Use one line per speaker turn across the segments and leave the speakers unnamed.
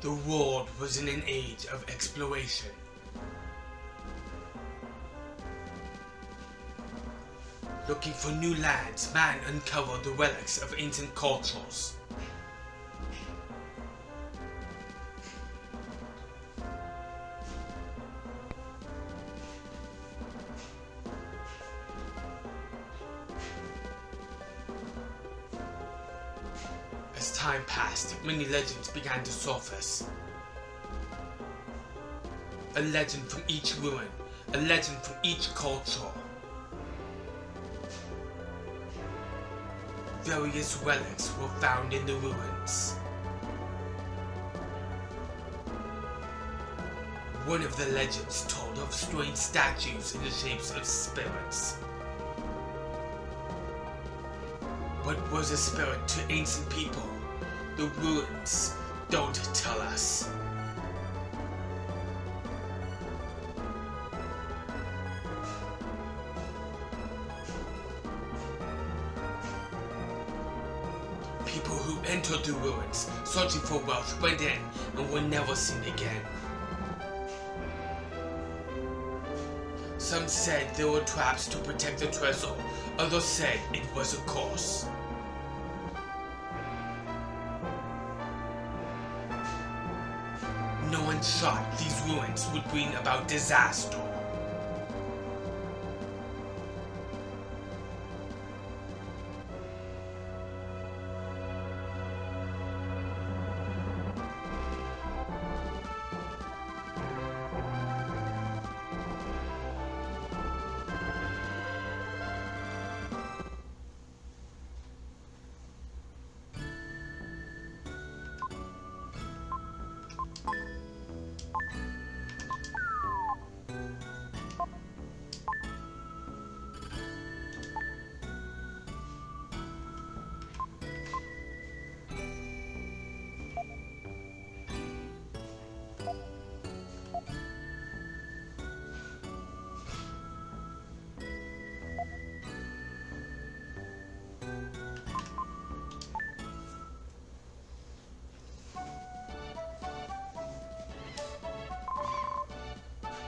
The world was in an age of exploration. Looking for new lands, man uncovered the relics of ancient cultures. As time passed, many legends began to surface. A legend from each ruin, a legend from each culture. Various relics were found in the ruins. One of the legends told of strange statues in the shapes of spirits. What was a spirit to ancient people? The ruins don't tell us. People who entered the ruins, searching for wealth, went in and were never seen again. Some said there were traps to protect the treasure, others said it was a curse. No one thought these ruins would bring about disaster.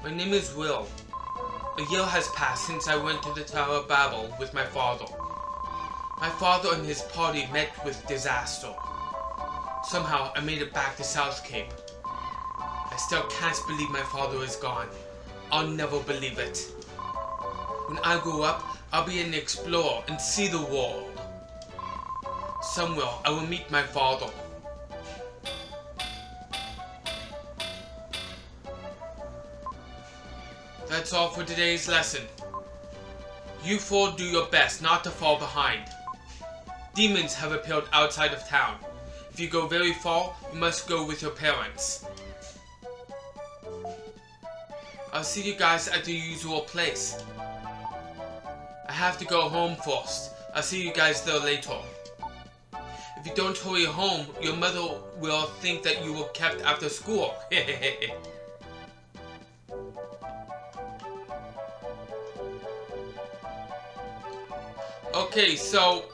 My name is Will. A year has passed since I went to the Tower of Babel with my father. My father and his party met with disaster. Somehow I made it back to South Cape. I still can't believe my father is gone. I'll never believe it. When I grow up, I'll be an explorer and see the world. Somewhere I will meet my father. That's all for today's lesson. You four do your best not to fall behind. Demons have appeared outside of town. If you go very far, you must go with your parents. I'll see you guys at the usual place. I have to go home first. I'll see you guys there later. If you don't hurry home, your mother will think that you were kept after school. Okay, so,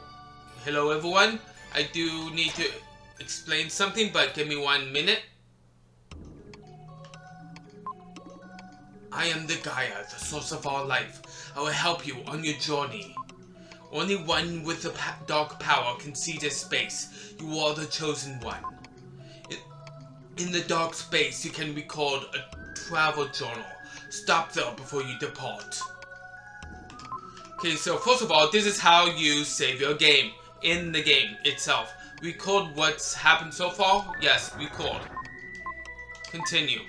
hello everyone. I do need to explain something, but give me 1 minute. I am the Gaia, the source of our life. I will help you on your journey. Only one with the dark power can see this space. You are the chosen one. In the dark space, you can record a travel journal. Stop there before you depart. Okay, so first of all, this is how you save your game in the game itself. Record what's happened so far. Yes, record. Continue.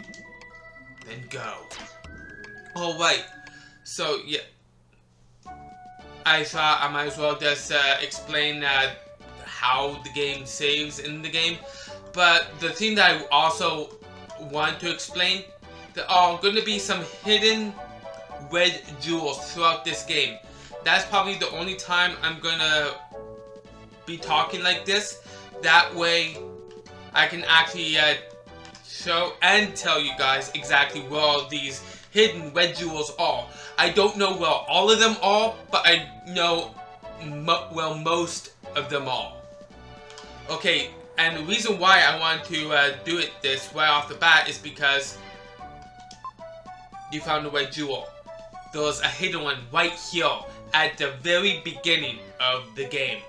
Then go. Alright, so yeah. I thought I might as well just explain how the game saves in the game. But the thing that I also want to explain, there are going to be some hidden red jewels throughout this game. That's probably the only time I'm gonna be talking like this. That way I can actually show and tell you guys exactly where all these hidden red jewels are. I don't know where all of them are, but I know where most of them are. Okay, And the reason why I want to do it this right off the bat is because you found the red jewel. There was a hidden one right here at the very beginning of the game.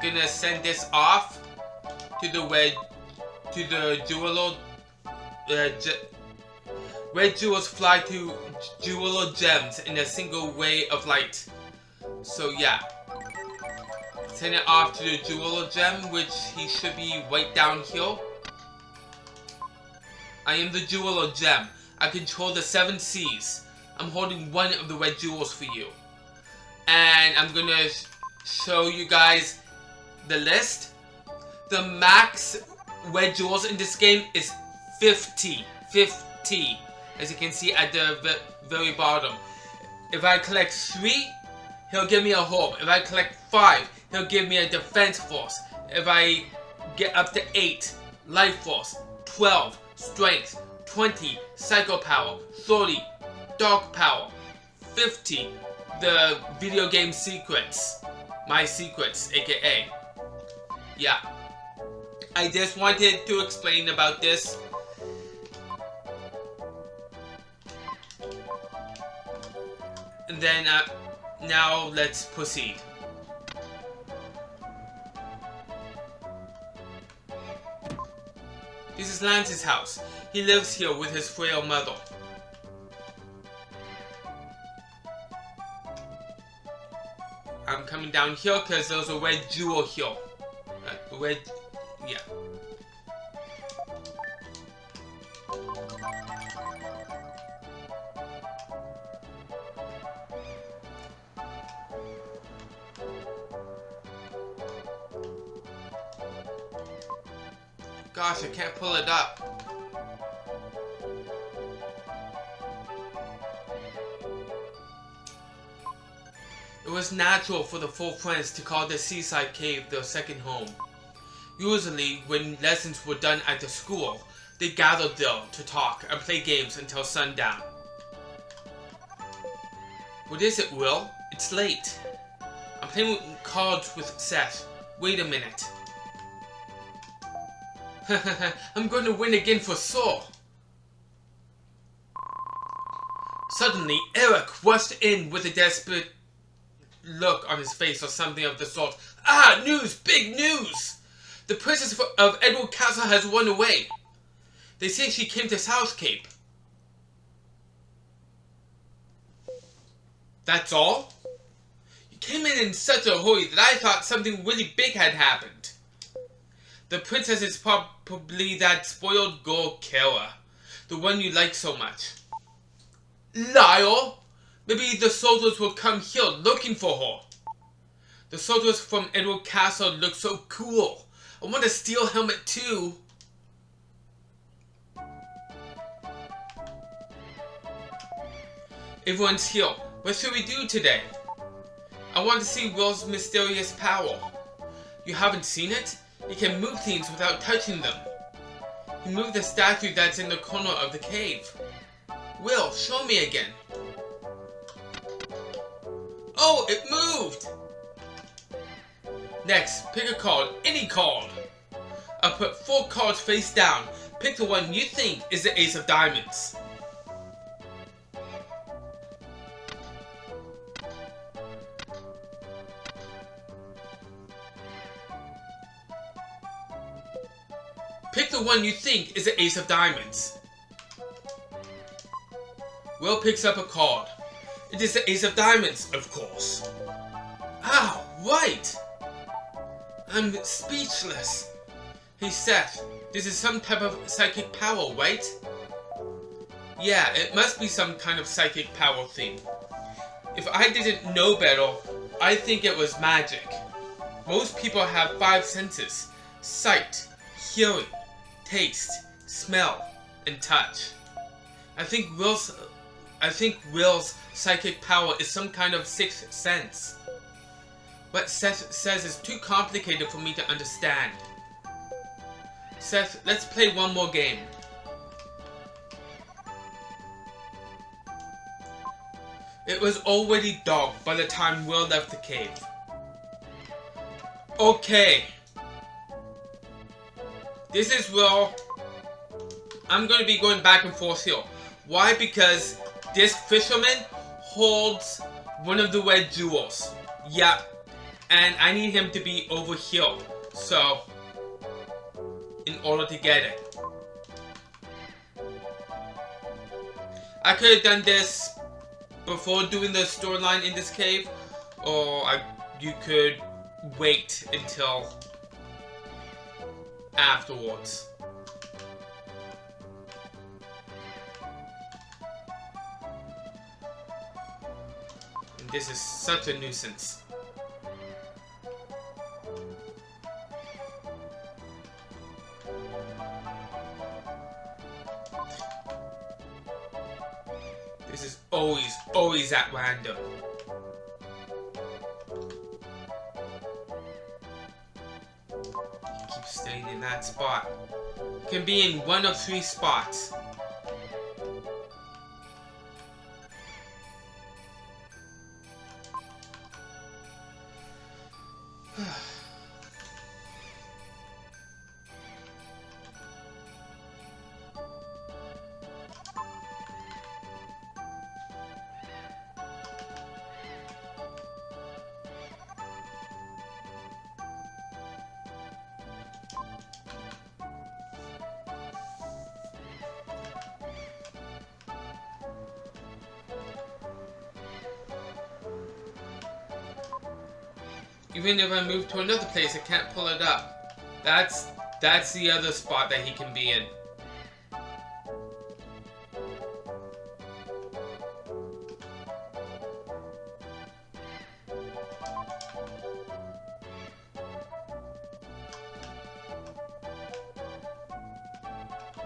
Gonna send this off to the jeweler. Red jewels fly to jeweler gems in a single ray of light. So yeah, send it off to the jeweler gem, which he should be right down here. I am the jeweler gem. I control the 7 seas. I'm holding one of the red jewels for you. And I'm gonna show you guys the list. The max red jewels in this game is 50. 50. As you can see at the very bottom. If I collect 3, he'll give me a hope. If I collect 5, he'll give me a defense force. If I get up to 8, life force. 12, strength. 20, psycho power. 30, dark power. 50, the video game secrets. My secrets, aka. Yeah. I just wanted to explain about this. And then, now let's proceed. This is Lance's house. He lives here with his frail mother. I'm coming down here because there's a red jewel here. Yeah. Gosh, I can't pull it up. It was natural for the 4 friends to call the seaside cave their second home. Usually, when lessons were done at the school, they gathered there to talk and play games until sundown. What is it, Will? It's late. I'm playing cards with Seth. Wait a minute. I'm going to win again for sure. Suddenly, Eric rushed in with a desperate look on his face or something of the sort. Ah, news! Big news! The princess of Edward Castle has run away. They say she came to South Cape. That's all? You came in such a hurry that I thought something really big had happened. The princess is probably that spoiled girl Kara, the one you like so much. Liar! Maybe the soldiers will come here looking for her. The soldiers from Edward Castle look so cool. I want a steel helmet too. Everyone's here. What should we do today? I want to see Will's mysterious power. You haven't seen it? He can move things without touching them. He moved the statue that's in the corner of the cave. Will, show me again. Oh, it moved! Next, pick a card, any card. I'll put 4 cards face down. Pick the one you think is the Ace of Diamonds. Pick the one you think is the Ace of Diamonds. Will picks up a card. It is the Ace of Diamonds, of course. Ah, right! I'm speechless. Hey Seth, this is some type of psychic power, right? Yeah, it must be some kind of psychic power thing. If I didn't know better, I think it was magic. Most people have 5 senses: sight, hearing, taste, smell, and touch. I think Will's psychic power is some kind of 6th sense. What Seth says is too complicated for me to understand. Seth, let's play one more game. It was already dark by the time Will left the cave. Okay. This is where I'm going to be going back and forth here. Why? Because this fisherman holds one of the red jewels. Yep. And I need him to be over here. So, in order to get it. I could have done this before doing the storyline in this cave. Or you could wait until afterwards. And this is such a nuisance. This is always at random. Keep staying in that spot. Can be in one of 3 spots. Even if I move to another place, I can't pull it up. That's the other spot that he can be in.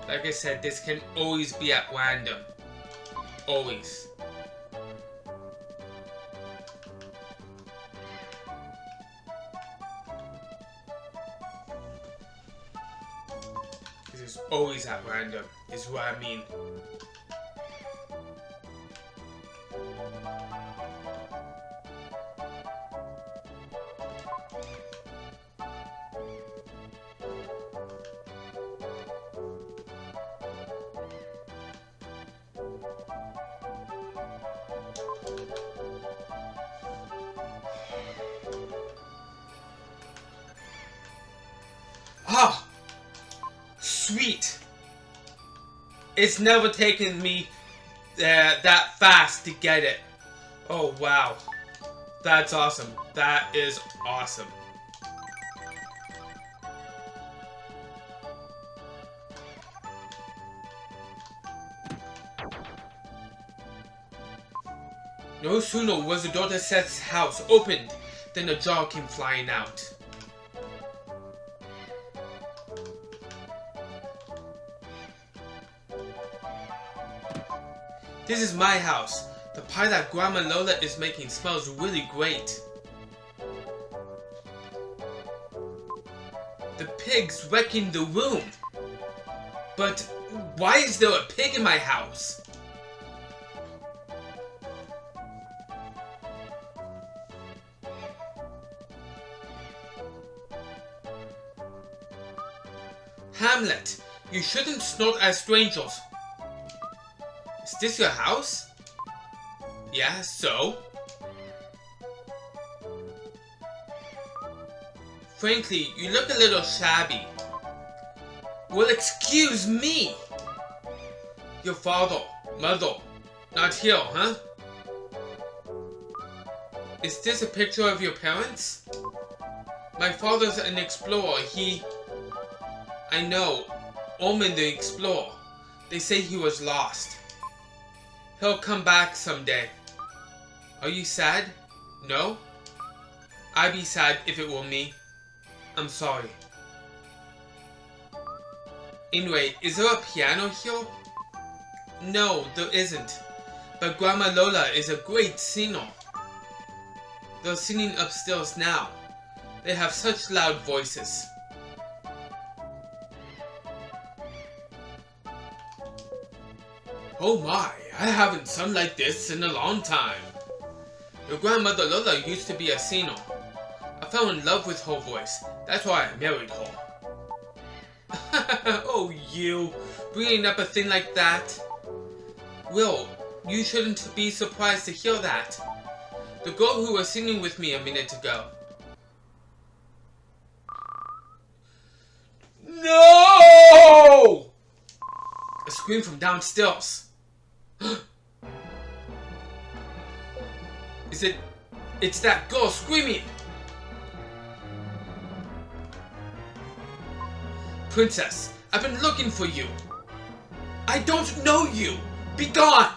Like I said, this can always be at random. Always. This is always at random, is what I mean. Ah! Sweet! It's never taken me that fast to get it. Oh wow. That's awesome. That is awesome. No sooner was the daughter Seth's house opened than a jar came flying out. This is my house. The pie that Grandma Lola is making smells really great. The pig's wrecking the room. But why is there a pig in my house? Hamlet, you shouldn't snort at strangers. Is this your house? Yeah, so? Frankly, you look a little shabby. Well, excuse me! Your father, mother, not here, huh? Is this a picture of your parents? My father's an explorer. I know, Omen the explorer. They say he was lost. He'll come back someday. Are you sad? No? I'd be sad if it were me. I'm sorry. Anyway, is there a piano here? No, there isn't. But Grandma Lola is a great singer. They're singing upstairs now. They have such loud voices. Oh my, I haven't sung like this in a long time. Your grandmother Lola used to be a singer. A fell in love with her voice. That's why I married her. Oh, you. Bringing up a thing like that. Will, you shouldn't be surprised to hear that. The girl who was singing with me a minute ago. No! A scream from downstairs. It's that girl screaming! Princess, I've been looking for you. I don't know you! Be gone!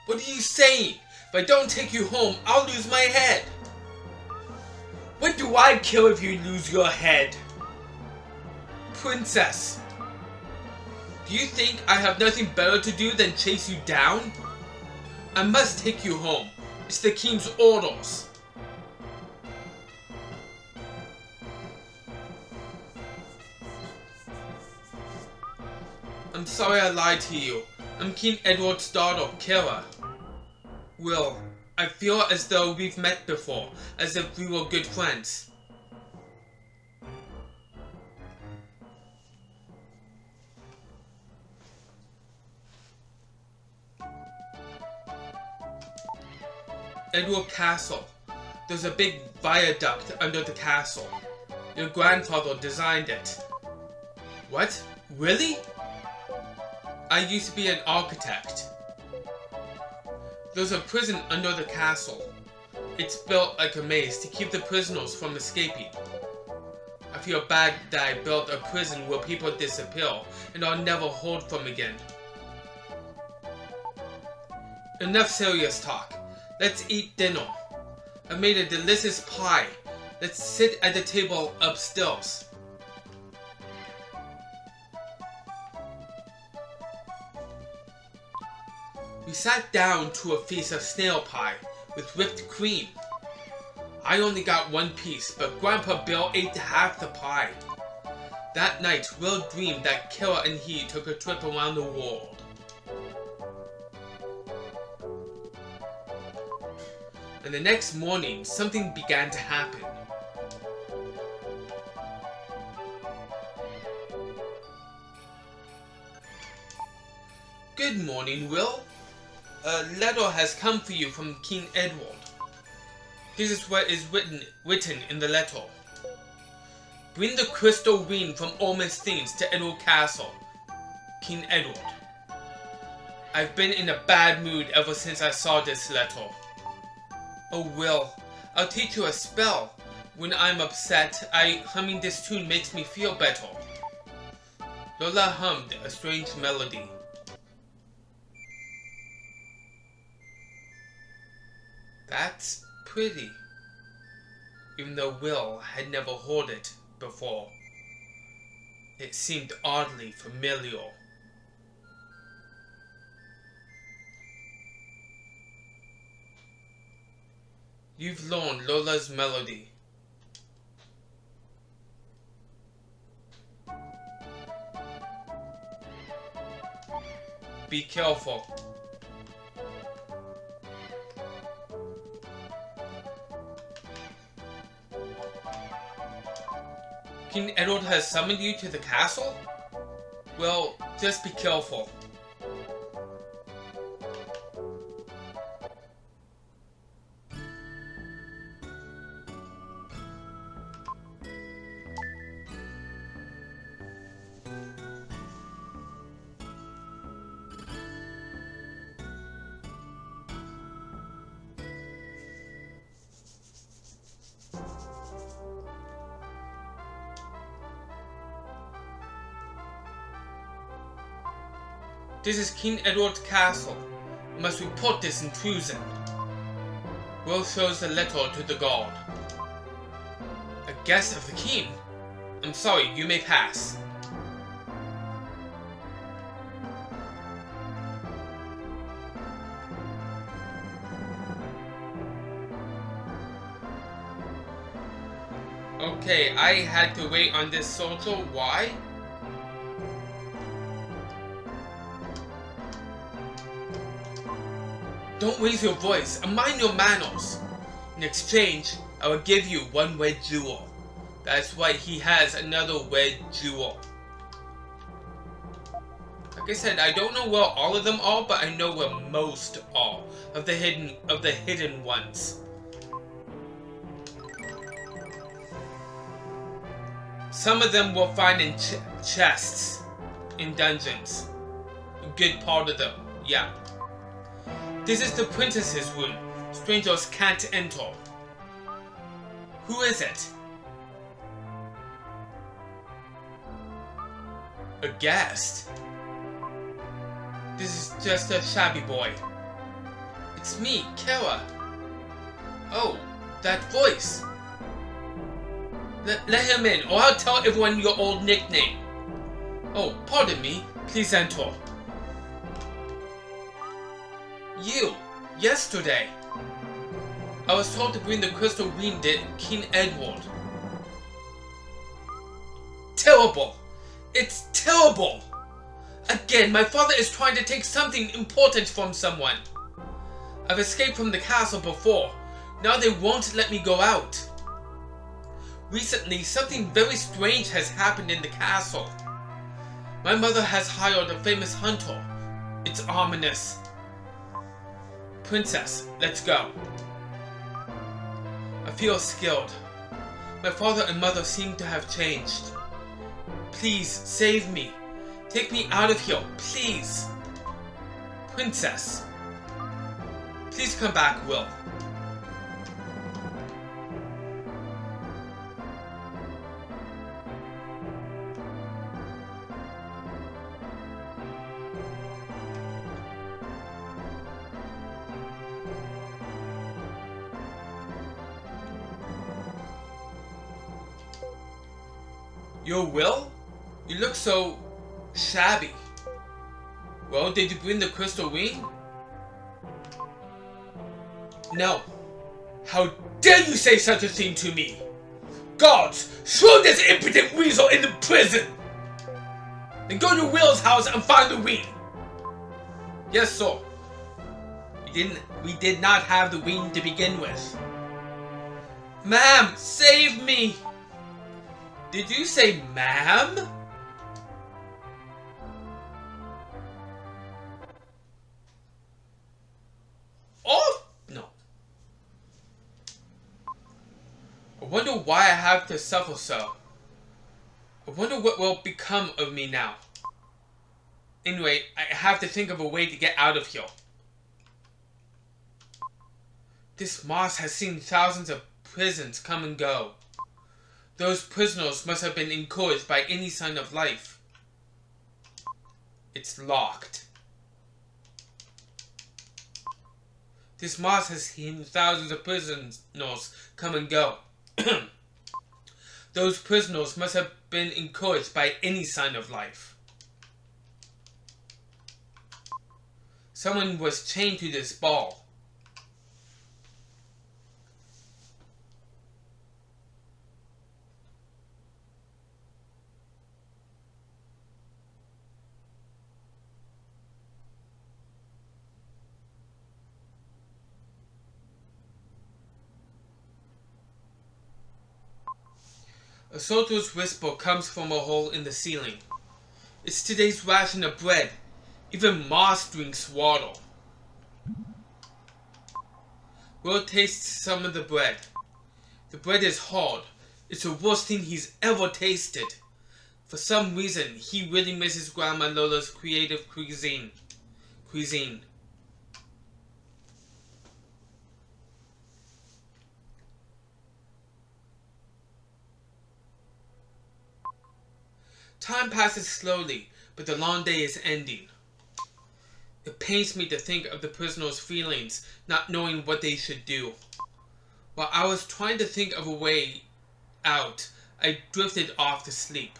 What are you saying? If I don't take you home, I'll lose my head. What do I care if you lose your head? Princess, do you think I have nothing better to do than chase you down? I must take you home. It's the king's orders. I'm sorry I lied to you. I'm King Edward's daughter, Kara. Will, I feel as though we've met before, as if we were good friends. Edward Castle. There's a big viaduct under the castle. Your grandfather designed it. What? Really? I used to be an architect. There's a prison under the castle. It's built like a maze to keep the prisoners from escaping. I feel bad that I built a prison where people disappear and are never heard from again. Enough serious talk. Let's eat dinner. I made a delicious pie. Let's sit at the table upstairs. We sat down to a feast of snail pie with whipped cream. I only got one piece, but Grandpa Bill ate half the pie. That night, Will dreamed that Kara and he took a trip around the world. And the next morning, something began to happen. Good morning, Will. A letter has come for you from King Edward. This is what is written in the letter. Bring the crystal ring from Ormond's things to Edward Castle, King Edward. I've been in a bad mood ever since I saw this letter. Oh, Will, I'll teach you a spell. When I'm upset, humming this tune makes me feel better. Lola hummed a strange melody. That's pretty, even though Will had never heard it before. It seemed oddly familiar. You've learned Lola's melody. Be careful. King Edward has summoned you to the castle? Well, just be careful. This is King Edward's castle. I must report this intrusion. Will shows the letter to the guard. A guest of the king? I'm sorry, you may pass. Okay, I had to wait on this soldier. Why? Don't raise your voice and mind your manners. In exchange, I will give you one red jewel. That's why he has another red jewel. Like I said, I don't know where all of them are, but I know where most are of the hidden ones. Some of them we'll find in chests in dungeons. A good part of them, yeah. This is the princess's room. Strangers can't enter. Who is it? A guest? This is just a shabby boy. It's me, Kara. Oh, that voice. Let him in, or I'll tell everyone your old nickname. Oh, pardon me. Please enter. You, yesterday. I was told to bring the crystal ring to King Edward. Terrible. It's terrible. Again, my father is trying to take something important from someone. I've escaped from the castle before. Now they won't let me go out. Recently, something very strange has happened in the castle. My mother has hired a famous hunter. It's ominous. Princess, let's go. I feel scared. My father and mother seem to have changed. Please, save me. Take me out of here, please. Princess. Please come back, Will. Your Will? You look so shabby. Well, did you bring the crystal ring? No. How dare you say such a thing to me? Guards, throw this impotent weasel in the prison! Then go to Will's house and find the ring. Yes, sir. We did not have the ring to begin with. Ma'am, save me! Did you say ma'am? Oh, no. I wonder why I have to suffer so. I wonder what will become of me now. Anyway, I have to think of a way to get out of here. This moss has seen thousands of prisons come and go. Those prisoners must have been encouraged by any sign of life. It's locked. This moss has seen thousands of prisoners come and go. Those prisoners must have been encouraged by any sign of life. Someone was chained to this ball. A soldier's whisper comes from a hole in the ceiling. It's today's ration of bread. Even moss drinks water. Will tastes some of the bread. The bread is hard. It's the worst thing he's ever tasted. For some reason, he really misses Grandma Lola's creative cuisine. Time passes slowly, but the long day is ending. It pains me to think of the prisoners' feelings, not knowing what they should do. While I was trying to think of a way out, I drifted off to sleep.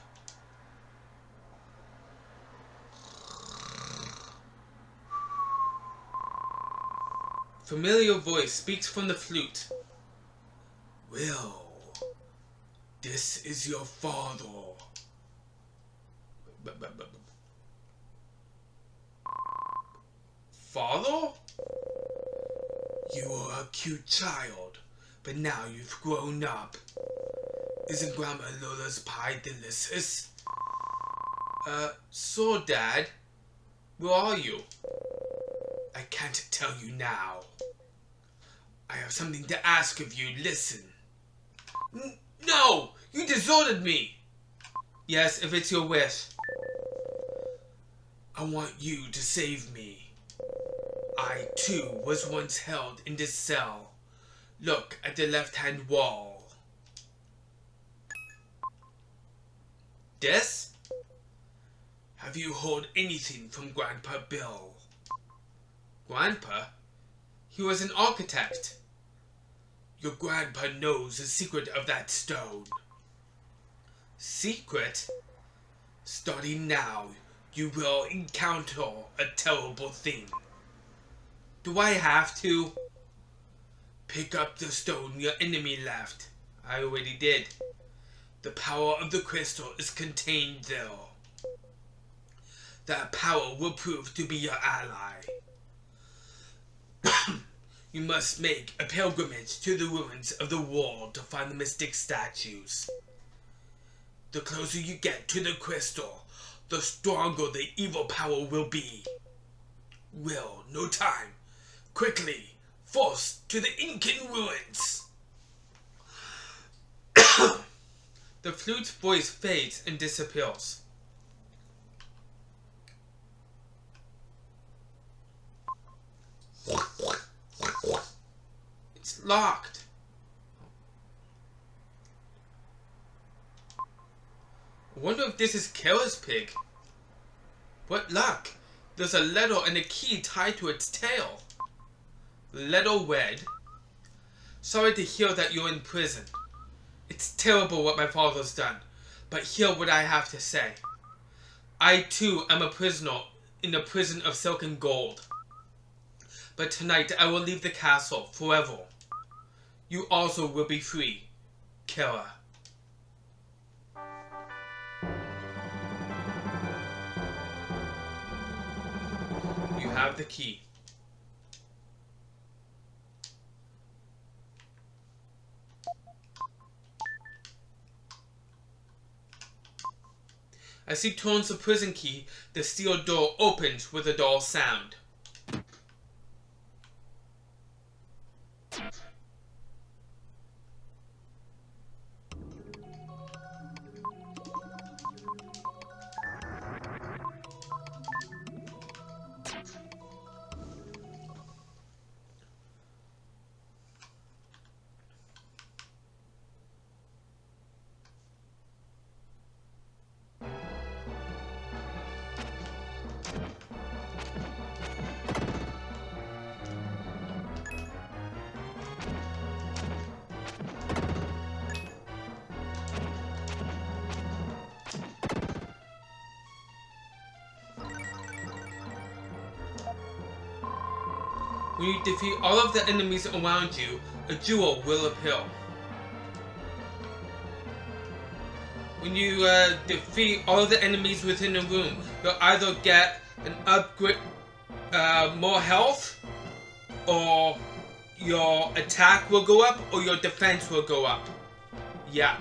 Familiar voice speaks from the flute. Will, this is your father. Father? You are a cute child, but now you've grown up. Isn't Grandma Lola's pie delicious? So Dad, where are you? I can't tell you now. I have something to ask of you, listen. No! You deserted me! Yes, if it's your wish. I want you to save me. I, too, was once held in this cell. Look at the left-hand wall. This? Have you heard anything from Grandpa Bill? Grandpa? He was an architect. Your grandpa knows the secret of that stone. Secret? Starting now, you will encounter a terrible thing. Do I have to? Pick up the stone your enemy left. I already did. The power of the crystal is contained there. That power will prove to be your ally. You must make a pilgrimage to the ruins of the world to find the mystic statues. The closer you get to the crystal, the stronger the evil power will be. Will, no time. Quickly, first to the Incan ruins. The flute's voice fades and disappears. It's locked. I wonder if this is Kara's pig. What luck! There's a letter and a key tied to its tail. Letter read, "Sorry to hear that you're in prison. It's terrible what my father's done, but hear what I have to say. I too am a prisoner in the prison of silk and gold. But tonight I will leave the castle forever. You also will be free, Kara." You have the key. As he turns the prison key, the steel door opens with a dull sound. When you defeat all of the enemies around you, a jewel will appear. When you defeat all of the enemies within the room, you'll either get an upgrade, more health, or your attack will go up, or your defense will go up. Yeah.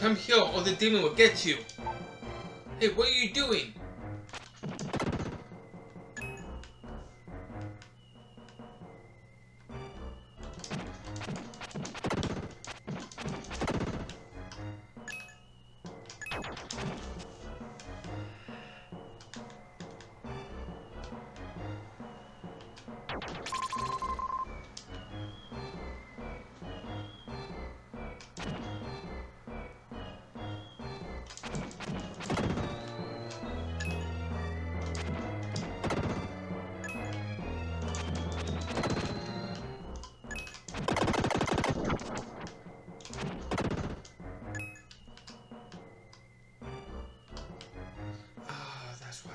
Come here or the demon will get you. Hey, what are you doing? That's right.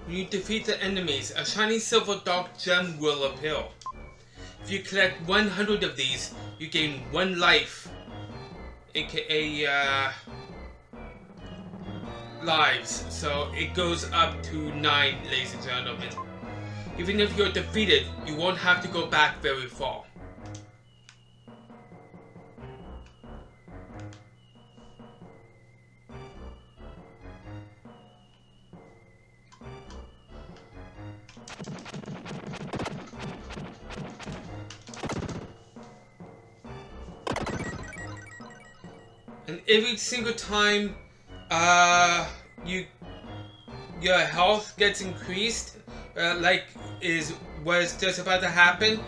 When you defeat the enemies, a shiny silver dark gem will appear. If you collect 100 of these, you gain 1 life, aka lives, so it goes up to 9, ladies and gentlemen. Even if you're defeated, you won't have to go back very far. And every single time your health gets increased, like was just about to happen,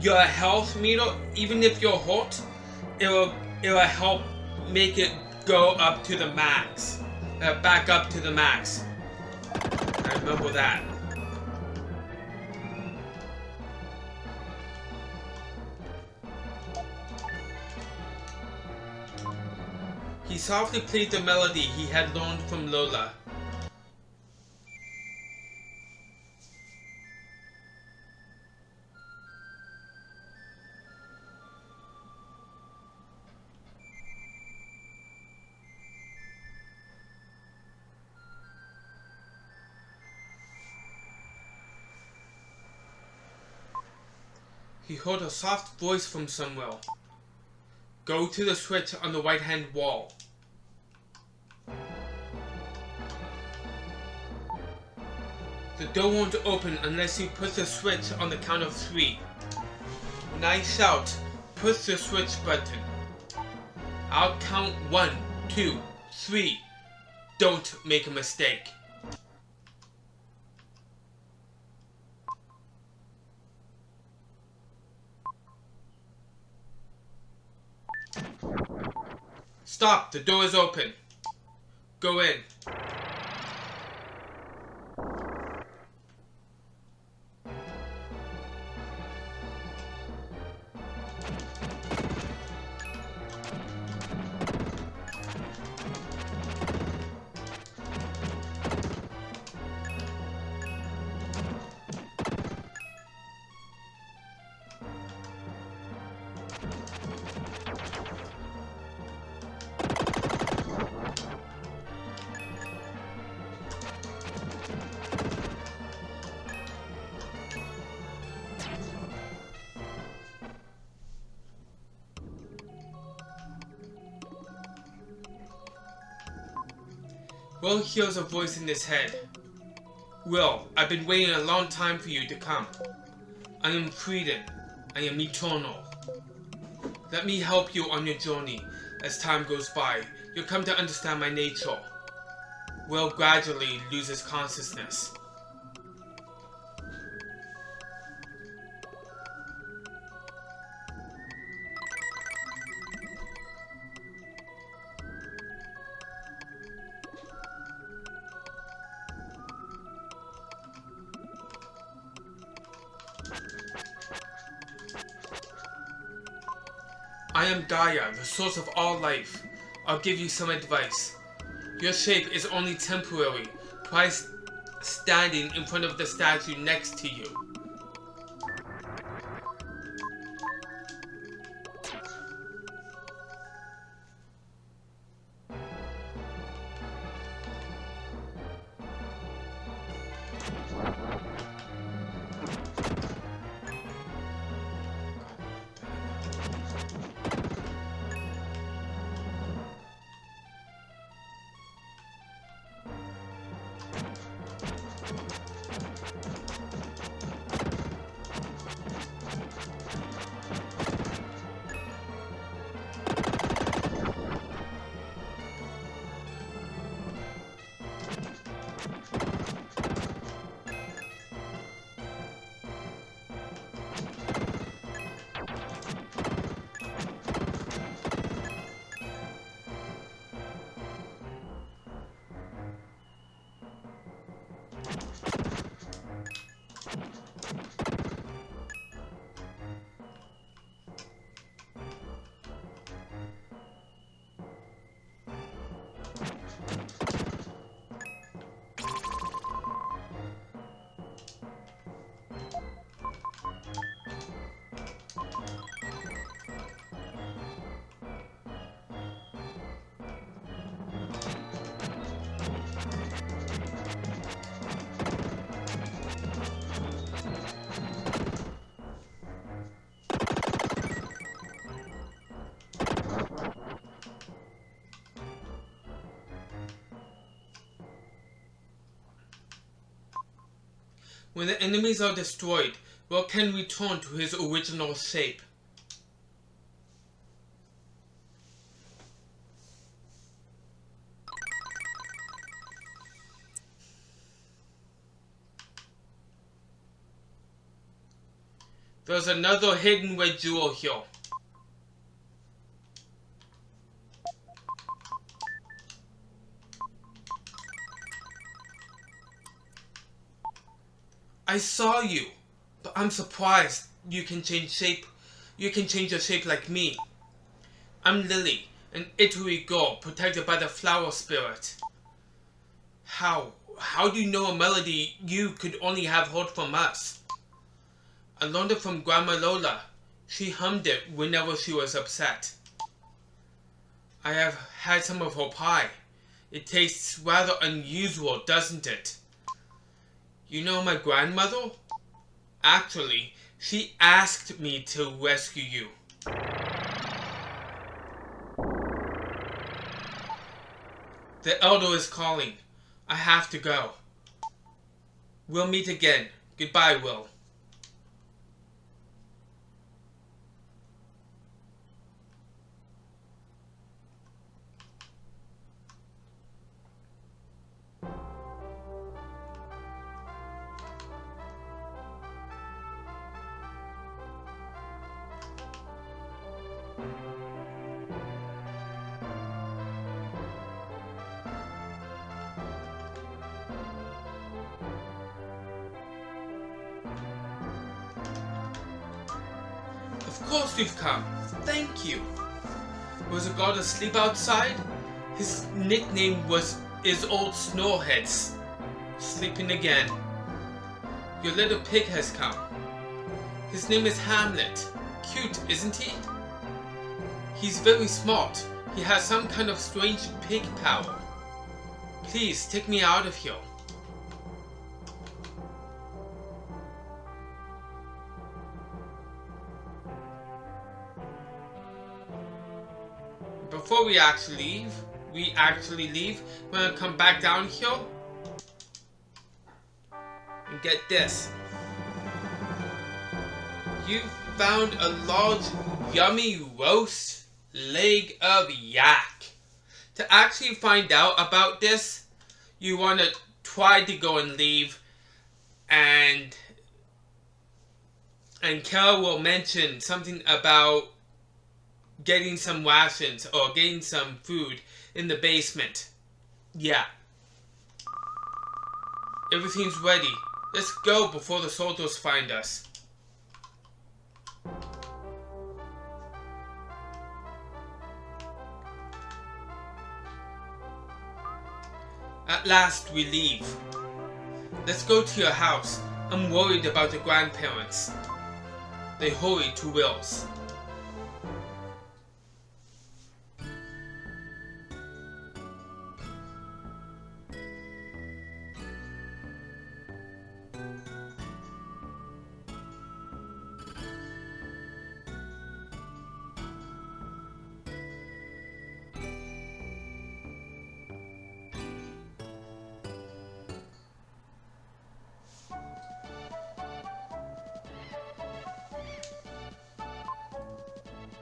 your health meter, even if you're hurt, it'll help make it go up to the max, back up to the max. I remember that. He softly played the melody he had learned from Lola. He heard a soft voice from somewhere. Go to the switch on the right-hand wall. The door won't open unless you put the switch on the count of 3. When I shout, push the switch button. I'll count 1, 2, 3. Don't make a mistake. Stop, the door is open. Go in. Will hears a voice in his head. Will, I've been waiting a long time for you to come. I am Freedom. I am eternal. Let me help you on your journey. As time goes by, you'll come to understand my nature. Will gradually loses consciousness. I am Gaia, the source of all life. I'll give you some advice. Your shape is only temporary. Try standing in front of the statue next to you. When the enemies are destroyed, Will can return to his original shape. There's another hidden red jewel here. I saw you, but I'm surprised you can change shape. You can change your shape like me. I'm Lily, an Ituri girl protected by the flower spirit. How do you know a melody you could only have heard from us? I learned it from Grandma Lola. She hummed it whenever she was upset. I have had some of her pie. It tastes rather unusual, doesn't it? You know my grandmother? Actually, she asked me to rescue you. The elder is calling. I have to go. We'll meet again. Goodbye, Will. Of course you've come. Thank you. Was a god asleep outside? His nickname is Old Snorehead. Sleeping again. Your little pig has come. His name is Hamlet. Cute, isn't he? He's very smart. He has some kind of strange pig power. Please, take me out of here. Before we actually leave, we actually leave, we're gonna come back down here and get this. You found a large, yummy roast leg of yak. To actually find out about this, you want to try to go and leave, and Kara will mention something about getting some rations or getting some food in the basement. Yeah. Everything's ready. Let's go before the soldiers find us. At last we leave. Let's go to your house. I'm worried about the grandparents. They hurry to Will's.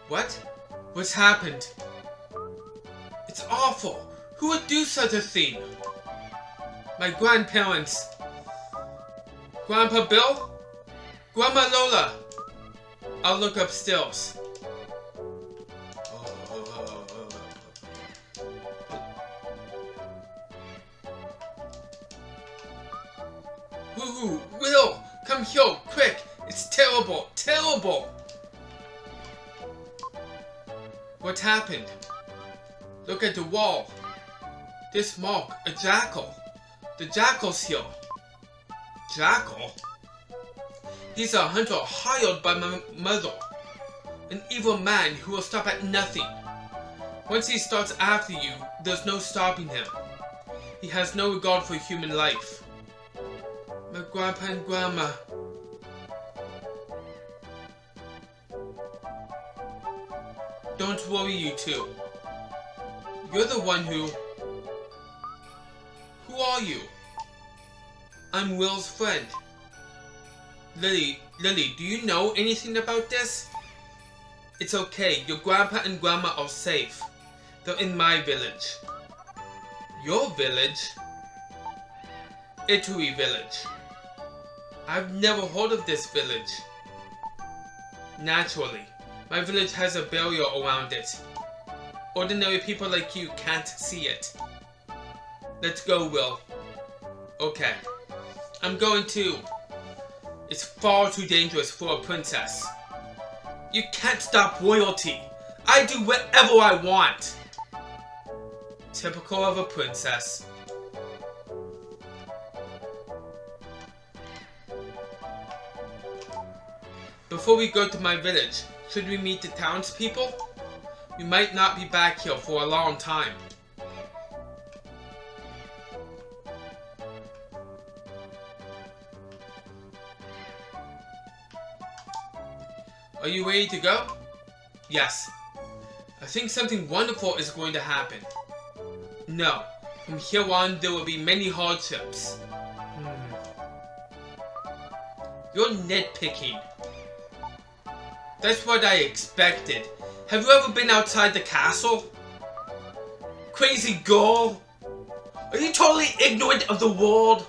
What? What's happened? It's awful. Who would do such a thing? My grandparents. Grandpa Bill? Grandma Lola? I'll look upstairs. Hoo-hoo! Will! Come here, quick! It's terrible! Terrible! What happened? Look at the wall. This mark, a jackal. The jackal's here. Jackal? He's a hunter hired by my mother. An evil man who will stop at nothing. Once he starts after you, there's no stopping him. He has no regard for human life. My grandpa and grandma. Don't worry, you two. You're the one who... Who are you? I'm Will's friend. Lily, do you know anything about this? It's okay, your grandpa and grandma are safe. They're in my village. Your village? Itui village. I've never heard of this village. Naturally. My village has a barrier around it. Ordinary people like you can't see it. Let's go, Will. Okay. I'm going too. It's far too dangerous for a princess. You can't stop royalty. I do whatever I want. Typical of a princess. Before we go to my village, should we meet the townspeople? We might not be back here for a long time. Are you ready to go? Yes. I think something wonderful is going to happen. No. From here on, there will be many hardships. You're nitpicking. That's what I expected. Have you ever been outside the castle? Crazy girl! Are you totally ignorant of the world?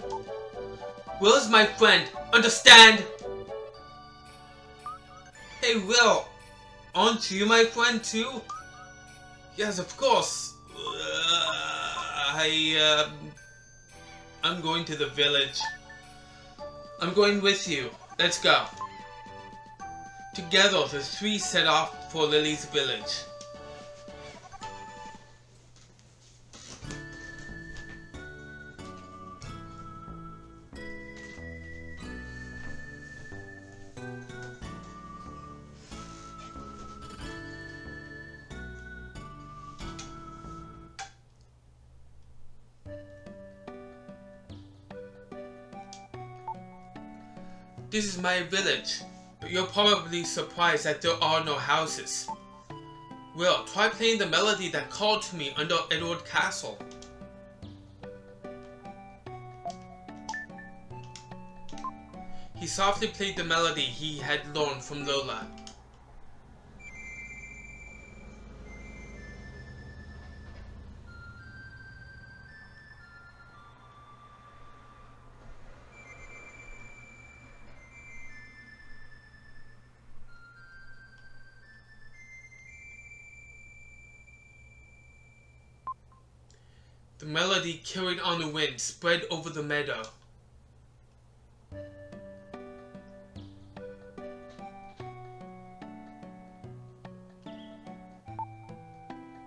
Will is my friend, understand? Hey Will, aren't you my friend too? Yes, of course. I'm going to the village. I'm going with you. Let's go. Together, the three set off for Lily's village. This is my village. But you're probably surprised that there are no houses. Will, try playing the melody that called to me under Edward Castle. He softly played the melody he had learned from Lola. The melody, carried on the wind, spread over the meadow.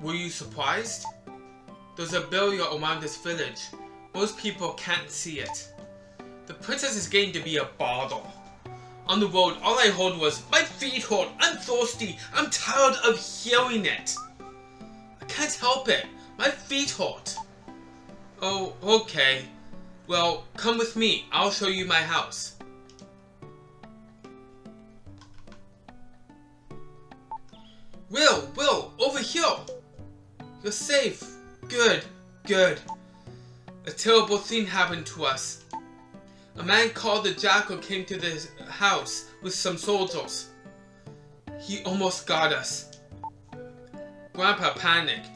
Were you surprised? There's a barrier around this village. Most people can't see it. The princess is getting to be a bother. On the road, all I heard was, "My feet hurt, I'm thirsty, I'm tired of hearing it." I can't help it, my feet hurt. Oh, okay. Well, come with me, I'll show you my house. Will, over here! You're safe. Good. A terrible thing happened to us. A man called the Jackal came to the house with some soldiers. He almost got us. Grandpa panicked.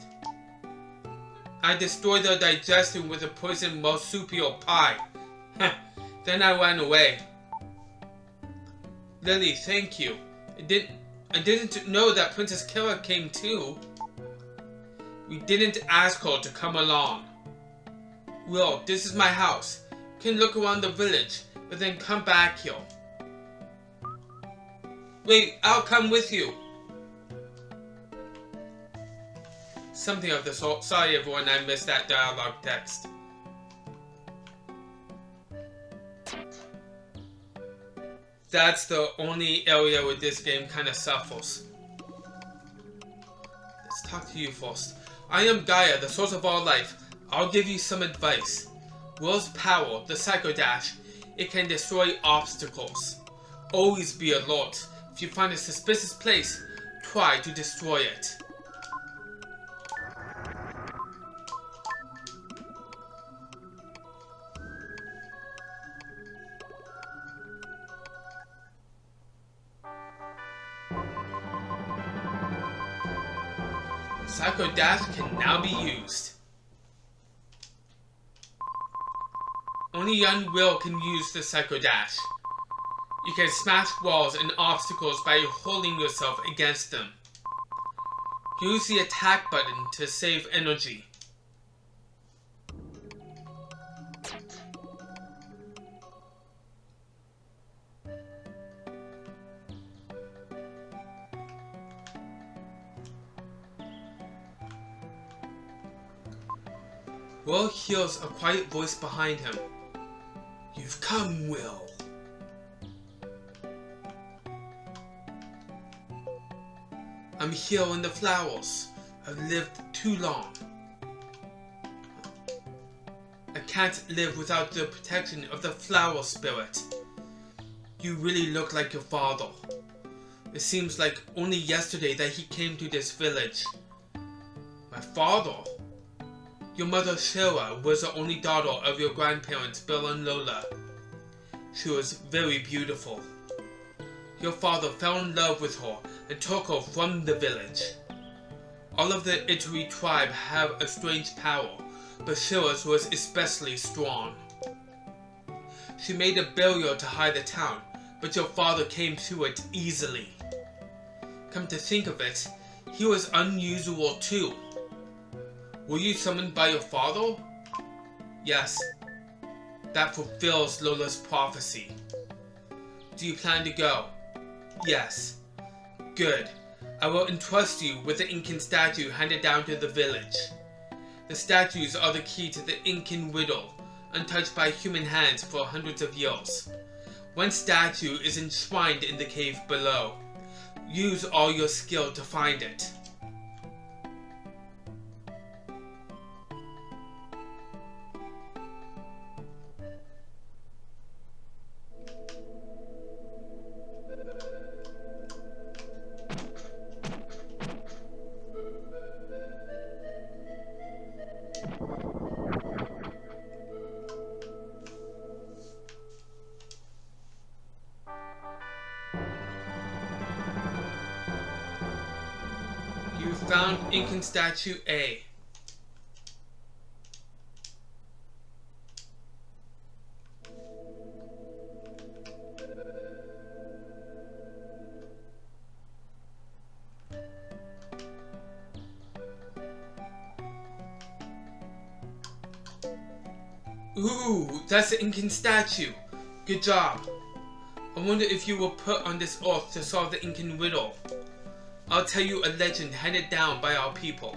I destroyed their digestion with a poisoned marsupial pie. Then I ran away. Lily, thank you. I didn't know that Princess Kara came too. We didn't ask her to come along. Will, this is my house. You can look around the village, but then come back here. Wait, I'll come with you. Something of the sort. Sorry everyone, I missed that dialogue text. That's the only area where this game kind of suffers. Let's talk to you first. I am Gaia, the source of all life. I'll give you some advice. Will's power, the Psycho Dash, it can destroy obstacles. Always be alert. If you find a suspicious place, try to destroy it. Psycho Dash can now be used. Only young Will can use the Psycho Dash. You can smash walls and obstacles by holding yourself against them. Use the attack button to save energy. Will hears a quiet voice behind him. You've come, Will. I'm here in the flowers. I've lived too long. I can't live without the protection of the flower spirit. You really look like your father. It seems like only yesterday that he came to this village. My father? Your mother Shira was the only daughter of your grandparents Bill and Lola. She was very beautiful. Your father fell in love with her and took her from the village. All of the Ituri tribe have a strange power, but Shira's was especially strong. She made a barrier to hide the town, but your father came through it easily. Come to think of it, he was unusual too. Were you summoned by your father? Yes. That fulfills Lola's prophecy. Do you plan to go? Yes. Good. I will entrust you with the Incan statue handed down to the village. The statues are the key to the Incan riddle, untouched by human hands for hundreds of years. One statue is enshrined in the cave below. Use all your skill to find it. Found Incan statue A. Ooh, that's the Incan statue. Good job. I wonder if you were put on this earth to solve the Incan riddle. I'll tell you a legend handed down by our people.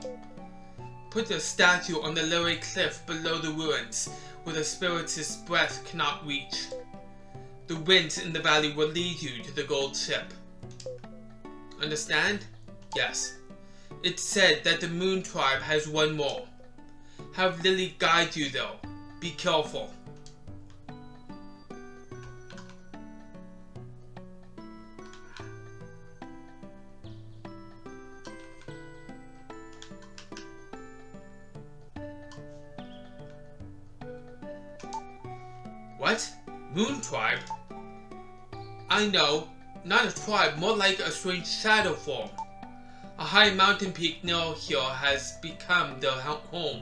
Put the statue on the lower cliff below the ruins, where the spirit's breath cannot reach. The winds in the valley will lead you to the gold ship. Understand? Yes. It's said that the Moon Tribe has one more. Have Lily guide you though. Be careful. What? Moon Tribe? I know. Not a tribe, more like a strange shadow form. A high mountain peak near here has become their home.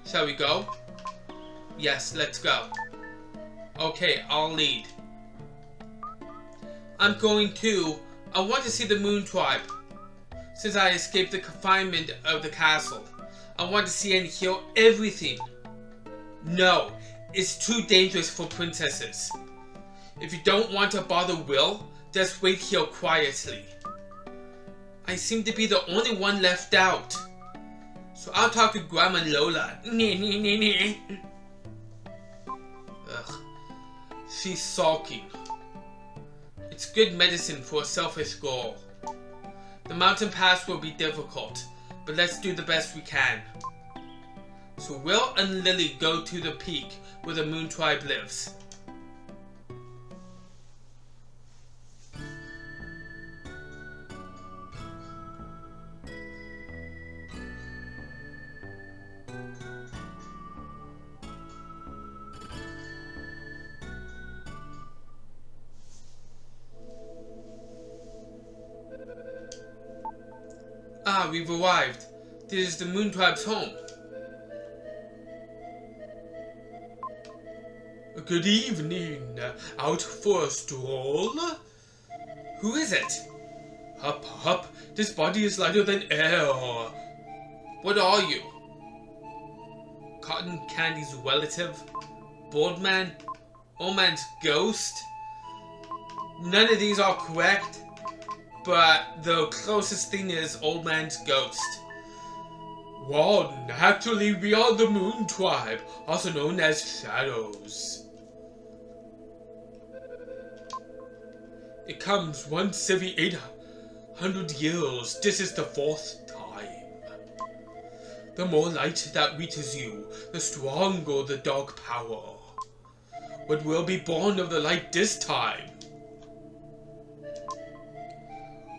Shall we go? Yes, let's go. Okay, I'll lead. I'm going too. I want to see the Moon Tribe. Since I escaped the confinement of the castle, I want to see and hear everything. No, it's too dangerous for princesses. If you don't want to bother Will, just wait here quietly. I seem to be the only one left out. So I'll talk to Grandma Lola. Ugh. She's sulking. It's good medicine for a selfish girl. The mountain pass will be difficult, but let's do the best we can. So Will and Lily go to the peak where the Moon Tribe lives. Ah, we've arrived. This is the Moon Tribe's home. Good evening. Out for a stroll? Who is it? Hup, hup. This body is lighter than air. What are you? Cotton Candy's relative? Board man? Old man's ghost? None of these are correct, but the closest thing is Old Man's ghost. Well, naturally we are the Moon Tribe, also known as Shadows. It comes once every 800 years. This is the 4th time. The more light that reaches you, the stronger the dark power. What will be born of the light this time?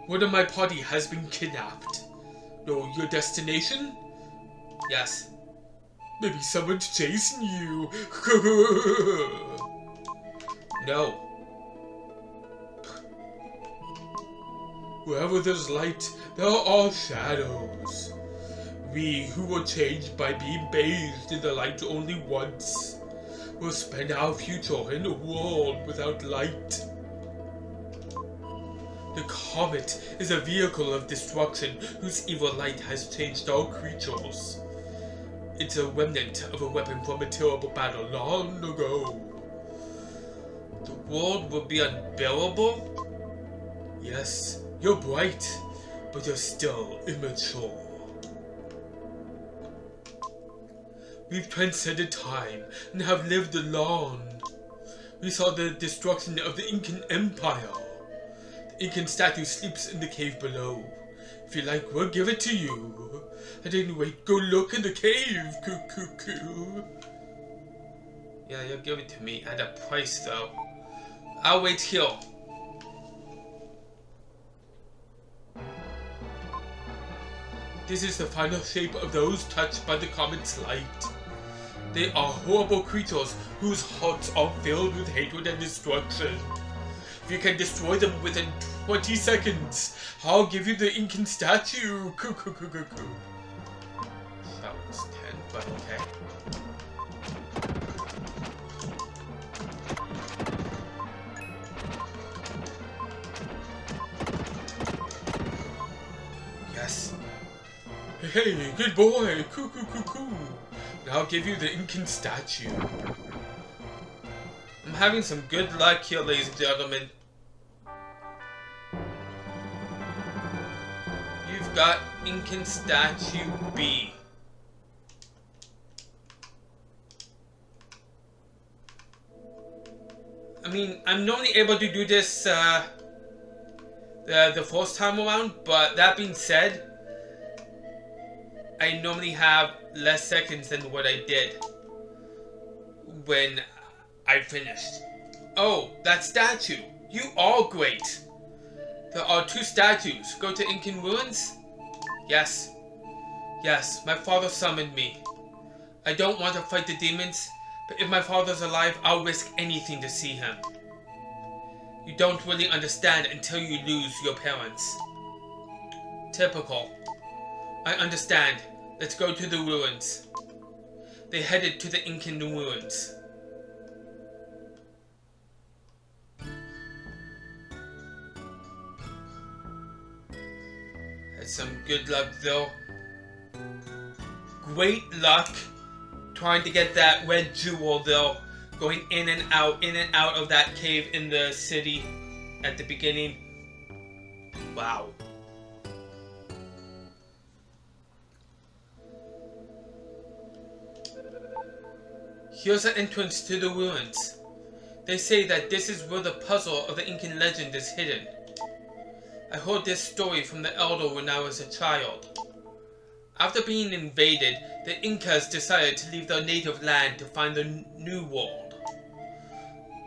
One of my party has been kidnapped. Know your destination? Yes. Maybe someone's chasing you. No. Wherever there's light, there are shadows. We who were changed by being bathed in the light only once will spend our future in a world without light. The comet is a vehicle of destruction whose evil light has changed all creatures. It's a remnant of a weapon from a terrible battle long ago. The world will be unbearable? Yes, you're bright, but you're still immature. We've transcended time and have lived alone. We saw the destruction of the Incan Empire. Incan statue sleeps in the cave below. If you like, we'll give it to you. And anyway, go look in the cave, coo. Yeah, you'll give it to me at a price though. I'll wait here. This is the final shape of those touched by the comet's light. They are horrible creatures whose hearts are filled with hatred and destruction. If you can destroy them within 20 seconds. I'll give you the Incan statue. That was 10, but okay. Yes. Hey, good boy. Now I'll give you the Incan statue. I'm having some good luck here, ladies and gentlemen. You've got Incan statue B. I mean, I'm normally able to do this the first time around, but that being said, I normally have less seconds than what I did when I finished. Oh, that statue! You are great! There are 2 statues. Go to Incan ruins? Yes. Yes, my father summoned me. I don't want to fight the demons, but if my father's alive, I'll risk anything to see him. You don't really understand until you lose your parents. Typical. I understand. Let's go to the ruins. They headed to the Incan ruins. Had some good luck though. Great luck trying to get that red jewel though. Going in and out of that cave in the city at the beginning. Wow. Here's the entrance to the ruins. They say that this is where the puzzle of the Incan legend is hidden. I heard this story from the elder when I was a child. After being invaded, the Incas decided to leave their native land to find the new world.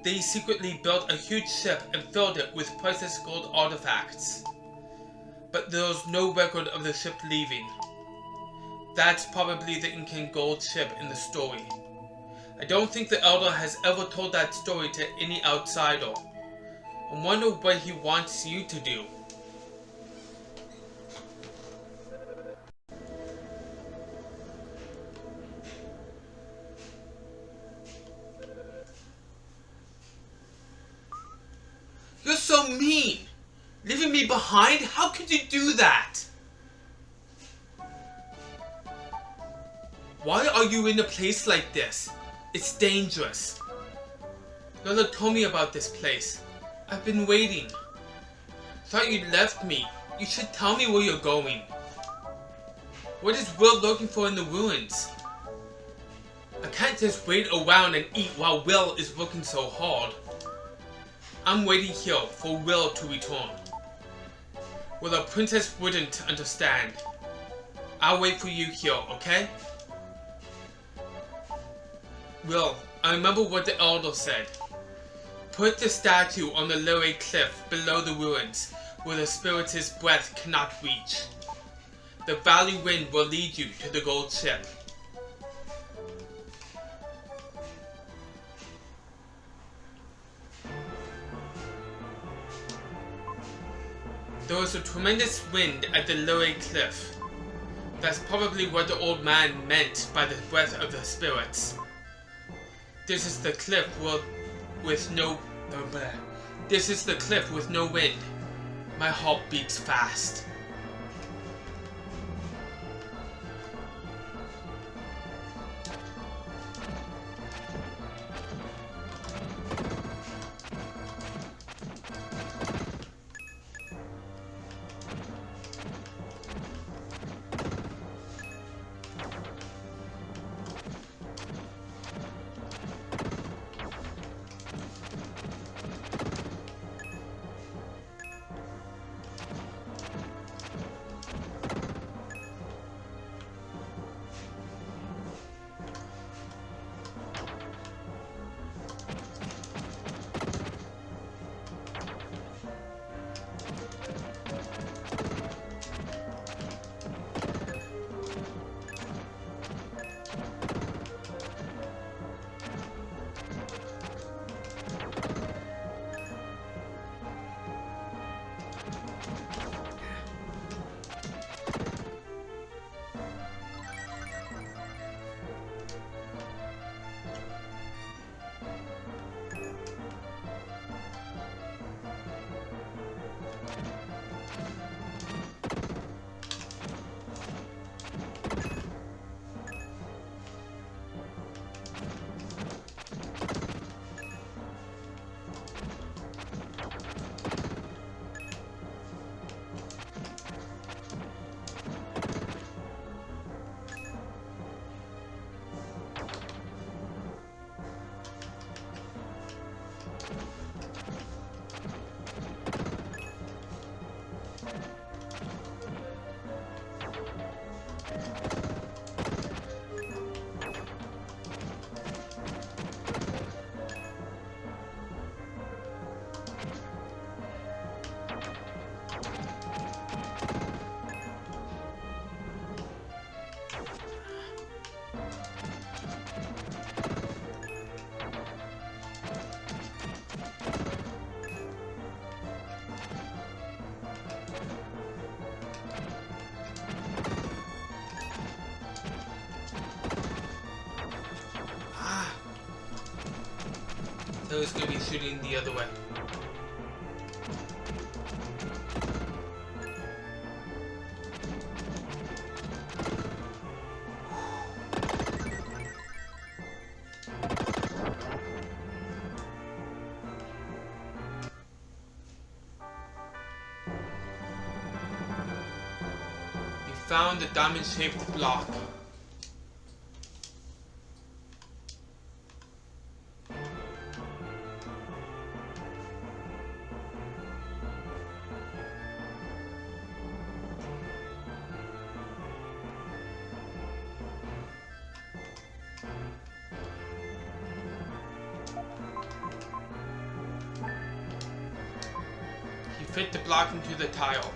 They secretly built a huge ship and filled it with priceless gold artifacts. But there's no record of the ship leaving. That's probably the Incan gold ship in the story. I don't think the elder has ever told that story to any outsider. I wonder what he wants you to do. You're so mean! Leaving me behind? How could you do that? Why are you in a place like this? It's dangerous. Lola told me about this place. I've been waiting. Thought you'd left me. You should tell me where you're going. What is Will looking for in the ruins? I can't just wait around and eat while Will is working so hard. I'm waiting here for Will to return. Well, the princess wouldn't understand. I'll wait for you here, okay? Will, I remember what the elder said. Put the statue on the lower cliff below the ruins, where the spirit's breath cannot reach. The valley wind will lead you to the gold ship. There was a tremendous wind at the lower cliff. That's probably what the old man meant by the breath of the spirits. This is the cliff with no wind. My heart beats fast. thought it was going to be shooting the other way. You found a diamond-shaped block. You fit the block into the tile.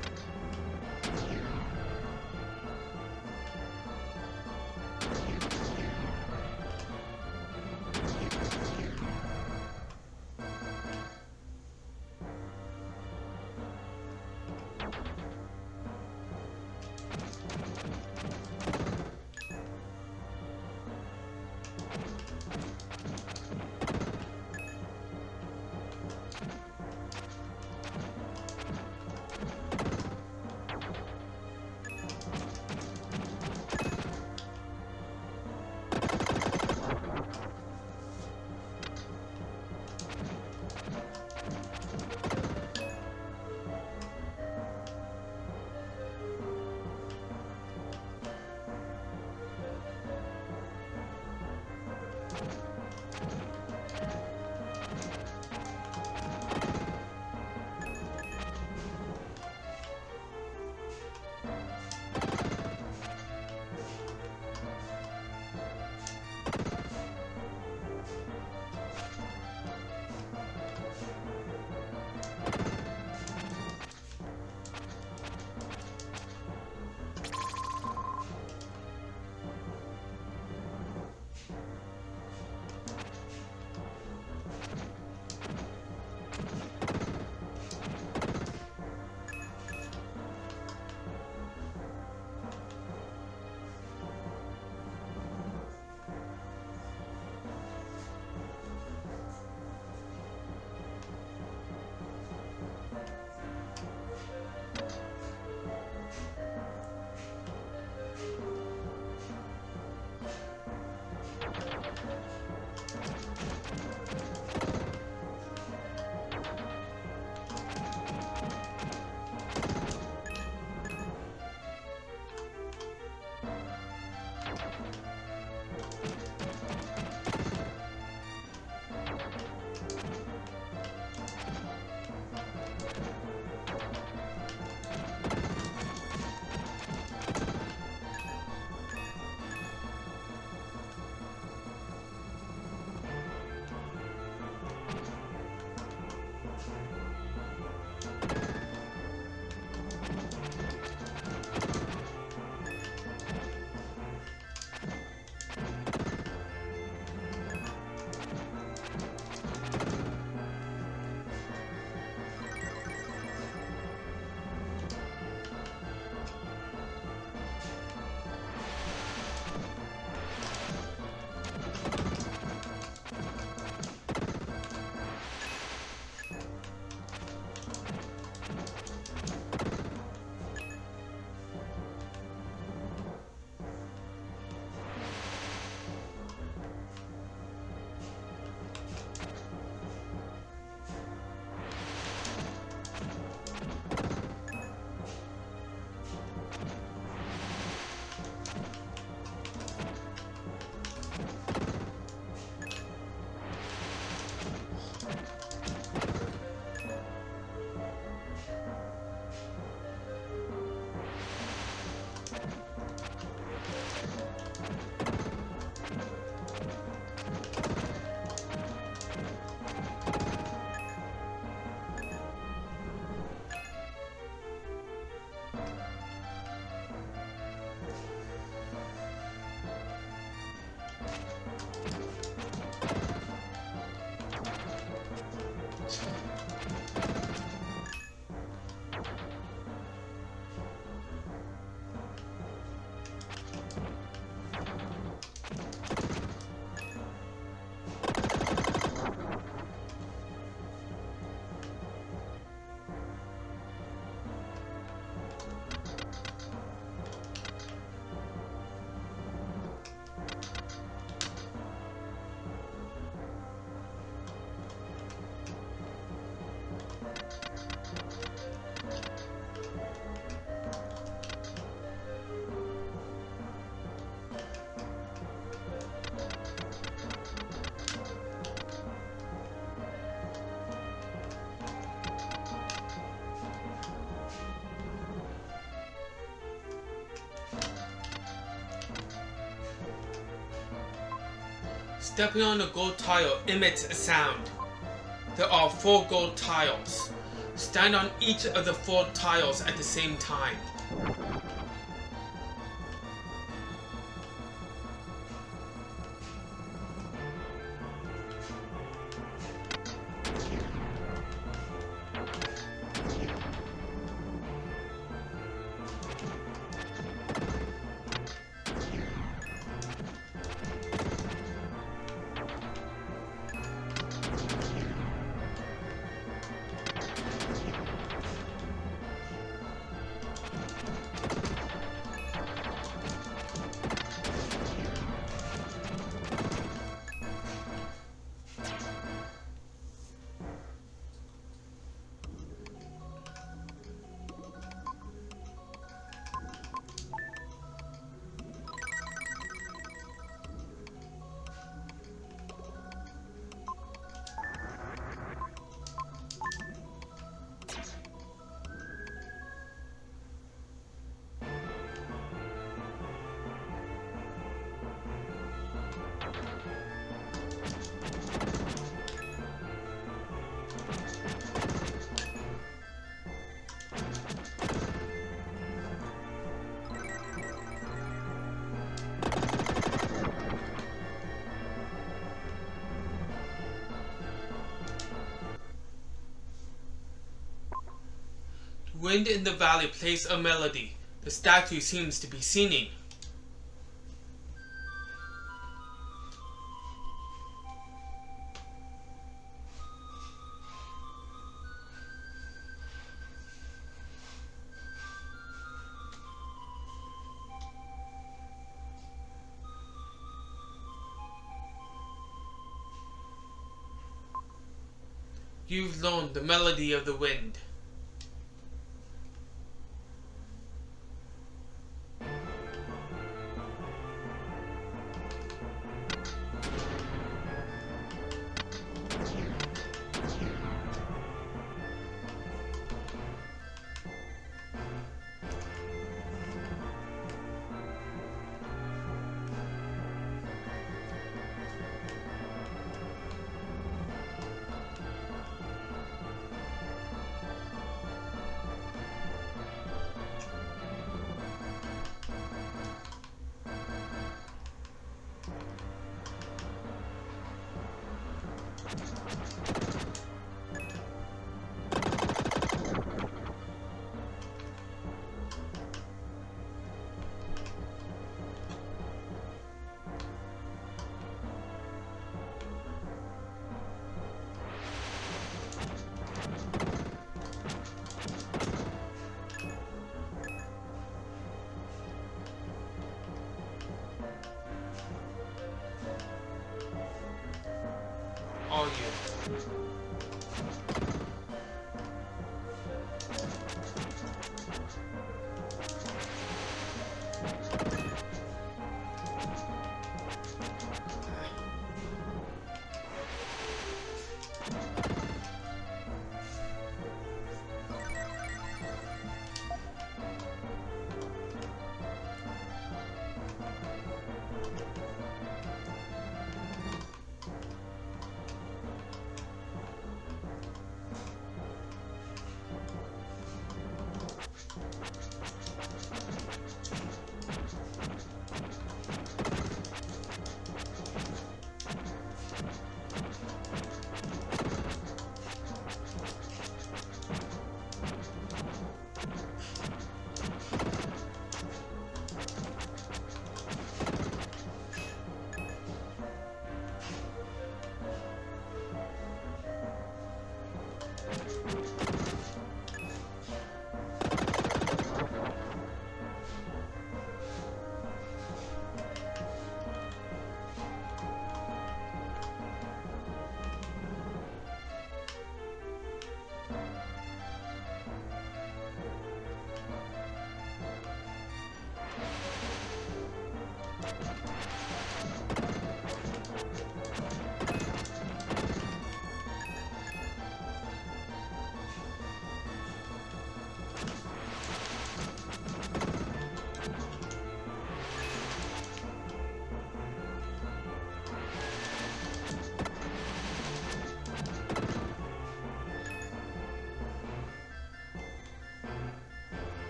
Stepping on a gold tile emits a sound. There are 4 gold tiles. Stand on each of the 4 tiles at the same time. Wind in the valley plays a melody. The statue seems to be singing. You've learned the melody of the wind. Are you?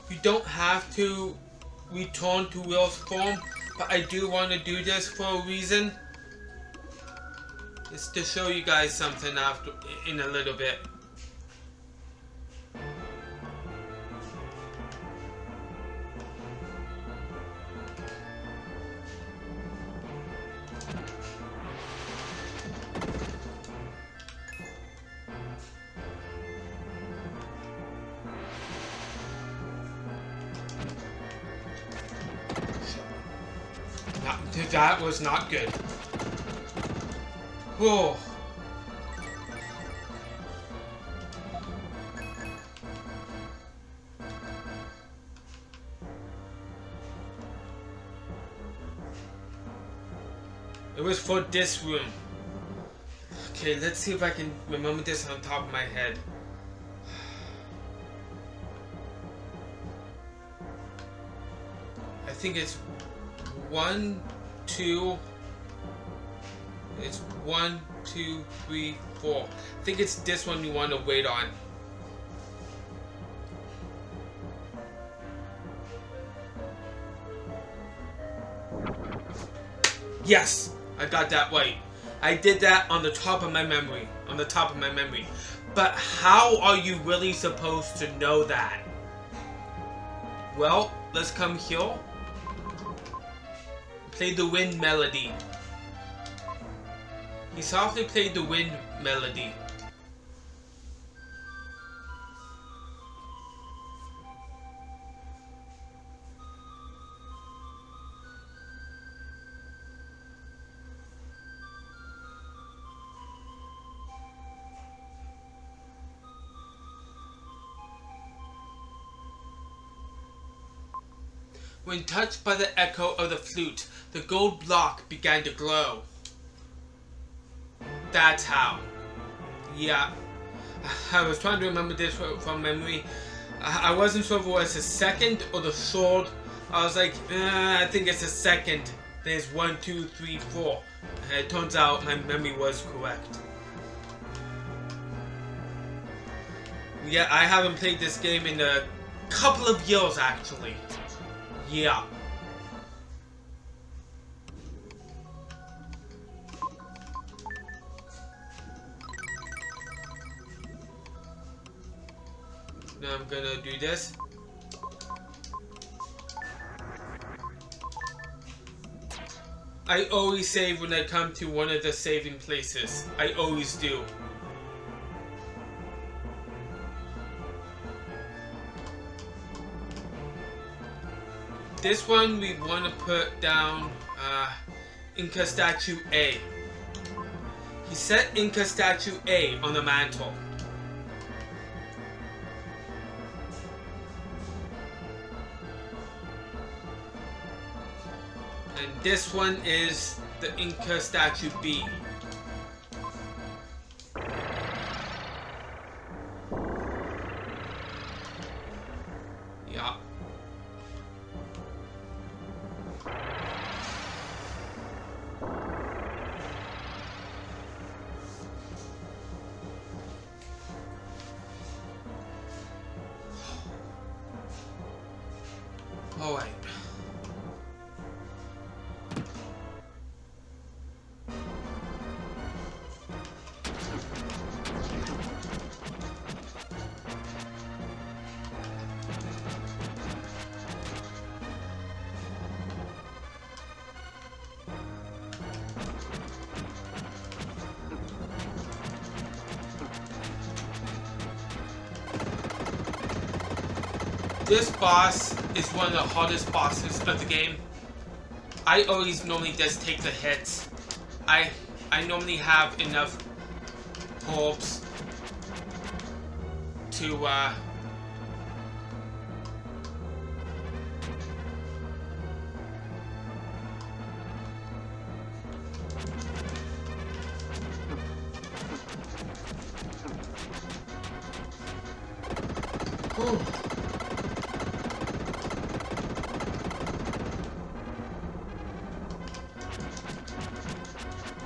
You don't have to return to Will's form, but I do want to do this for a reason. It's to show you guys something after in a little bit. That was not good. Whoa. It was for this room. Okay, let's see if I can remember this on top of my head. I think it's 1, 2. It's 1, 2, 3, 4. I think it's this one you want to wait on. Yes, I got that right. I did that on the top of my memory. On the top of my memory. But how are you really supposed to know that? Well, let's come here. Play the wind melody. He softly played the wind melody. When touched by the echo of the flute, the gold block began to glow. That's how. Yeah. I was trying to remember this from memory. I wasn't sure if it was the second or the sword. I was like, I think it's the second. There's 1, 2, 3, 4. And it turns out my memory was correct. Yeah, I haven't played this game in a couple of years actually. Yeah. Now I'm gonna do this. I always save when I come to one of the saving places. I always do. This one we want to put down Inca statue A. He set Inca statue A on the mantle. And this one is the Inca statue B. Yeah. All right. This boss is one of the hardest bosses of the game. I always normally just take the hits. I normally have enough orbs to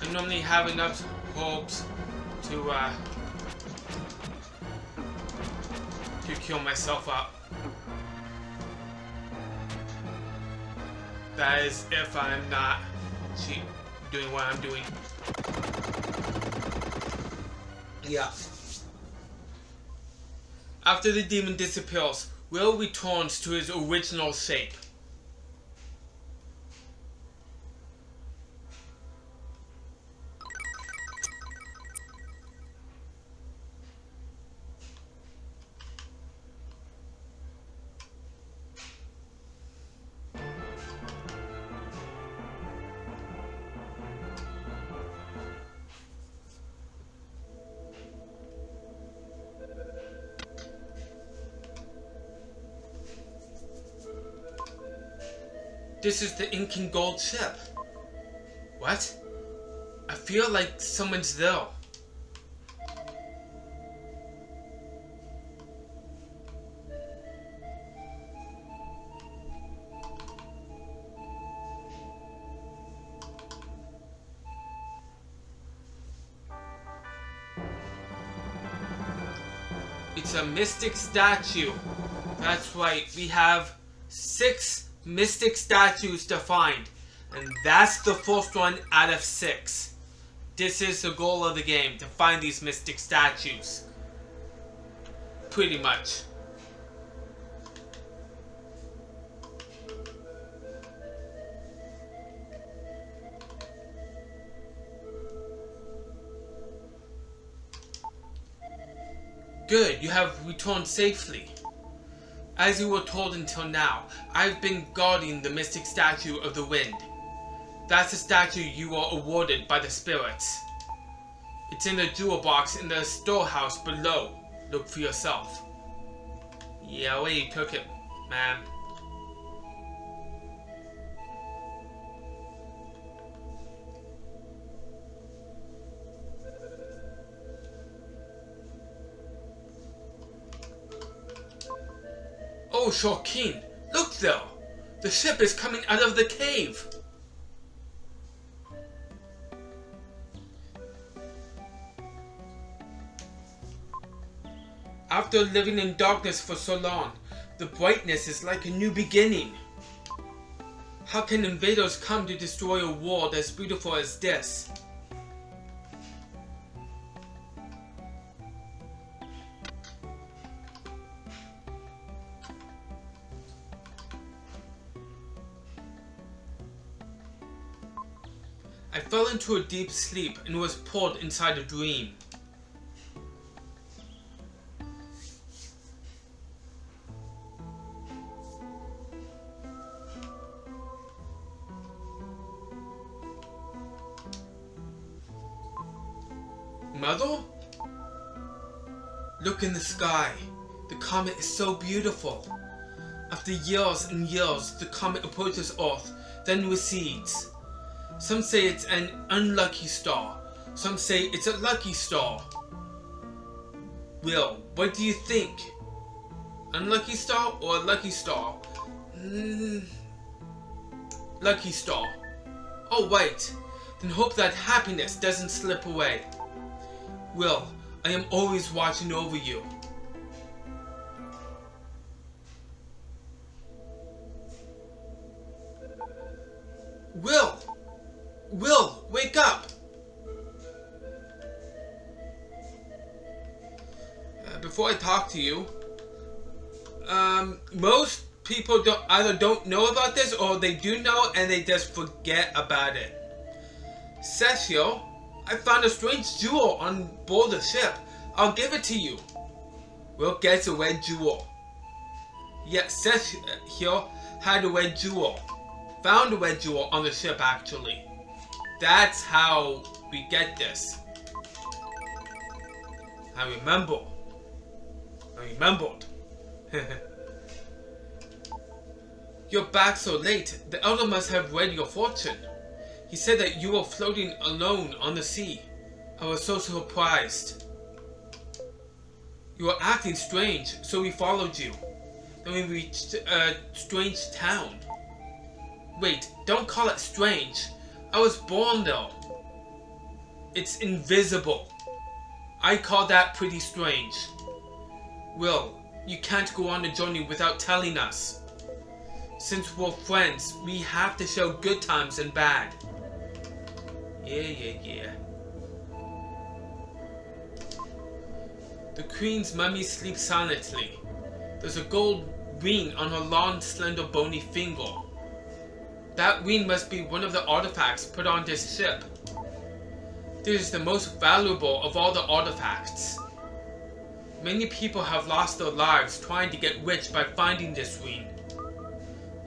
I normally have enough hopes to kill myself up. That is if I'm not doing what I'm doing. Yeah. After the demon disappears, Will returns to his original shape. This is the Incan gold ship. What? I feel like someone's there. It's a mystic statue. That's right, we have 6 mystic statues to find, and that's the first one out of 6. This is the goal of the game, to find these mystic statues. Pretty much. Good, you have returned safely. As you were told until now, I've been guarding the mystic statue of the wind. That's the statue you were awarded by the spirits. It's in the jewel box in the storehouse below. Look for yourself. Yeah, where you took it, man. Oh, Shorkeen, look there! The ship is coming out of the cave! After living in darkness for so long, the brightness is like a new beginning. How can invaders come to destroy a world as beautiful as this? I fell into a deep sleep and was pulled inside a dream. Mother? Look in the sky. The comet is so beautiful. After years and years, the comet approaches Earth, then recedes. Some say it's an unlucky star. Some say it's a lucky star. Will, what do you think? Unlucky star or a lucky star? Lucky star. Oh wait, then hope that happiness doesn't slip away. Will, I am always watching over you. Will, wake up! Before I talk to you, most people either don't know about this or they do know and they just forget about it. Sergio, I found a strange jewel on board the ship. I'll give it to you. Will gets a red jewel. Yes, Sergio had a red jewel. Found a red jewel on the ship actually. That's how we get this. I remembered. You're back so late. The elder must have read your fortune. He said that you were floating alone on the sea. I was so surprised. You were acting strange, so we followed you. Then we reached a strange town. Wait, don't call it strange. I was born though. It's invisible. I call that pretty strange. Will, you can't go on a journey without telling us. Since we're friends, we have to show good times and bad. Yeah. The Queen's mummy sleeps silently. There's a gold ring on her long, slender, bony finger. That ring must be one of the artifacts put on this ship. This is the most valuable of all the artifacts. Many people have lost their lives trying to get rich by finding this ring.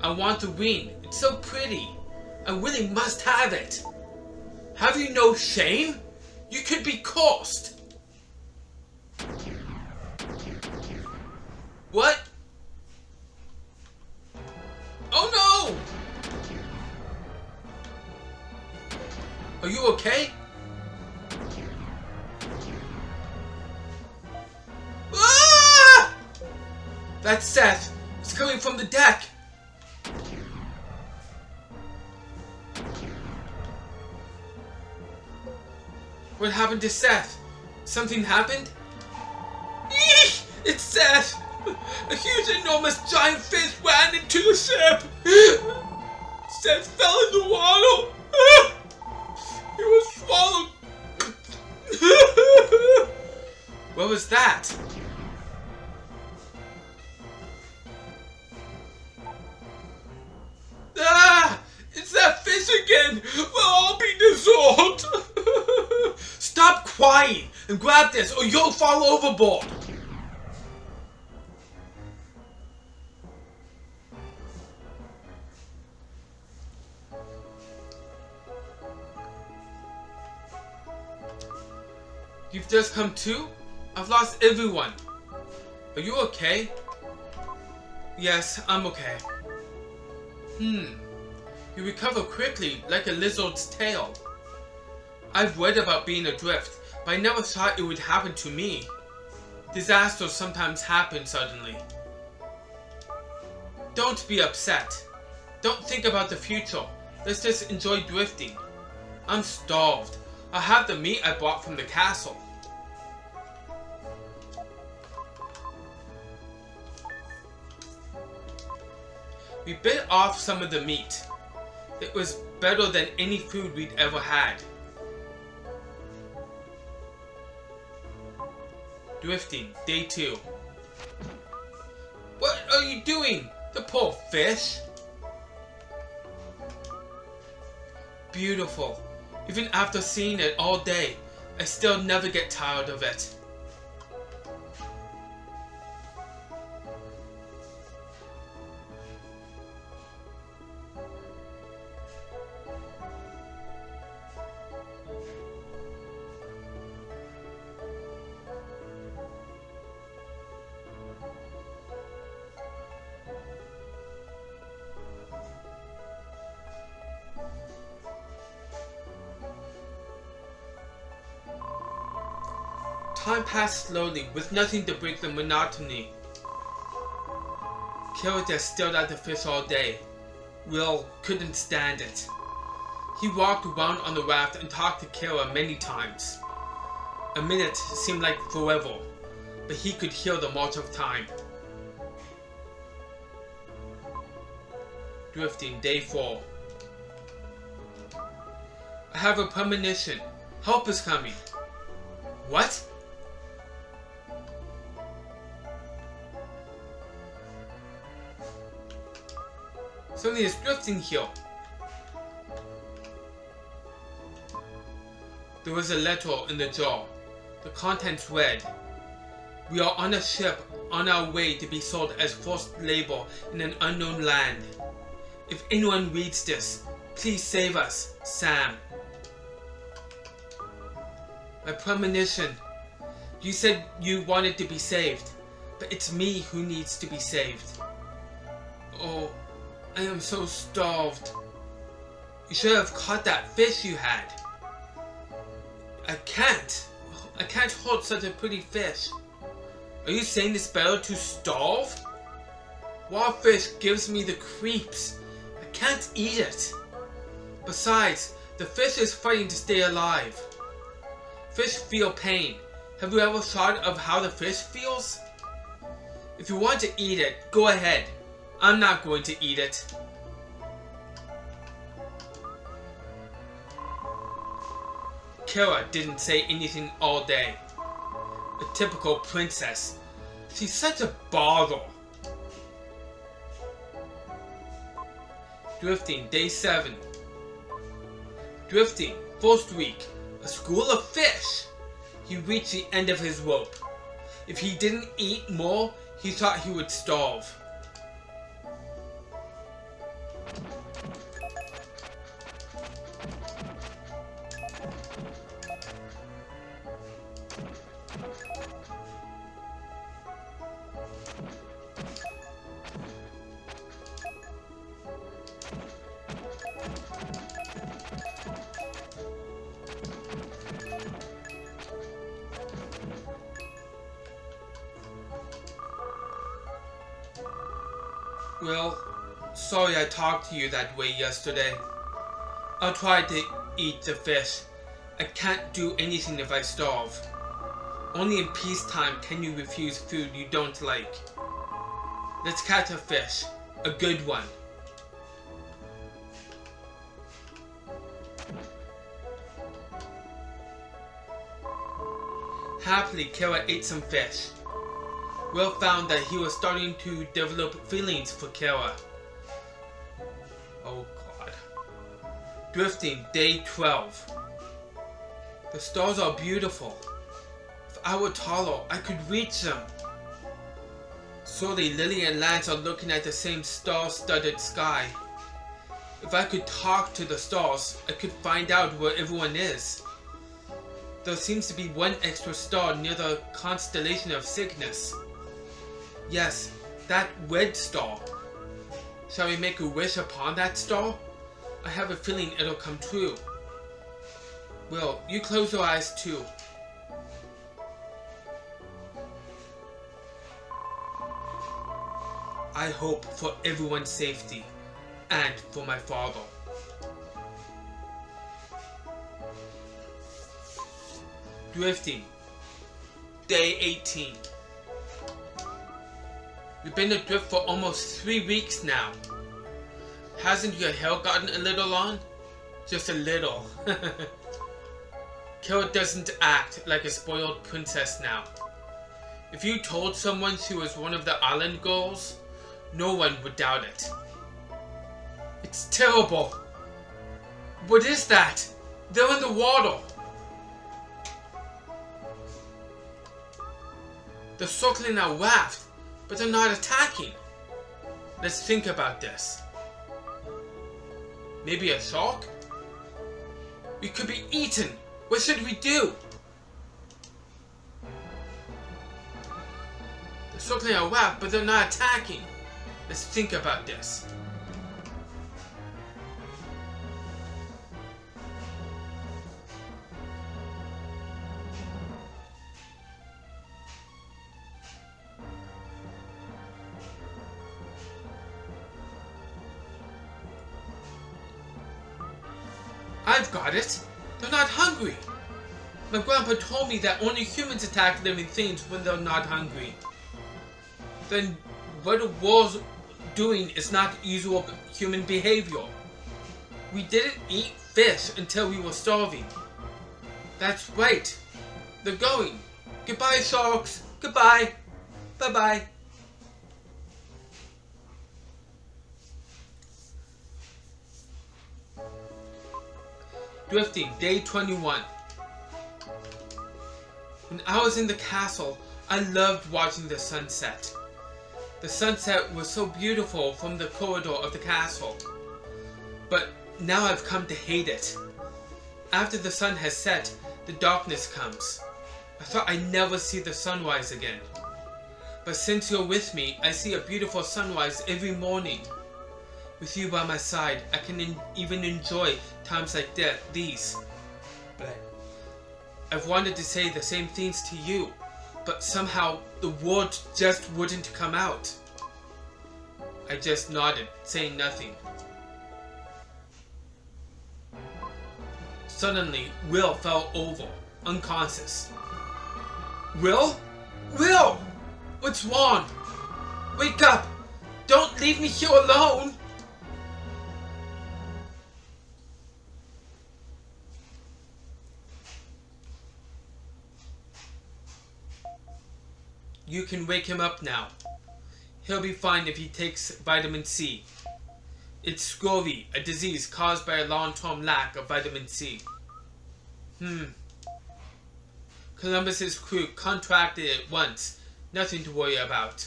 I want the ring. It's so pretty. I really must have it. Have you no shame? You could be cursed. What? Oh no! Are you okay? Ah! That's Seth. It's coming from the deck. What happened to Seth? Something happened? Eesh! It's Seth! A huge, enormous, giant fish ran into the ship! Seth fell in the water! He was swallowed! What was that? Ah! It's that fish again! We'll all be dissolved! Stop crying and grab this or you'll fall overboard! You've just come to? I've lost everyone. Are you okay? Yes, I'm okay. You recover quickly, like a lizard's tail. I've read about being adrift, but I never thought it would happen to me. Disasters sometimes happen suddenly. Don't be upset. Don't think about the future. Let's just enjoy drifting. I'm starved. I'll have the meat I brought from the castle. We bit off some of the meat. It was better than any food we'd ever had. Drifting, day 2. What are you doing? The poor fish. Beautiful. Even after seeing it all day, I still never get tired of it. Time passed slowly, with nothing to break the monotony. Kira just stared at the fish all day. Will couldn't stand it. He walked around on the raft and talked to Kira many times. A minute seemed like forever, but he could hear the march of time. Drifting, day 4. I have a premonition. Help is coming. What? Something is drifting here. There was a letter in the jar. The contents read, "We are on a ship on our way to be sold as forced labor in an unknown land. If anyone reads this, please save us, Sam." My premonition. You said you wanted to be saved, but it's me who needs to be saved. Oh, I am so starved. You should have caught that fish you had. I can't hold such a pretty fish. Are you saying it's better to starve? Raw fish gives me the creeps. I can't eat it. Besides, the fish is fighting to stay alive. Fish feel pain. Have you ever thought of how the fish feels? If you want to eat it, go ahead. I'm not going to eat it. Kira didn't say anything all day. A typical princess. She's such a bother. Drifting, day 7. Drifting, first week. A school of fish. He reached the end of his rope. If he didn't eat more, he thought he would starve. Well, sorry I talked to you that way yesterday. I'll try to eat the fish. I can't do anything if I starve. Only in peacetime can you refuse food you don't like. Let's catch a fish. A good one. Happily, Kira ate some fish. Will found that he was starting to develop feelings for Kira. Oh God. Drifting, day 12. The stars are beautiful. If I were taller, I could reach them. Surely Lily and Lance are looking at the same star-studded sky. If I could talk to the stars, I could find out where everyone is. There seems to be one extra star near the constellation of Cygnus. Yes, that red star. Shall we make a wish upon that star? I have a feeling it'll come true. Will, you close your eyes too. I hope for everyone's safety, and for my father. Drifting, day 18. We've been adrift for almost 3 weeks now. Hasn't your hair gotten a little long? Just a little. Kira doesn't act like a spoiled princess now. If you told someone she was one of the island girls, no one would doubt it. It's terrible. What is that? They're in the water. They're circling our raft, but they're not attacking. Let's think about this. Maybe a shark? We could be eaten. What should we do? They're circling our raft, but they're not attacking. Let's think about this. I've got it. They're not hungry. My grandpa told me that only humans attack living things when they're not hungry. Then what the world's doing is not usual human behavior. We didn't eat fish until we were starving. That's right. They're going. Goodbye, sharks. Goodbye. Bye-bye. Drifting, day 21. When I was in the castle, I loved watching the sunset. The sunset was so beautiful from the corridor of the castle. But now I've come to hate it. After the sun has set, the darkness comes. I thought I'd never see the sunrise again. But since you're with me, I see a beautiful sunrise every morning. With you by my side, I can even enjoy times like these. But I've wanted to say the same things to you, but somehow the words just wouldn't come out. I just nodded, saying nothing. Suddenly, Will fell over, unconscious. Will? Will! What's wrong? Wake up! Don't leave me here alone! You can wake him up now. He'll be fine if he takes vitamin C. It's scurvy, a disease caused by a long-term lack of vitamin C. Columbus's crew contracted it once. Nothing to worry about.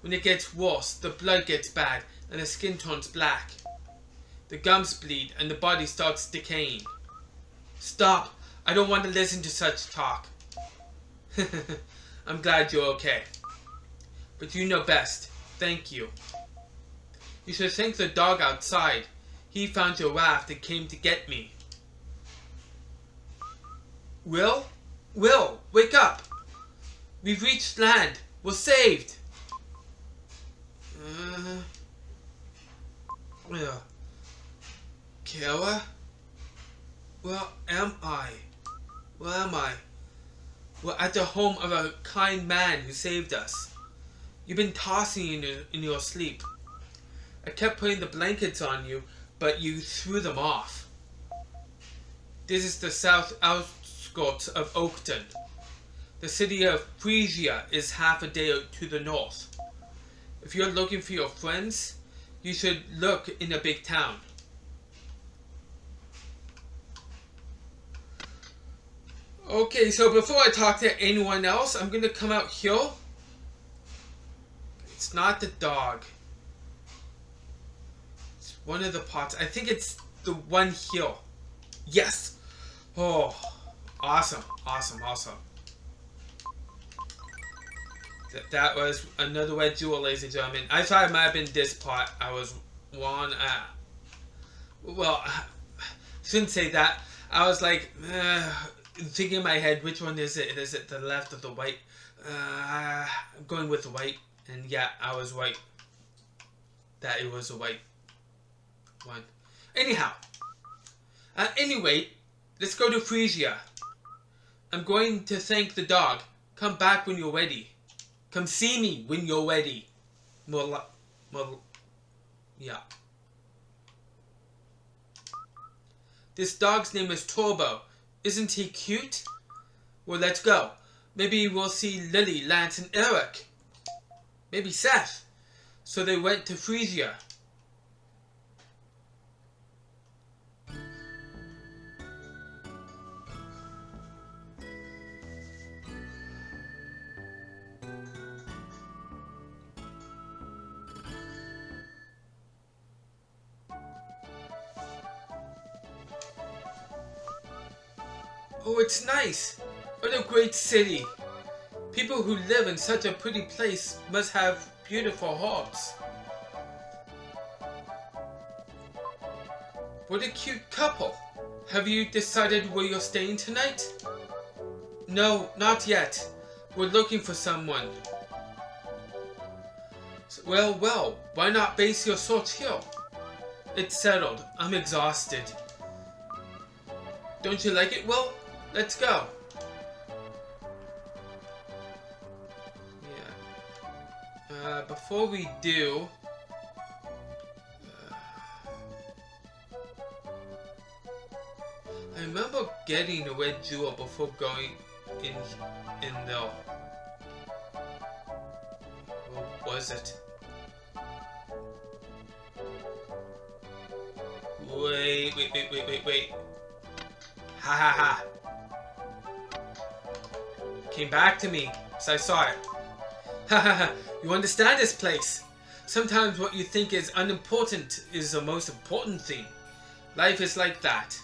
When it gets worse, the blood gets bad and the skin turns black. The gums bleed and the body starts decaying. Stop! I don't want to listen to such talk. I'm glad you're okay. But you know best. Thank you. You should thank the dog outside. He found your raft and came to get me. Will? Will, wake up! We've reached land. We're saved. Kara? Where am I? Where am I? We're at the home of a kind man who saved us. You've been tossing in your sleep. I kept putting the blankets on you, but you threw them off. This is the south outskirts of Oakton. The city of Frisia is half a day to the north. If you're looking for your friends, you should look in a big town. Okay, so before I talk to anyone else, I'm gonna come out here. It's not the dog. It's one of the pots. I think it's the one here. Yes! Oh, awesome, awesome, awesome. That was another red jewel, ladies and gentlemen. I thought it might have been this pot. I was wrong. Well, I shouldn't say that. I was like, thinking in my head, which one is it? Is it the left or the right? I'm going with the right. And yeah, I was right. That it was the right one. Anyhow. Anyway, let's go to Frisia. I'm going to thank the dog. Come back when you're ready. Come see me when you're ready. Yeah. This dog's name is Turbo. Isn't he cute? Well, let's go. Maybe we'll see Lily, Lance, and Eric. Maybe Seth. So they went to Frisia. Oh, it's nice. What a great city. People who live in such a pretty place must have beautiful hearts. What a cute couple. Have you decided where you're staying tonight? No, not yet. We're looking for someone. Well, why not base your search here? It's settled. I'm exhausted. Don't you like it, Will? Let's go. Yeah. Before we do... I remember getting a red jewel before going in though. What was it? Wait. Ha ha ha. Came back to me, so I saw it. Ha ha ha. You understand this place? Sometimes what you think is unimportant is the most important thing. Life is like that.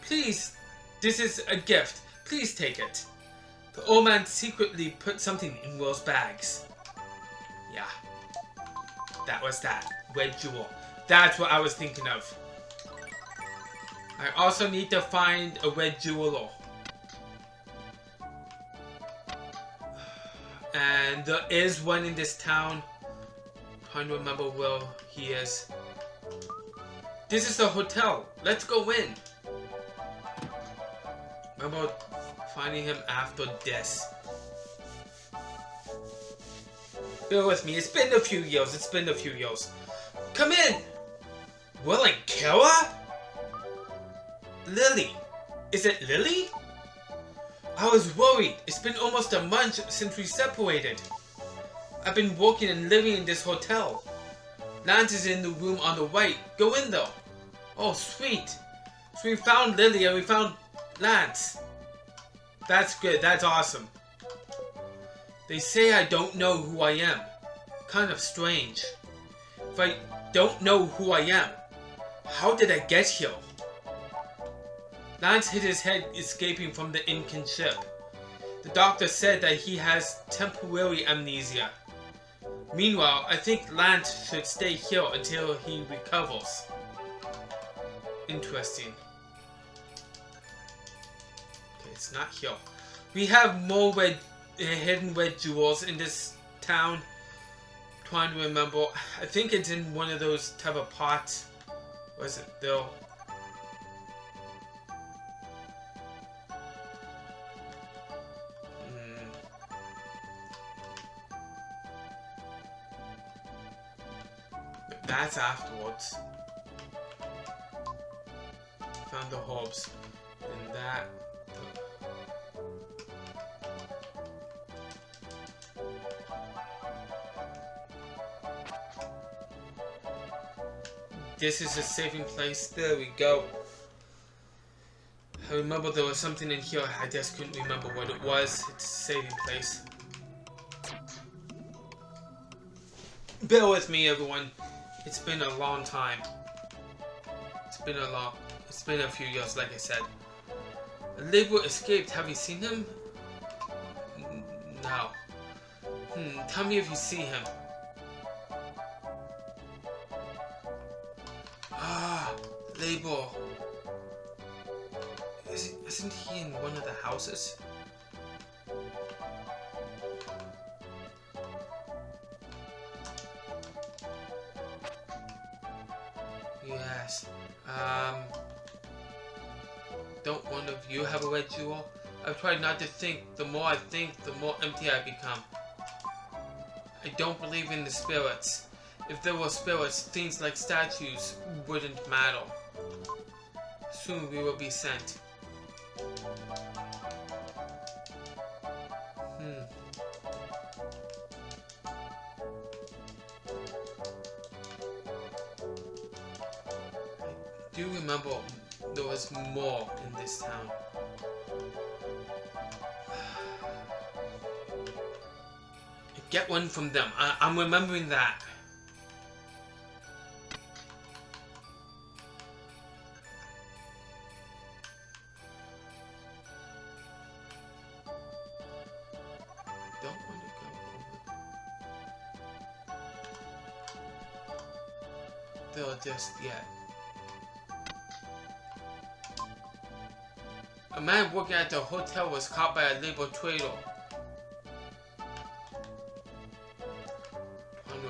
Please, this is a gift. Please take it. The old man secretly put something in Will's bags. Yeah. That was that. Red jewel. That's what I was thinking of. I also need to find a red jewel. And there is one in this town. Trying to remember where he is. This is the hotel. Let's go in. Remember finding him after this. Bear with me. It's been a few years. Come in. Will and Kara? Lily. Is it Lily? I was worried. It's been almost a month since we separated. I've been working and living in this hotel. Lance is in the room on the right. Go in though. Oh, sweet. So we found Lily and we found Lance. That's good. That's awesome. They say I don't know who I am. Kind of strange. If I don't know who I am, how did I get here? Lance hit his head escaping from the Incan ship. The doctor said that he has temporary amnesia. Meanwhile, I think Lance should stay here until he recovers. Interesting. Okay, it's not here. We have more hidden red jewels in this town. Trying to remember. I think it's in one of those type of pots. Was it though? That's afterwards. Found the herbs. And that. This is a saving place. There we go. I remember there was something in here. I just couldn't remember what it was. It's a saving place. Bear with me, everyone. It's been a long time. It's been a few years, like I said. A label escaped. Have you seen him? No. Tell me if you see him. Label. Isn't he in one of the houses? Yes. Don't one of you have a red jewel? I've tried not to think. The more I think, the more empty I become. I don't believe in the spirits. If there were spirits, things like statues wouldn't matter. Soon we will be sent. I do remember there was more in this town. Get one from them. I'm remembering that. Don't want to go over there just yet. A man working at the hotel was caught by a label trader.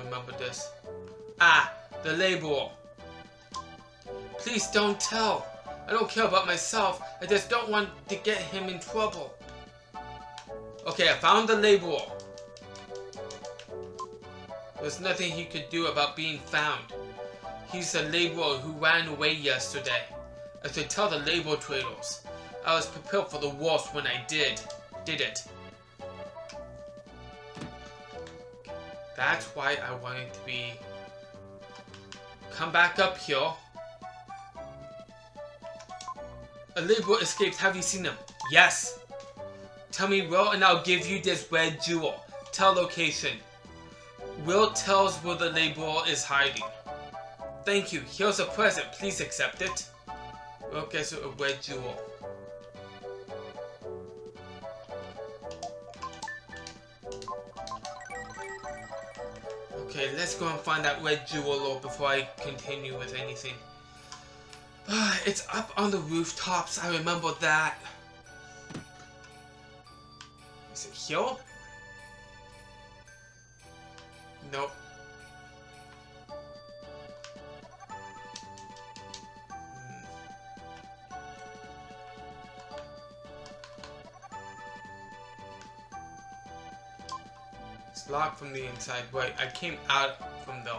Remember this. The label. Please don't tell. I don't care about myself. I just don't want to get him in trouble. Okay, I found the laborer. There's nothing he could do about being found. He's the laborer who ran away yesterday. I should tell the labor traders. I was prepared for the worst when I did it. That's why I wanted to be... Come back up here. A laborer escaped. Have you seen him? Yes. Tell me where and I'll give you this red jewel. Tell location. Will tells where the laborer is hiding. Thank you. Here's a present. Please accept it. Will gets a red jewel. Okay, let's go and find that red jewel before I continue with anything. It's up on the rooftops. I remember that. Is it here? Nope. It's locked from the inside. Wait, I came out from the...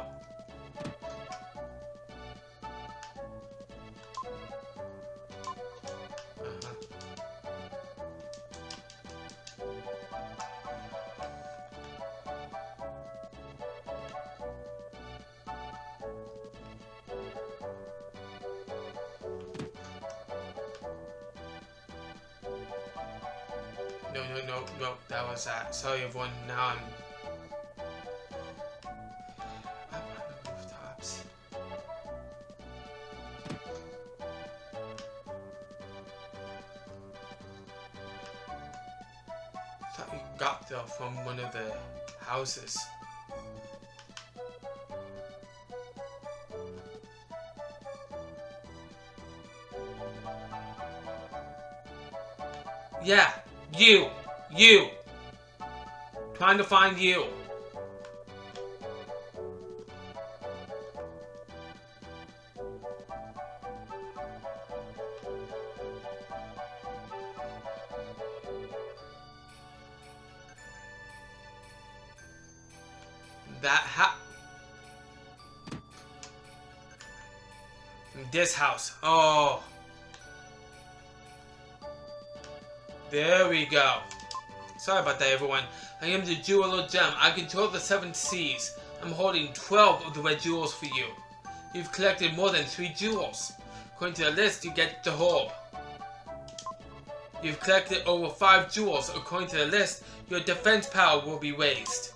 No, that was that. Sorry everyone, now I'm up on the rooftops. Thought you got there from one of the houses. Yeah, you! Trying to find you. This house. Oh. There we go. Sorry about that, everyone. I am the jeweler gem. I control the 7 seas. I'm holding 12 of the red jewels for you. You've collected more than 3 jewels. According to the list, you get the orb. You've collected over 5 jewels. According to the list, your defense power will be raised.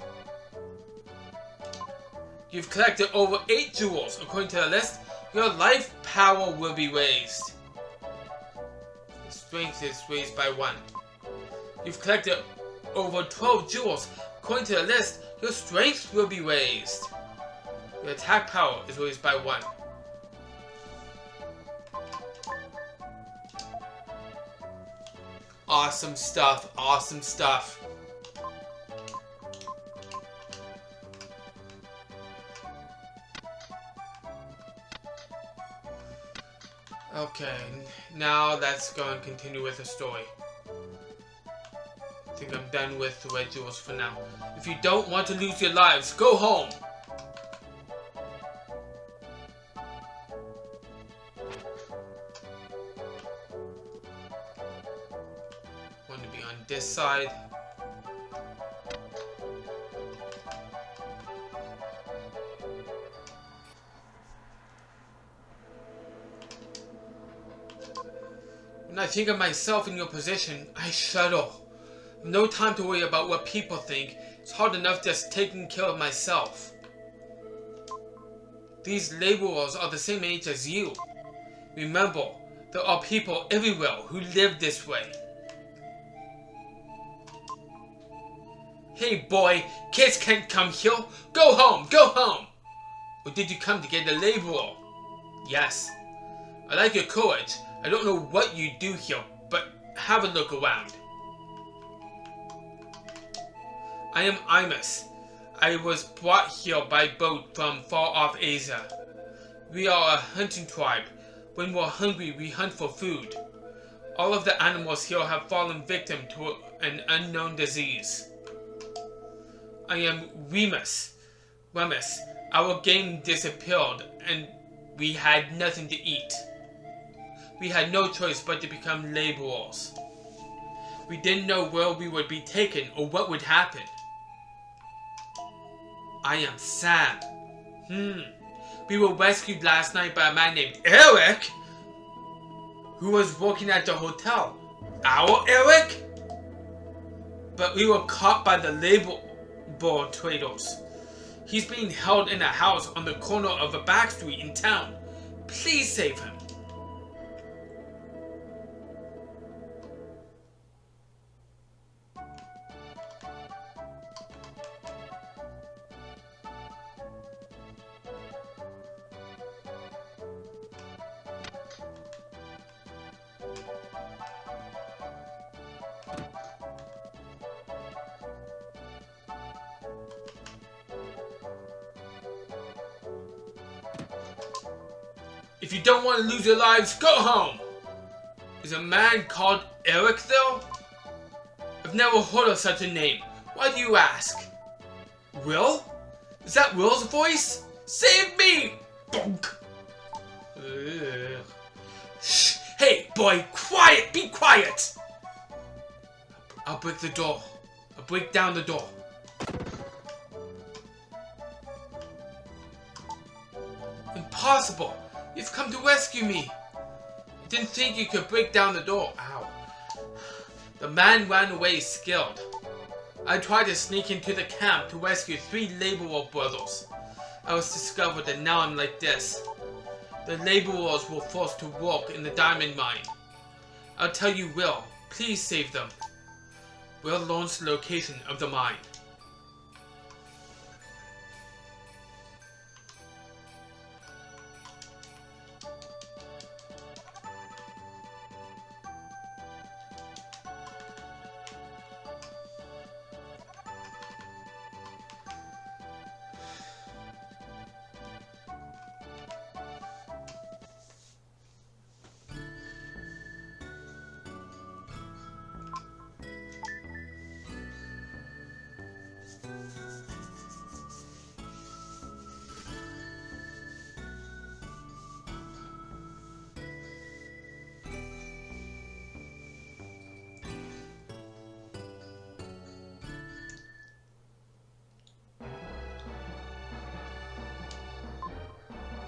You've collected over 8 jewels. According to the list, your life power will be raised. Your strength is raised by 1. You've collected over 12 jewels. According to the list, your strength will be raised. Your attack power is raised by 1. Awesome stuff, awesome stuff. Okay, now let's go and continue with the story. I think I'm done with the red jewels for now. If you don't want to lose your lives, go home! Want to be on this side. When I think of myself in your position, I shudder. No time to worry about what people think. It's hard enough just taking care of myself. These laborers are the same age as you. Remember, there are people everywhere who live this way. Hey boy, kids can't come here. Go home, go home! Or did you come to get a laborer? Yes. I like your courage. I don't know what you do here, but have a look around. I am Imus. I was brought here by boat from far off Asia. We are a hunting tribe. When we're hungry, we hunt for food. All of the animals here have fallen victim to an unknown disease. I am Remus. Our game disappeared and we had nothing to eat. We had no choice but to become laborers. We didn't know where we would be taken or what would happen. I am Sam. We were rescued last night by a man named Eric, who was working at the hotel. Our Eric? But we were caught by the labor traders. He's being held in a house on the corner of a back street in town. Please save him. If you don't want to lose your lives, go home! Is a man called Eric there? I've never heard of such a name. Why do you ask? Will? Is that Will's voice? Save me! Bonk! Shh! Hey, boy, quiet! Be quiet! I'll break the door. I'll break down the door. Impossible! You've come to rescue me! I didn't think you could break down the door. Ow. The man ran away scared. I tried to sneak into the camp to rescue 3 laborer brothers. I was discovered and now I'm like this. The laborers were forced to work in the diamond mine. I'll tell you Will. Please save them. Will learns the location of the mine.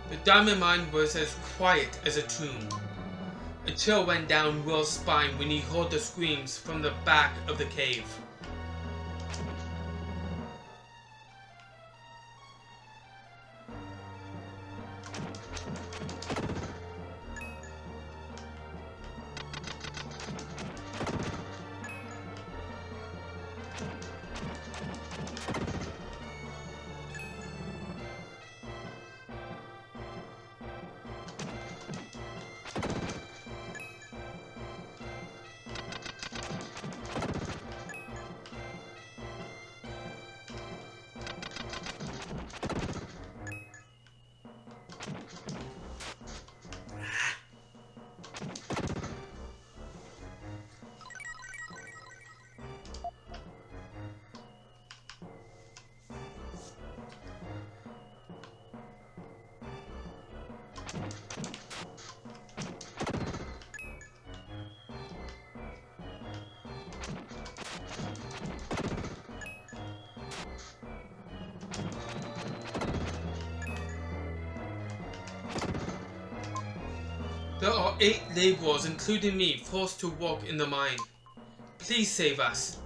The diamond mine was as quiet as a tomb. A chill went down Will's spine when he heard the screams from the back of the cave. There are 8 laborers, including me, forced to work in the mine. Please save us.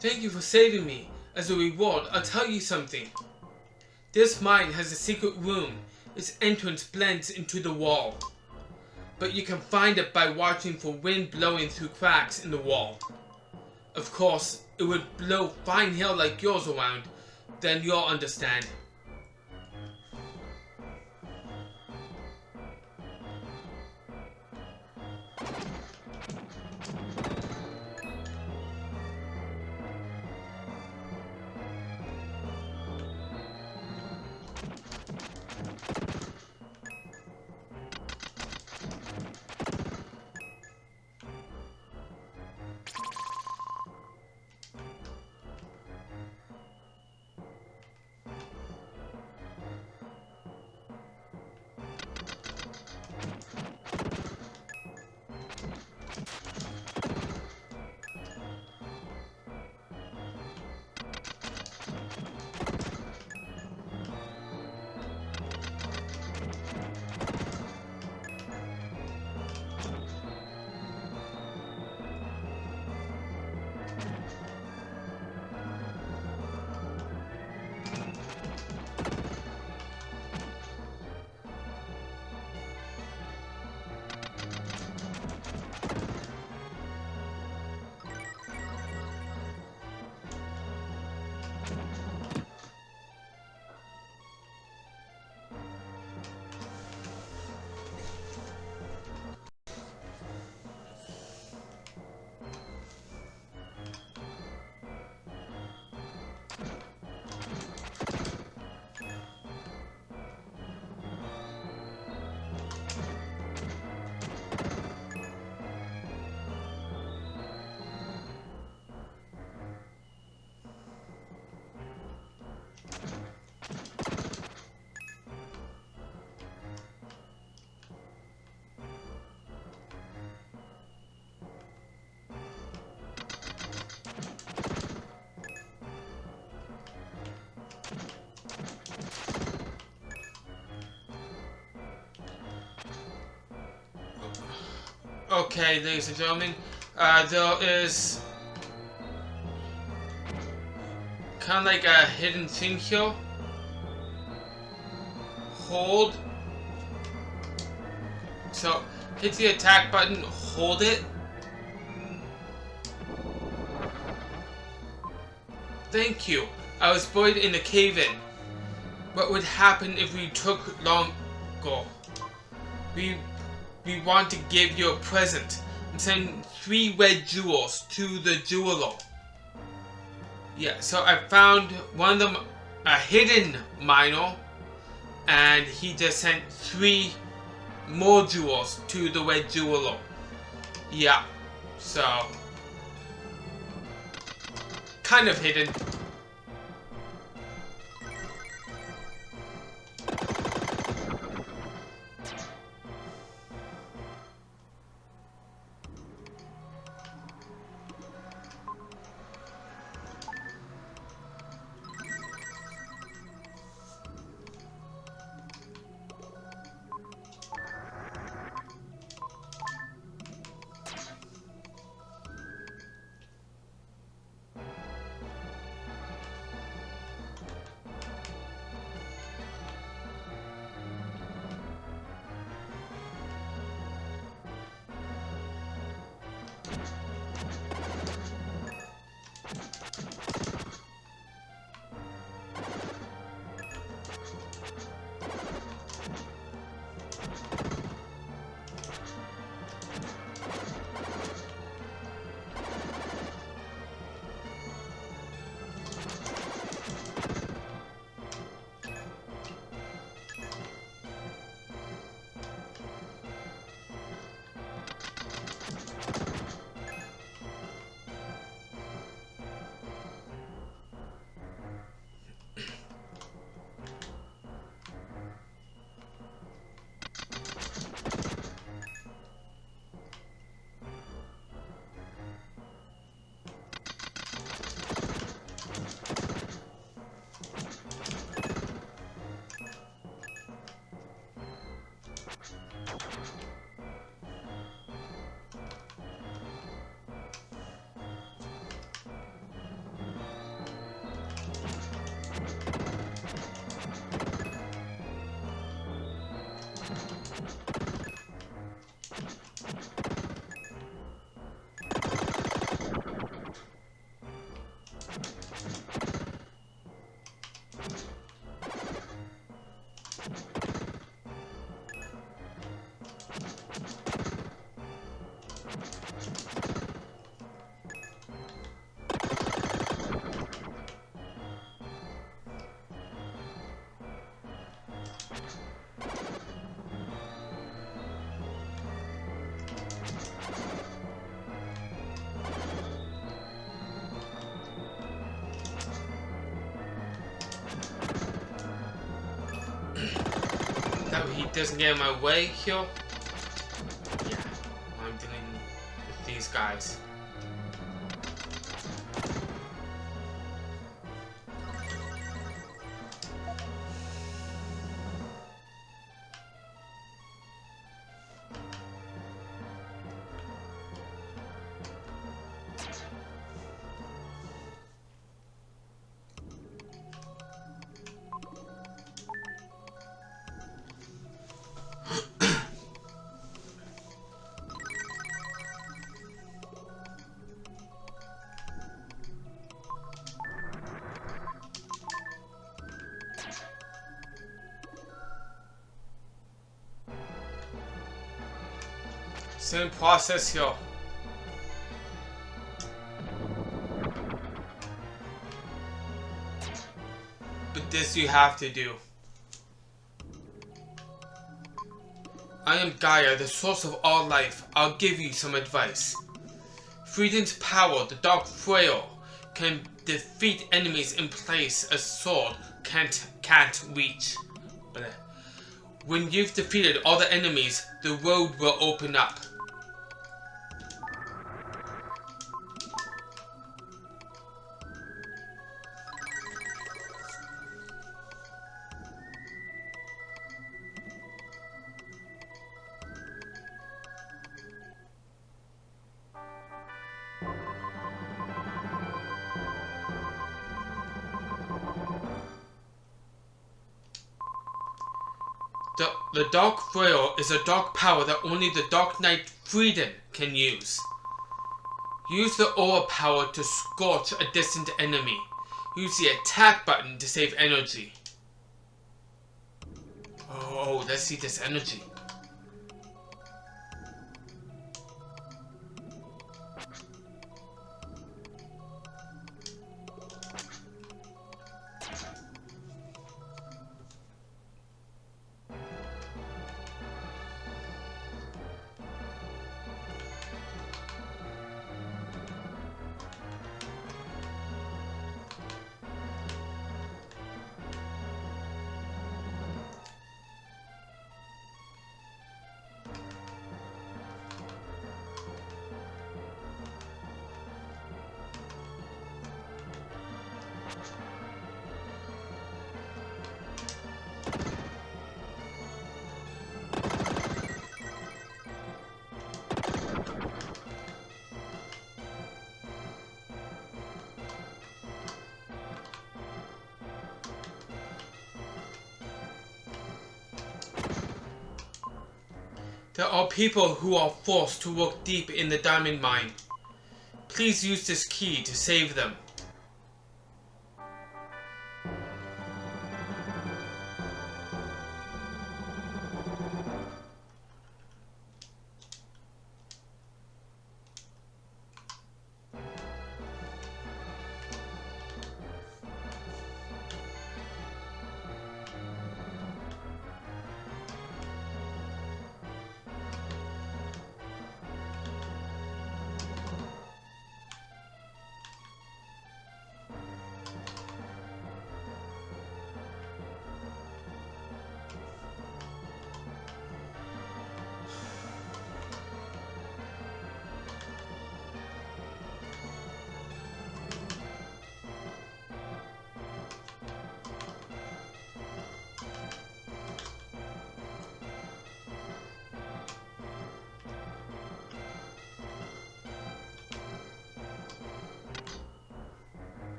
Thank you for saving me. As a reward, I'll tell you something. This mine has a secret room. Its entrance blends into the wall. But you can find it by watching for wind blowing through cracks in the wall. Of course, it would blow fine hail like yours around. Then you'll understand. Okay, ladies and gentlemen, there is kind of like a hidden thing here. Hold. So, hit the attack button, hold it. Thank you. I was buried in a cave-in. What would happen if we took longer? We want to give you a present and send 3 red jewels to the jeweler. Yeah, so I found one of them, a hidden miner, and he just sent 3 more jewels to the red jeweler. Yeah, so kind of hidden. he doesn't get in my way here. Yeah, I'm dealing with these guys. Same process here. But this you have to do. I am Gaia, the source of all life. I'll give you some advice. Freedom's power, the Dark Frail, can defeat enemies in place a sword can't reach. When you've defeated all the enemies, the road will open up. The Dark Frail is a dark power that only the Dark Knight Freedom can use. Use the aura power to scorch a distant enemy. Use the attack button to save energy. Oh, let's see this energy. There are people who are forced to work deep in the diamond mine. Please use this key to save them.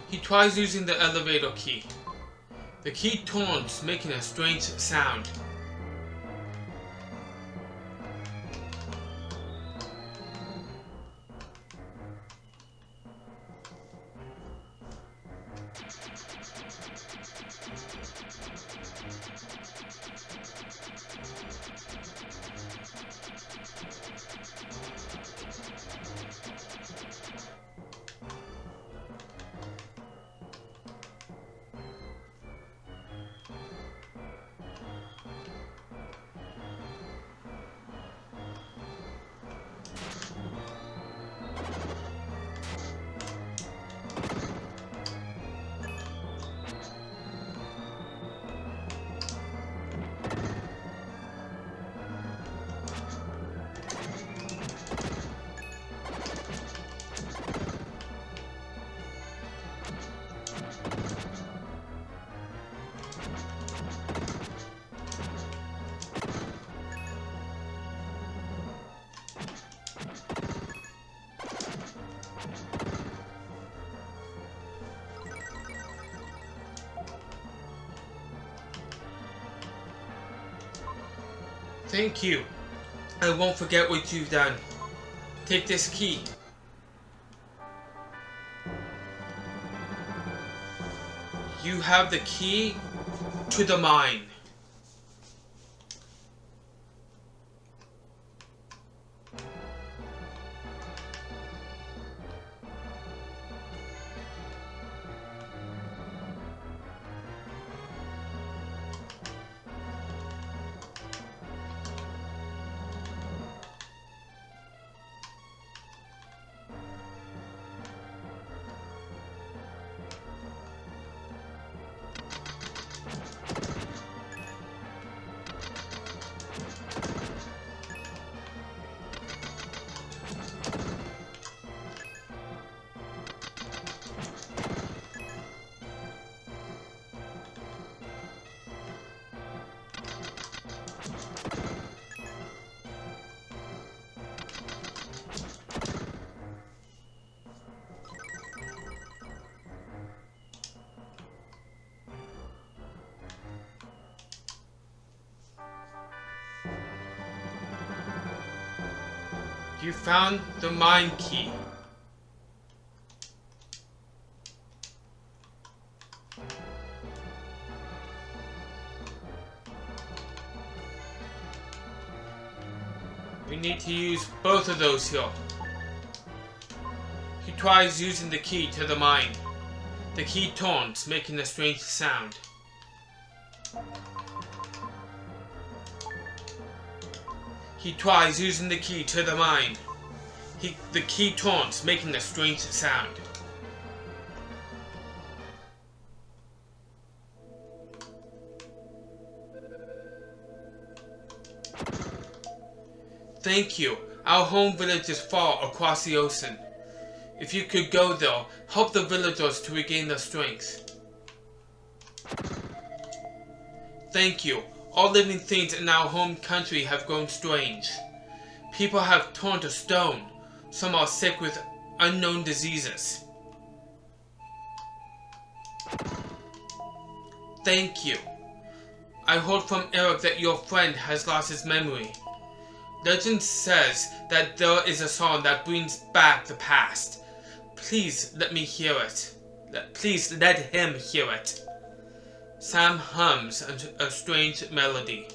He tries using the elevator key. The key turns, making a strange sound. Thank you. I won't forget what you've done. Take this key. You have the key to the mine. You found the mine key. We need to use both of those here. He tries using the key to the mine. The key taunts, making a strange sound. He tries using the key to the mine. The key taunts, making a strange sound. Thank you. Our home village is far across the ocean. If you could go there, help the villagers to regain their strength. Thank you. All living things in our home country have grown strange. People have turned to stone. Some are sick with unknown diseases. Thank you. I heard from Eric that your friend has lost his memory. Legend says that there is a song that brings back the past. Please let me hear it. Please let him hear it. Sam hums a strange melody.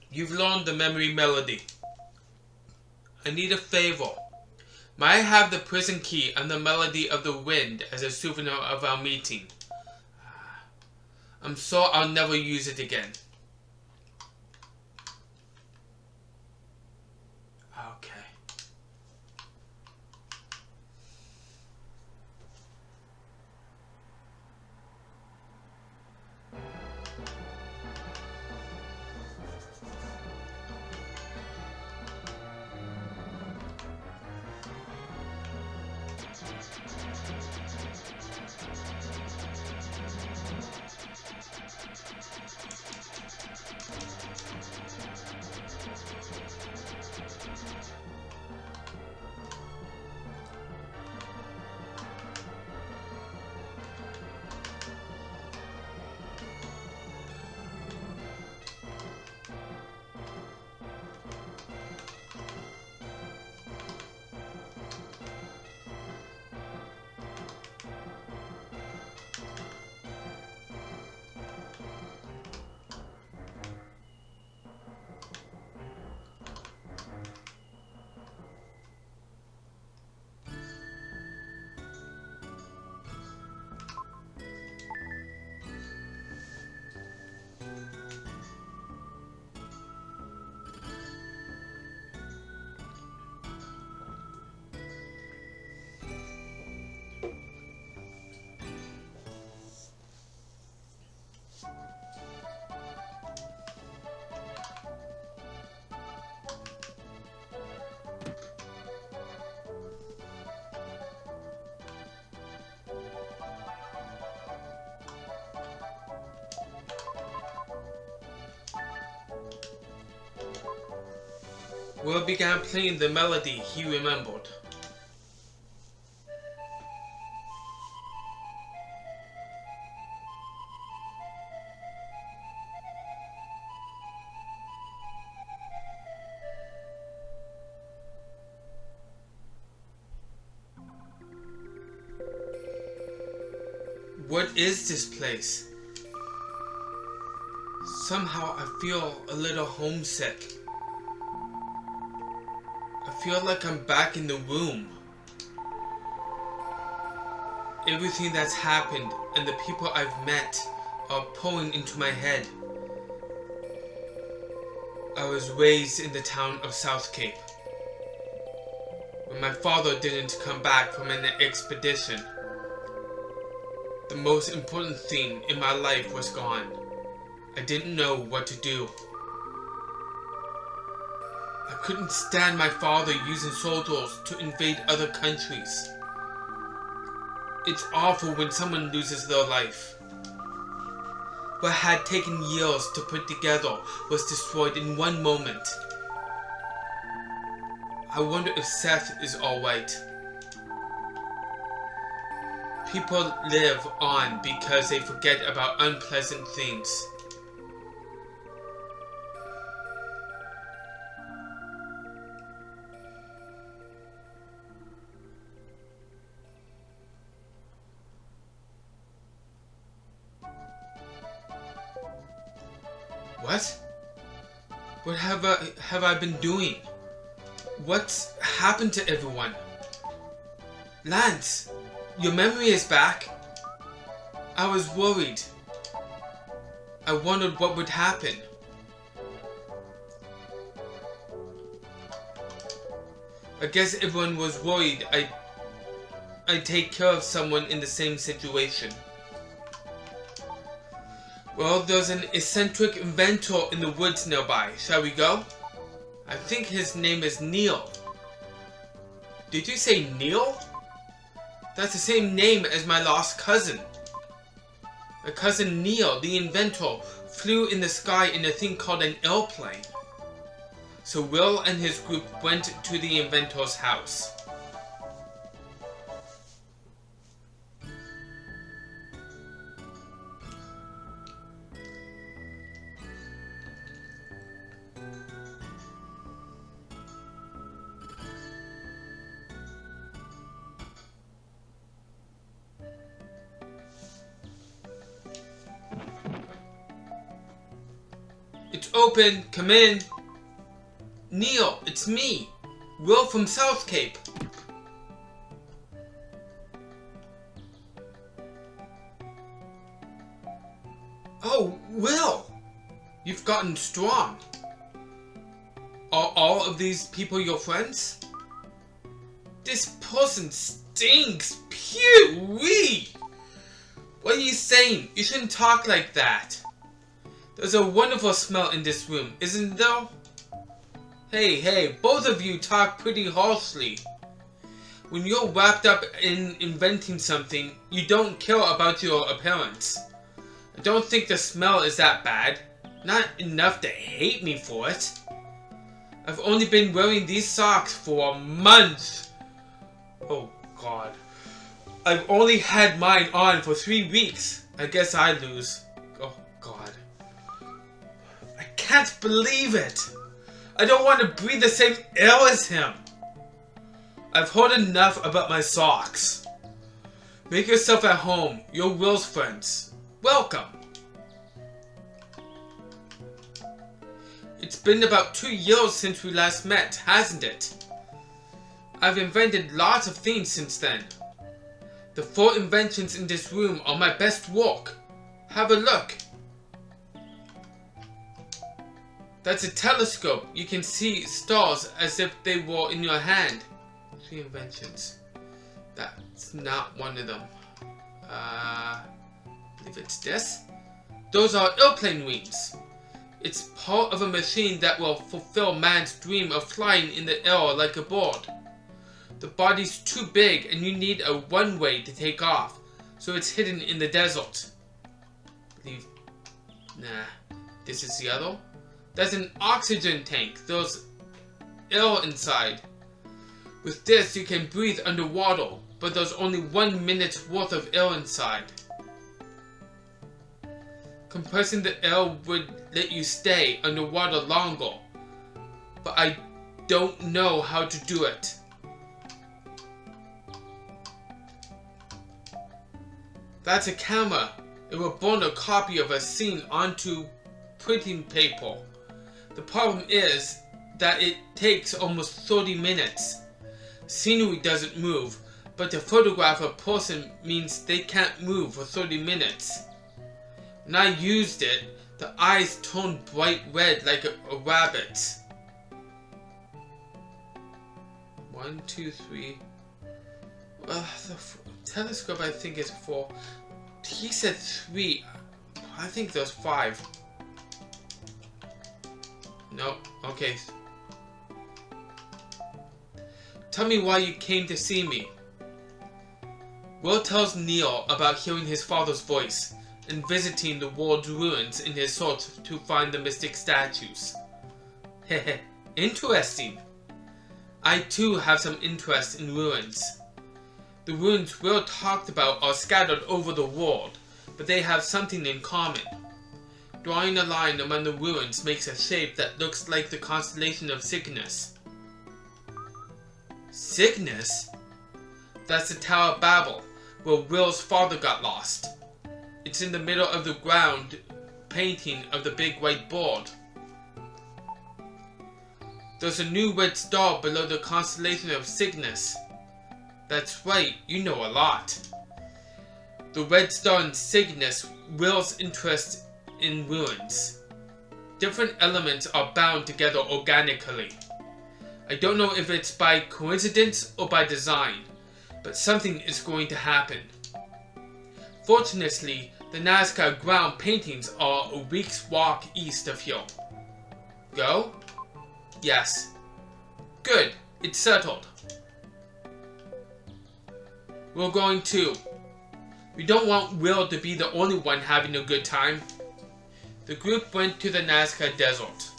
You've learned the memory melody. I need a favor. May I have the prison key and the melody of the wind as a souvenir of our meeting? I'm sure I'll never use it again. Okay. Will began playing the melody he remembered. What is this place? Somehow I feel a little homesick. I feel like I'm back in the room. Everything that's happened and the people I've met are pouring into my head. I was raised in the town of South Cape, when my father didn't come back from an expedition. The most important thing in my life was gone. I didn't know what to do. I couldn't stand my father using soldiers to invade other countries. It's awful when someone loses their life. What had taken years to put together was destroyed in one moment. I wonder if Seth is alright. People live on because they forget about unpleasant things. What? What have I been doing? What's happened to everyone? Lance, your memory is back. I was worried. I wondered what would happen. I guess everyone was worried I'd take care of someone in the same situation. Well, there's an eccentric inventor in the woods nearby. Shall we go? I think his name is Neil. Did you say Neil? That's the same name as my lost cousin. My cousin Neil, the inventor, flew in the sky in a thing called an airplane. So Will and his group went to the inventor's house. It's open, come in. Neil, it's me, Will from South Cape. Oh, Will, you've gotten strong. Are all of these people your friends? This person stinks, pew-wee! What are you saying? You shouldn't talk like that. There's a wonderful smell in this room, isn't there? Hey, both of you talk pretty harshly. When you're wrapped up in inventing something, you don't care about your appearance. I don't think the smell is that bad. Not enough to hate me for it. I've only been wearing these socks for a month. Oh God. I've only had mine on for 3 weeks. I guess I lose. Oh God. I can't believe it. I don't want to breathe the same air as him. I've heard enough about my socks. Make yourself at home. You're Will's friends. Welcome. It's been about 2 years since we last met, hasn't it? I've invented lots of things since then. The 4 inventions in this room are my best work. Have a look. That's a telescope. You can see stars as if they were in your hand. 3 inventions. That's not one of them. I believe it's this. Those are airplane wings. It's part of a machine that will fulfill man's dream of flying in the air like a bird. The body's too big and you need a runway to take off, so it's hidden in the desert. Nah, this is the other. There's an oxygen tank. ill inside. With this, you can breathe underwater, but there's only 1 minute's worth of air inside. Compressing the air would let you stay underwater longer, but I don't know how to do it. That's a camera. It will burn a copy of a scene onto printing paper. The problem is that it takes almost 30 minutes. Scenery doesn't move, but to photograph a person means they can't move for 30 minutes. When I used it, the eyes turned bright red like a rabbit's. 1, 2, 3. The telescope I think is 4. He said 3. I think there's 5. No, okay. Tell me why you came to see me. Will tells Neil about hearing his father's voice and visiting the world's ruins in his search to find the mystic statues. Hehe, interesting. I too have some interest in ruins. The ruins Will talked about are scattered over the world, but they have something in common. Drawing a line among the ruins makes a shape that looks like the constellation of Cygnus. Cygnus? That's the Tower of Babel, where Will's father got lost. It's in the middle of the ground painting of the big white bird. There's a new red star below the constellation of Cygnus. That's right, you know a lot. The red star in Cygnus, Will's interest in ruins. Different elements are bound together organically. I don't know if it's by coincidence or by design, but something is going to happen. Fortunately, the Nazca ground paintings are a week's walk east of here. Go? Yes. Good, it's settled. We're going too. We don't want Will to be the only one having a good time. The group went to the Nazca Desert.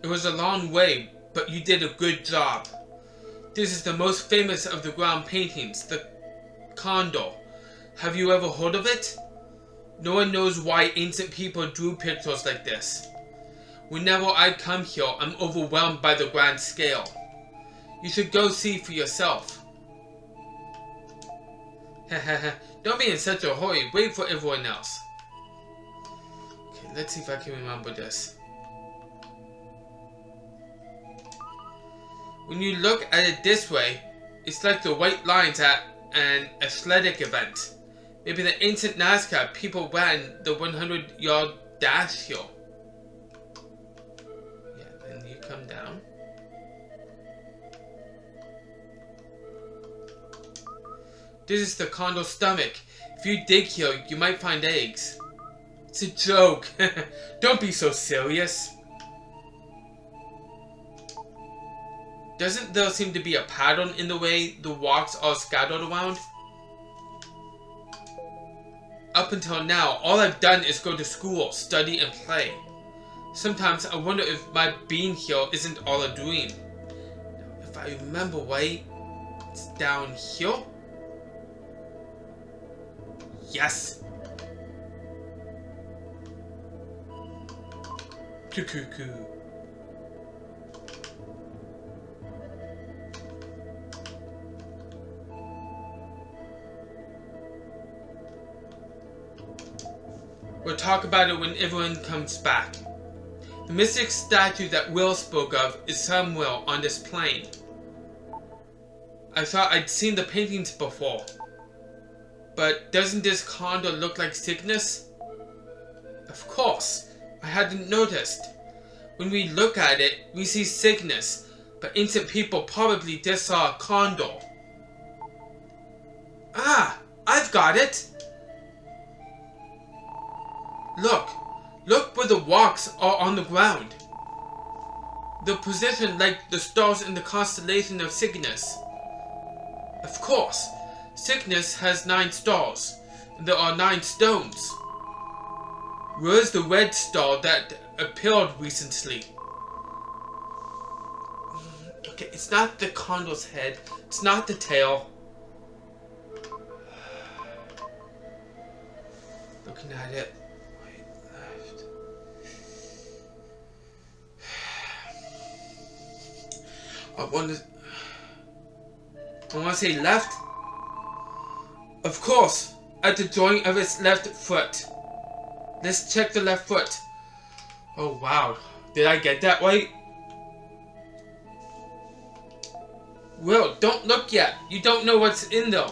It was a long way, but you did a good job. This is the most famous of the ground paintings, the Condor. Have you ever heard of it? No one knows why ancient people drew pictures like this. Whenever I come here, I'm overwhelmed by the grand scale. You should go see for yourself. Don't be in such a hurry, wait for everyone else. Okay, let's see if I can remember this. When you look at it this way, it's like the white lines at an athletic event. Maybe the ancient Nazca people ran the 100-yard dash here. Yeah, then you come down. This is the Condor stomach. If you dig here, you might find eggs. It's a joke. Don't be so serious. Doesn't there seem to be a pattern in the way the walks are scattered around? Up until now, all I've done is go to school, study, and play. Sometimes I wonder if my being here isn't all a dream. If I remember right, it's down here? Yes! Cuckoo. We'll talk about it when everyone comes back. The mystic statue that Will spoke of is somewhere on this plane. I thought I'd seen the paintings before. But doesn't this condor look like Cygnus? Of course, I hadn't noticed. When we look at it, we see Cygnus, But ancient people probably just saw a condor. Ah, I've got it! Look where the rocks are on the ground. They're positioned like the stars in the constellation of Cygnus. Of course, Cygnus has 9 stars, and there are 9 stones. Where's the red star that appeared recently? Okay, it's not the condor's head, it's not the tail. Looking at it. Right, left. I want to say left. Of course, at the joint of its left foot. Let's check the left foot. Oh wow, did I get that right? Will, don't look yet. You don't know what's in there.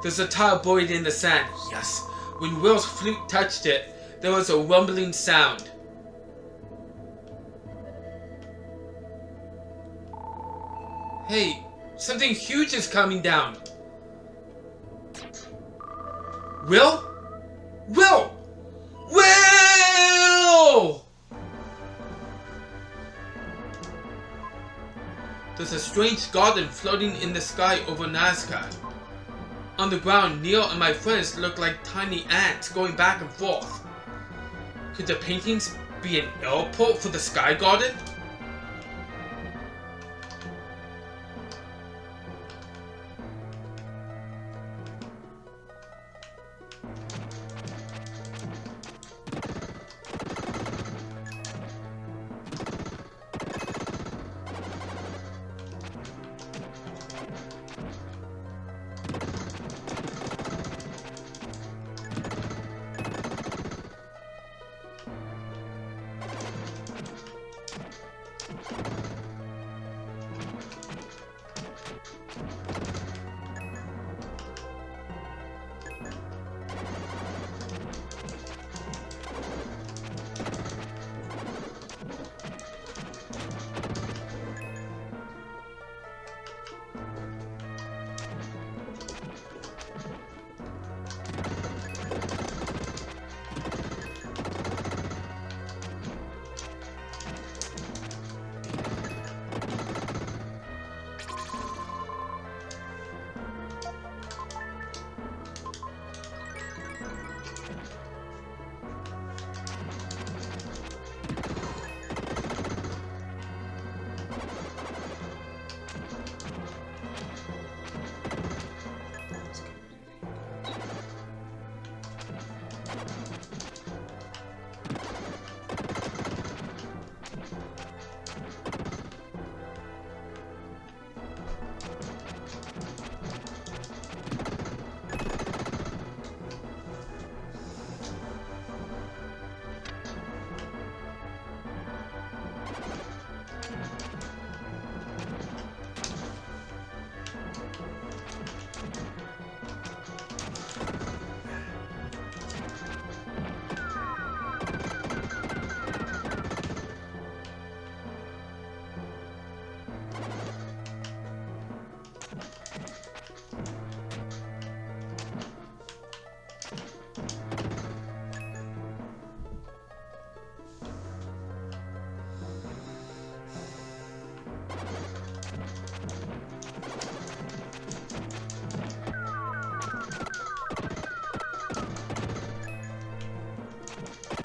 There's a tile buried in the sand. Yes. When Will's flute touched it, there was a rumbling sound. Hey, something huge is coming down. Will? Will! Will! There's a strange garden floating in the sky over Nazca. On the ground, Neil and my friends look like tiny ants going back and forth. Could the paintings be an airport for the Sky Garden?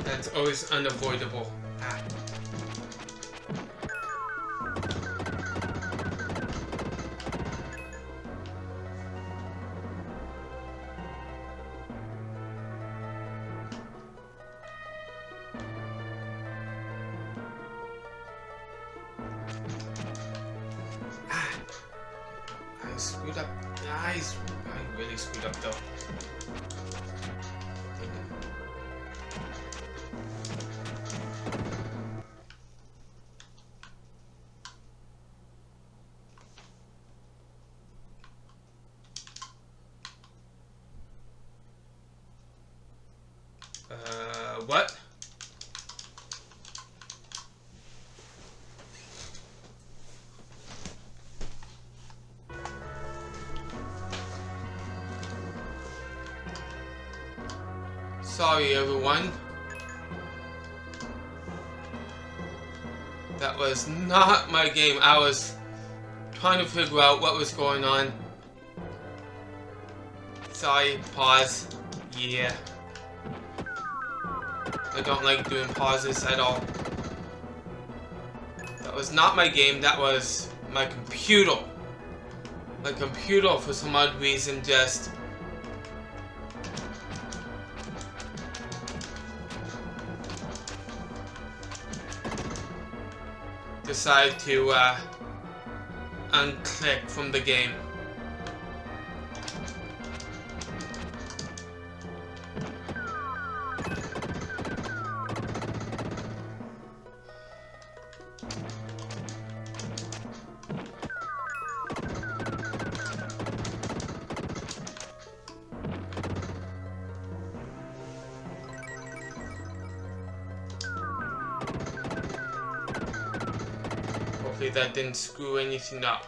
That's always unavoidable. Ah. I screwed up. I really screwed up though. Sorry, everyone. That was not my game. I was trying to figure out what was going on. Sorry, pause. Yeah. I don't like doing pauses at all. That was not my game, that was my computer. My computer, for some odd reason, just decided to unclick from the game. Hopefully that didn't screw anything up.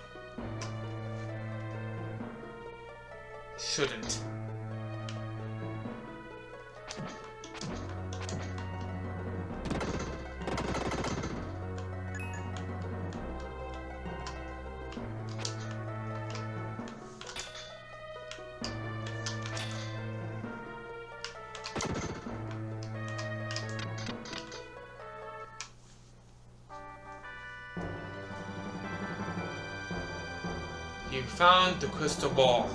Shouldn't. You found the crystal ball.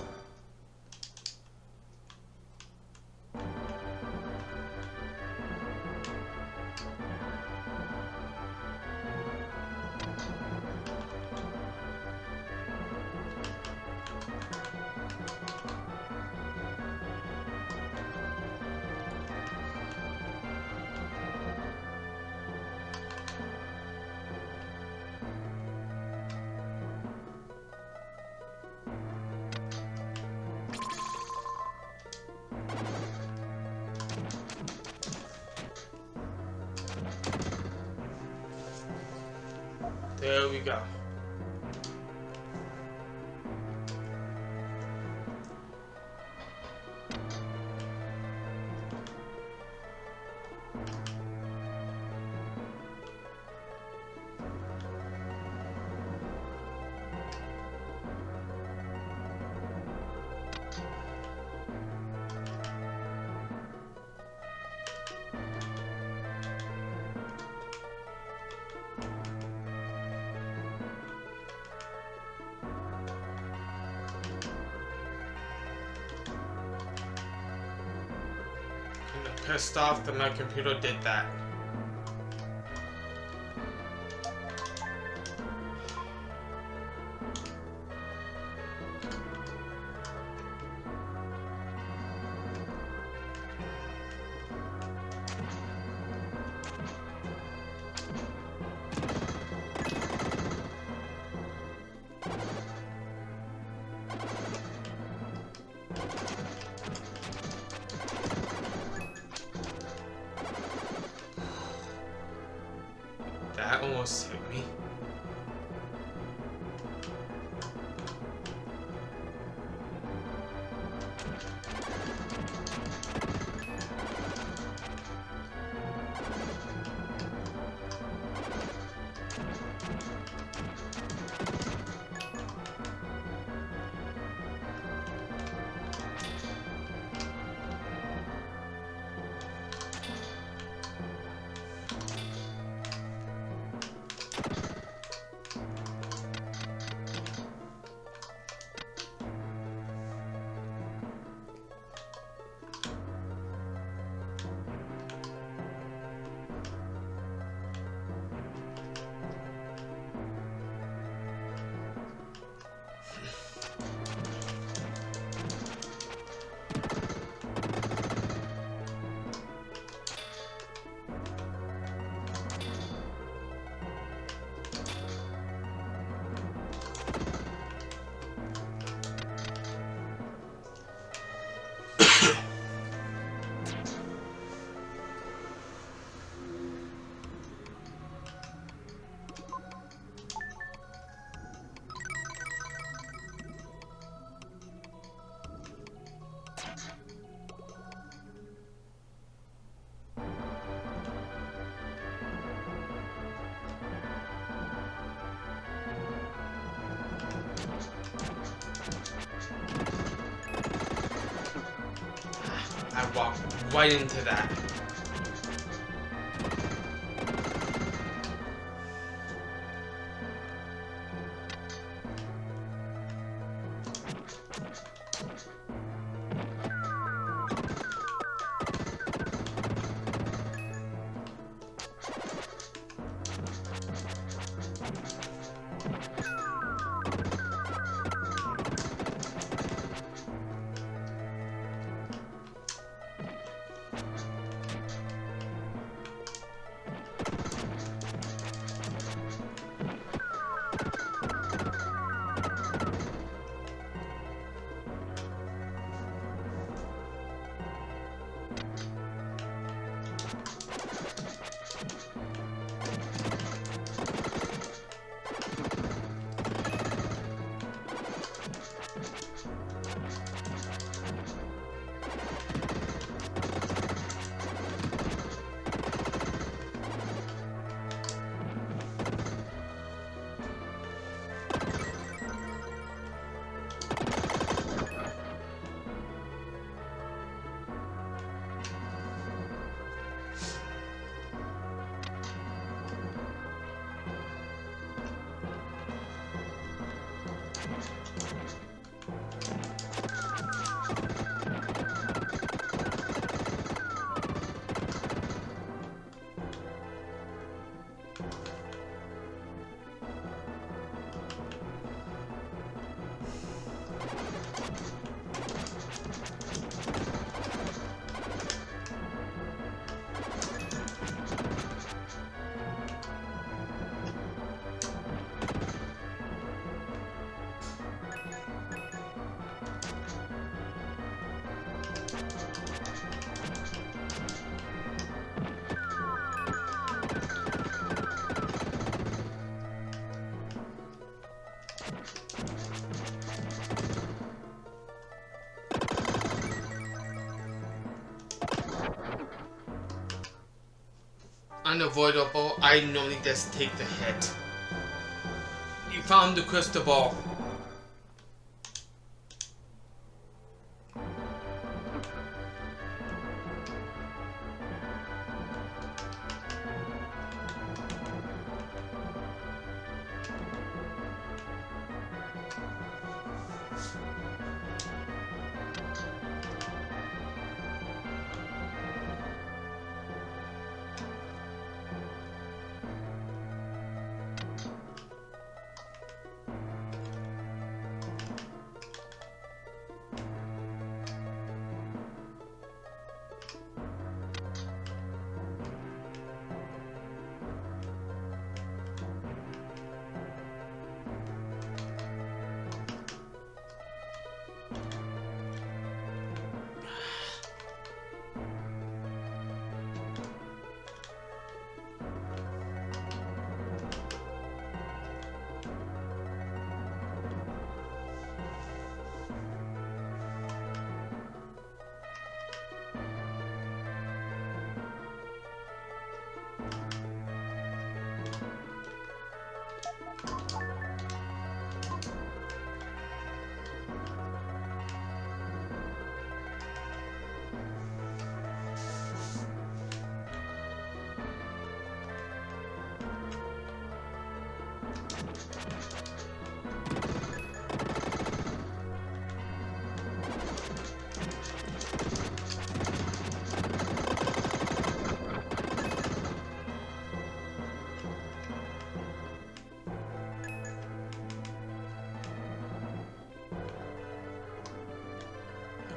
There we go. Pissed off that my computer did that. That almost hit me. I walk right into that. Unavoidable, I normally just take the hit. You found the crystal ball.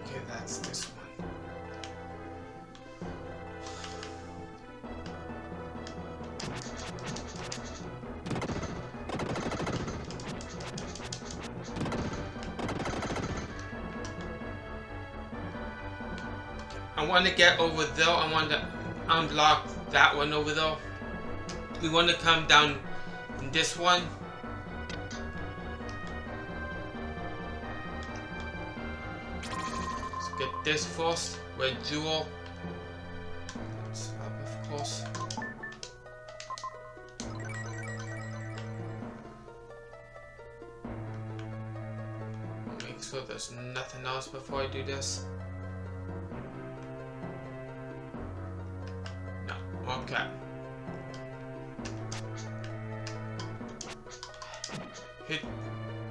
Okay, that's this one. I want to get over there. I want to unblock that one over there. We want to come down in this one. Let's get this first. Red jewel. Let's up, of course. Make sure there's nothing else before I do this.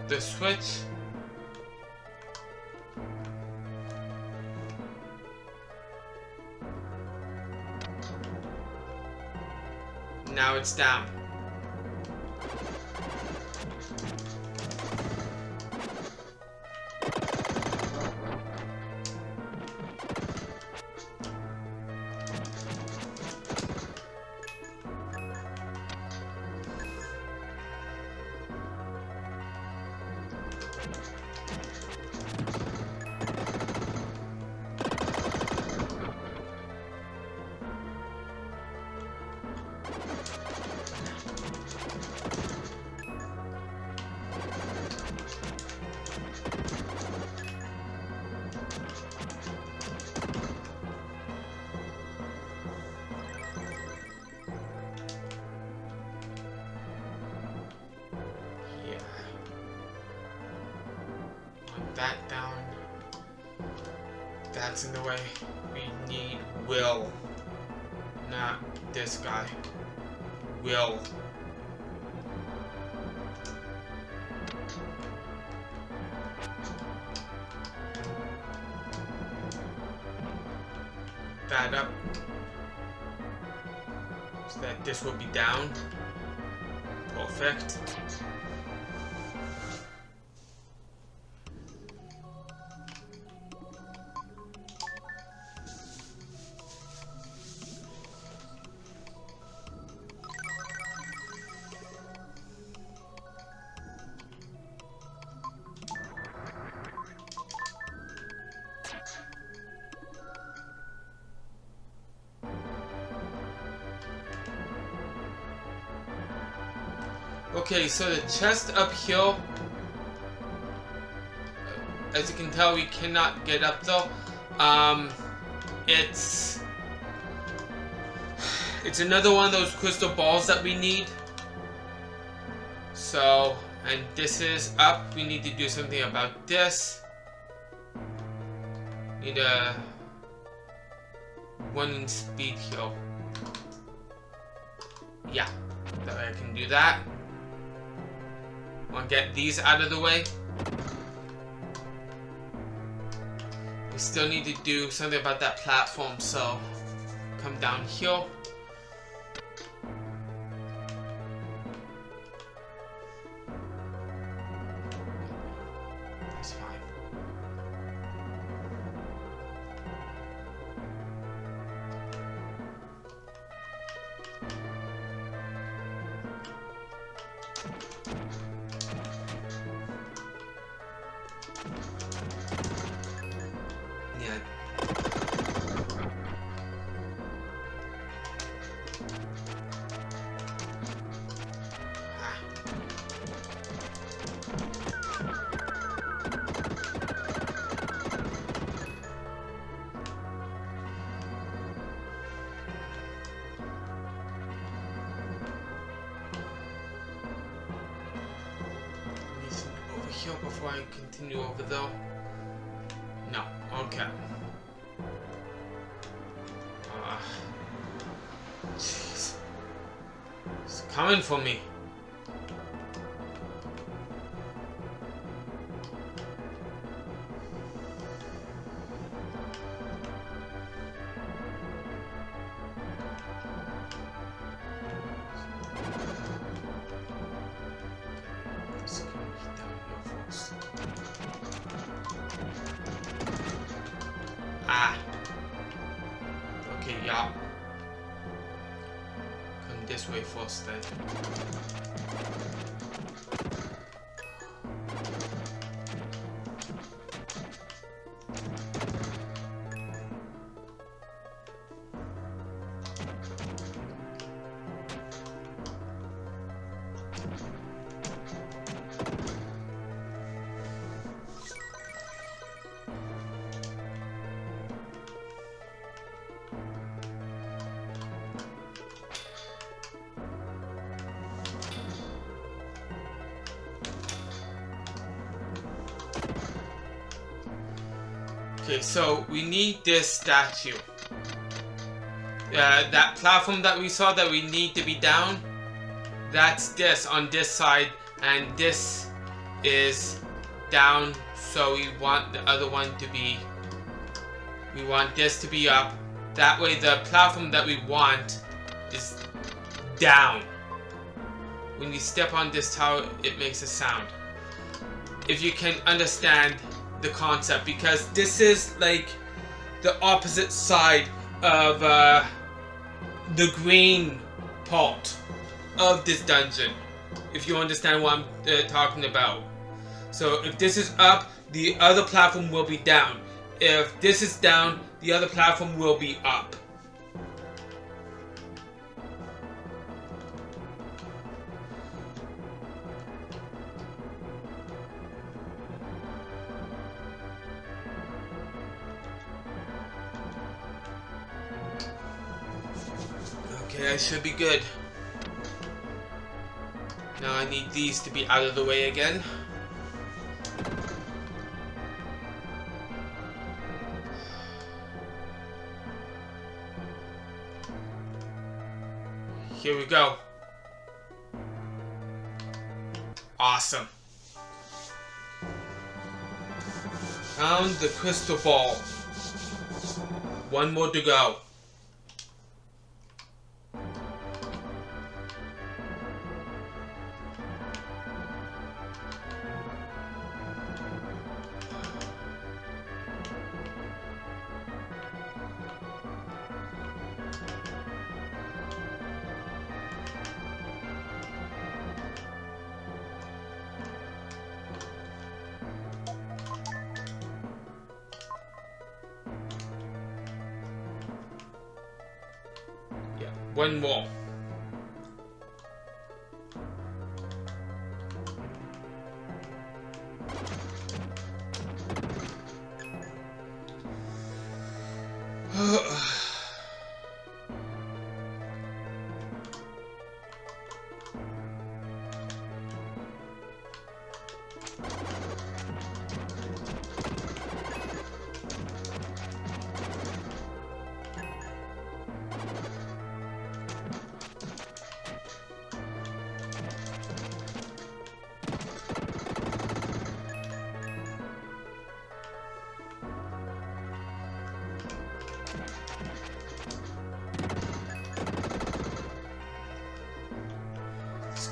the switch. Now it's down. That down. That's in the way. We need will. Not this guy. Will. That up. So that this will be down. Perfect. Okay, so the chest up here, as you can tell, we cannot get up though. It's another one of those crystal balls that we need. So, and this is up. We need to do something about this. Need a 1 in speed here. Yeah, that way I can do that. Want to get these out of the way. We still need to do something about that platform, so come down here. That's fine. Here before I continue over though? No, okay. Jeez. It's coming for me. Ah. Okay, yeah. Come this way first then. Okay, so we need this statue. That platform that we saw that we need to be down, that's this on this side, and this is down, so we want the other one to be, we want this to be up. That way the platform that we want is down. When we step on this tower, it makes a sound. If you can understand the concept, because this is like the opposite side of the green part of this dungeon, if you understand what I'm talking about. So if this is up, the other platform will be down. If this is down, the other platform will be up. Okay, I should be good. Now I need these to be out of the way again. Here we go. Awesome. Found the crystal ball. One more to go. One more.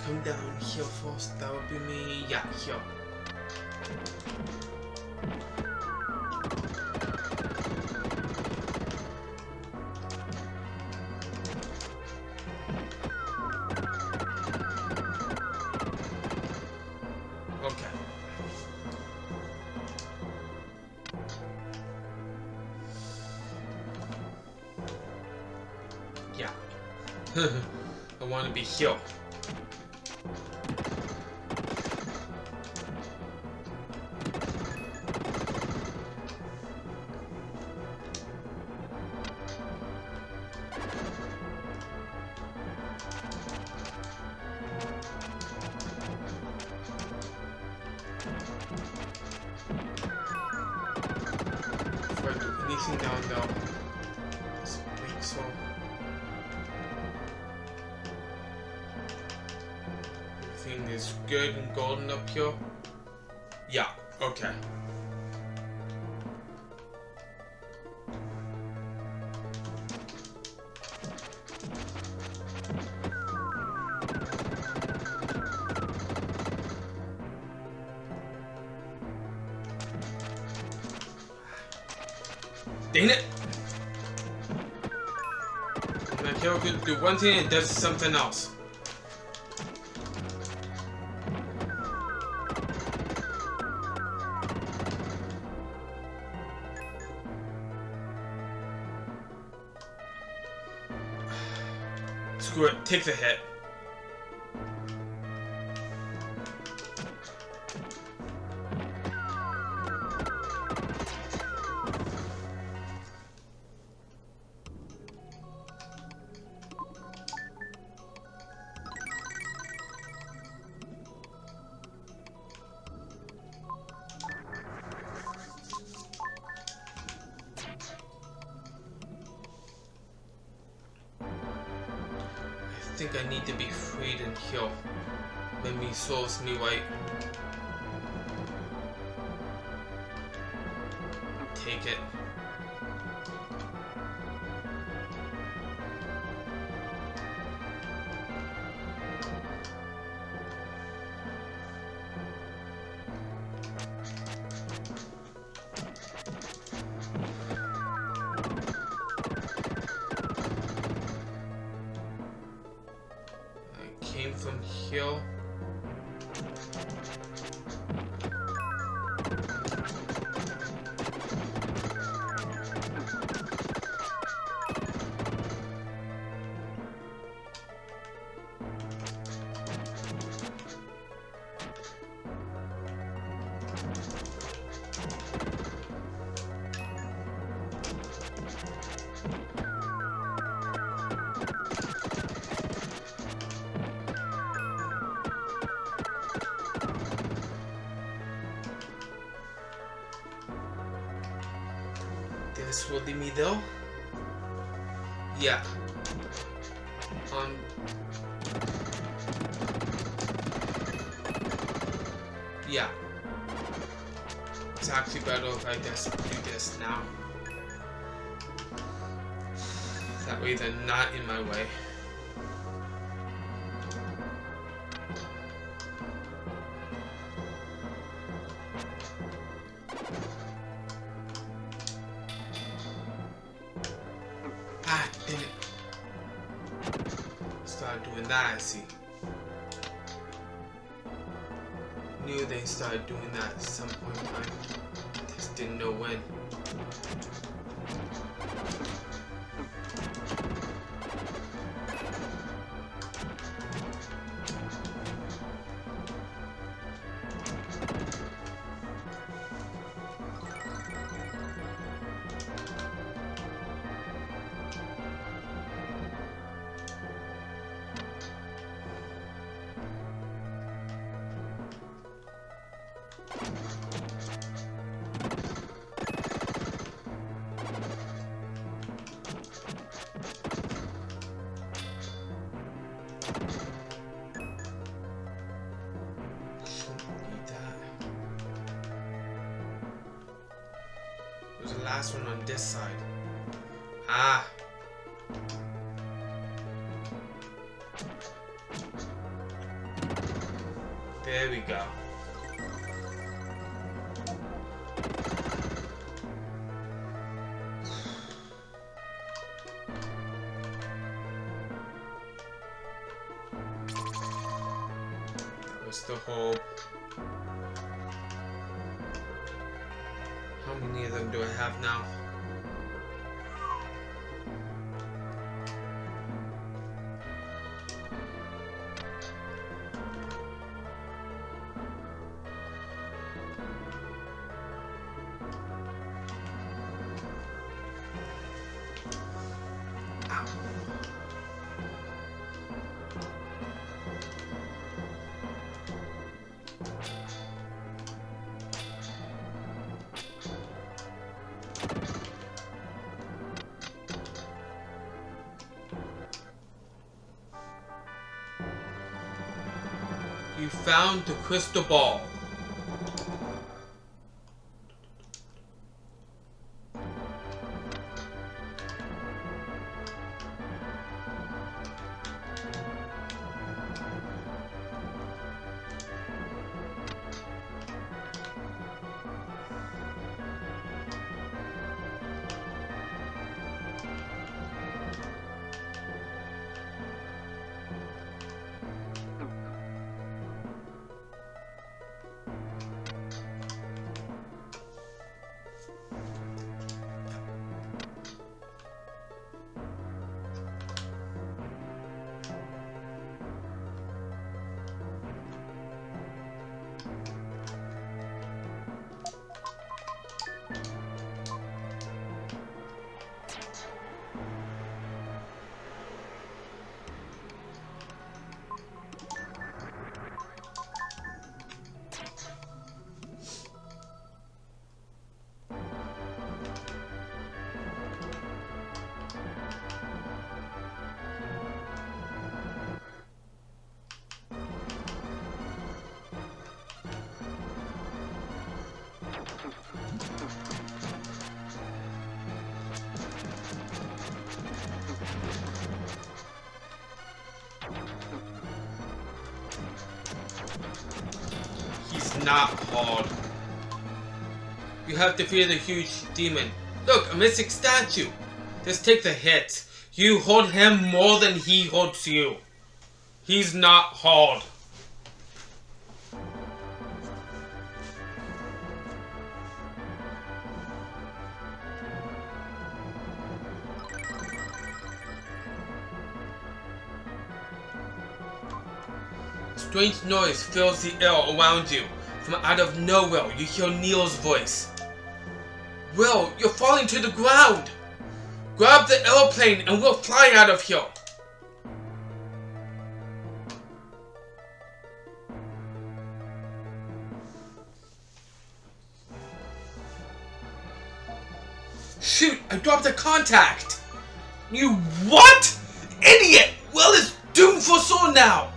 Come down here first, that would be me. Yeah, here. Okay. Yeah. I want to be here. Anything down though. It's weak, so everything is good and golden up here. Yeah, okay. Dang it! My hero could do one thing and it does something else. Screw it, take the hit. I think I need to be freed and heal. Memory serves me right. take it. I came from here. This will lead me though. Yeah. Yeah. It's actually better if I just do this now. That way they're not in my way. Ah, dang it. Start doing that, I see. Knew they started doing that at some point in time. Just didn't know when. There's the last one on this side. Ah. There we go. That was the hope. How many of them do I have now? Ow. You found the crystal ball. not hard. You have defeated a huge demon. Look, a mystic statue. Just take the hit. You hold him more than he holds you. He's not hard. Strange noise fills the air around you. From out of nowhere, you hear Neil's voice. Will, you're falling to the ground! Grab the airplane and we'll fly out of here! Shoot, I dropped a contact! You what? Idiot! Will is doomed for sure now!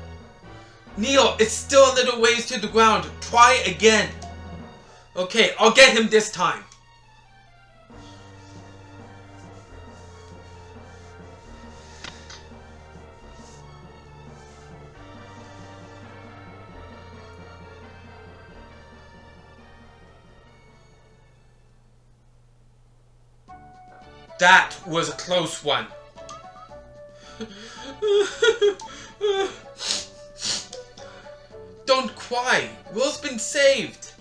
Neil, it's still a little ways to the ground. Try again. Okay, I'll get him this time. That was a close one. Don't cry. Will's been saved.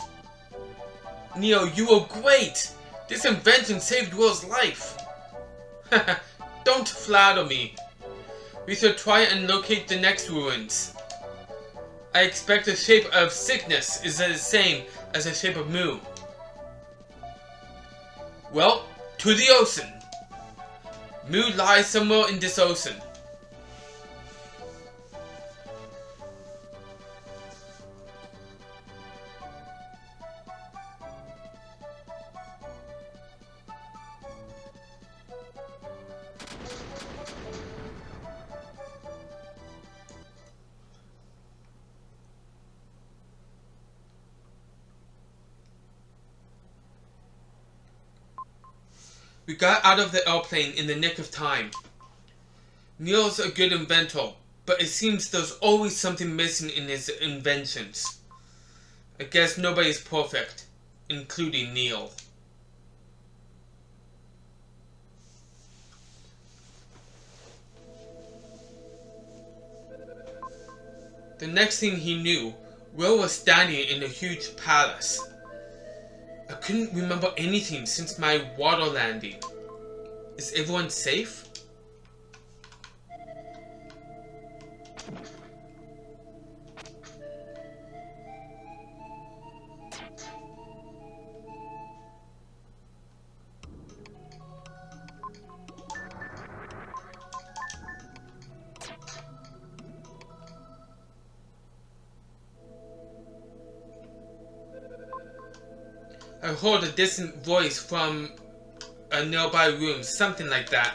Neo, you were great. This invention saved Will's life. Don't flatter me. We shall try and locate the next ruins. I expect the shape of sickness is the same as the shape of Mu. Well, to the ocean. Mu lies somewhere in this ocean. We got out of the airplane in the nick of time. Neil's a good inventor, but it seems there's always something missing in his inventions. I guess nobody's perfect, including Neil. The next thing he knew, Will was standing in a huge palace. I couldn't remember anything since my water landing. Is everyone safe? I heard a distant voice from a nearby room, something like that.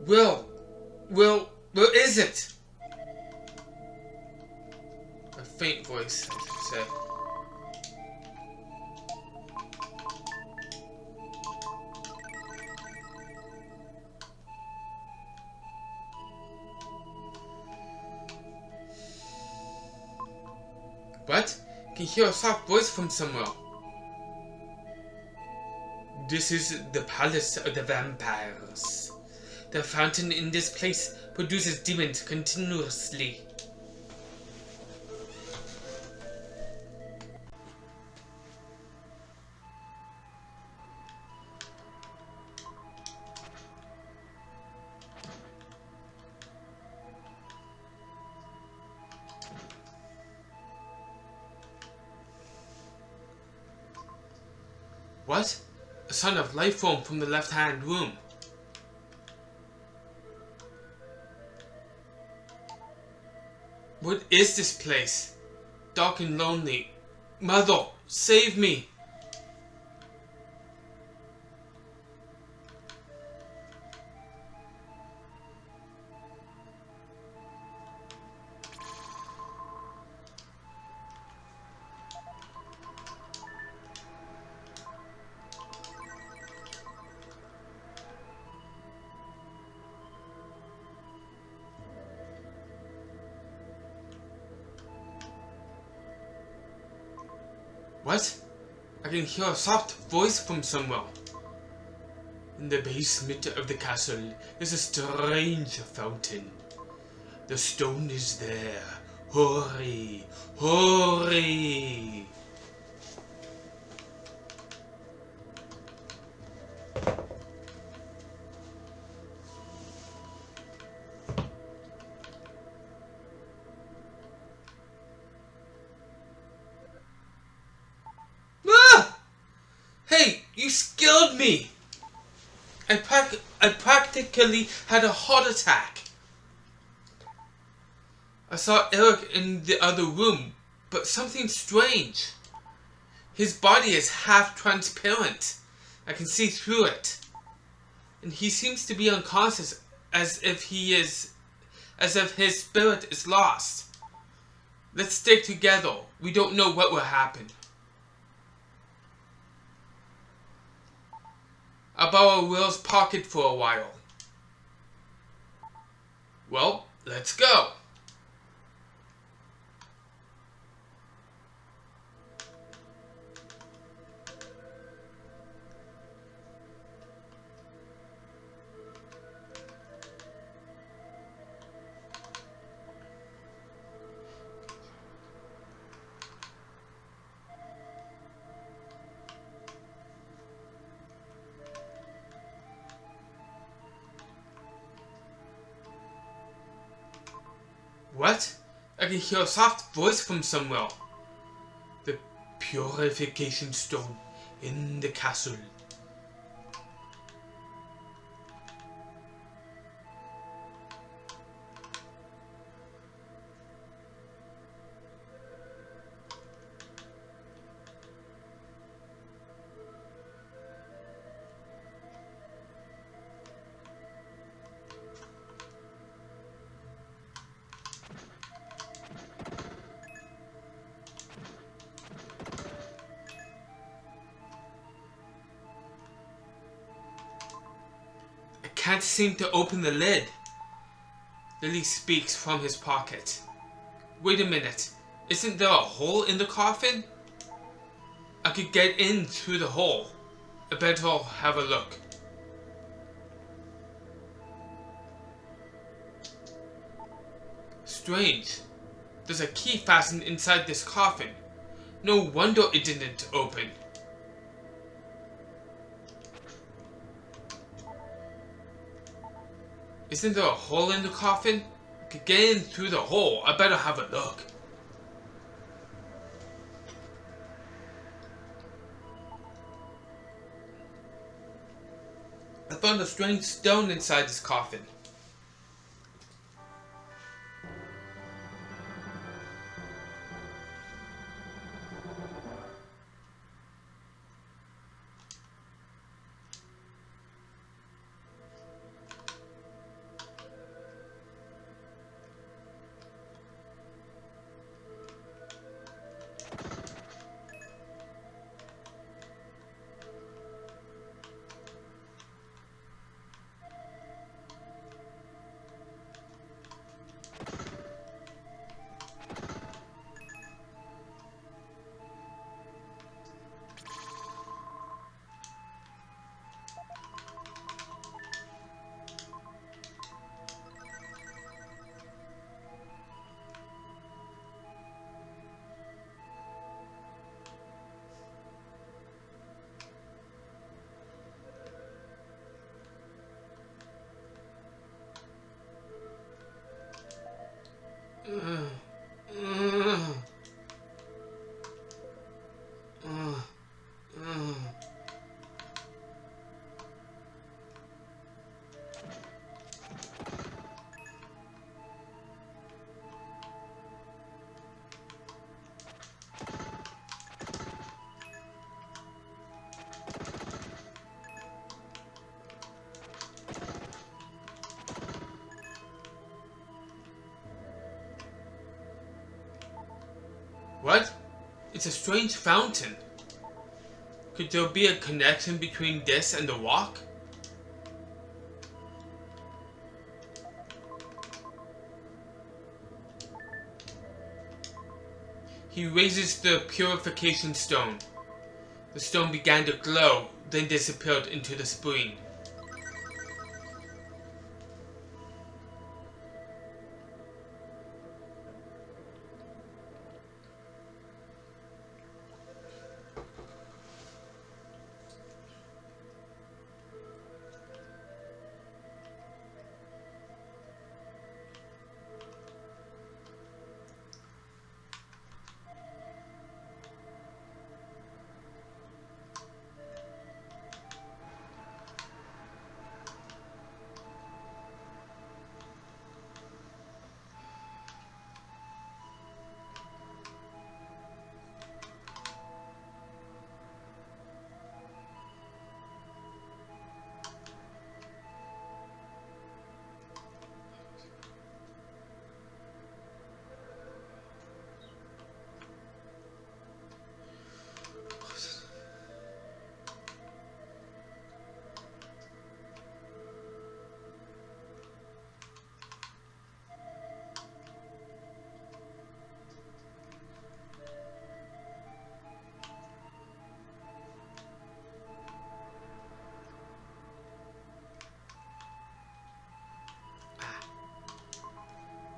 Will, where is it? A faint voice, I should say. What? I can hear a soft voice from somewhere. This is the palace of the vampires. The fountain in this place produces demons continuously. What? A sign of life form from the left-hand room. What is this place? Dark and lonely. Mother, save me! What? I can hear a soft voice from somewhere. In the basement of the castle is a strange fountain. The stone is there. Hurry! Hurry! Ah! Hey, you scared me! I practically had a heart attack. I saw Eric in the other room, but something strange. His body is half transparent. I can see through it. And he seems to be unconscious, as if his spirit is lost. Let's stick together. We don't know what will happen. I'll borrow Will's pocket for a while. Well, let's go. What? I can hear a soft voice from somewhere. The purification stone in the castle. Can't seem to open the lid. Lily speaks from his pocket. Wait a minute. Isn't there a hole in the coffin? I could get in through the hole. I better have a look. Strange. There's a key fastened inside this coffin. No wonder it didn't open. Isn't there a hole in the coffin? I could get in through the hole. I better have a look. I found a strange stone inside this coffin. What? It's a strange fountain. Could there be a connection between this and the walk? He raises the purification stone. The stone began to glow, then disappeared into the spring.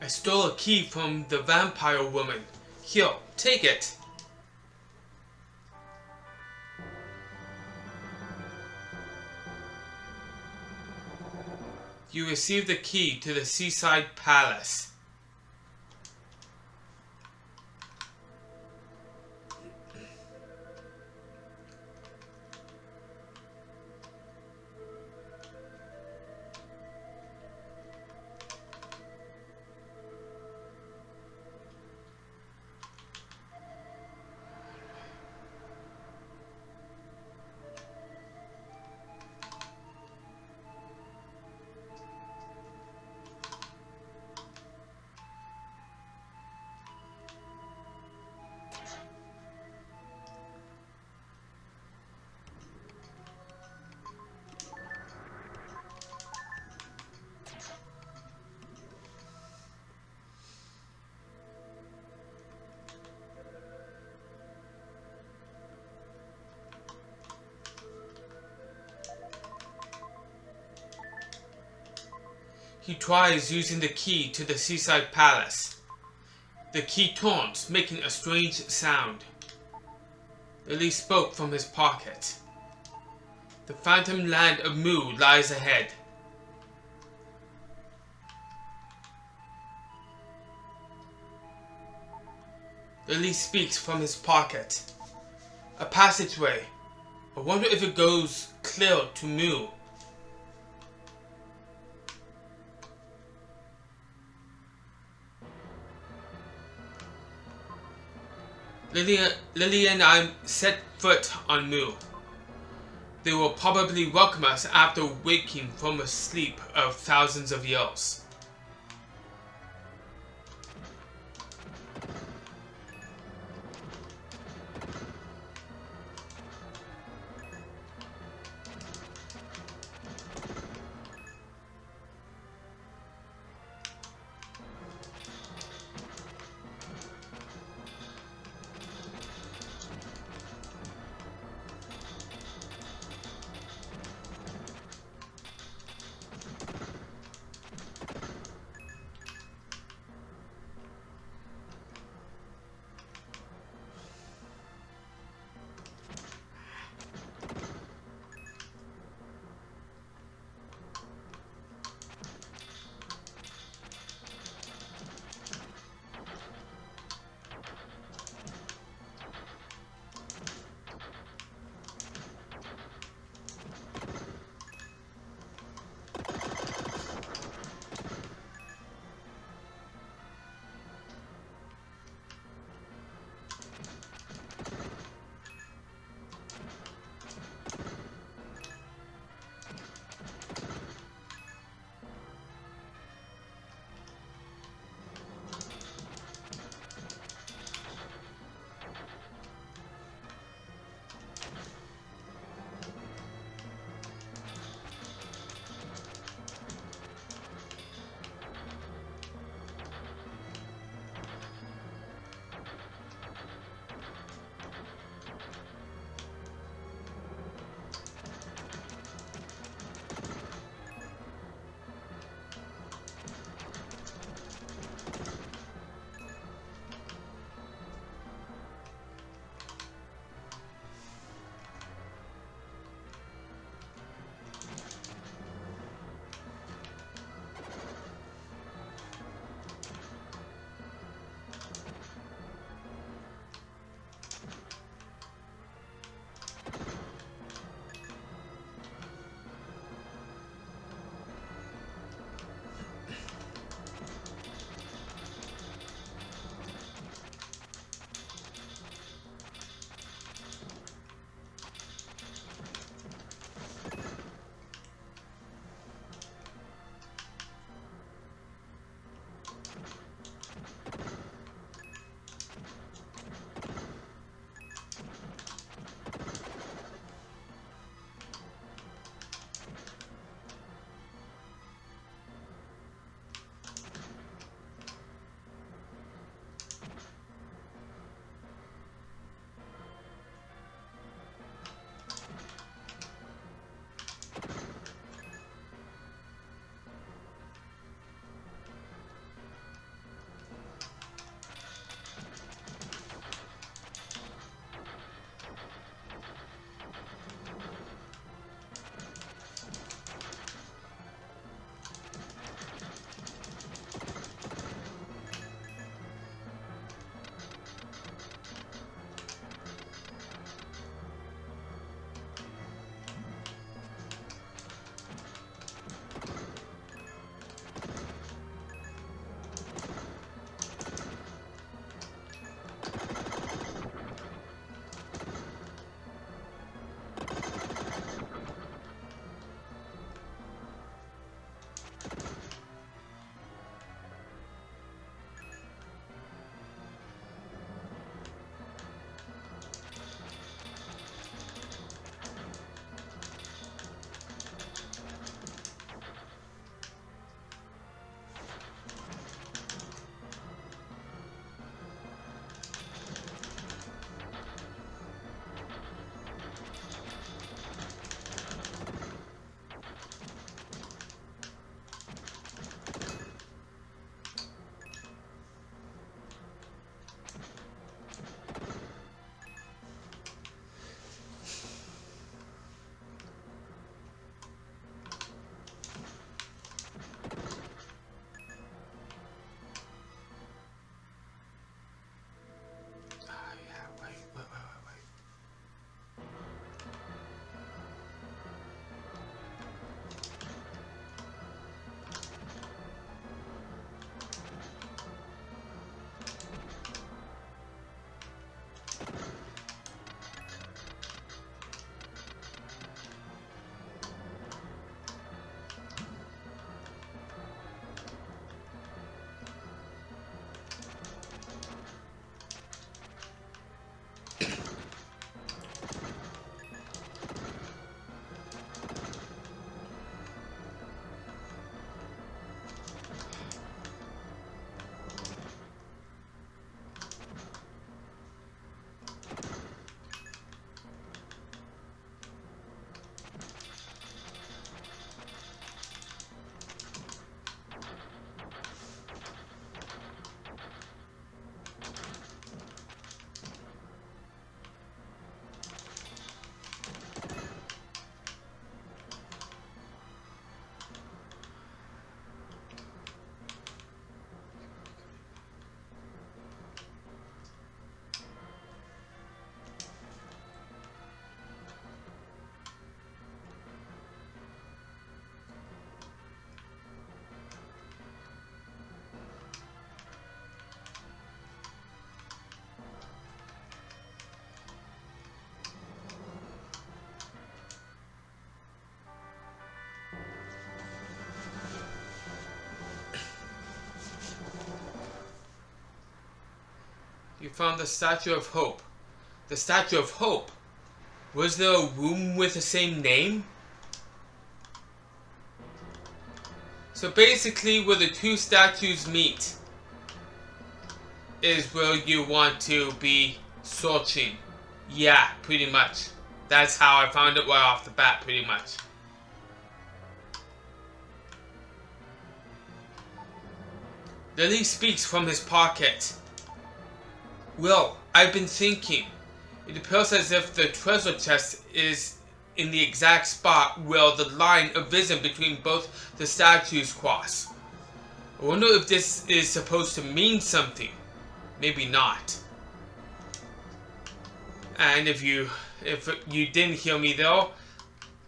I stole a key from the vampire woman. Here, take it. You received the key to the seaside palace. He tries using the key to the seaside palace. The key turns, making a strange sound. Lily spoke from his pocket. The phantom land of Mu lies ahead. Lily speaks from his pocket. A passageway. I wonder if it goes clear to Mu. Lily and I set foot on Mu. They will probably welcome us after waking from a sleep of thousands of years. found the Statue of Hope. The Statue of Hope? Was there a room with the same name? So basically where the two statues meet is where you want to be searching. Yeah, pretty much. That's how I found it right off the bat, pretty much. Lily speaks from his pocket. Well, I've been thinking. It appears as if the treasure chest is in the exact spot where the line of vision between both the statues cross. I wonder if this is supposed to mean something. Maybe not. And if you didn't hear me though,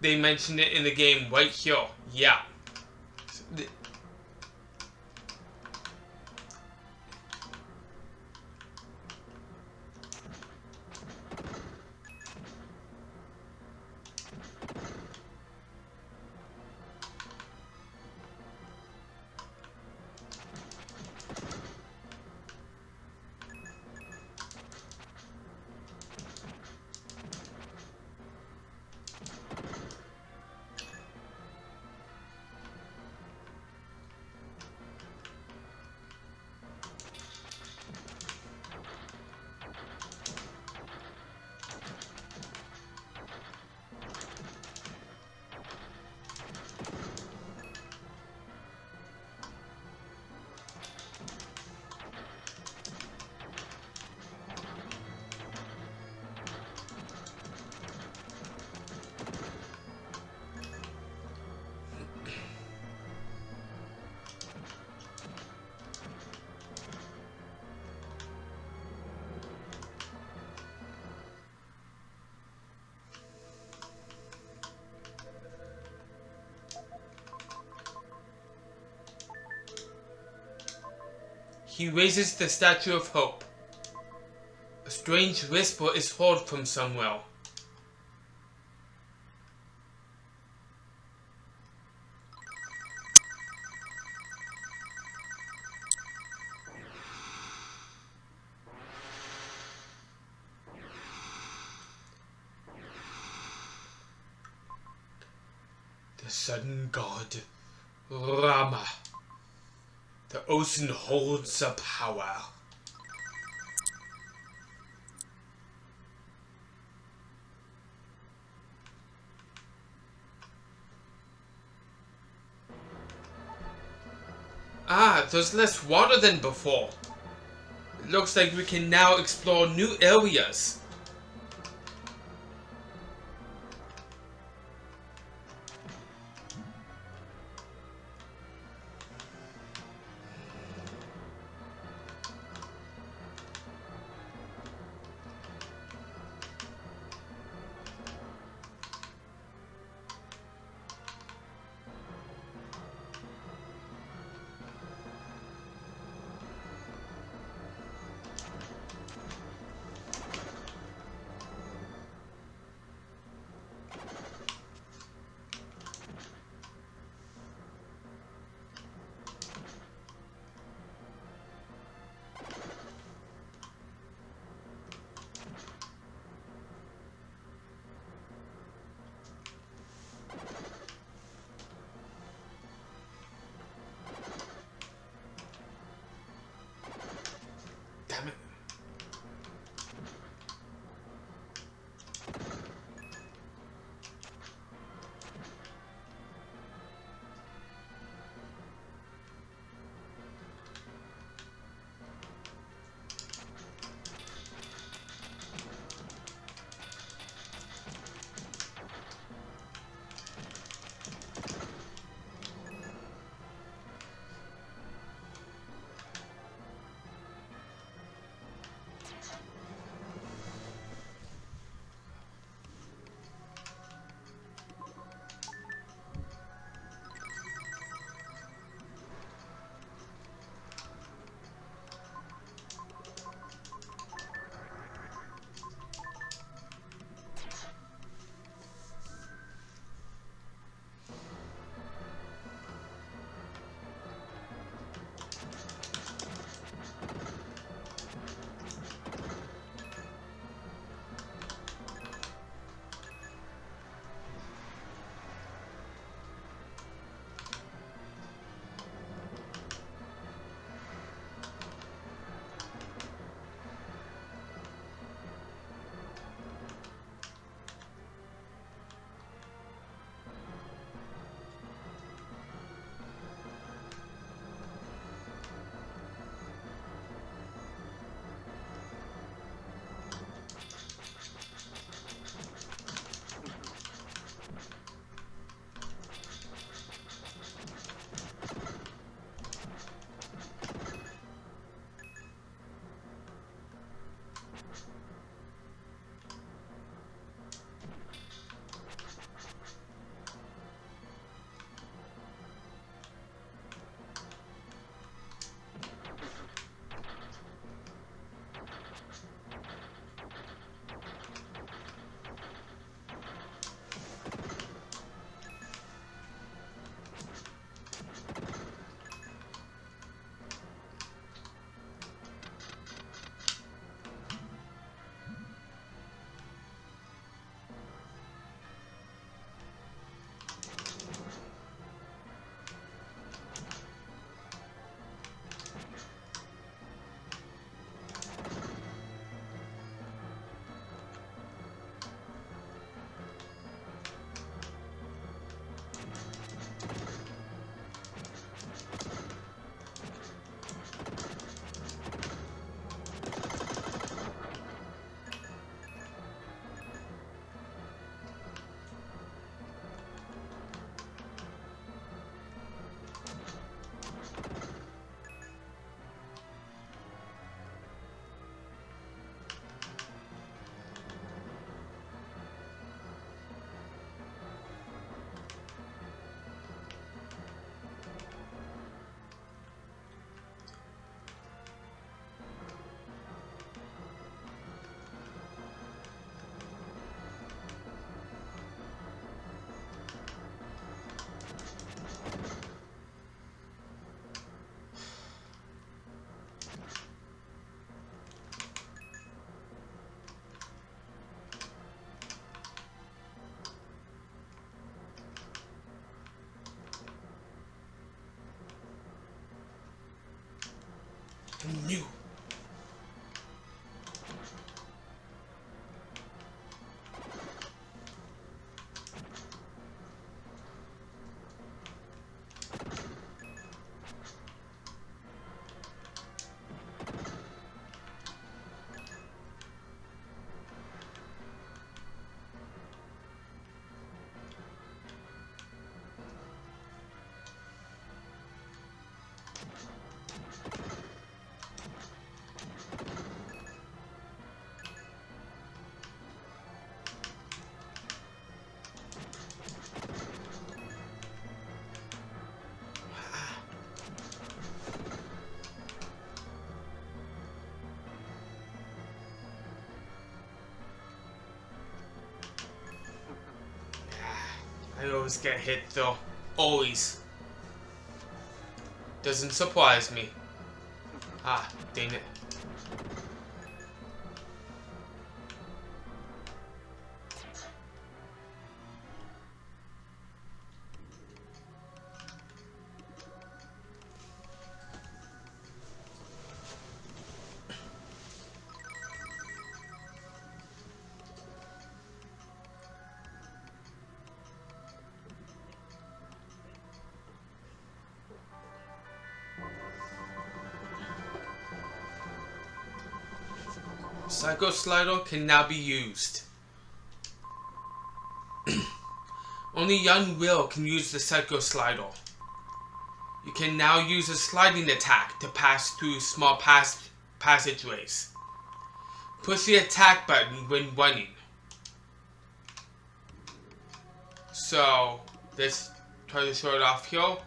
they mentioned it in the game right here. Yeah. He raises the Statue of Hope. A strange whisper is heard from somewhere. The Sun God, Rama. The ocean holds a power. Ah, there's less water than before. It looks like we can now explore new areas. I always get hit though. Always. Doesn't surprise me. Ah, dang it. Psycho Slider can now be used. Only young Will can use the Psycho Slider. You can now use a sliding attack to pass through small passageways. Push the attack button when running. So, let's try to show it off here.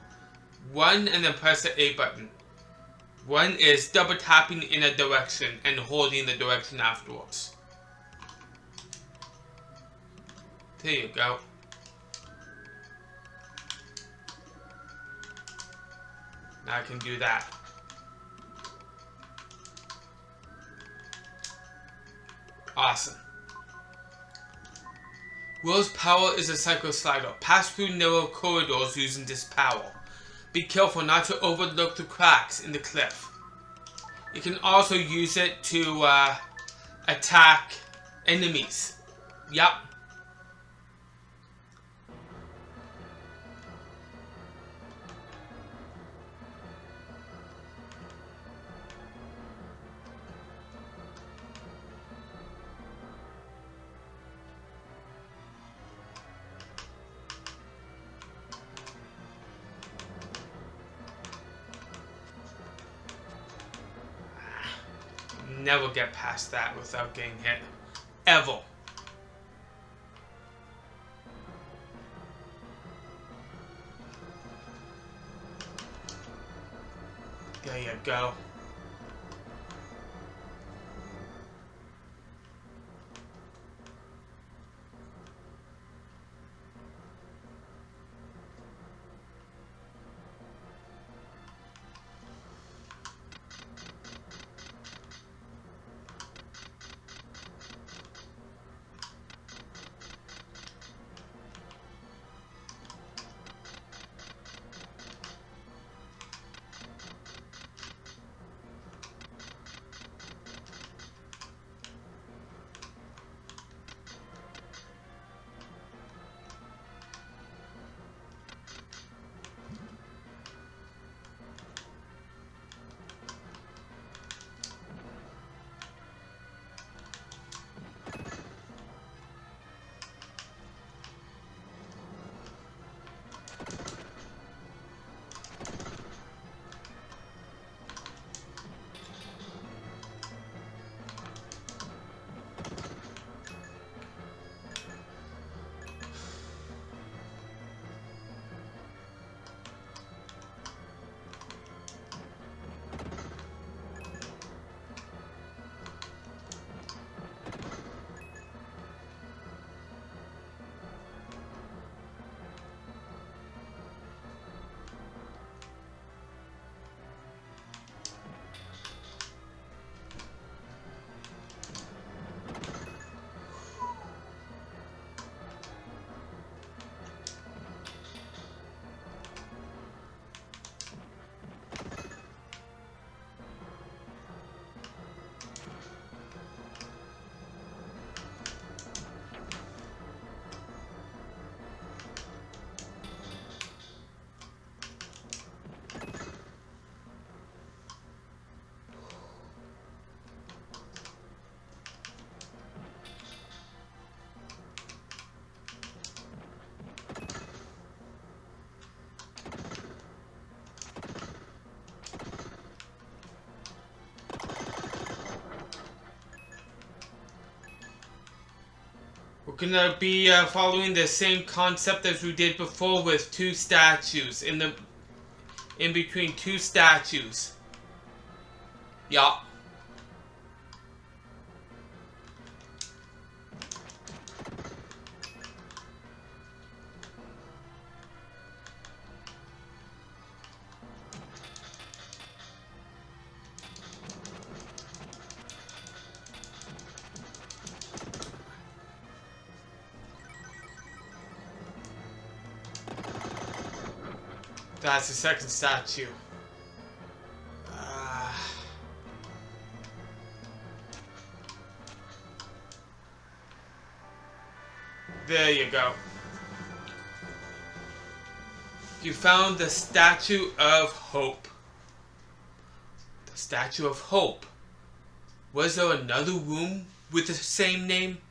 Run and then press the A button. One is double tapping in a direction and holding the direction afterwards. There you go. Now I can do that. Awesome. Will's power is a Psycho Slider. Pass through narrow corridors using this power. Be careful not to overlook the cracks in the cliff. You can also use it to attack enemies. Yup. Never get past that without getting hit. Ever. There you go. We're gonna be following the same concept as we did before with two statues in between two statues. Yup. That's the second statue. There you go. You found the Statue of Hope. The Statue of Hope. Was there another room with the same name?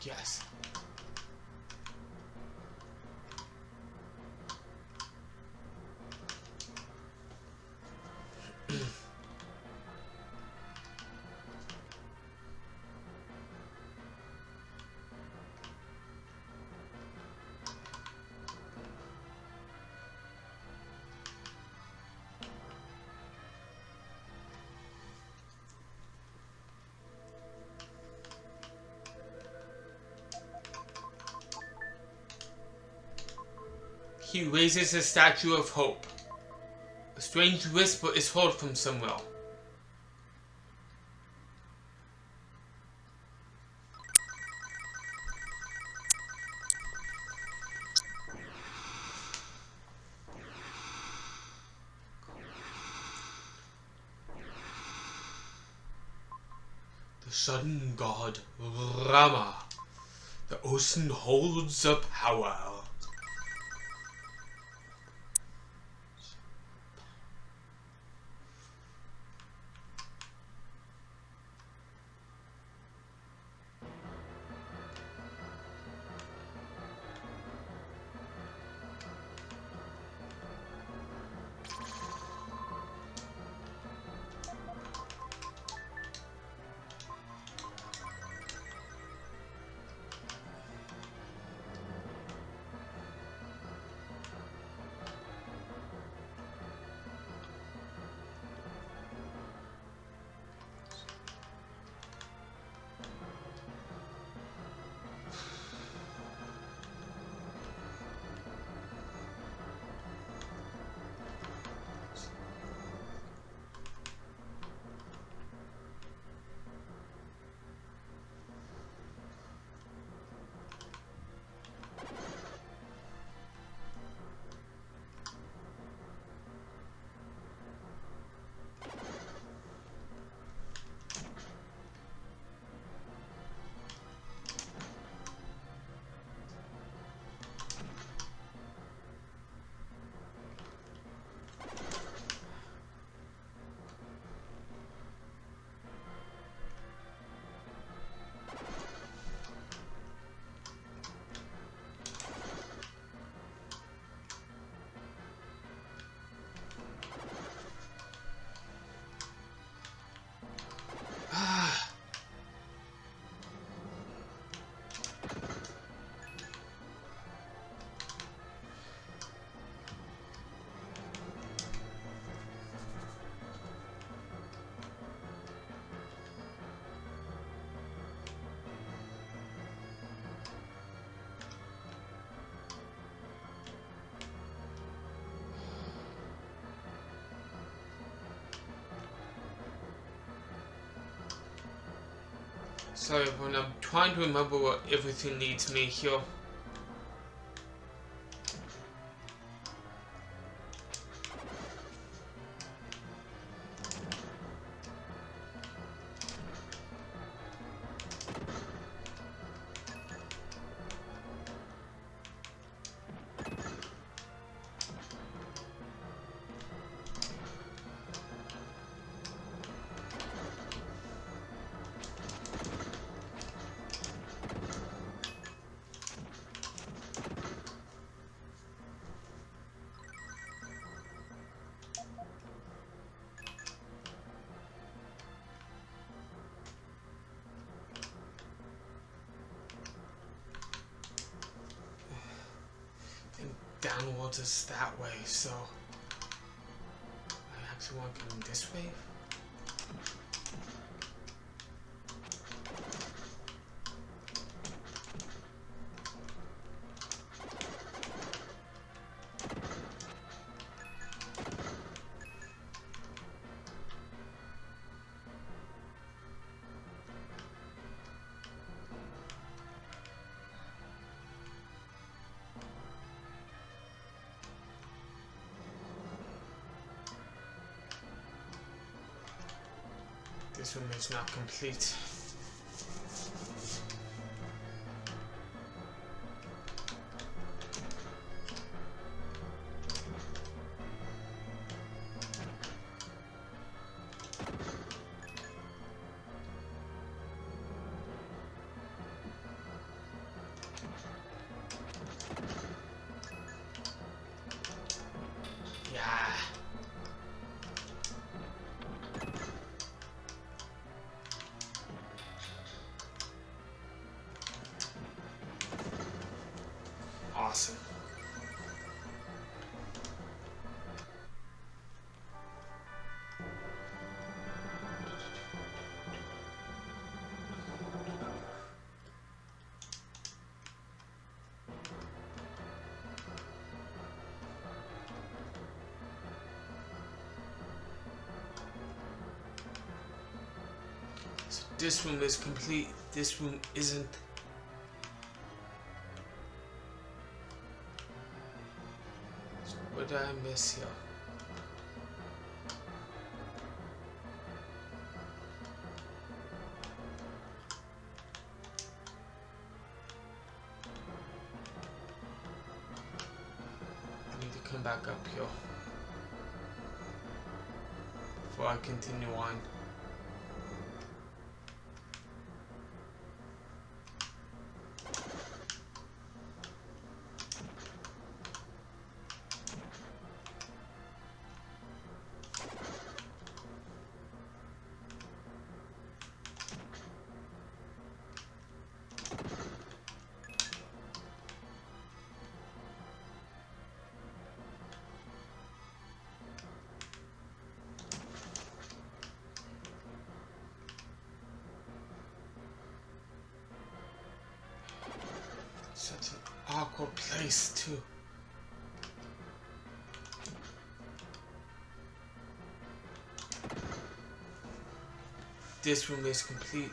Yes. He raises the Statue of Hope. A strange whisper is heard from somewhere. The sun god Rama. The ocean holds the power. Sorry, when I'm trying to remember what everything needs me here. us that way, so I actually want to come this way. This room is not complete. Yeah. Awesome. So this room is complete. This room isn't. So what did I miss here? I need to come back up here before I continue on. Such an awkward place too. This room is complete.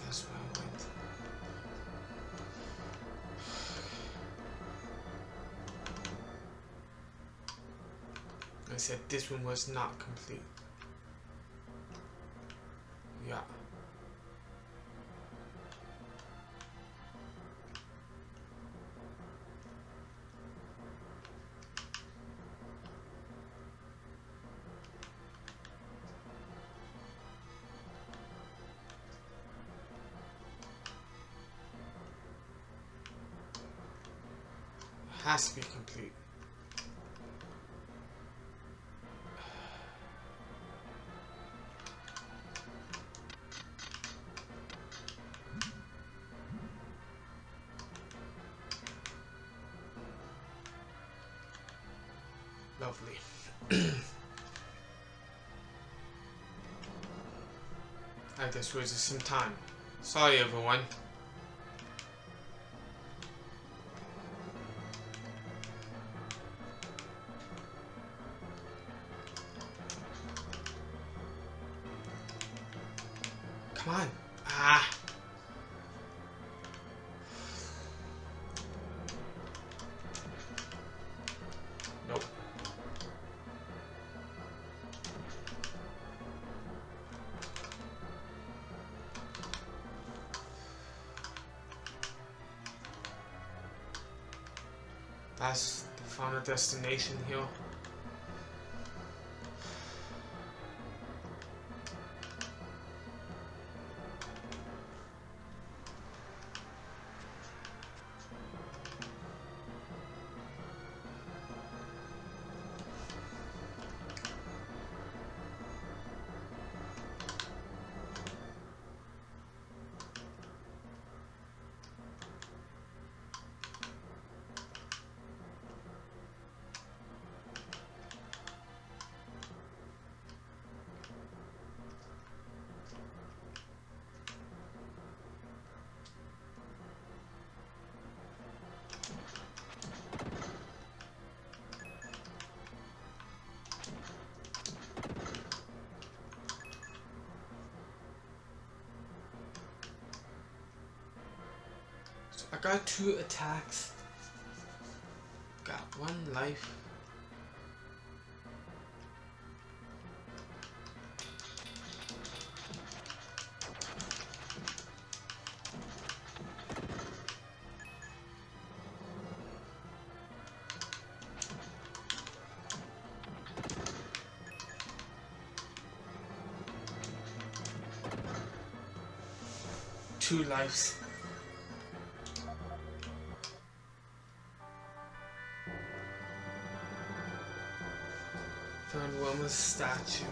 That's where I went. I said this one was not complete. Yeah. Has to be complete. Lovely. I just wasted some time. Sorry, everyone. Come on. Ah. Nope. That's the final destination here. I got 2 attacks. Got 1 life. Two lives. Found Wilma's statue.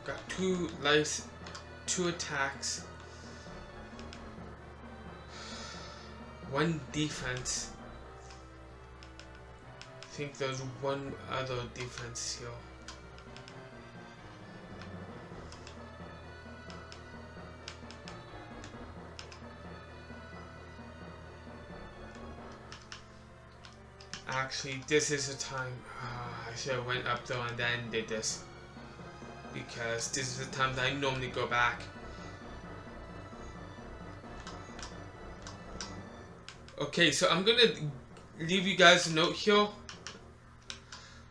Got 2 lives, 2 attacks, 1 defense. I think there's 1 other defense here. Actually, this is the time. I should have went up there and then did this, because this is the time that I normally go back. Okay, so I'm gonna leave you guys a note here.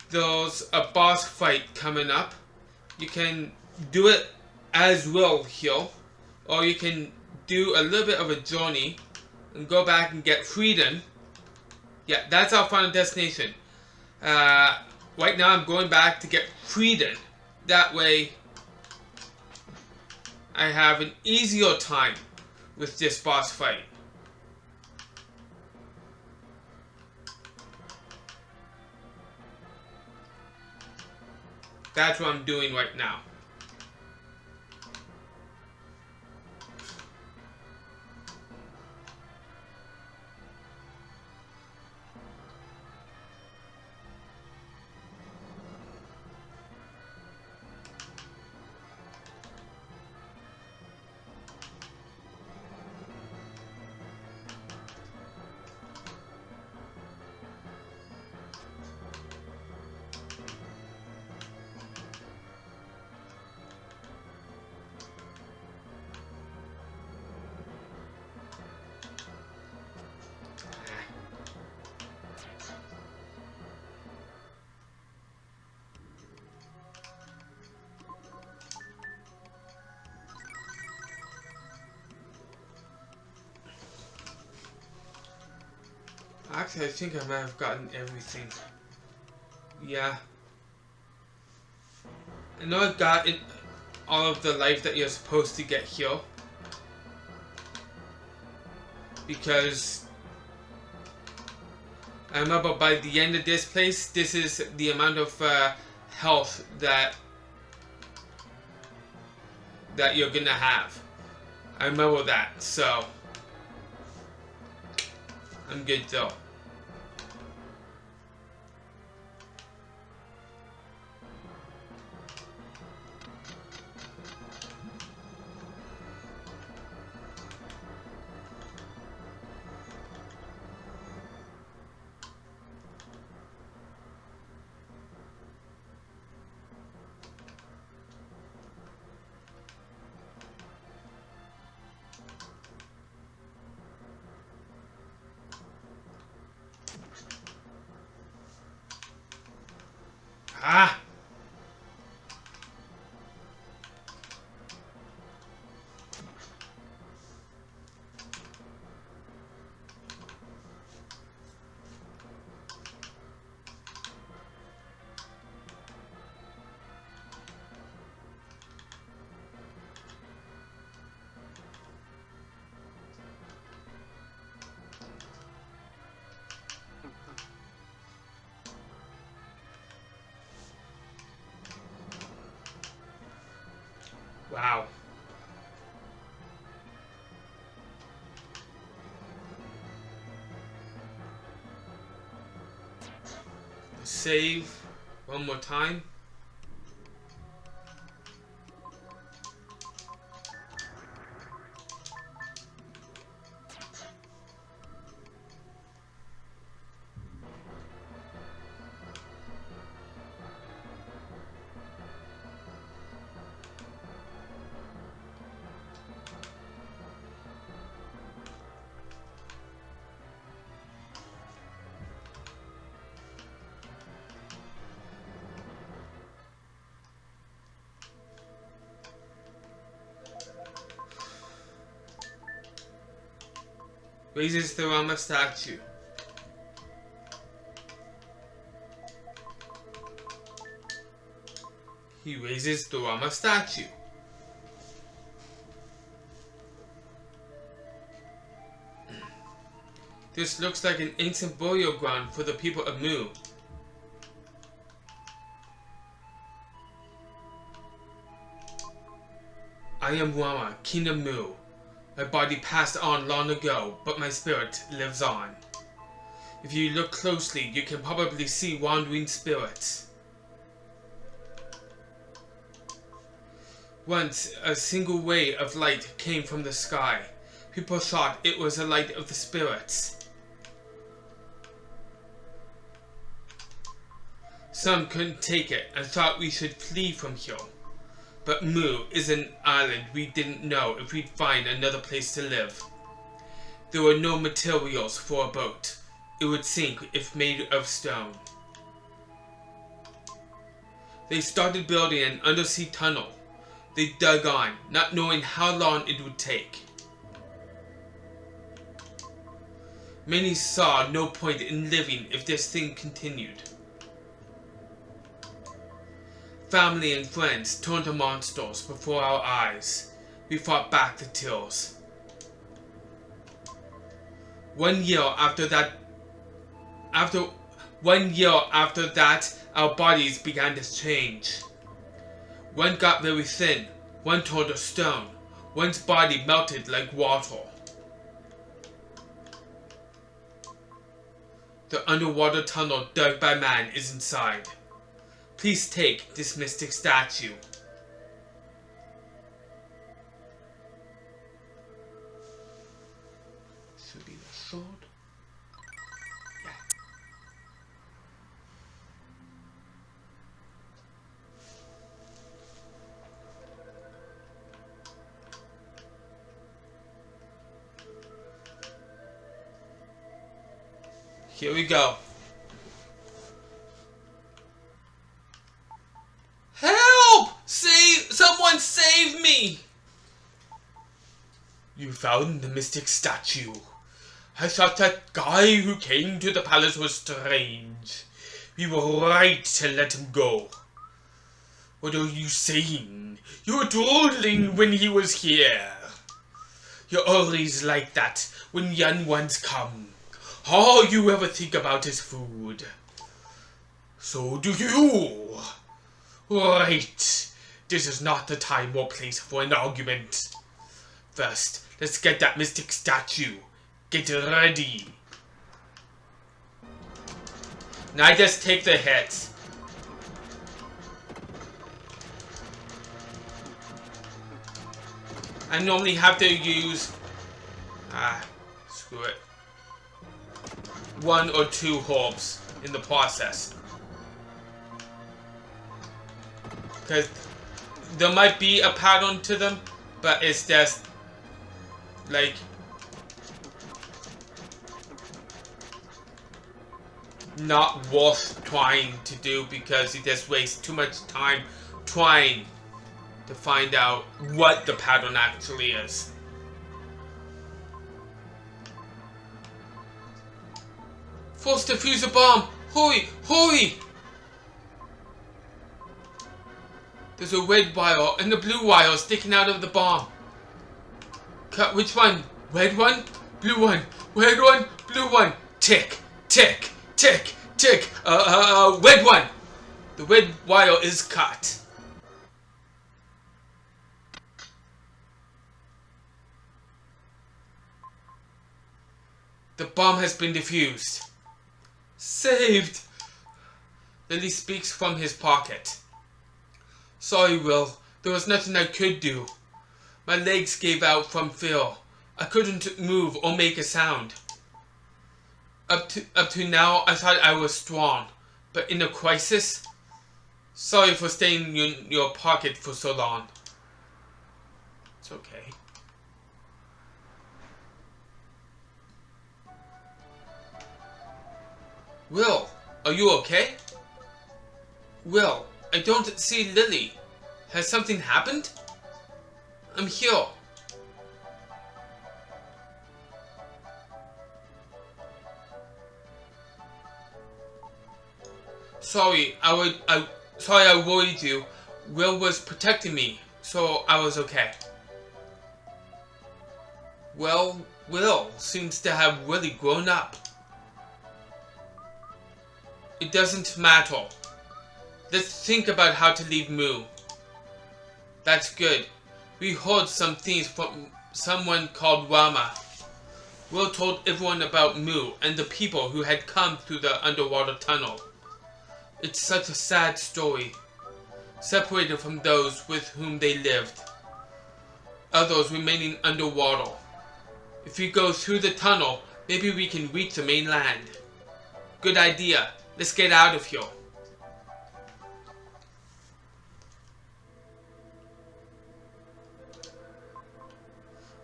There's a boss fight coming up. You can do it as well here, or you can do a little bit of a journey and go back and get freedom. Yeah, that's our final destination. Right now I'm going back to get freedom. That way I have an easier time with this boss fight. That's what I'm doing right now. Actually, I think I might have gotten everything. Yeah. I know I've gotten all of the life that you're supposed to get here. Because I remember by the end of this place, this is the amount of health that you're gonna have. I remember that, so I'm good though. Ah! Wow. Save one more time. Raises the Rama statue. He raises the Rama statue. This looks like an ancient burial ground for the people of Mu. I am Rama, king of Mu. My body passed on long ago, but my spirit lives on. If you look closely, you can probably see wandering spirits. Once, a single ray of light came from the sky. People thought it was the light of the spirits. Some couldn't take it and thought we should flee from here. But Mu is an island we didn't know if we'd find another place to live. There were no materials for a boat. It would sink if made of stone. They started building an undersea tunnel. They dug on, not knowing how long it would take. Many saw no point in living if this thing continued. Family and friends turned to monsters before our eyes. We fought back the tears. 1 year after that, our bodies began to change. One got very thin, one turned to stone, one's body melted like water. The underwater tunnel dug by man is inside. Please take this mystic statue. Should be the sword. Yeah. Here we go. Help! Someone save me! You found the mystic statue. I thought that guy who came to the palace was strange. We were right to let him go. What are you saying? You were drooling when he was here. You're always like that when young ones come. All you ever think about is food. So do you. Right. This is not the time or place for an argument. First, let's get that mystic statue. Get ready. Now just take the hits. I normally have to use... screw it. 1 or 2 herbs in the process. Because there might be a pattern to them, but it's just like not worth trying to do because you just waste too much time trying to find out what the pattern actually is. Force defuse a bomb! Hurry! Hurry! There's a red wire and a blue wire sticking out of the bomb. Cut which one? Red one? Blue one? Red one? Blue one? Tick! Tick! Tick! Tick! Red one! The red wire is cut. The bomb has been defused. Saved! Lily speaks from his pocket. Sorry, Will. There was nothing I could do. My legs gave out from fear. I couldn't move or make a sound. Up to now, I thought I was strong. But in a crisis? Sorry for staying in your pocket for so long. It's okay. Will, are you okay? Will, I don't see Lily. Has something happened? I'm here. Sorry, I worried you. Will was protecting me, so I was okay. Well, Will seems to have really grown up. It doesn't matter. Let's think about how to leave Moo. That's good. We heard some things from someone called Rama. Will told everyone about Moo and the people who had come through the underwater tunnel. It's such a sad story. Separated from those with whom they lived. Others remaining underwater. If we go through the tunnel, maybe we can reach the mainland. Good idea. Let's get out of here.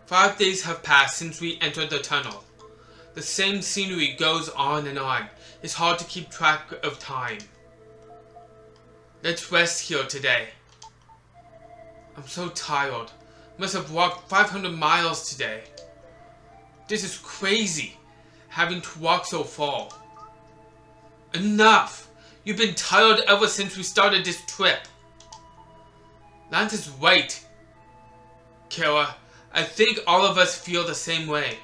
Five days have passed since we entered the tunnel. The same scenery goes on and on. It's hard to keep track of time. Let's rest here today. I'm so tired. Must have walked 500 miles today. This is crazy, having to walk so far. Enough! You've been tired ever since we started this trip. Lance is right, Kara. I think all of us feel the same way.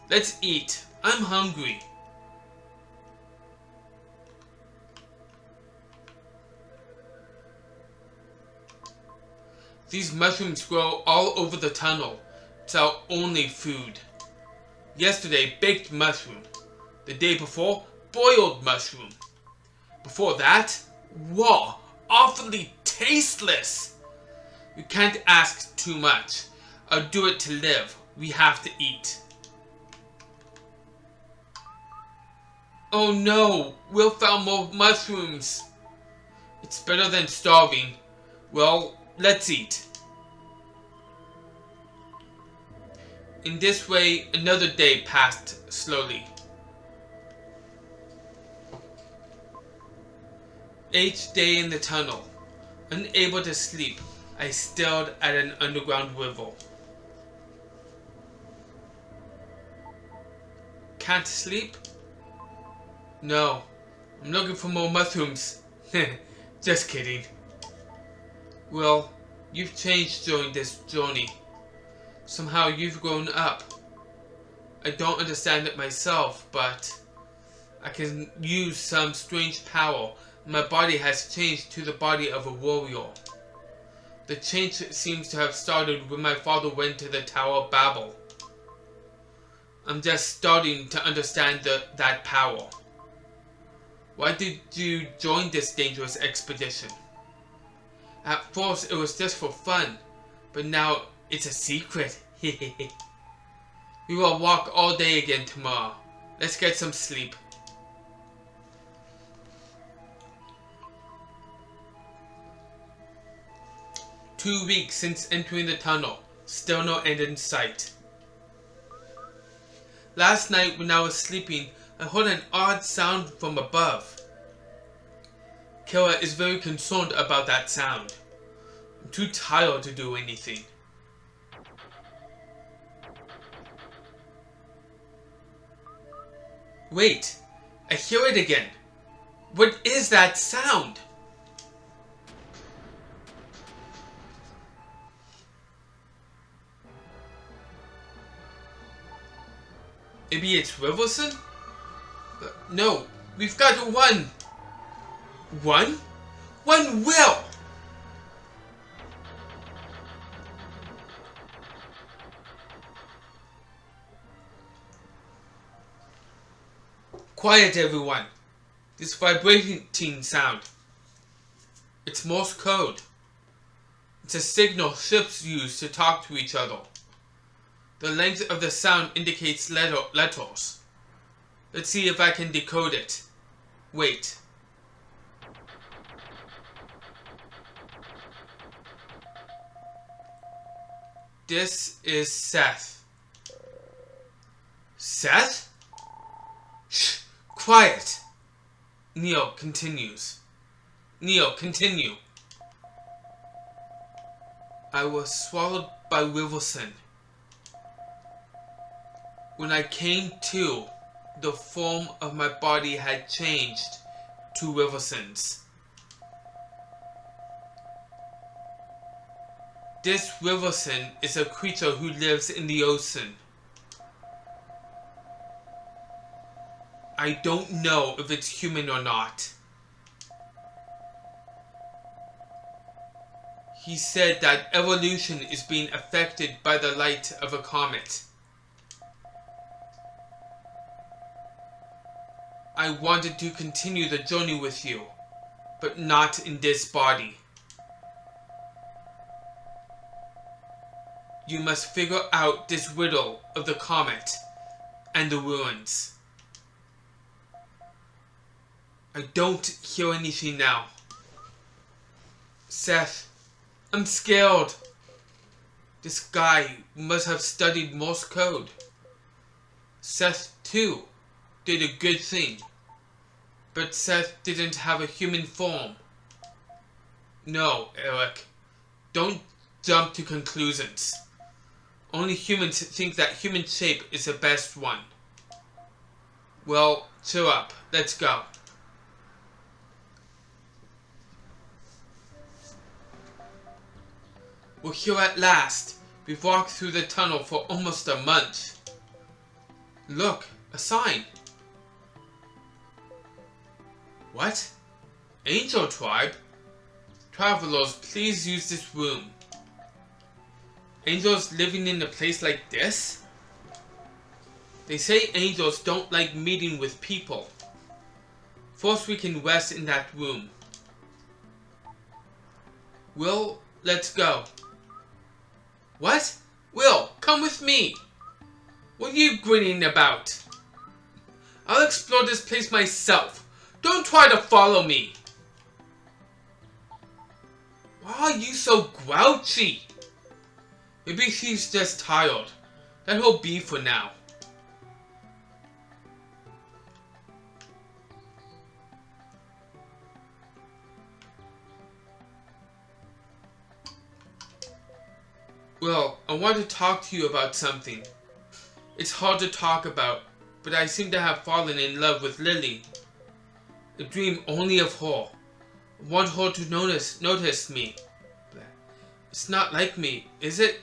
Let's eat. I'm hungry. These mushrooms grow all over the tunnel. It's our only food. Yesterday, baked mushroom. The day before, boiled mushroom. Before that, raw, awfully tasteless. You can't ask too much. Or do it to live. We have to eat. Oh no, Will found more mushrooms. It's better than starving. Well, let's eat. In this way, another day passed slowly. Each day in the tunnel, unable to sleep, I stared at an underground river. Can't sleep? No, I'm looking for more mushrooms. Just kidding. Well, you've changed during this journey. Somehow you've grown up. I don't understand it myself, but I can use some strange power. My body has changed to the body of a warrior. The change seems to have started when my father went to the Tower of Babel. I'm just starting to understand that power. Why did you join this dangerous expedition? At first it was just for fun, but now it's a secret. We will walk all day again tomorrow. Let's get some sleep. Two weeks since entering the tunnel, still no end in sight. Last night when I was sleeping, I heard an odd sound from above. Kara is very concerned about that sound. I'm too tired to do anything. Wait, I hear it again. What is that sound? Maybe it's Riverson? No, we've got to run. Run? Run, Will! Quiet, everyone. This vibrating sound. It's Morse code. It's a signal ships use to talk to each other. The length of the sound indicates letters. Let's see if I can decode it. Wait. This is Seth. Seth? Shh! Quiet! Neil continues. Neil, continue. I was swallowed by Riverson. When I came to, the form of my body had changed to Riverson's. This Riverson is a creature who lives in the ocean. I don't know if it's human or not. He said that evolution is being affected by the light of a comet. I wanted to continue the journey with you, but not in this body. You must figure out this riddle of the comet and the ruins. I don't hear anything now. Seth, I'm scared. This guy must have studied Morse code. Seth, too, did a good thing. But Seth didn't have a human form. No, Eric. Don't jump to conclusions. Only humans think that human shape is the best one. Well, cheer up. Let's go. We're here at last. We've walked through the tunnel for almost a month. Look, a sign. What? Angel Tribe? Travelers, please use this room. Angels living in a place like this? They say angels don't like meeting with people. First we can rest in that room. Will, let's go. What? Will, come with me. What are you grinning about? I'll explore this place myself. Don't try to follow me. Why are you so grouchy? Maybe she's just tired. Let her be for now. Well, I want to talk to you about something. It's hard to talk about, but I seem to have fallen in love with Lily. I dream only of her. I want her to notice me. It's not like me, is it?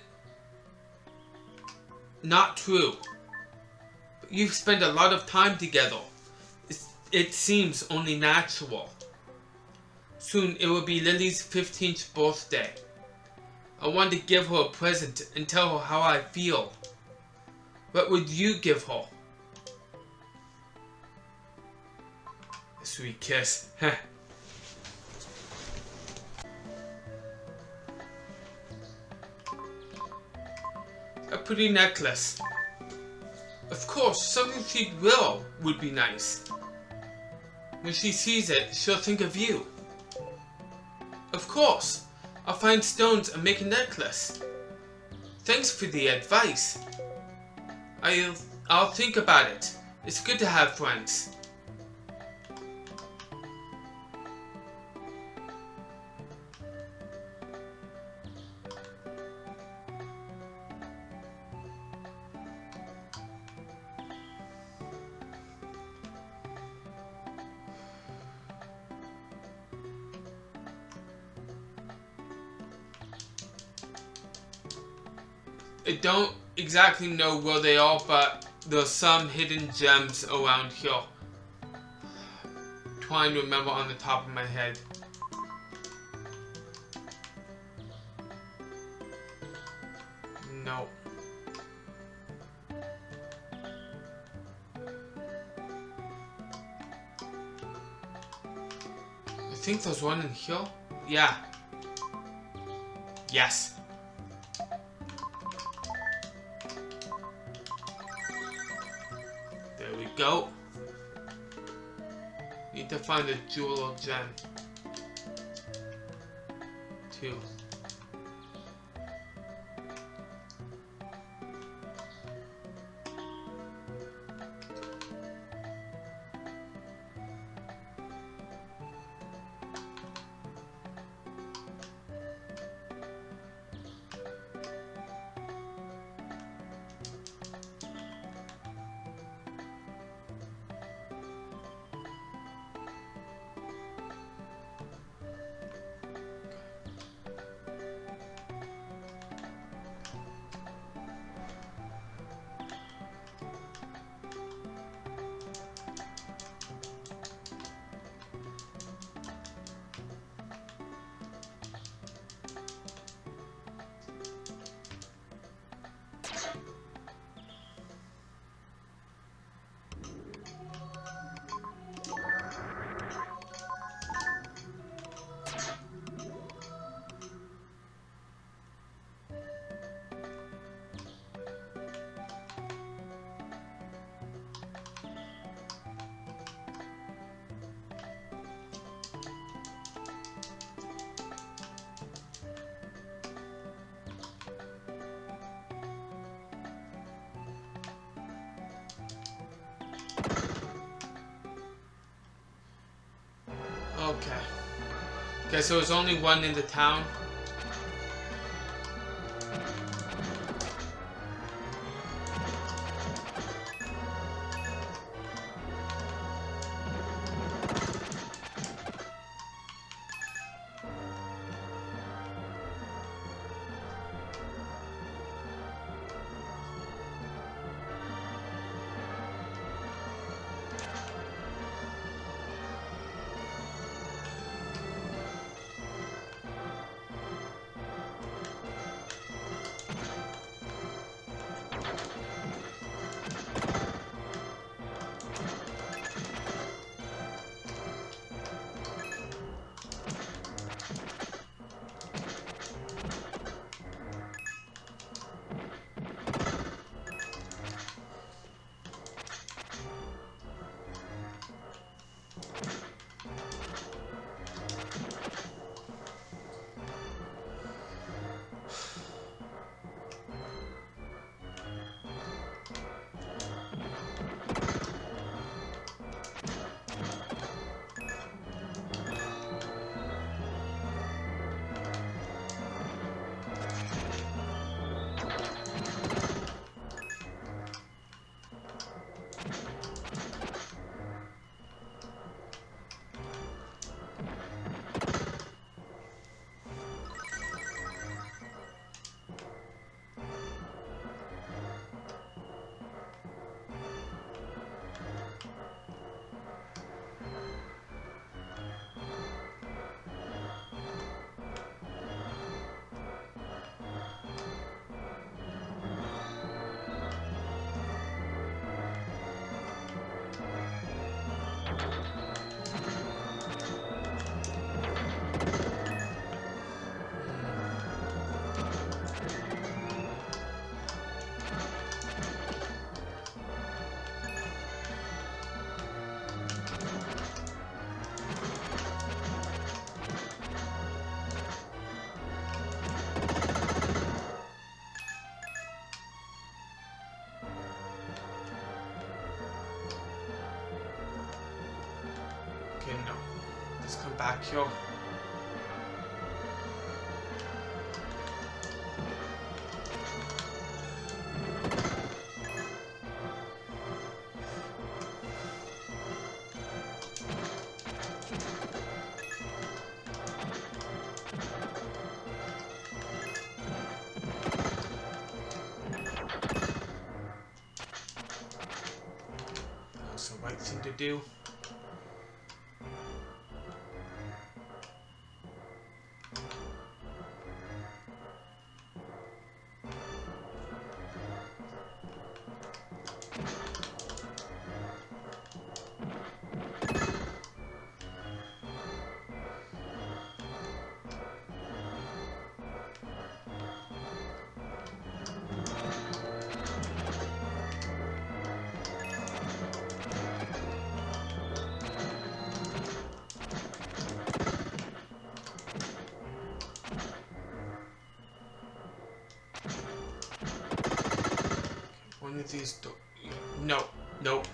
Not true. But you've spent a lot of time together. It seems only natural. Soon it will be Lily's 15th birthday. I want to give her a present and tell her how I feel. What would you give her? A sweet kiss. A pretty necklace. Of course, something she'd wear would be nice. When she sees it, she'll think of you. Of course, I'll find stones and make a necklace. Thanks for the advice. I'll think about it It's good to have friends. I don't exactly know where they are, but there's some hidden gems around here. Trying to remember on the top of my head. No. I think there's one in here. Yeah. Yes. There we go. Need to find a jewel or gem. 2. Okay. Okay, so there's only one in the town. Okay, no. Let's come back here. That's the right thing to do. One of these no, nope.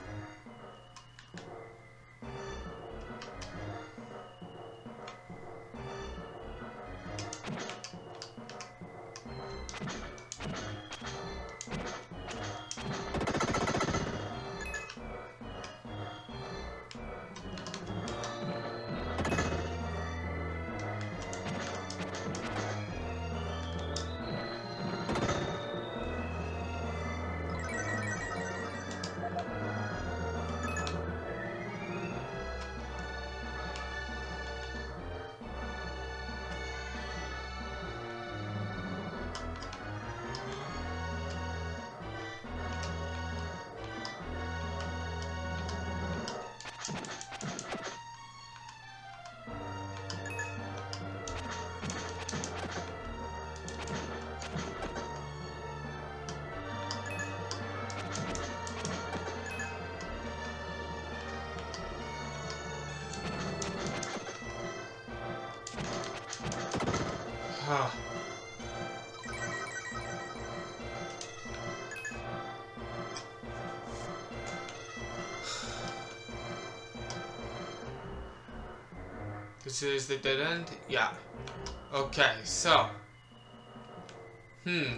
Huh. This is the dead end? Yeah. Okay, so.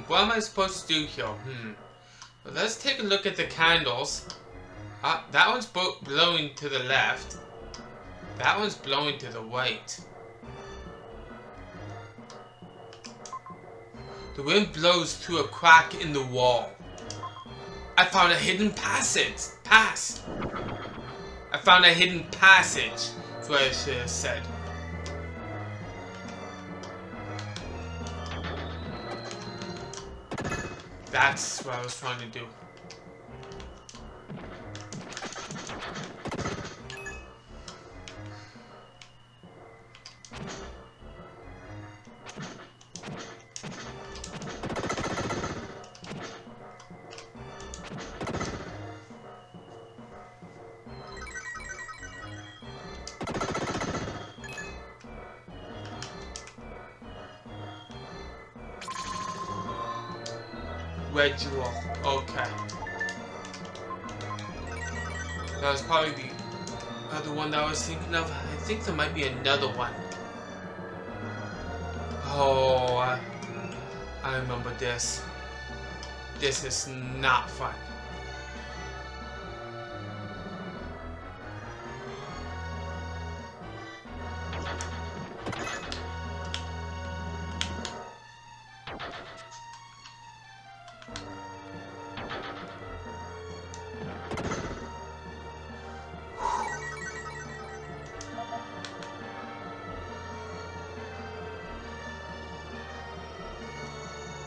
What am I supposed to do here? Well, let's take a look at the candles. That one's blowing to the left. That one's blowing to the right. The wind blows through a crack in the wall. I found a hidden passage. I found a hidden passage. That's what I should have said. That's what I was trying to do. Red jewel. Okay. That was probably the other one that I was thinking of. I think there might be another one. Oh, I remember this. This is not fun.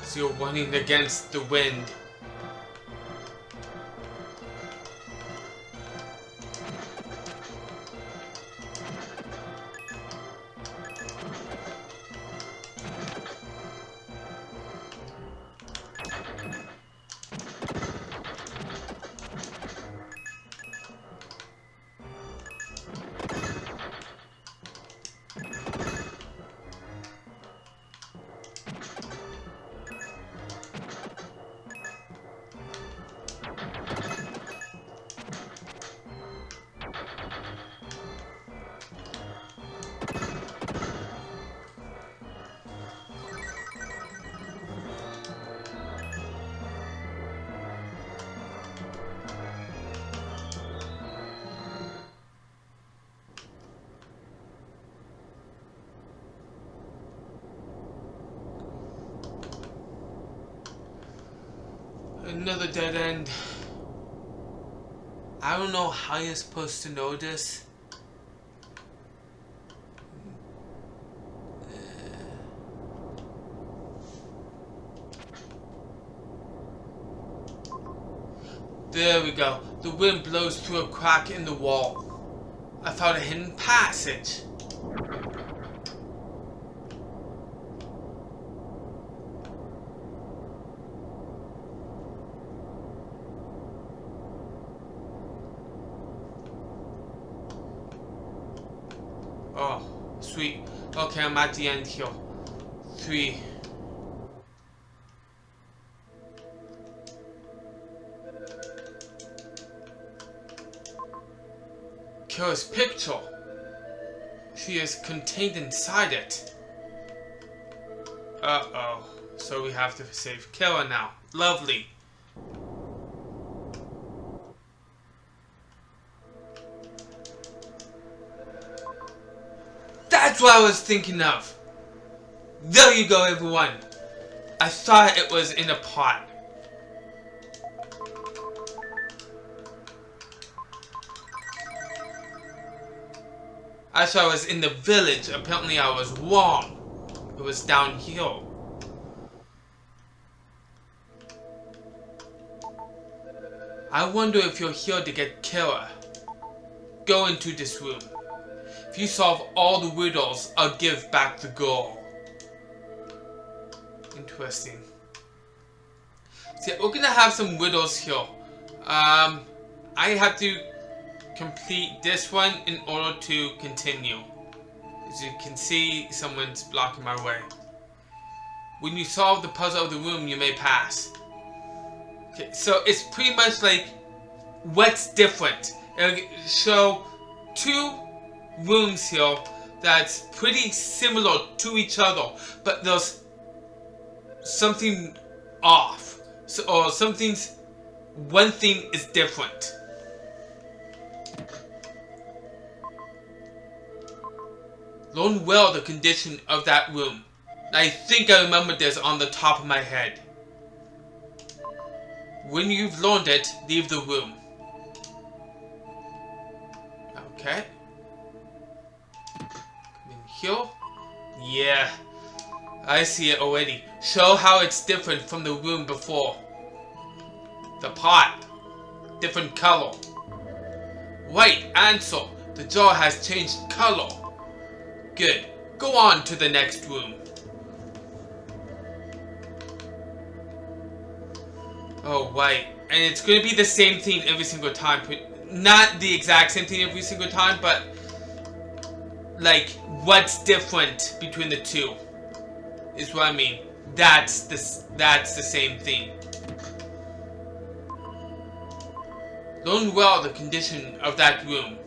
So you're running against the wind. Another dead end. I don't know how you're supposed to know this. There we go. The wind blows through a crack in the wall. I found a hidden passage. Oh, sweet. Okay, I'm at the end here. 3. Kira's picture. She is contained inside it. Uh-oh. So we have to save Kira now. Lovely. That's what I was thinking of. There you go, everyone. I thought it was in a pot. I thought I was in the village. Apparently I was wrong. It was down here. I wonder if you're here to get Kira. Go into this room. If you solve all the riddles, I'll give back the girl. Interesting. See, we're gonna have some riddles here. I have to complete this one in order to continue. As you can see, someone's blocking my way. When you solve the puzzle of the room, you may pass. Okay, so it's pretty much like what's different. It'll show 2 rooms here that's pretty similar to each other, but there's something off. So, or one thing is different. Learn well the condition of that room. I think I remember this on the top of my head. When you've learned it, leave the room. Okay. Come in here. Yeah. I see it already. Show how it's different from the room before. The pot. Different color. Right answer. The jar has changed color. Good. Go on to the next room. Oh, right. And it's going to be the same thing every single time. Not the exact same thing every single time, but like what's different between the two is what I mean. That's the same thing. Learn well the condition of that room.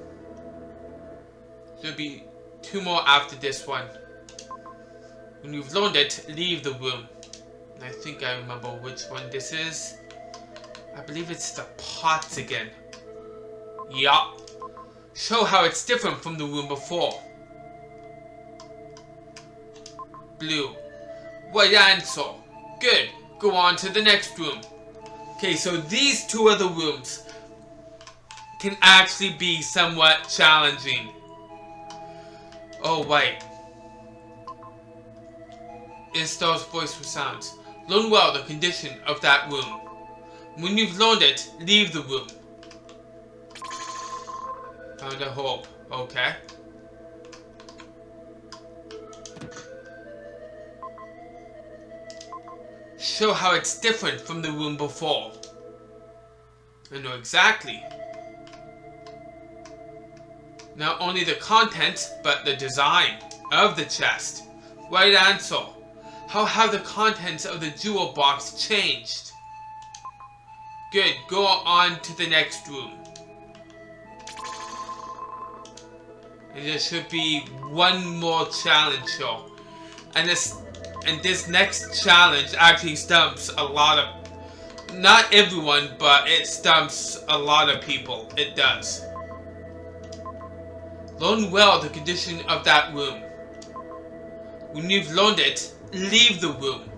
There'll be 2 more after this one. When you've learned it, leave the room. And I think I remember which one this is. I believe it's the pots again. Yup. Show how it's different from the room before. Blue. Right answer. Good. Go on to the next room. Okay, so these 2 other rooms can actually be somewhat challenging. Oh, right. Installs voice for sounds. Learn well the condition of that room. When you've learned it, leave the room. Found a hope. Okay. Show how it's different from the room before. I know exactly. Not only the content, but the design of the chest. Right answer. How have the contents of the jewel box changed? Good, go on to the next room. And there should be 1 more challenge here. And this next challenge actually stumps a lot of, not everyone, but it stumps a lot of people. It does. Learn well the condition of that room. When you've learned it, leave the room.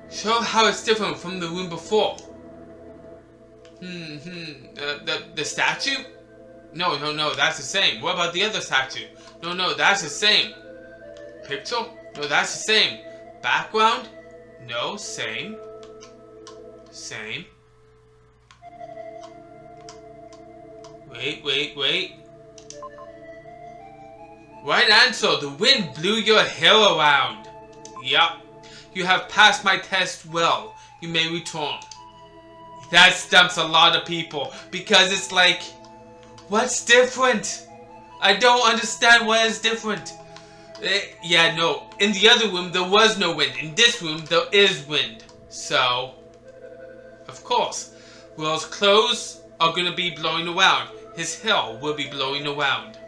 Show how it's different from the room before. The statue? No, that's the same. What about the other statue? No, that's the same. Picture? No, that's the same. Background? No, same. Same. Wait. Right answer. The wind blew your hair around. Yup. You have passed my test well. You may return. That stumps a lot of people because it's like, what's different? I don't understand what is different. Yeah, no. In the other room, there was no wind. In this room, there is wind. So, of course, Will's clothes are going to be blowing around. His hair will be blowing around.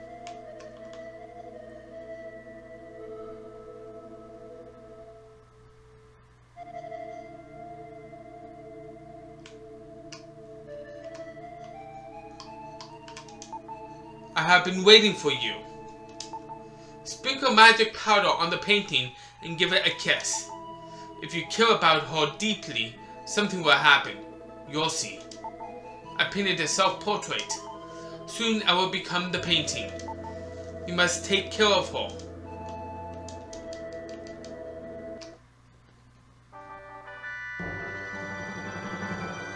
I have been waiting for you. Sprinkle magic powder on the painting and give it a kiss. If you care about her deeply, something will happen. You'll see. I painted a self-portrait. Soon I will become the painting. You must take care of her.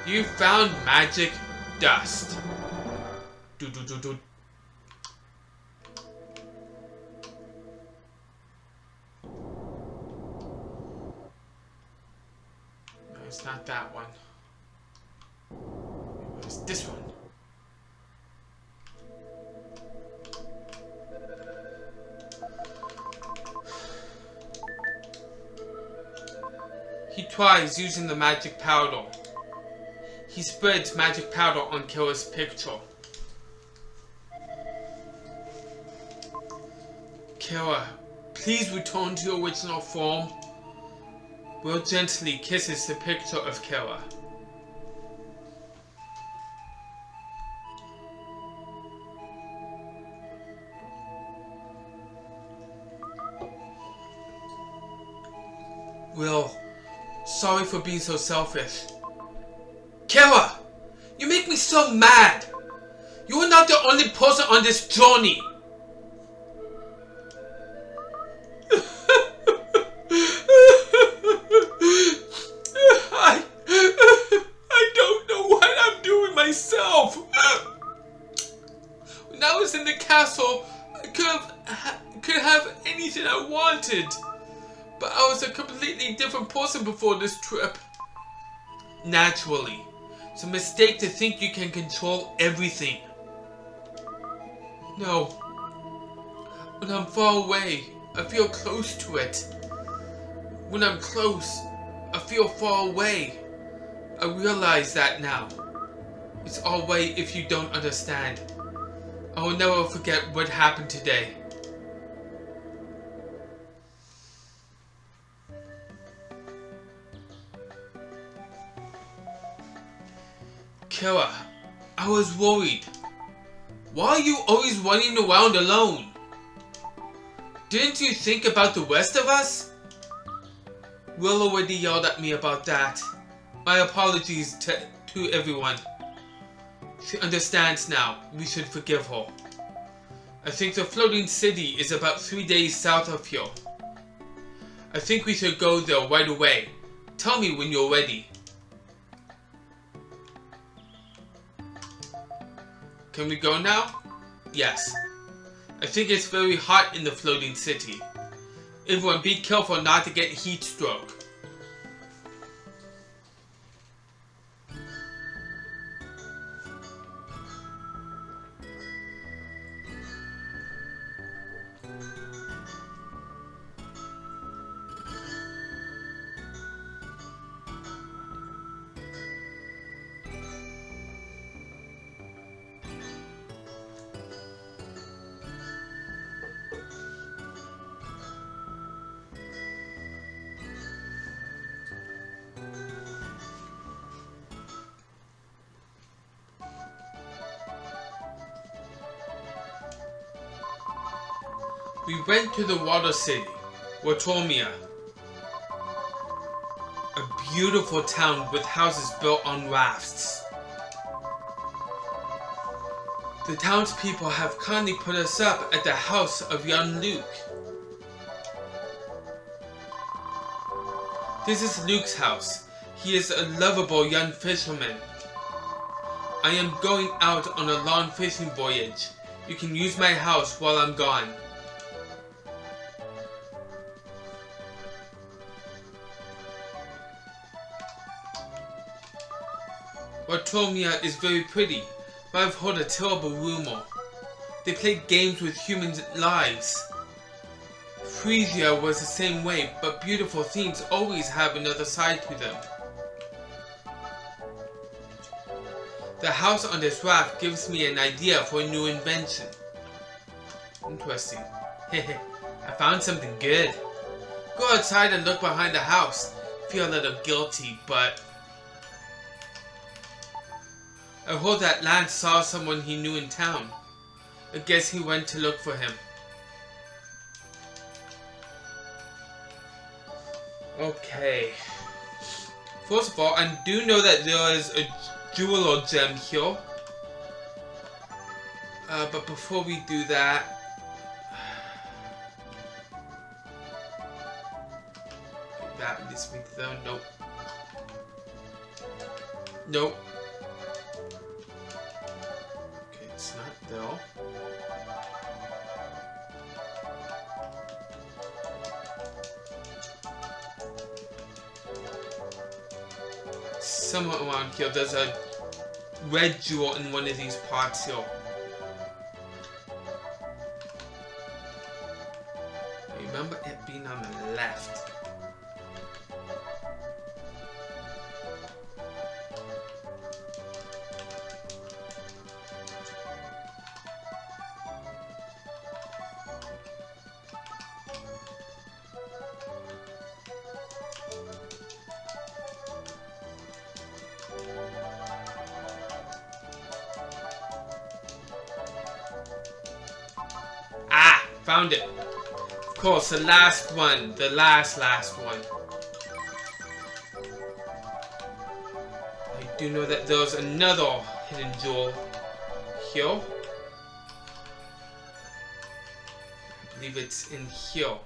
You found magic dust. Do. No, it's not that one. It's this one. He tries using the magic powder. He spreads magic powder on Kira's picture. Kira, please return to your original form. Will gently kisses the picture of Kira. Will, sorry for being so selfish. Kira, you make me so mad. You are not the only person on this journey. I don't know what I'm doing myself. When I was in the castle, I could have anything I wanted. But I was a completely different person before this trip. Naturally. It's a mistake to think you can control everything. No. When I'm far away, I feel close to it. When I'm close, I feel far away. I realize that now. It's all right if you don't understand. I will never forget what happened today. Kira, I was worried. Why are you always running around alone? Didn't you think about the rest of us? Will already yelled at me about that. My apologies to everyone. She understands now. We should forgive her. I think the floating city is about 3 days south of here. I think we should go there right away. Tell me when you're ready. Can we go now? Yes. I think it's very hot in the floating city. Everyone be careful not to get heat stroke. We went to the water city. Watomia. A beautiful town with houses built on rafts. The townspeople have kindly put us up at the house of young Luke. This is Luke's house. He is a lovable young fisherman. I am going out on a long fishing voyage. You can use my house while I'm gone. Watomia is very pretty, but I've heard a terrible rumor. They play games with humans' lives. Frisia was the same way, but beautiful things always have another side to them. The house on this raft gives me an idea for a new invention. Interesting. I found something good. Go outside and look behind the house. Feel a little guilty, but I heard that Lance saw someone he knew in town. I guess he went to look for him. Okay. First of all, I do know that there is a jewel or gem here. But before we do that, that leads me to them. Nope. Nope. Okay, it's not there. Somewhere around here, there's a red jewel in one of these parts here. I remember it being on the left. Ah! Found it! Of course, the last one. The last one. I do know that there's another hidden jewel here. I believe it's in here.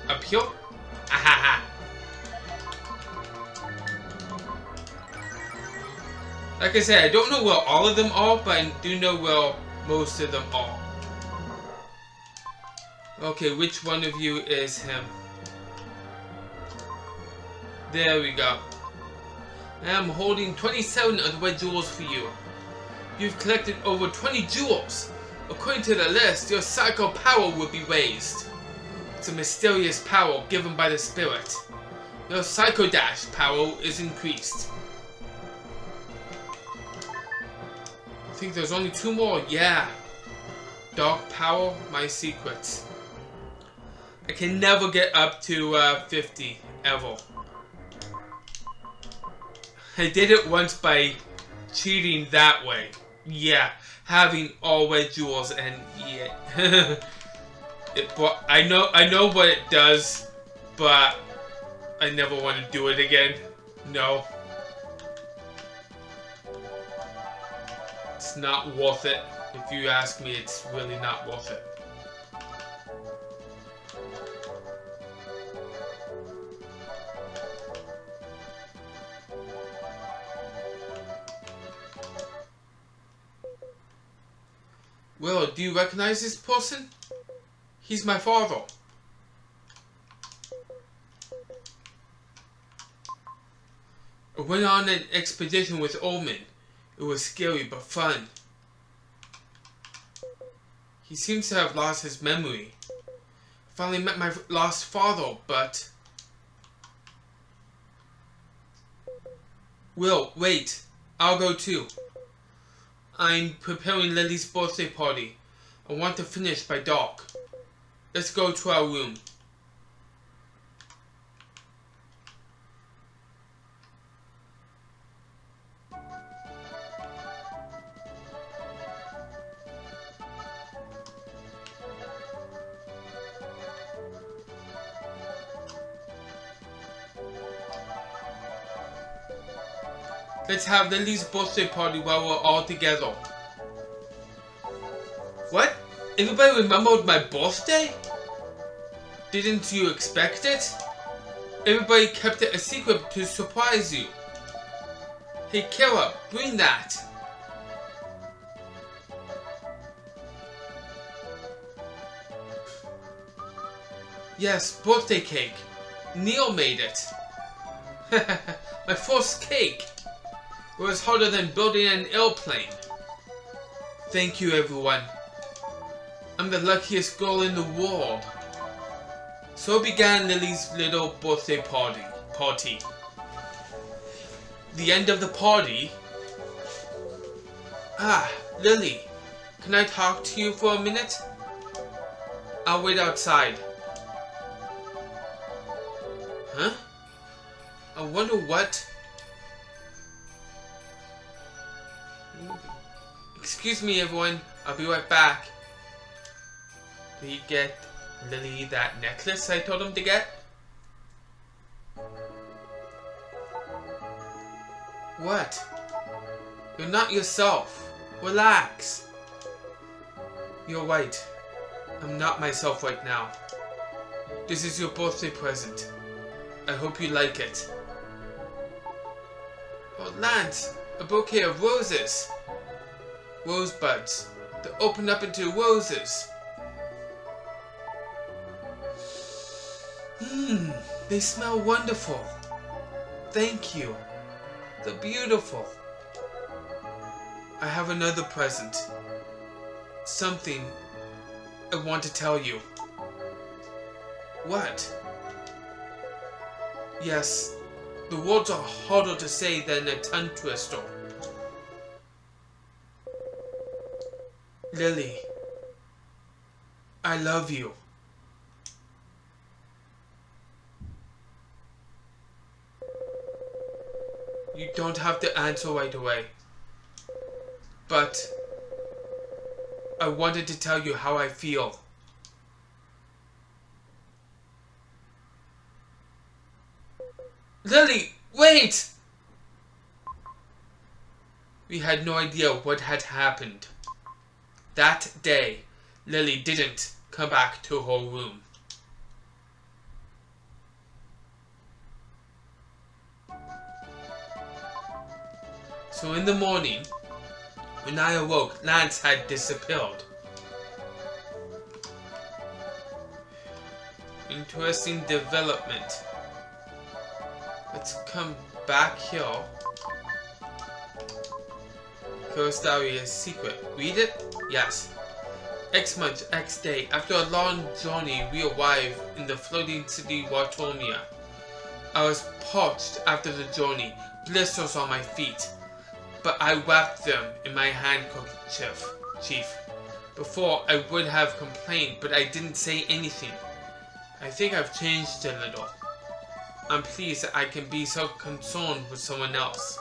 Up here? Ahaha! Like I said, I don't know where all of them are, but I do know where most of them are. Okay, which one of you is him? There we go. I'm holding 27 of the red jewels for you. You've collected over 20 jewels. According to the list, your psycho power will be raised. It's a mysterious power given by the spirit. Your Psycho Dash power is increased. I think there's only 2 more. Yeah. Dark Power, my secrets. I can never get up to 50, ever. I did it once by cheating that way. Yeah, having all red jewels and yeah. I know what it does, but I never want to do it again. No. It's not worth it. If you ask me, it's really not worth it. Well, do you recognize this person? He's my father. I went on an expedition with Omen. It was scary but fun. He seems to have lost his memory. I finally met my lost father, but... Will, wait. I'll go too. I'm preparing Lily's birthday party. I want to finish by dark. Let's go to our room. Let's have Lily's birthday party while we're all together. What? Everybody remembered my birthday? Didn't you expect it? Everybody kept it a secret to surprise you. Hey Kara, bring that. Yes, birthday cake. Neil made it. My first cake. It was harder than building an airplane. Thank you, everyone. I'm the luckiest girl in the world. So began Lily's little birthday party. The end of the party. Ah, Lily, can I talk to you for a minute? I'll wait outside. Huh? I wonder what... Excuse me, everyone. I'll be right back. Did he get Lily that necklace I told him to get? What? You're not yourself. Relax. You're right. I'm not myself right now. This is your birthday present. I hope you like it. Oh, Lance, a bouquet of roses. Rosebuds that open up into roses. They smell wonderful. Thank you. They're beautiful. I have another present. Something I want to tell you. What? Yes, the words are harder to say than a tongue twister. Lily, I love you. You don't have to answer right away. But I wanted to tell you how I feel. Lily, wait! We had no idea what had happened. That day, Lily didn't come back to her room. So in the morning, when I awoke, Lance had disappeared. Interesting development. Let's come back here. Kara's diary is secret. Read it? Yes. X month, X day. After a long journey, we arrived in the floating city Wartomia. I was parched after the journey, blisters on my feet, but I wrapped them in my handkerchief. Before I would have complained, but I didn't say anything. I think I've changed a little. I'm pleased that I can be so concerned with someone else.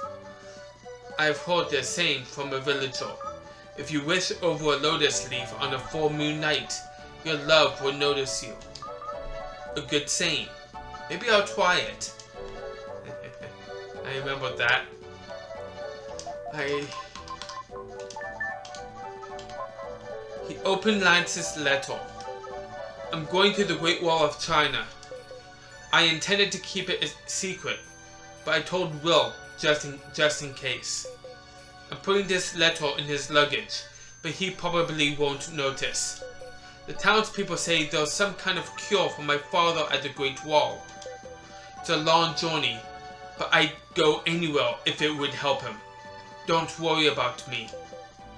I've heard this saying from a villager. If you wish over a lotus leaf on a full moon night, your love will notice you. A good saying. Maybe I'll try it. I remember that. He opened Lance's letter. I'm going to the Great Wall of China. I intended to keep it a secret, but I told Will just in case. I'm putting this letter in his luggage, but he probably won't notice. The townspeople say there's some kind of cure for my father at the Great Wall. It's a long journey, but I'd go anywhere if it would help him. Don't worry about me.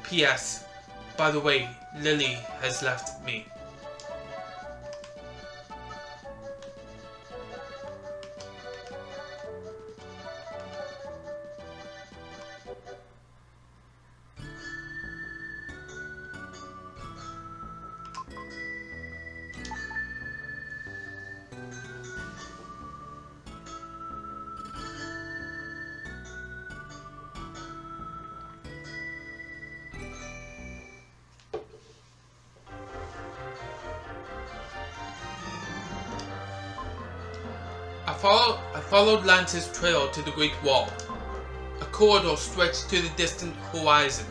P.S. By the way, Lily has left me. I followed Lance's trail to the Great Wall. A corridor stretched to the distant horizon.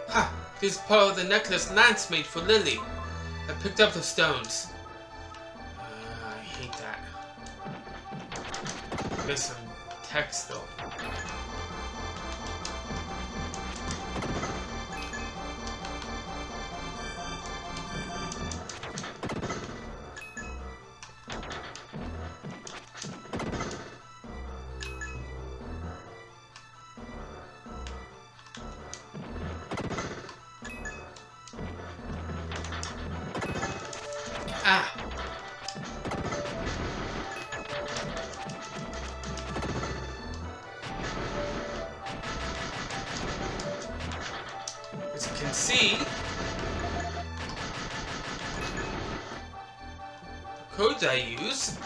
Ha! This is part of the necklace Lance made for Lily. I picked up the stones. I hate that. There's some text though. Ah! As you can see, the code I use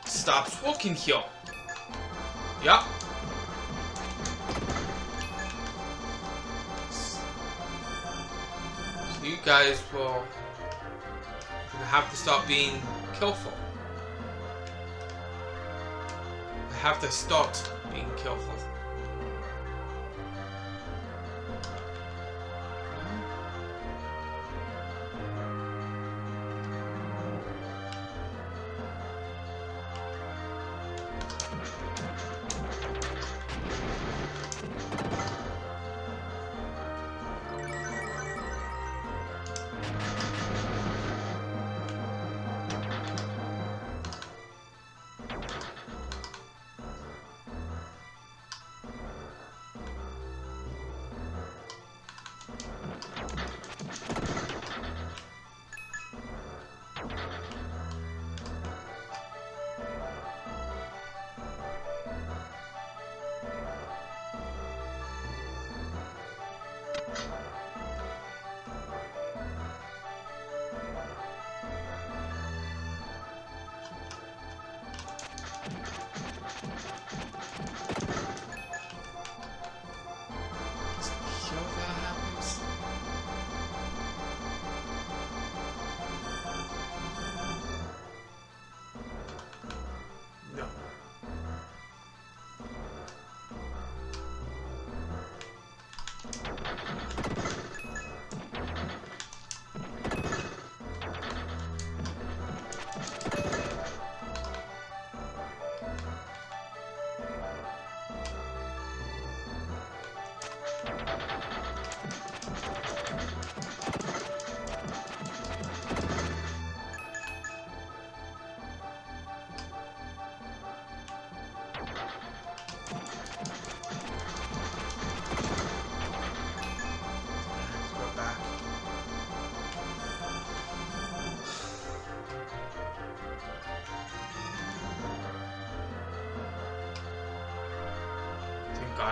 stops working here. Yup. So you guys will have to stop being careful. I have to start being careful.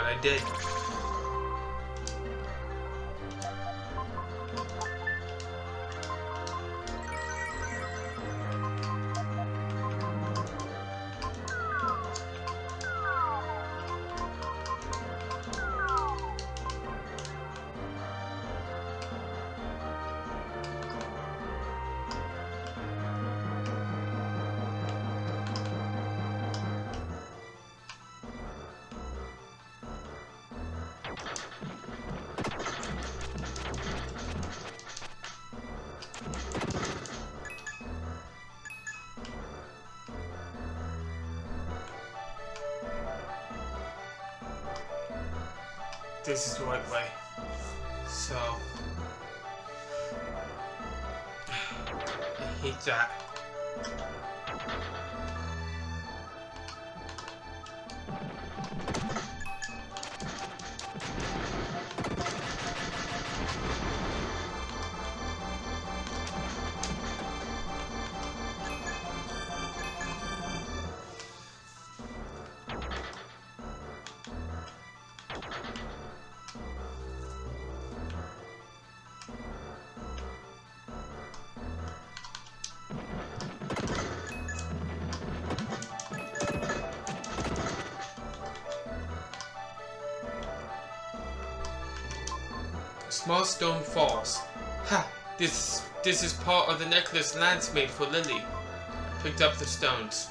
I did. This is the right way. So I hate that. Small stone falls. Ha! This is part of the necklace Lance made for Lily. I picked up the stones.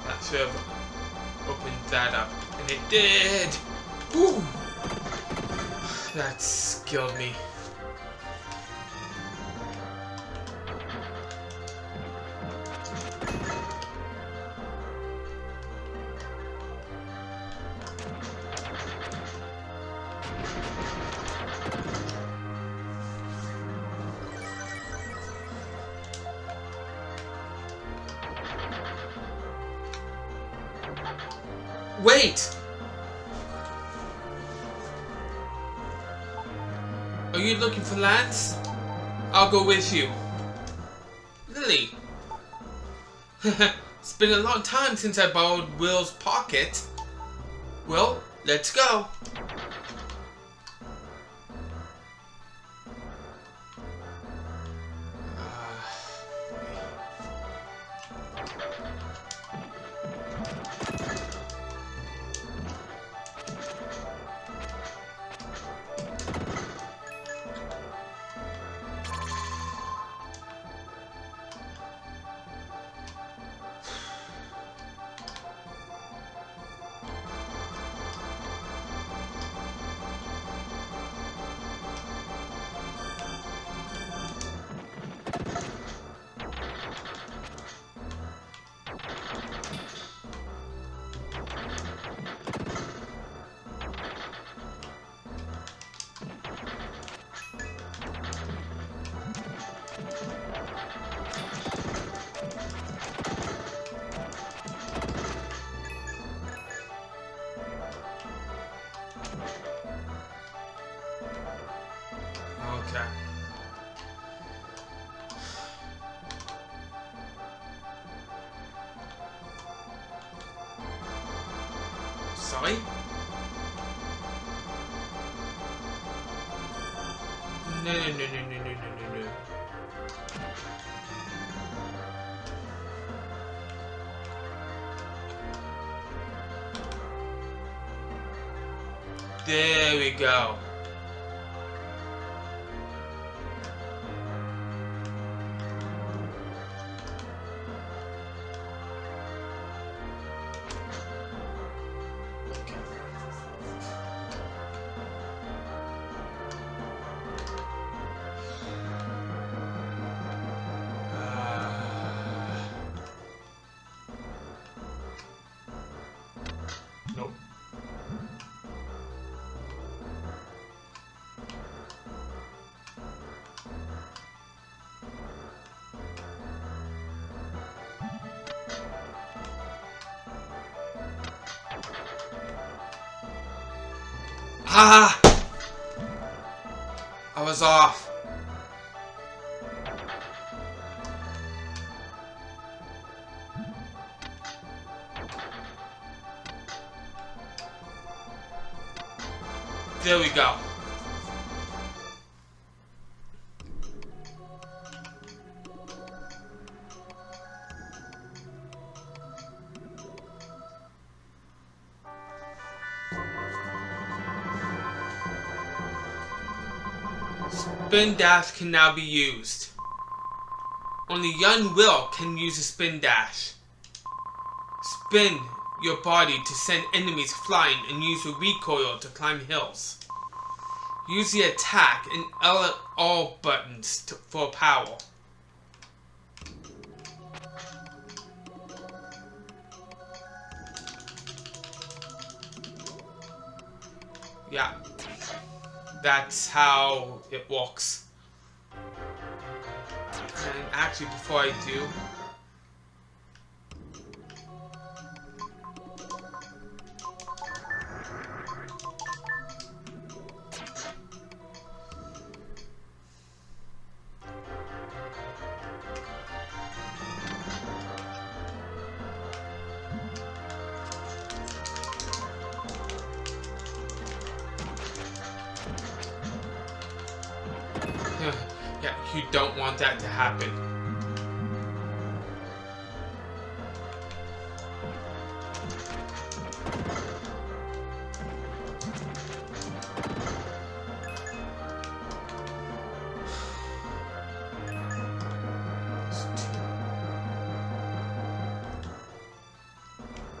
That should have opened that up. And it did! Whew! That skilled me. Wait! Are you looking for Lance? I'll go with you. Lily! It's been a long time since I borrowed Will's pocket. Well, let's go. Okay. Sorry? No. There we go. Nope. Ah! I was off. There we go. Spin dash can now be used. Only young Will can use a spin dash. Spin your body to send enemies flying and use the recoil to climb hills. Use the attack and L buttons for power. Yeah, that's how it works. And actually, before I do, yeah, you don't want that to happen.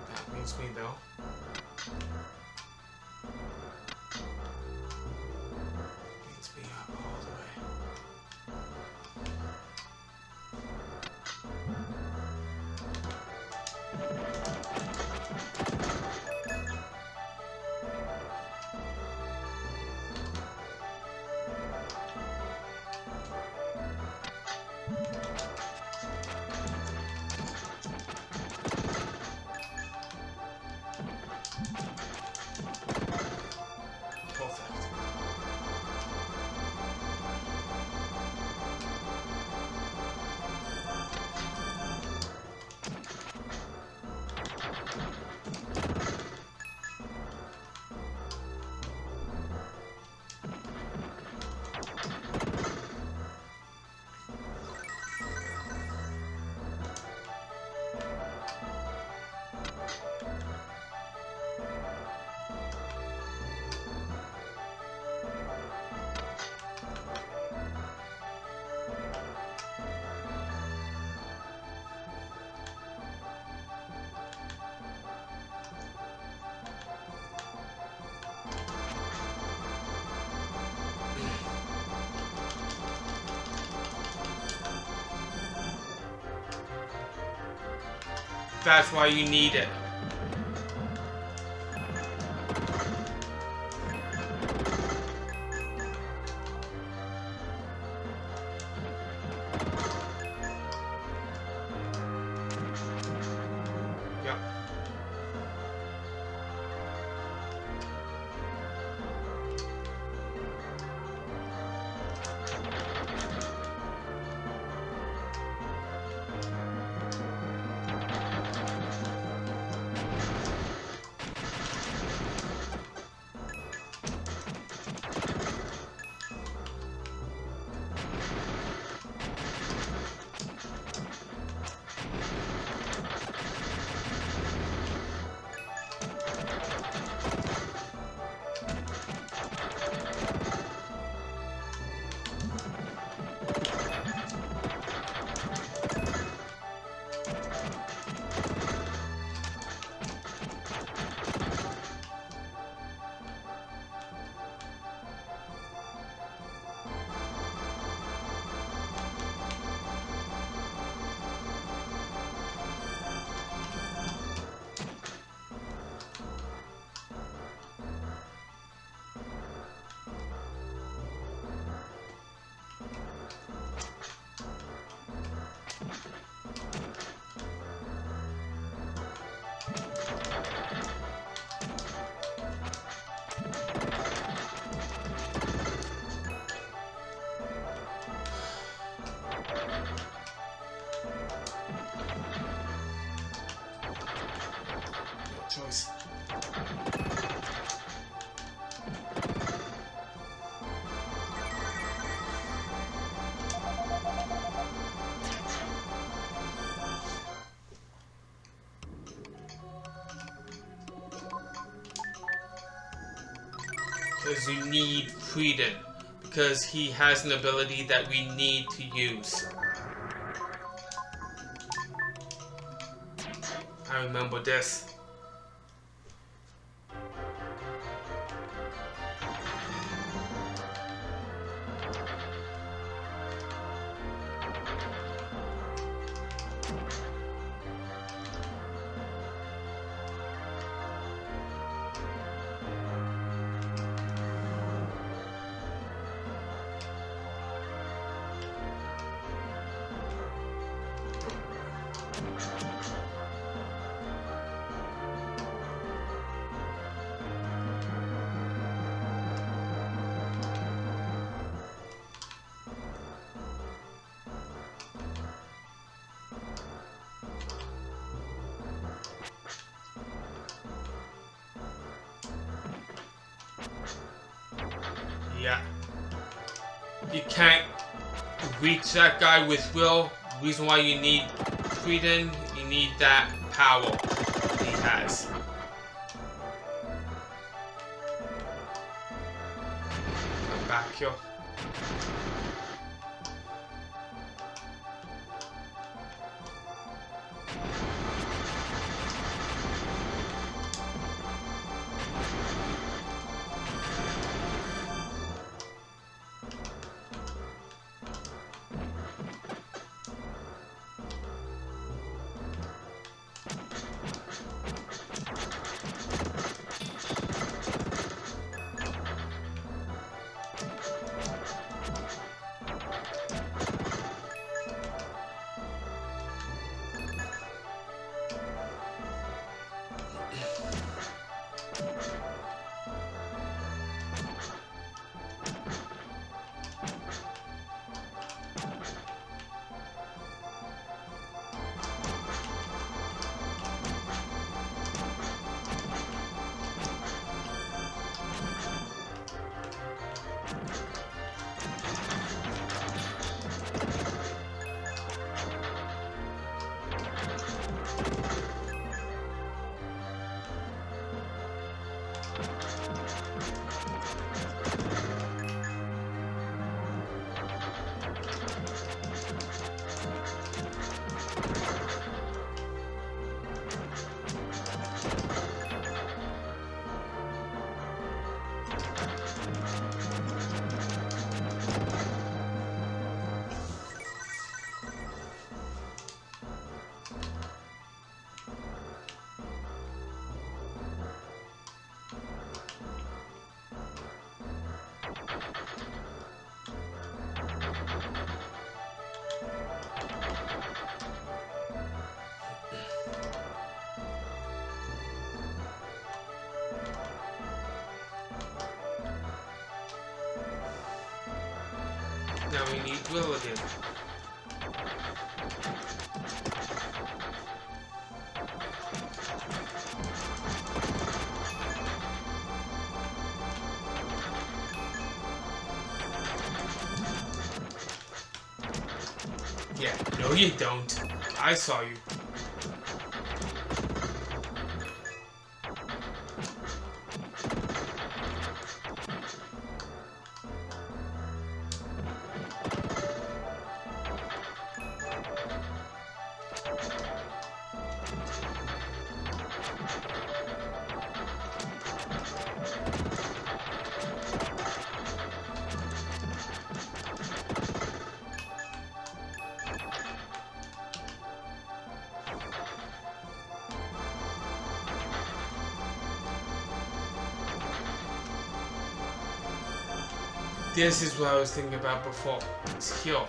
That makes me though. Needs me up all the way. Perfect. That's why you need it. Yep. choice. Because you need freedom. Because he has an ability that we need to use. I remember this. Yeah. You can't reach that guy with will. Reason why you need freedom, you need that power he has. Come back here. Now we need will again. Yeah, no you don't. I saw you. This is what I was thinking about before. It's here.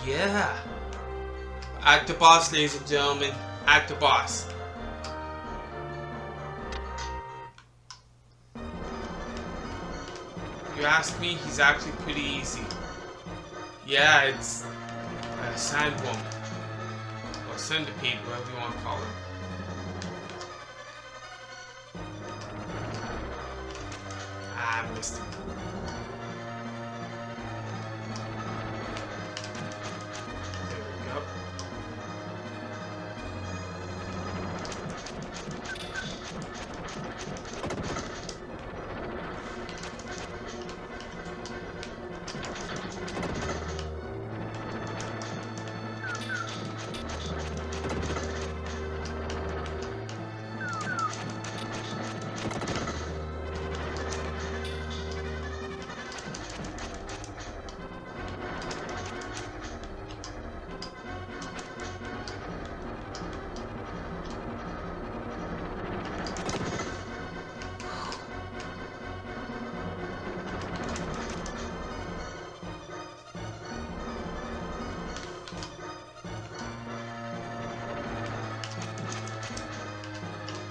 Yeah. Act the boss, ladies and gentlemen. Act the boss. You ask me, he's actually pretty easy. Yeah, it's a sandworm. Or centipede, whatever you want to call it. Ah, I missed him. There we go.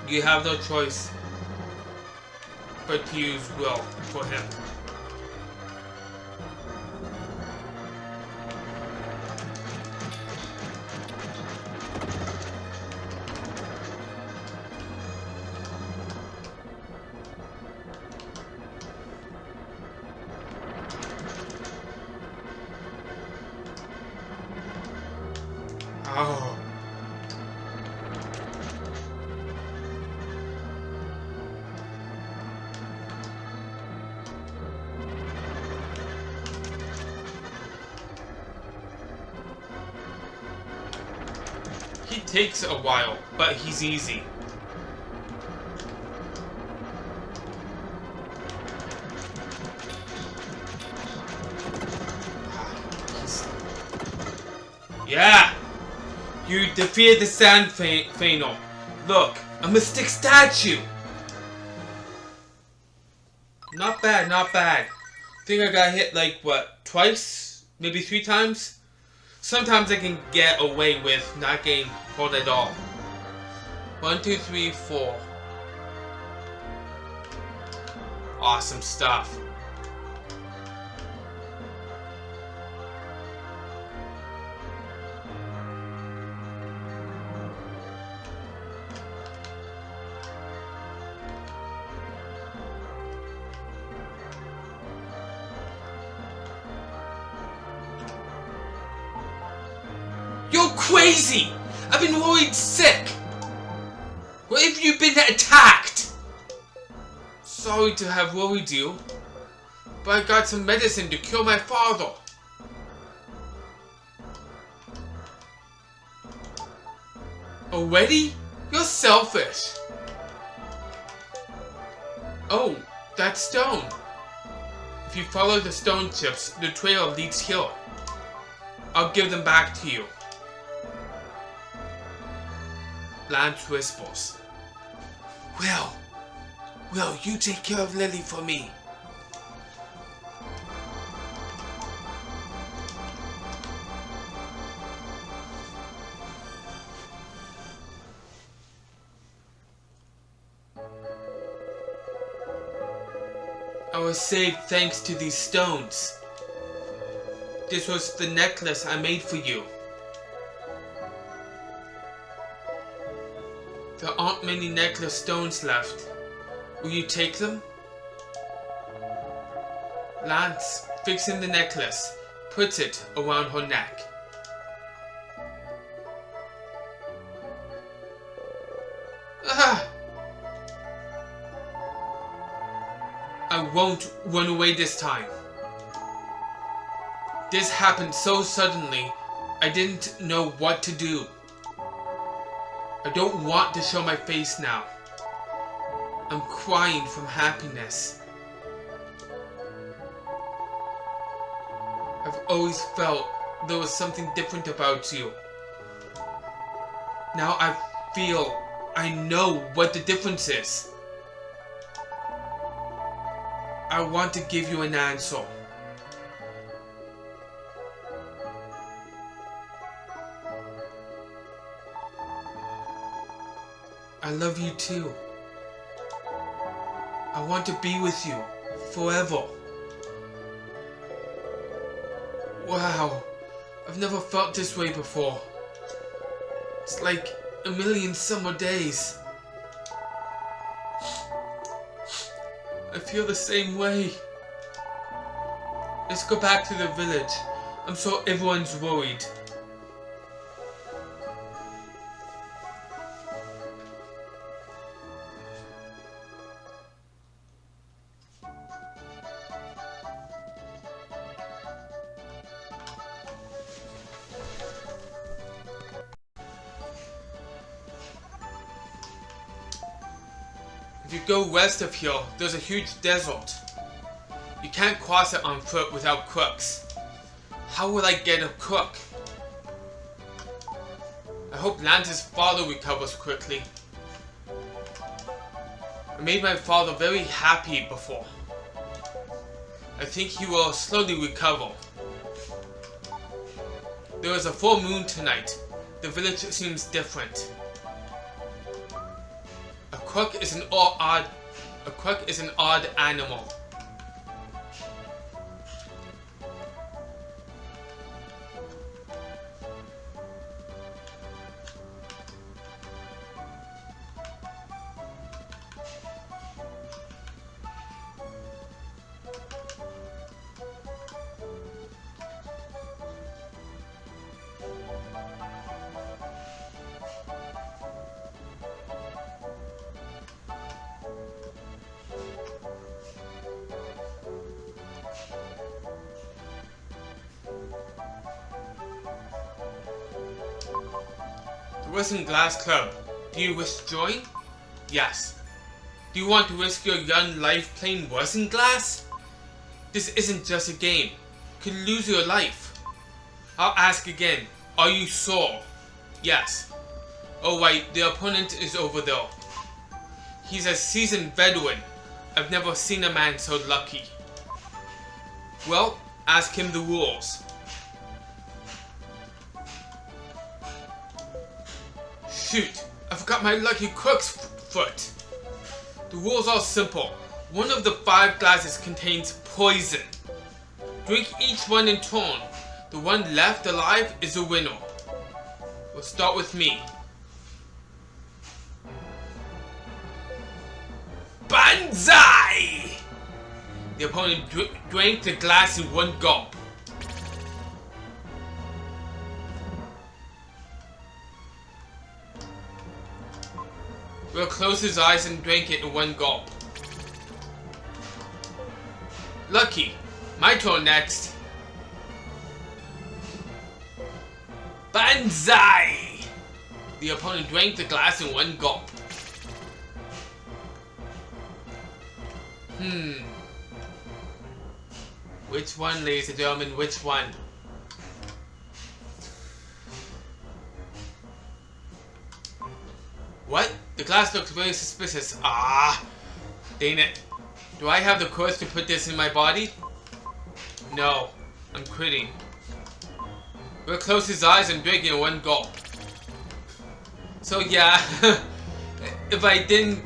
You have no choice but to use will for him. Oh. He takes a while, but he's easy. Yeah! You defeated the Sand Phainal. Look, a mystic statue! Not bad, not bad. Think I got hit like, what, twice? Maybe 3 times? Sometimes I can get away with not getting pulled at all. 1, 2, 3, 4. Awesome stuff. You're crazy! I've been worried sick! What if you've been attacked? Sorry to have worried you, but I got some medicine to cure my father. Already? You're selfish. Oh, that stone. If you follow the stone chips, the trail leads here. I'll give them back to you. Lance whispers. Will, you take care of Lily for me. I was saved thanks to these stones. This was the necklace I made for you. There aren't many necklace stones left. Will you take them? Lance, fixing the necklace, puts it around her neck. Ah! I won't run away this time. This happened so suddenly, I didn't know what to do. I don't want to show my face now. I'm crying from happiness. I've always felt there was something different about you. Now I know what the difference is. I want to give you an answer. I love you too. I want to be with you forever. Wow, I've never felt this way before. It's like a million summer days. I feel the same way. Let's go back to the village. I'm sure everyone's worried. If you go west of here, there's a huge desert. You can't cross it on foot without crooks. How will I get a crook? I hope Lance's father recovers quickly. I made my father very happy before. I think he will slowly recover. There is a full moon tonight. The village seems different. A crook is an odd animal. Resin Glass Club. Do you wish to join? Yes. Do you want to risk your young life playing resin glass? This isn't just a game. You could lose your life. I'll ask again. Are you sure? Yes. Oh right, the opponent is over there. He's a seasoned veteran. I've never seen a man so lucky. Well, ask him the rules. Shoot, I forgot my lucky crook's foot. The rules are simple. One of the 5 glasses contains poison. Drink each one in turn. The one left alive is the winner. We'll start with me. Banzai! The opponent drank the glass in one gulp. Will close his eyes and drink it in one gulp. Lucky. My turn next. Banzai! The opponent drank the glass in one gulp. Which one, ladies and gentlemen, which one? What? The glass looks very suspicious. Ah! Dang it. Do I have the courage to put this in my body? No. I'm quitting. We'll close his eyes and drink in one gulp. So yeah, if I didn't...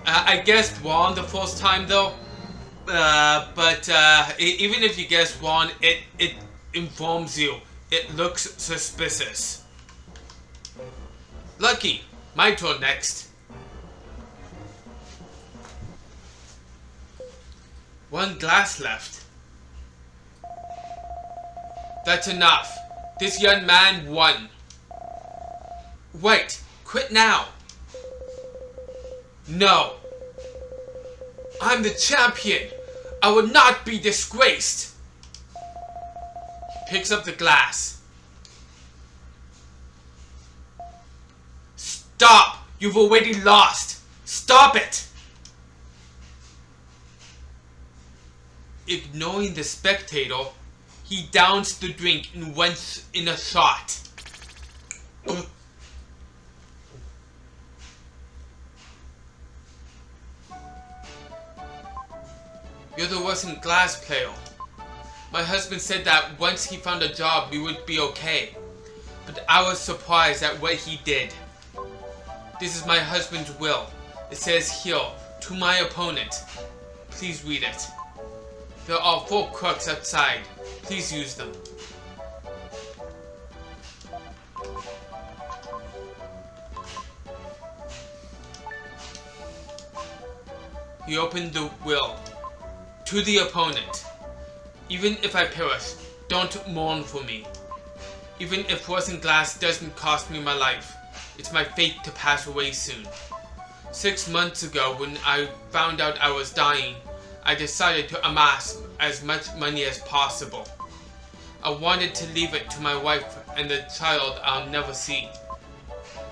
I guessed wrong the first time though. But even if you guess wrong, it informs you. It looks suspicious. Lucky. My turn next. One glass left. That's enough. This young man won. Wait, quit now. No. I'm the champion. I will not be disgraced. He picks up the glass. Stop! You've already lost. Stop it! Ignoring the spectator, he downs the drink and went in a shot. You're the worst glass player. My husband said that once he found a job, we would be okay. But I was surprised at what he did. This is my husband's will. It says here, to my opponent. Please read it. There are 4 crooks outside. Please use them. He opened the will. To the opponent. Even if I perish, don't mourn for me. Even if frozen glass doesn't cost me my life, it's my fate to pass away soon. 6 months ago, when I found out I was dying, I decided to amass as much money as possible. I wanted to leave it to my wife and the child I'll never see.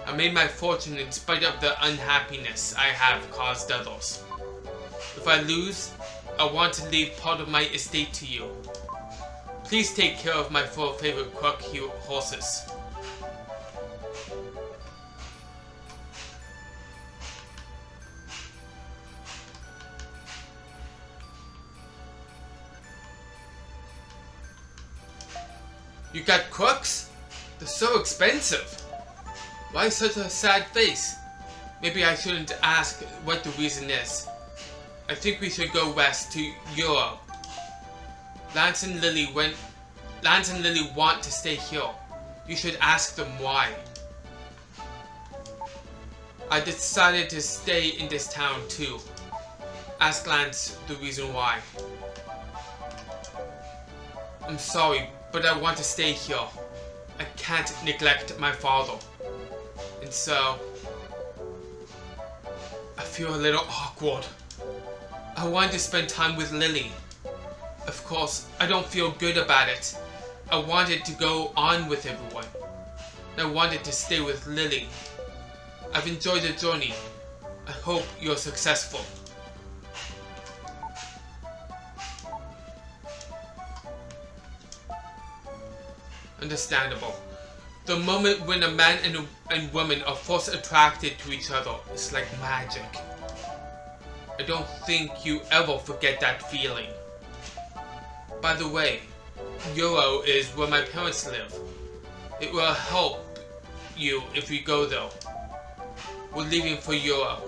I made my fortune in spite of the unhappiness I have caused others. If I lose, I want to leave part of my estate to you. Please take care of my 4 favorite crook horses. You got crooks? They're so expensive. Why such a sad face? Maybe I shouldn't ask what the reason is. I think we should go west to Europe. Lance and Lily want to stay here. You should ask them why. I decided to stay in this town too. Ask Lance the reason why. I'm sorry, but I want to stay here. I can't neglect my father. And so, I feel a little awkward. I want to spend time with Lily. Of course, I don't feel good about it. I wanted to go on with everyone. I wanted to stay with Lily. I've enjoyed the journey. I hope you're successful. Understandable. The moment when a man and woman are first attracted to each other is like magic. I don't think you ever forget that feeling. By the way, Euro is where my parents live. It will help you if we go there. We're leaving for Euro.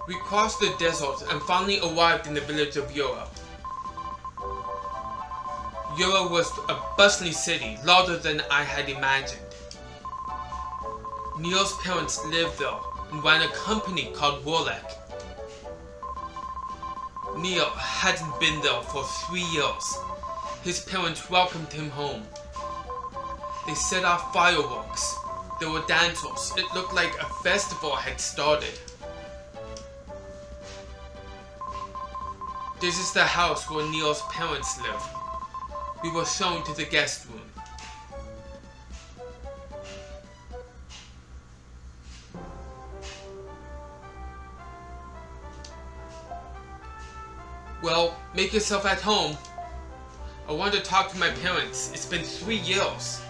We crossed the desert and finally arrived in the village of Euro. Euro was a bustling city, larger than I had imagined. Neil's parents lived there and ran a company called Warlek. Neil hadn't been there for 3 years. His parents welcomed him home. They set off fireworks. There were dancers. It looked like a festival had started. This is the house where Neil's parents live. We were shown to the guest room. Well, make yourself at home. I want to talk to my parents. It's been 3 years.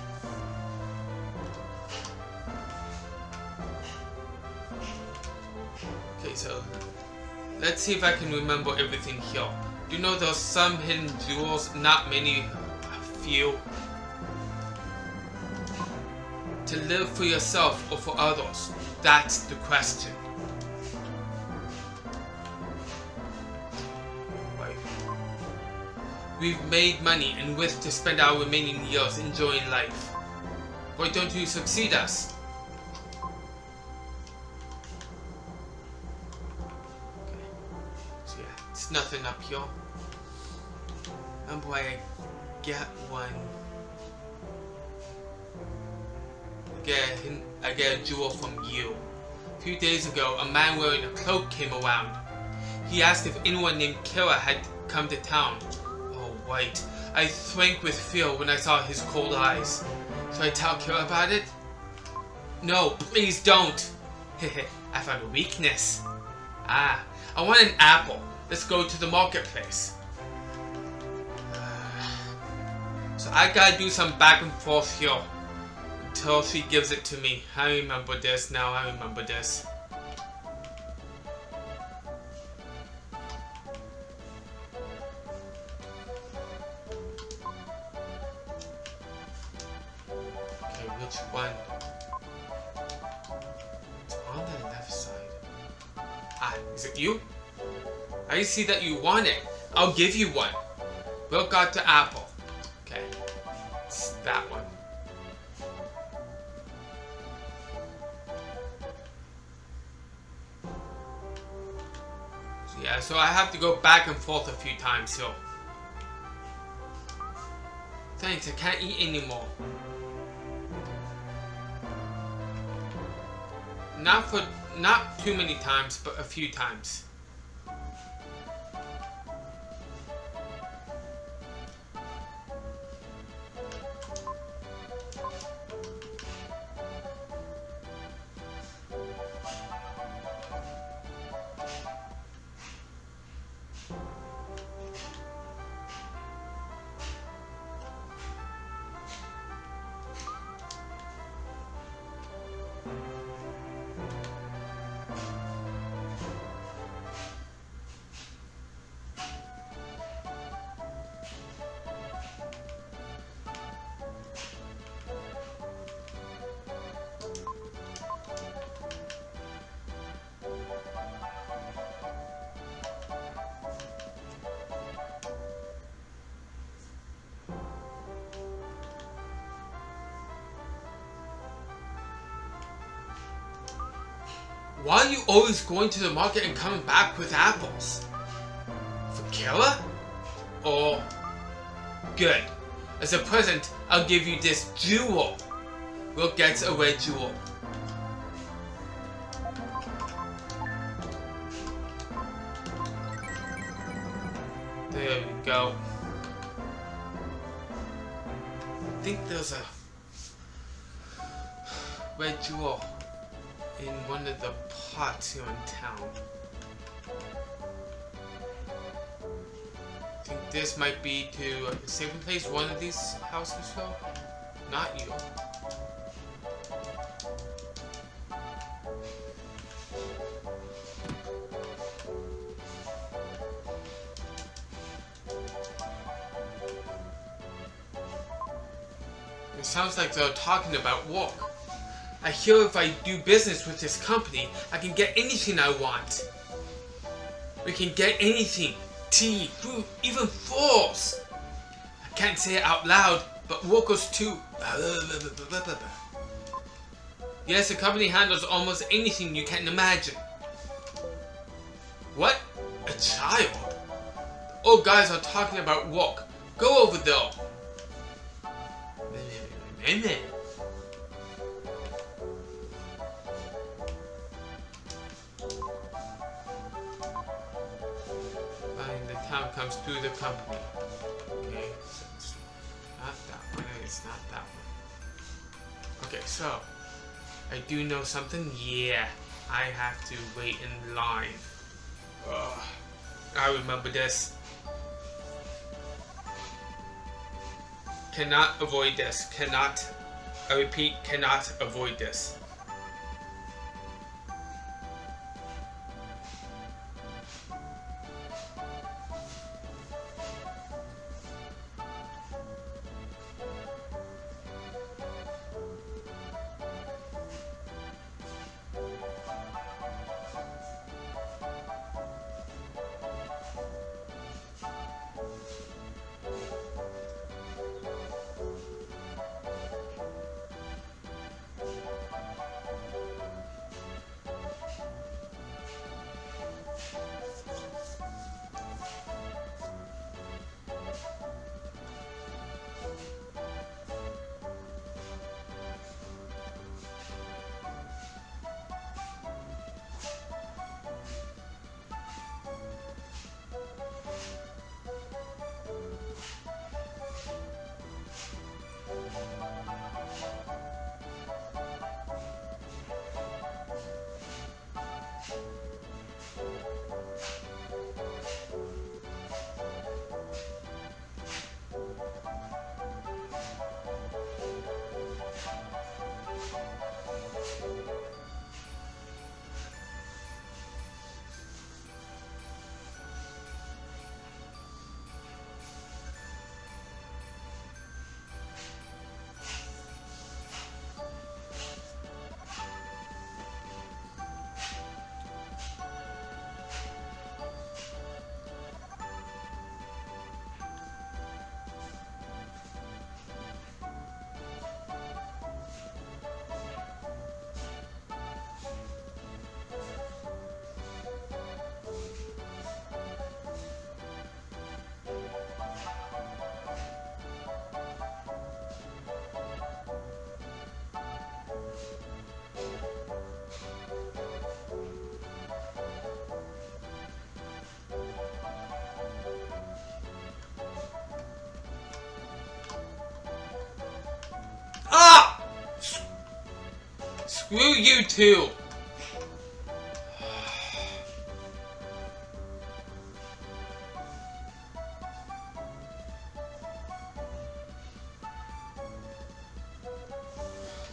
Okay, so let's see if I can remember everything here. Do you know there's some hidden jewels? Not many, a few. To live for yourself or for others? That's the question. Right. We've made money and wish to spend our remaining years enjoying life. Why don't you succeed us? It's nothing up here. Oh boy, I get one. I get a jewel from you. A few days ago, a man wearing a cloak came around. He asked if anyone named Kira had come to town. Oh, right. I shrank with fear when I saw his cold eyes. Should I tell Kira about it? No, please don't. I found a weakness. Ah, I want an apple. Let's go to the marketplace. So I gotta do some back and forth here until she gives it to me. I remember this now. I remember this. Okay, which one? It's on the left side. Ah, is it you? I see that you want it. I'll give you one. Will got the apple. Okay, it's that one. So yeah, so I have to go back and forth a few times here. Thanks, I can't eat anymore. Not too many times, but a few times. Why are you always going to the market and coming back with apples? For Killa? Or... Good. As a present, I'll give you this jewel. Will gets a red jewel. There we go. I think there's a red jewel in one of the pots here in town. I think this might be to a saving place, one of these houses though. Not you. It sounds like they're talking about work. I hear if I do business with this company, I can get anything I want. We can get anything. Tea, food, even furs. I can't say it out loud, but workers too. Yes, the company handles almost anything you can imagine. What? A child? Oh, guys are talking about work. Go over there. And the town comes through the company. Okay, so it's not that one. It's not that one. Okay, so I do know something. Yeah, I have to wait in line. I remember this. Cannot avoid this. Cannot. I repeat, cannot avoid this. Screw you too!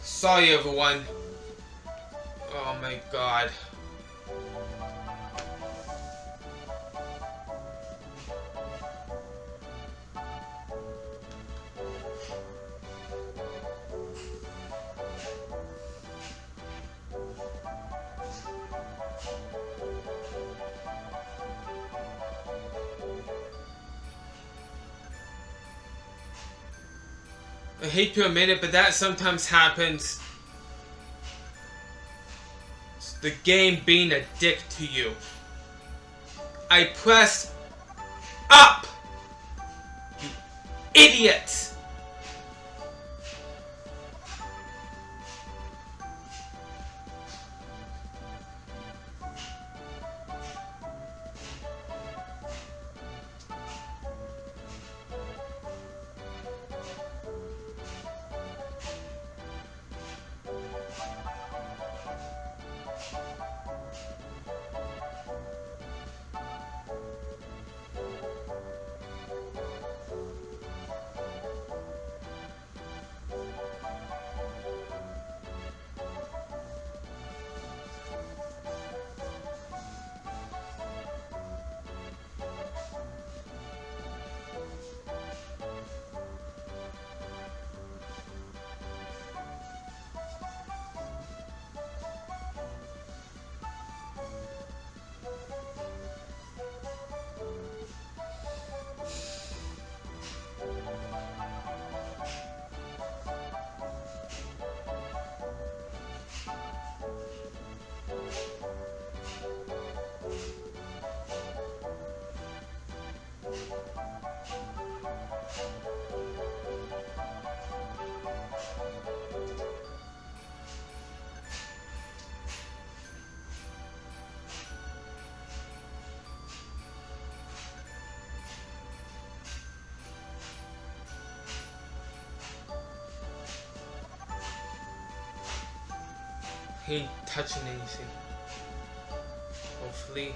Sorry everyone. Oh my god. I hate to admit it, but that sometimes happens. It's the game being a dick to you. I pressed up! You idiots! He ain't touching anything. Hopefully.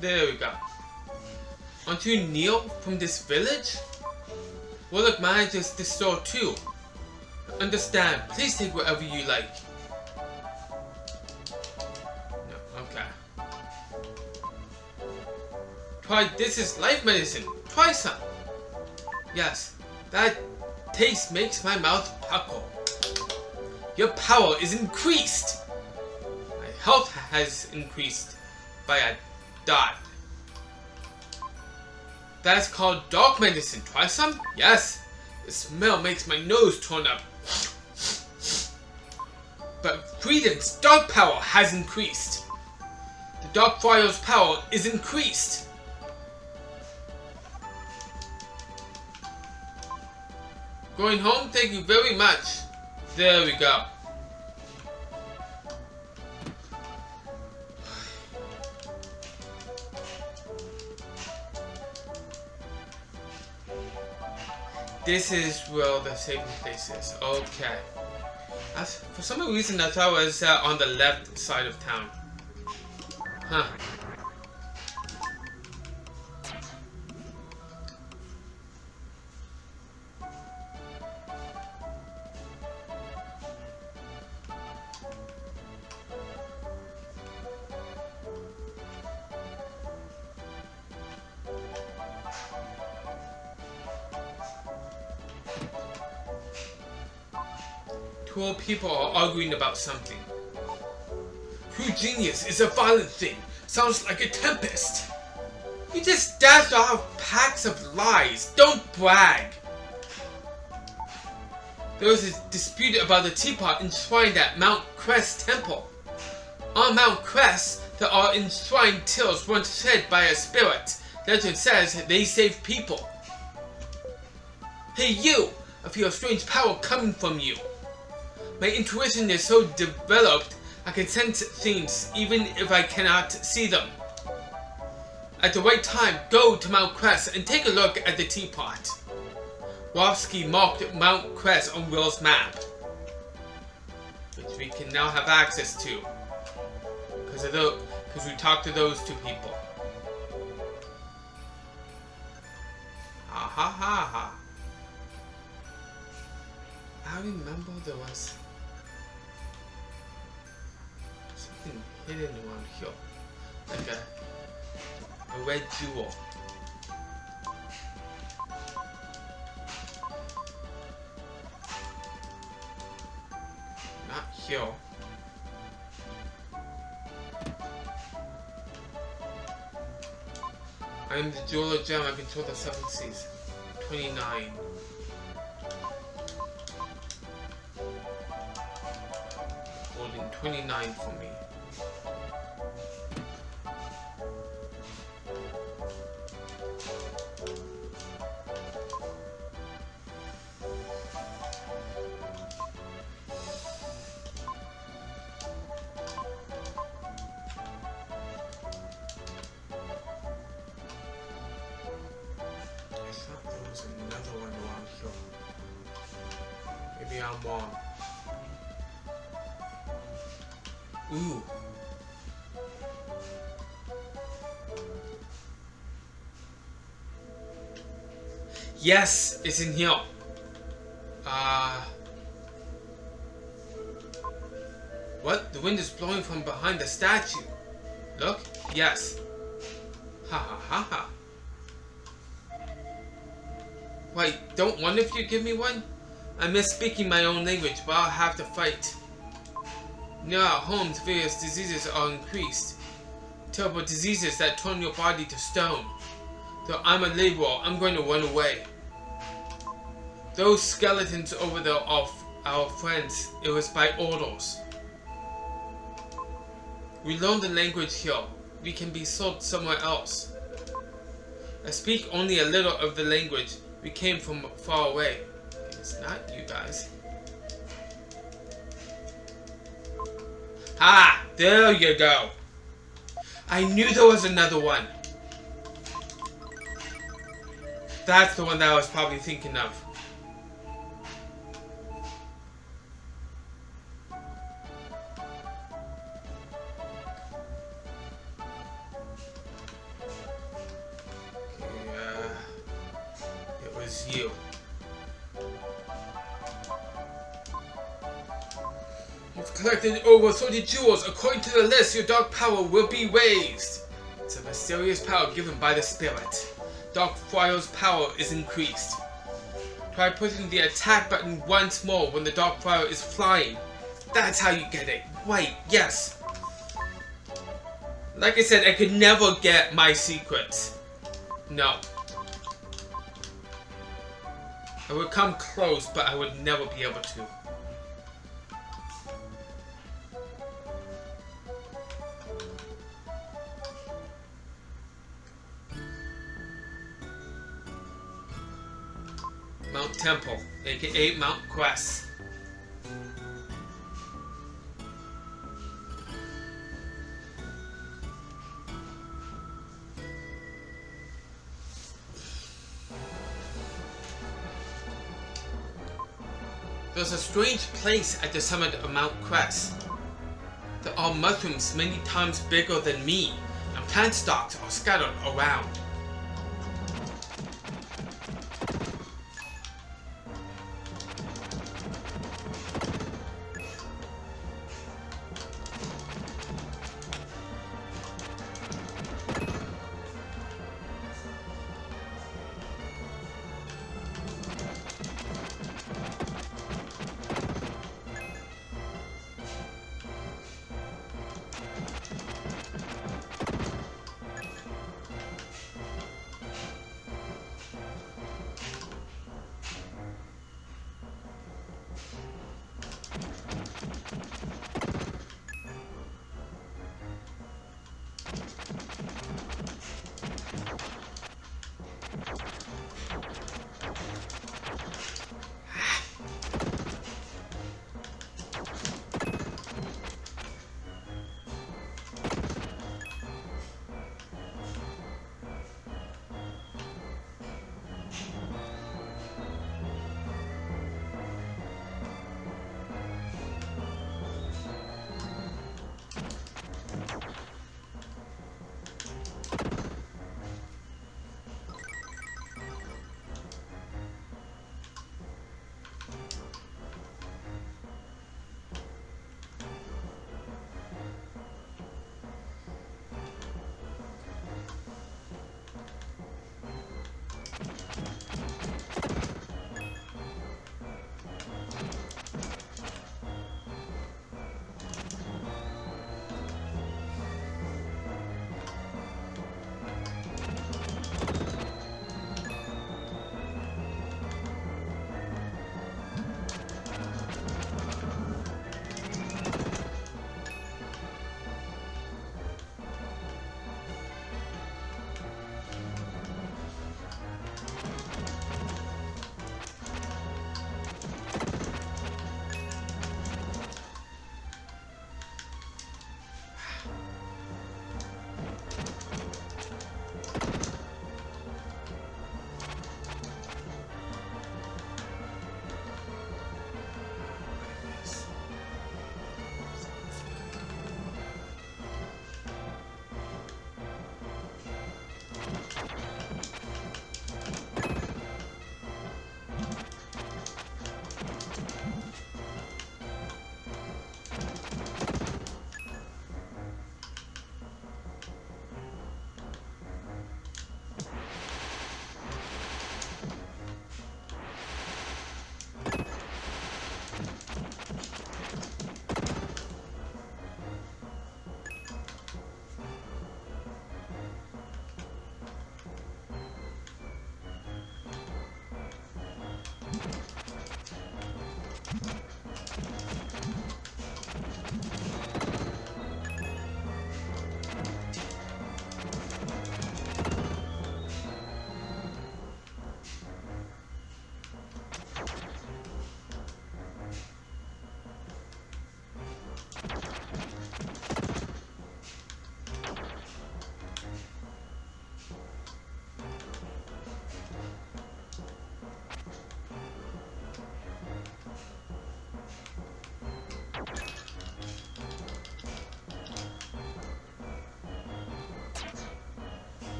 There we go. Aren't you Neil from this village? Well, look, mine is the store too. Understand, please take whatever you like. No, okay. Try, this is life medicine. Try some. Yes, that taste makes my mouth puckle. Your power is increased. My health has increased by a dot. That's called dark medicine. Try some? Yes. The smell makes my nose turn up. But Freedom's dark power has increased. The Dark Friar's power is increased. Going home? Thank you very much. There we go. This is where the saving place is. Okay. For some reason I thought it was on the left side of town. Huh. Two old people are arguing about something. True genius is a violent thing. Sounds like a tempest. You just dashed off packs of lies. Don't brag. There was a dispute about the teapot enshrined at Mount Crest Temple. On Mount Crest, there are enshrined tales once shed by a spirit. Legend says they save people. Hey you! I feel a strange power coming from you. My intuition is so developed I can sense things even if I cannot see them. At the right time, go to Mount Crest and take a look at the teapot. Wofsky marked Mount Crest on Will's map, which we can now have access to because we talked to those two people. Ha ha ha ha. I remember there was something hidden around here, like a red jewel. Not here. I am the jeweler gem. I control the 7 seas. 29. Holding 29 for me. Maybe I'm wrong. Ooh. Yes, it's in here. What? The wind is blowing from behind the statue. Look. Yes. Ha ha ha ha. Wait, don't one of you give me one? I miss speaking my own language, but I'll have to fight. Near our homes, various diseases are increased. Terrible diseases that turn your body to stone. Though I'm a laborer, I'm going to run away. Those skeletons over there are our friends. It was by orders. We learned the language here. We can be sold somewhere else. I speak only a little of the language. We came from far away. It's not you guys. Ah, there you go. I knew there was another one. That's the one that I was probably thinking of. It was you. You've collected over 30 jewels. According to the list, your dark power will be raised. It's a mysterious power given by the spirit. Dark Friar's power is increased. Try pushing the attack button once more when the Dark Friar is flying. That's how you get it. Right, yes. Like I said, I could never get my secrets. No. I would come close, but I would never be able to. Mount Temple, aka Mount Crest. There's a strange place at the summit of Mount Crest. There are mushrooms many times bigger than me, and plant stalks are scattered around.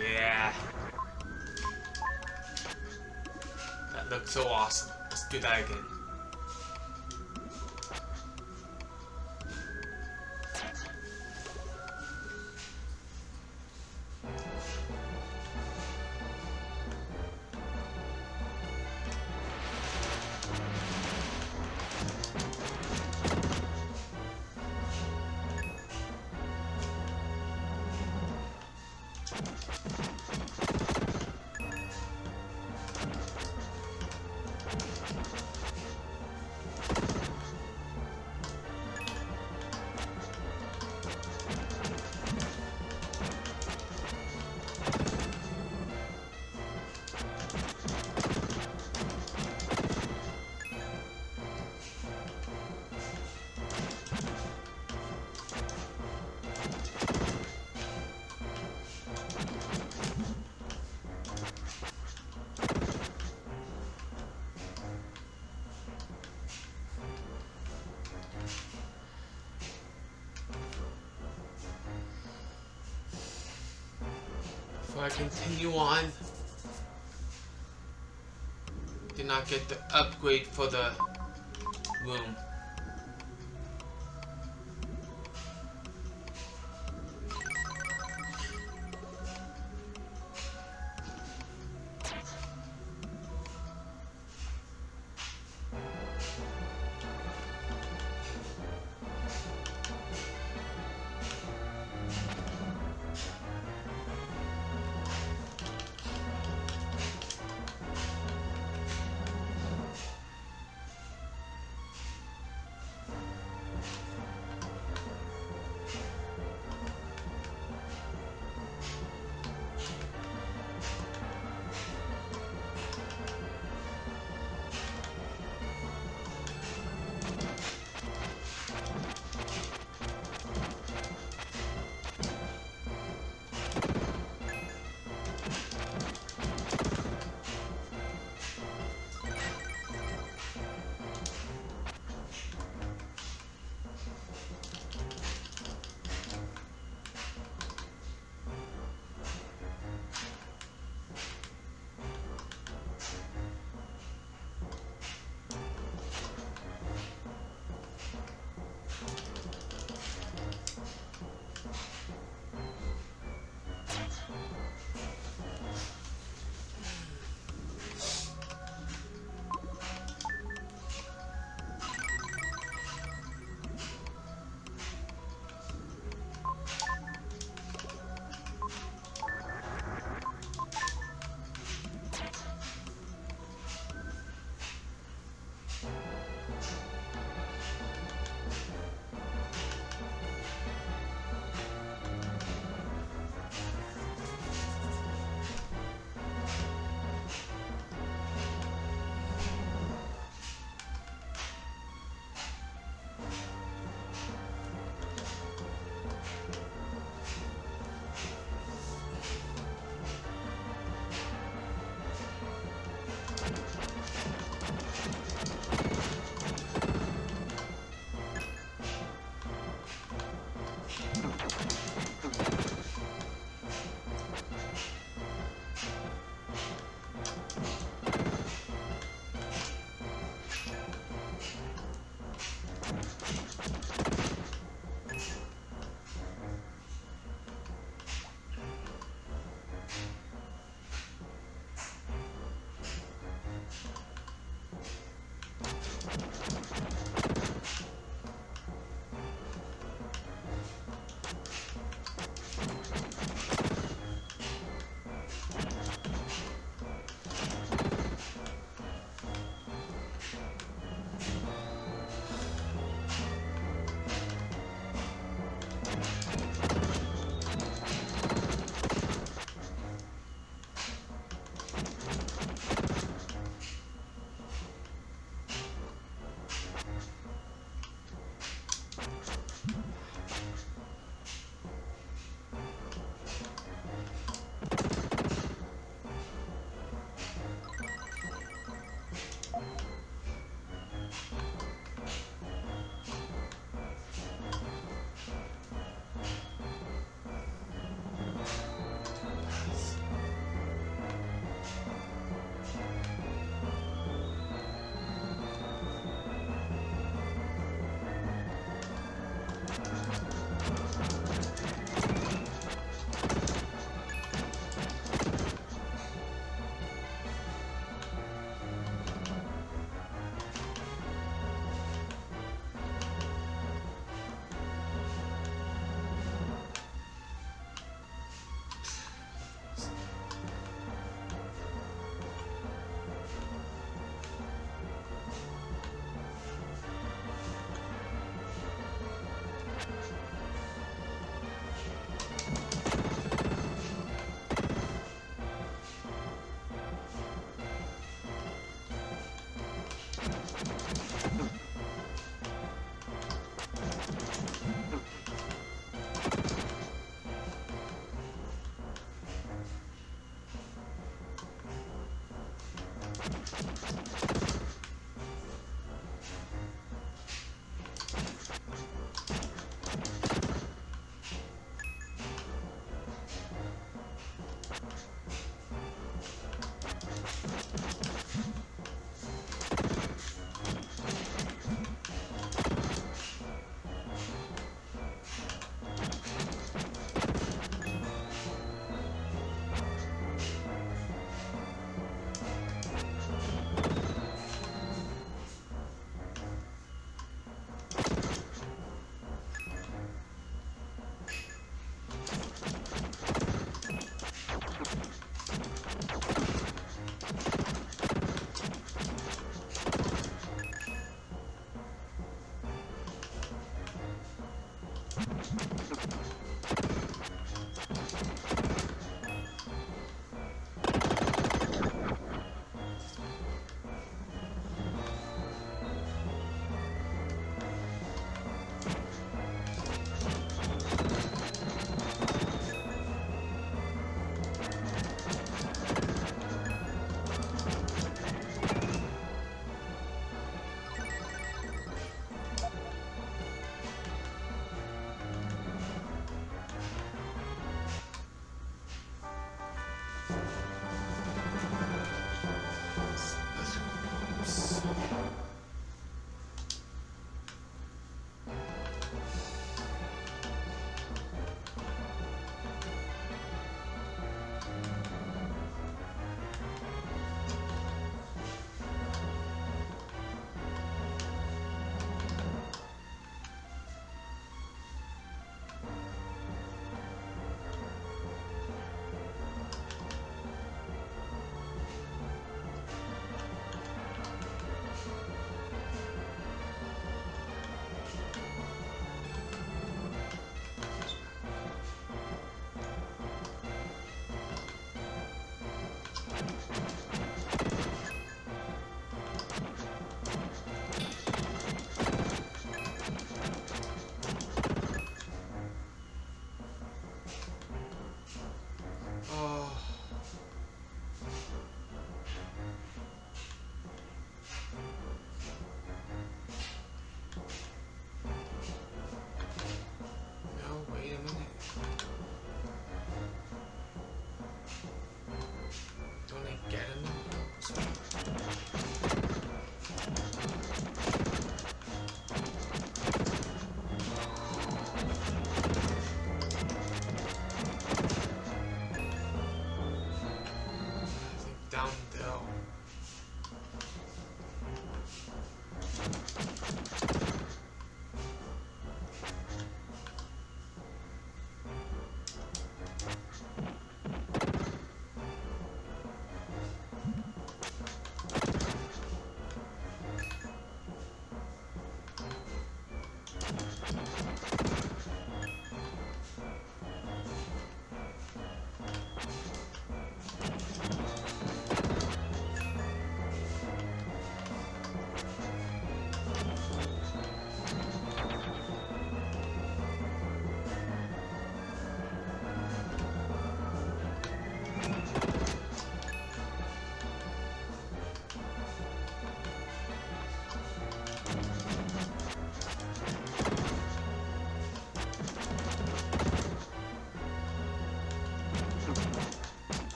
Yeah. That looks so awesome. Let's do that again. Before I continue on, did not get the upgrade for the room.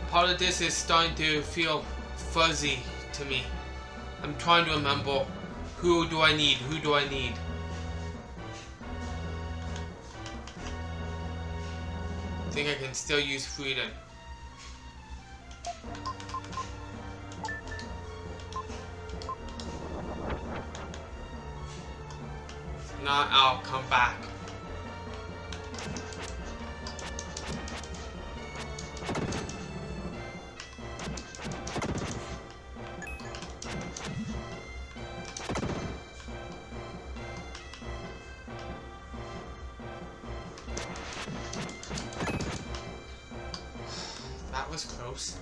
Part of this is starting to feel fuzzy to me. I'm trying to remember, who do I need? Who do I need? I think I can still use freedom. If not, I'll come back. That was close.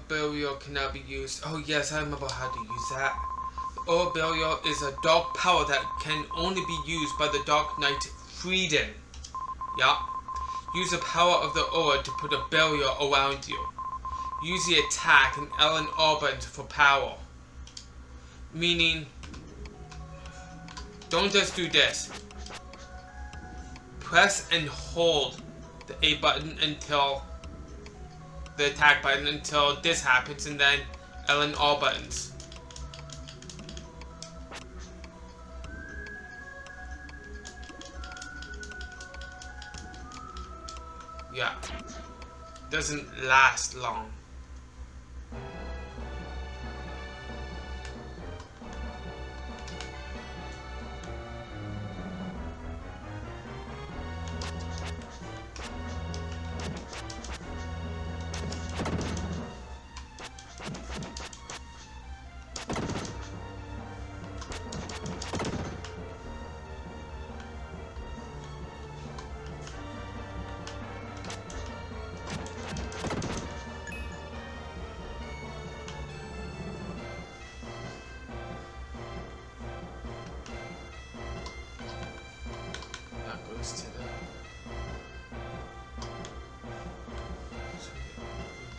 Burial cannot be used. Oh yes, I remember how to use that. Aura Burial is a dark power that can only be used by the Dark Knight Freedom. Yeah. Use the power of the aura to put a barrier around you. Use the attack and L and R buttons for power. Meaning, don't just do this. Press and hold the A button until the attack button until this happens, and then L and R buttons. Yeah, doesn't last long. To the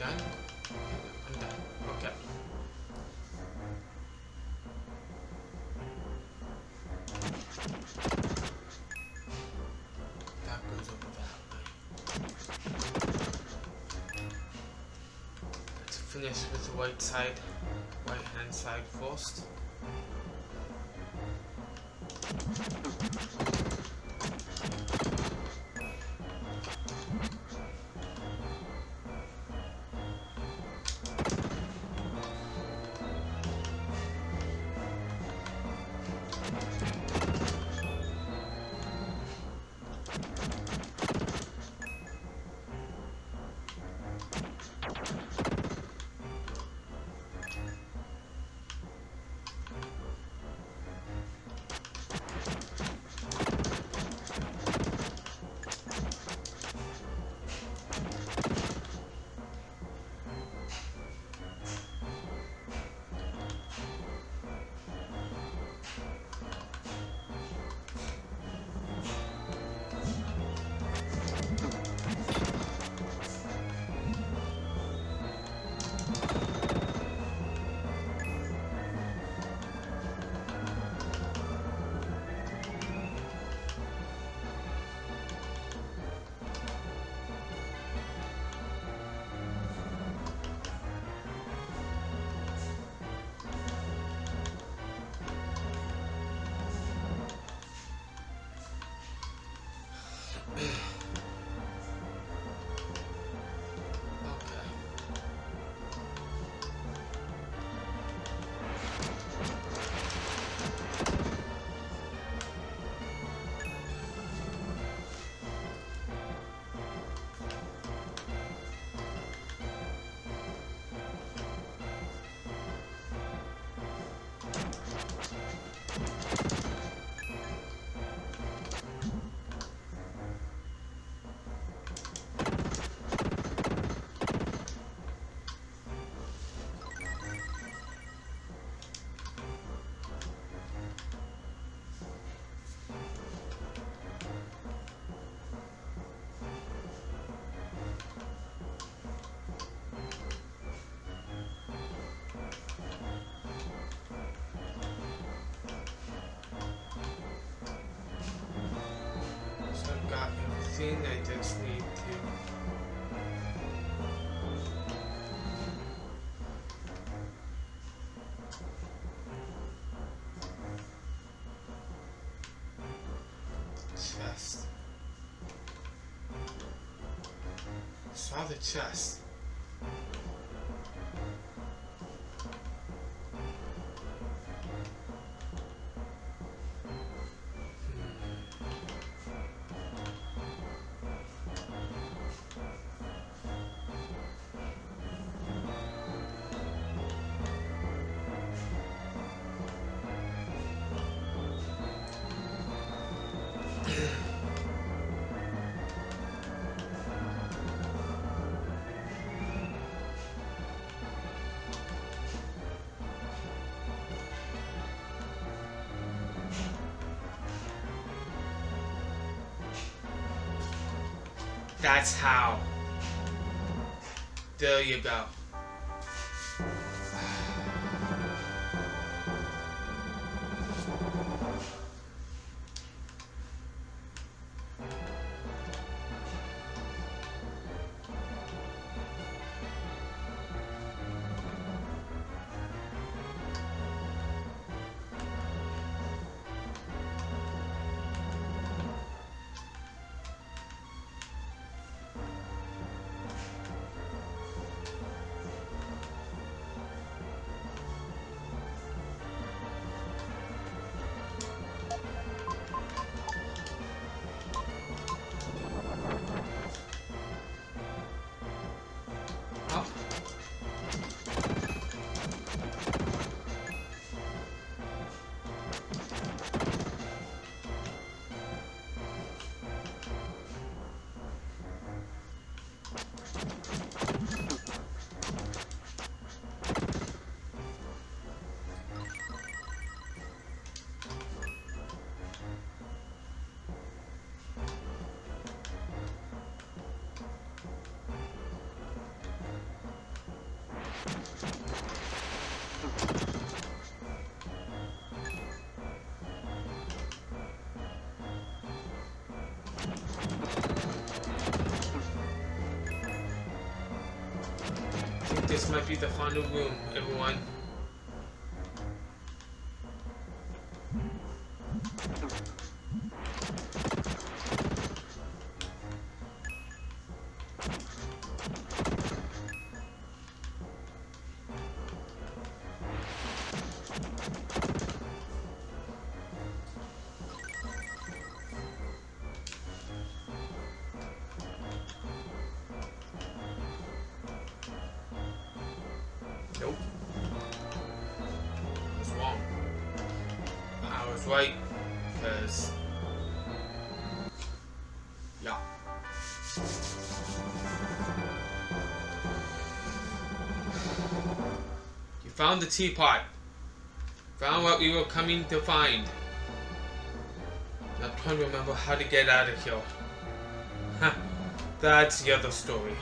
done? I'm done. Okay. That goes over that way. Let's finish with the right side, right hand side first. everything. I just need to... Chest. I saw the chest. That's how. There you go. I think this might be the final room, everyone. Nope. I was wrong. I was right, because... yeah. You found the teapot. Found what we were coming to find. I'm trying to remember how to get out of here. Huh. That's the other story.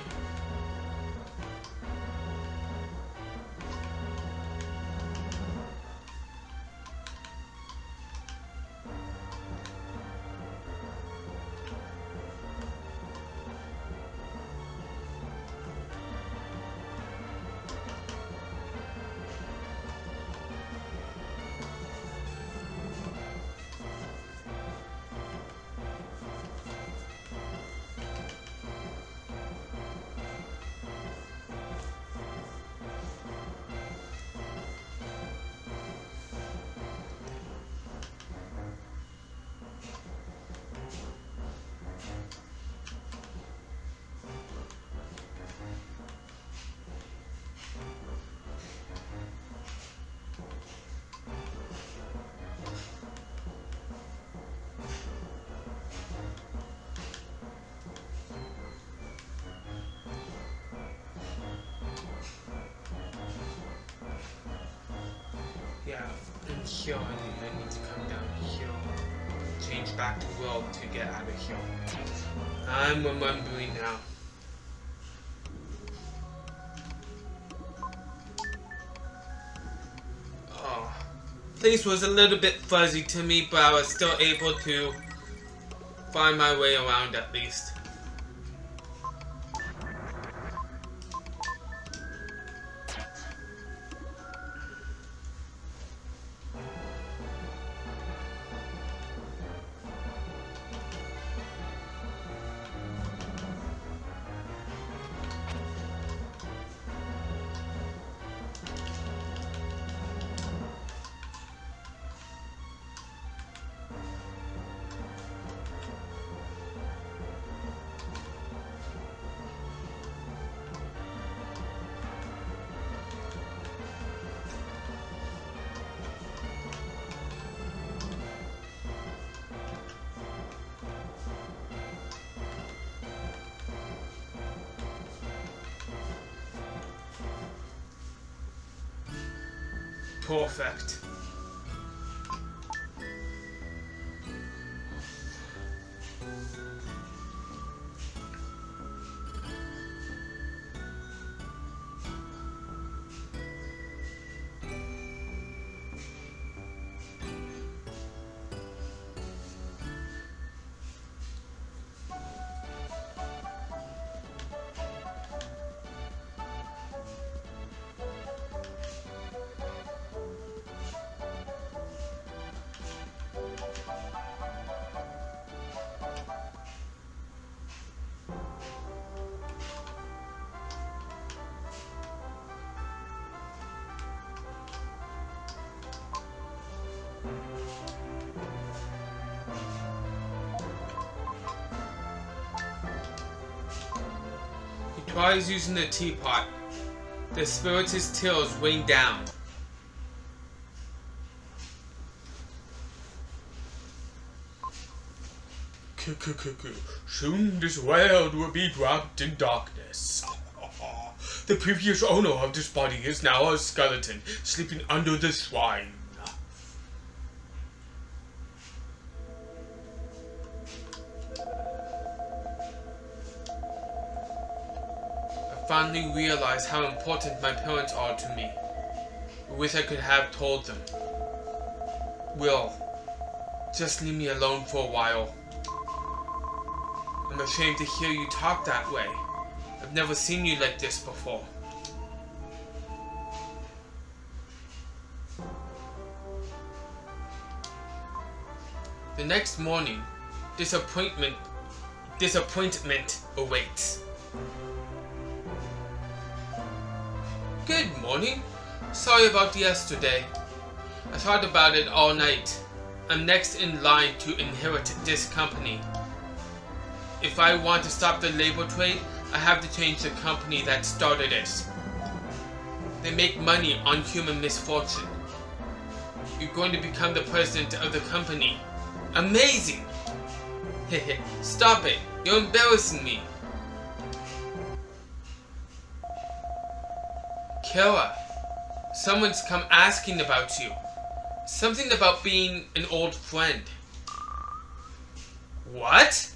Yeah, and here I need to come down here. Change back to world to get out of here. I'm remembering now. Oh, place was a little bit fuzzy to me, but I was still able to find my way around at least. Perfect. He tries using the teapot. The spirit's tails rain down. Soon this world will be wrapped in darkness. The previous owner of this body is now a skeleton, sleeping under the shrine. I finally realized how important my parents are to me. I wish I could have told them. Will, just leave me alone for a while. I'm ashamed to hear you talk that way. I've never seen you like this before. The next morning, disappointment awaits. Good morning. Sorry about yesterday. I thought about it all night. I'm next in line to inherit this company. If I want to stop the labor trade, I have to change the company that started it. They make money on human misfortune. You're going to become the president of the company. Amazing! Stop it! You're embarrassing me. Kara, someone's come asking about you. Something about being an old friend. What?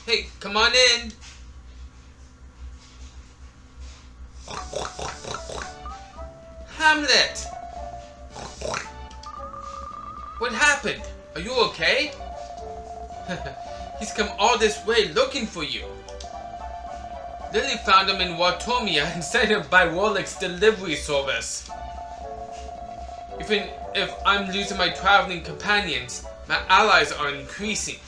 Hey, come on in. Hamlet! What happened? Are you okay? He's come all this way looking for you. Lily found him in Watomia and sent him by Warlick's delivery service. Even if I'm losing my traveling companions, my allies are increasing.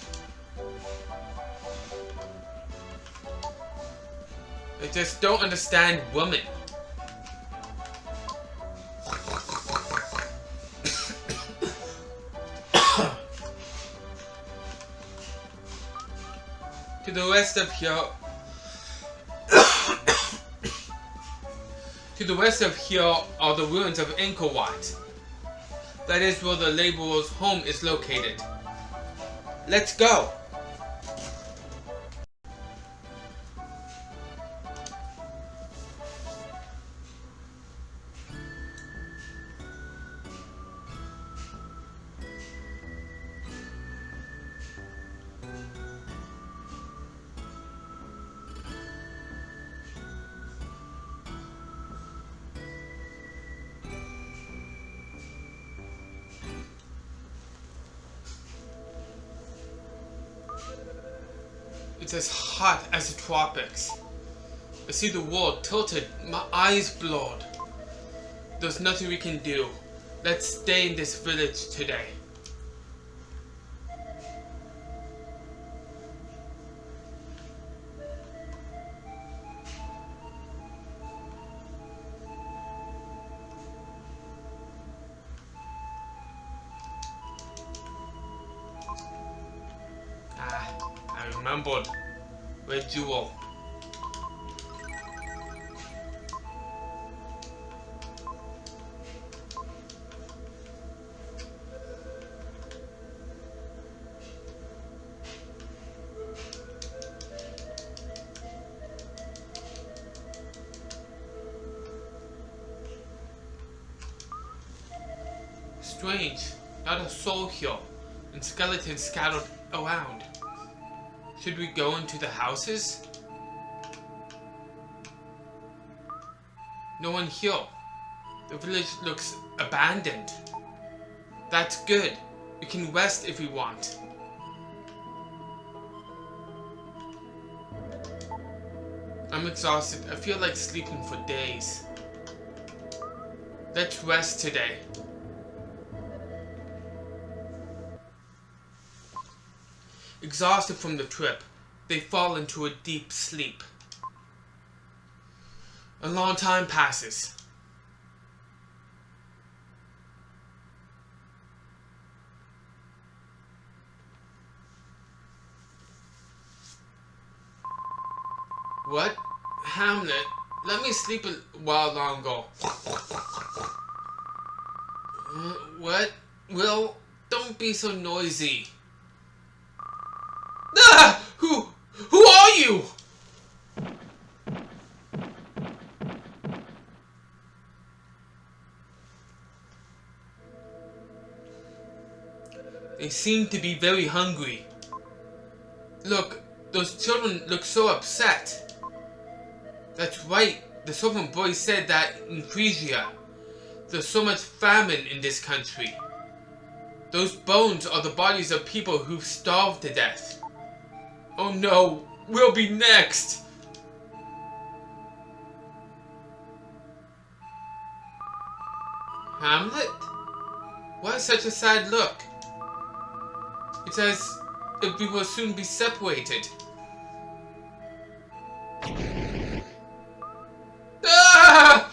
I just don't understand women. To the west of here, are the ruins of Angkor Wat. That is where the laborer's home is located. Let's go. It's as hot as the tropics. I see the world tilted, my eyes blurred. There's nothing we can do. Let's stay in this village today. I remembered. Red Jewel. Strange, not a soul here, and skeletons scattered around. Should we go into the houses? No one here. The village looks abandoned. That's good. We can rest if we want. I'm exhausted. I feel like sleeping for days. Let's rest today. Exhausted from the trip, they fall into a deep sleep. A long time passes. What? Hamlet, let me sleep a while longer. What? Will, don't be so noisy. Ah! Who are you? They seem to be very hungry. Look, those children look so upset. That's right, the servant boy said that in Frisia, there's so much famine in this country. Those bones are the bodies of people who've starved to death. Oh no, we'll be next! Hamlet? Why such a sad look? It's as if we will soon be separated. Ah!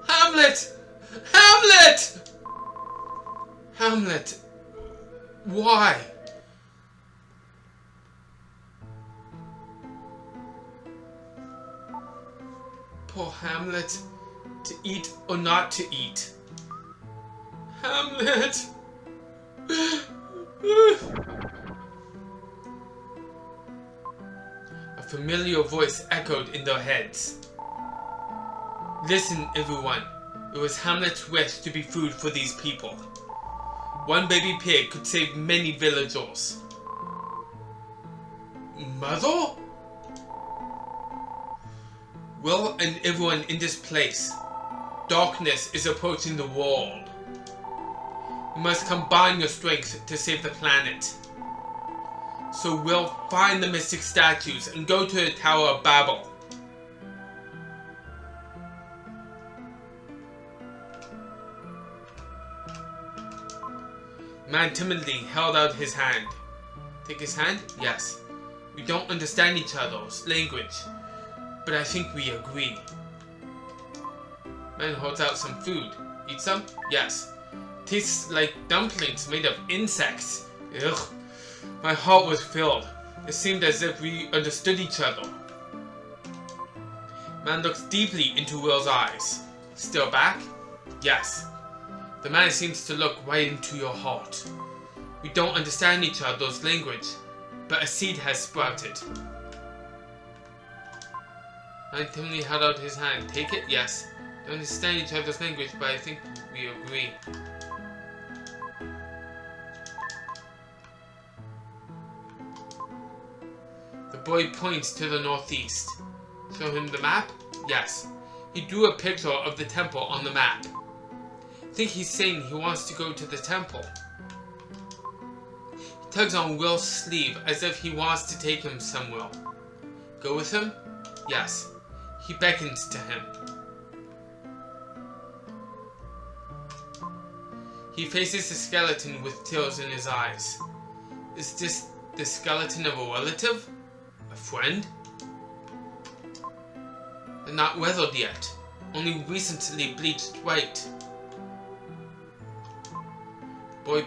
Hamlet! Hamlet! Hamlet, why? Poor Hamlet, to eat or not to eat. Hamlet! A familiar voice echoed in their heads. Listen, everyone. It was Hamlet's wish to be food for these people. One baby pig could save many villagers. Mother? Will and everyone in this place. Darkness is approaching the world. You must combine your strength to save the planet. So we'll find the mystic statues and go to the Tower of Babel. Man timidly held out his hand. Take his hand? Yes. We don't understand each other's language, but I think we agree. Man holds out some food. Eat some? Yes. Tastes like dumplings made of insects. Ugh. My heart was filled. It seemed as if we understood each other. Man looks deeply into Will's eyes. Still back? Yes. The man seems to look right into your heart. We don't understand each other's language, but a seed has sprouted. Man timidly held out his hand. Take it? Yes. Don't understand each other's language, but I think we agree. The boy points to the northeast. Show him the map? Yes. He drew a picture of the temple on the map. I think he's saying he wants to go to the temple. He tugs on Will's sleeve as if he wants to take him somewhere. Go with him? Yes. He beckons to him. He faces the skeleton with tears in his eyes. Is this the skeleton of a relative? A friend? They're not weathered yet, only recently bleached white. Boy.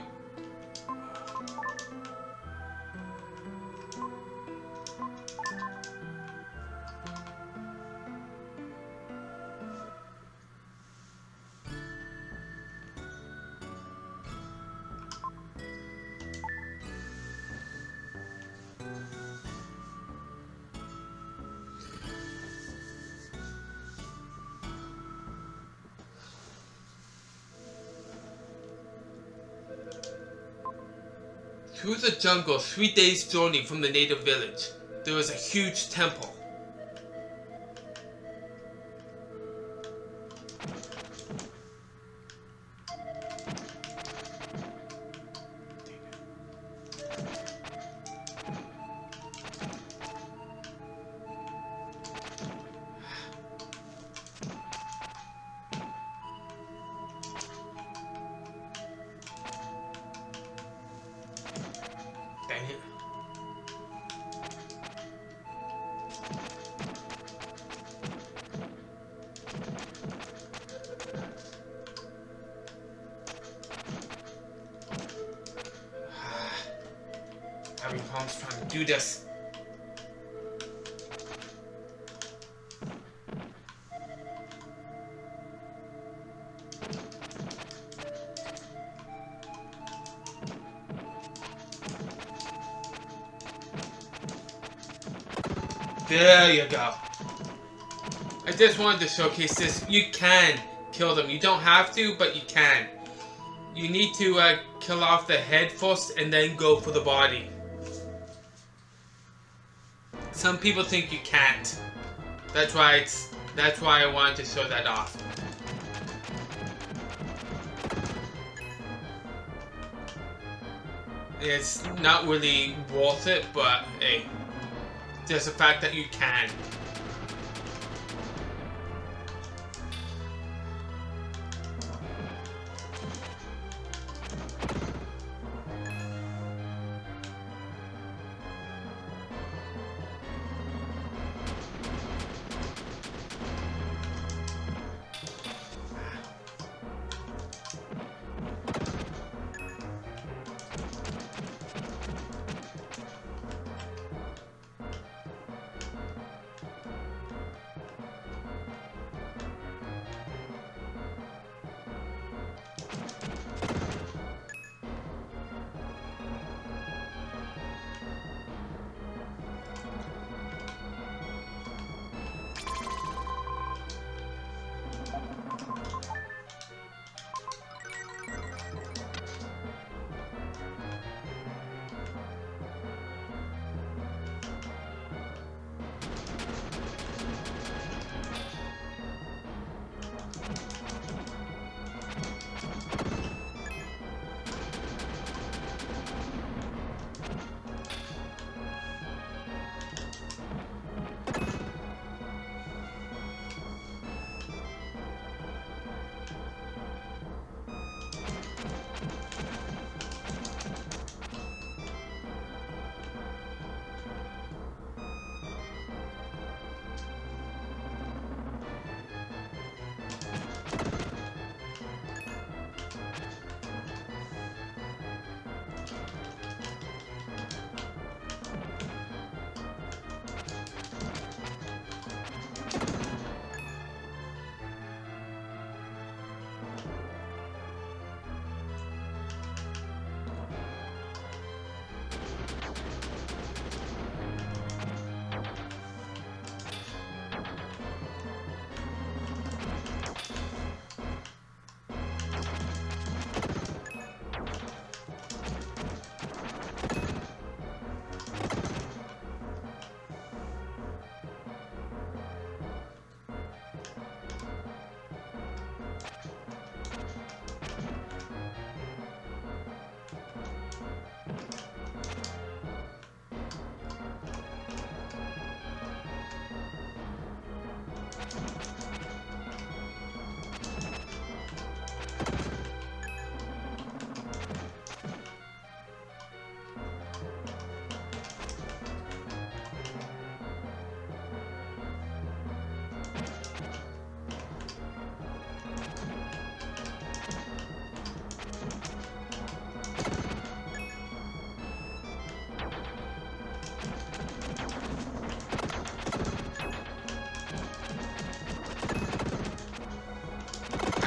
Through the jungle, 3 days' journey from the native village, there is a huge temple. Dang it. Having problems trying to do this. There you go. I just wanted to showcase this. You can kill them. You don't have to, but you can. You need to kill off the head first and then go for the body. Some people think you can't. That's why I wanted to show that off. It's not really worth it, but hey. Just the fact that you can.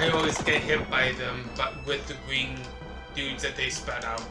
I always get hit by them, but with the green dudes that they spread out.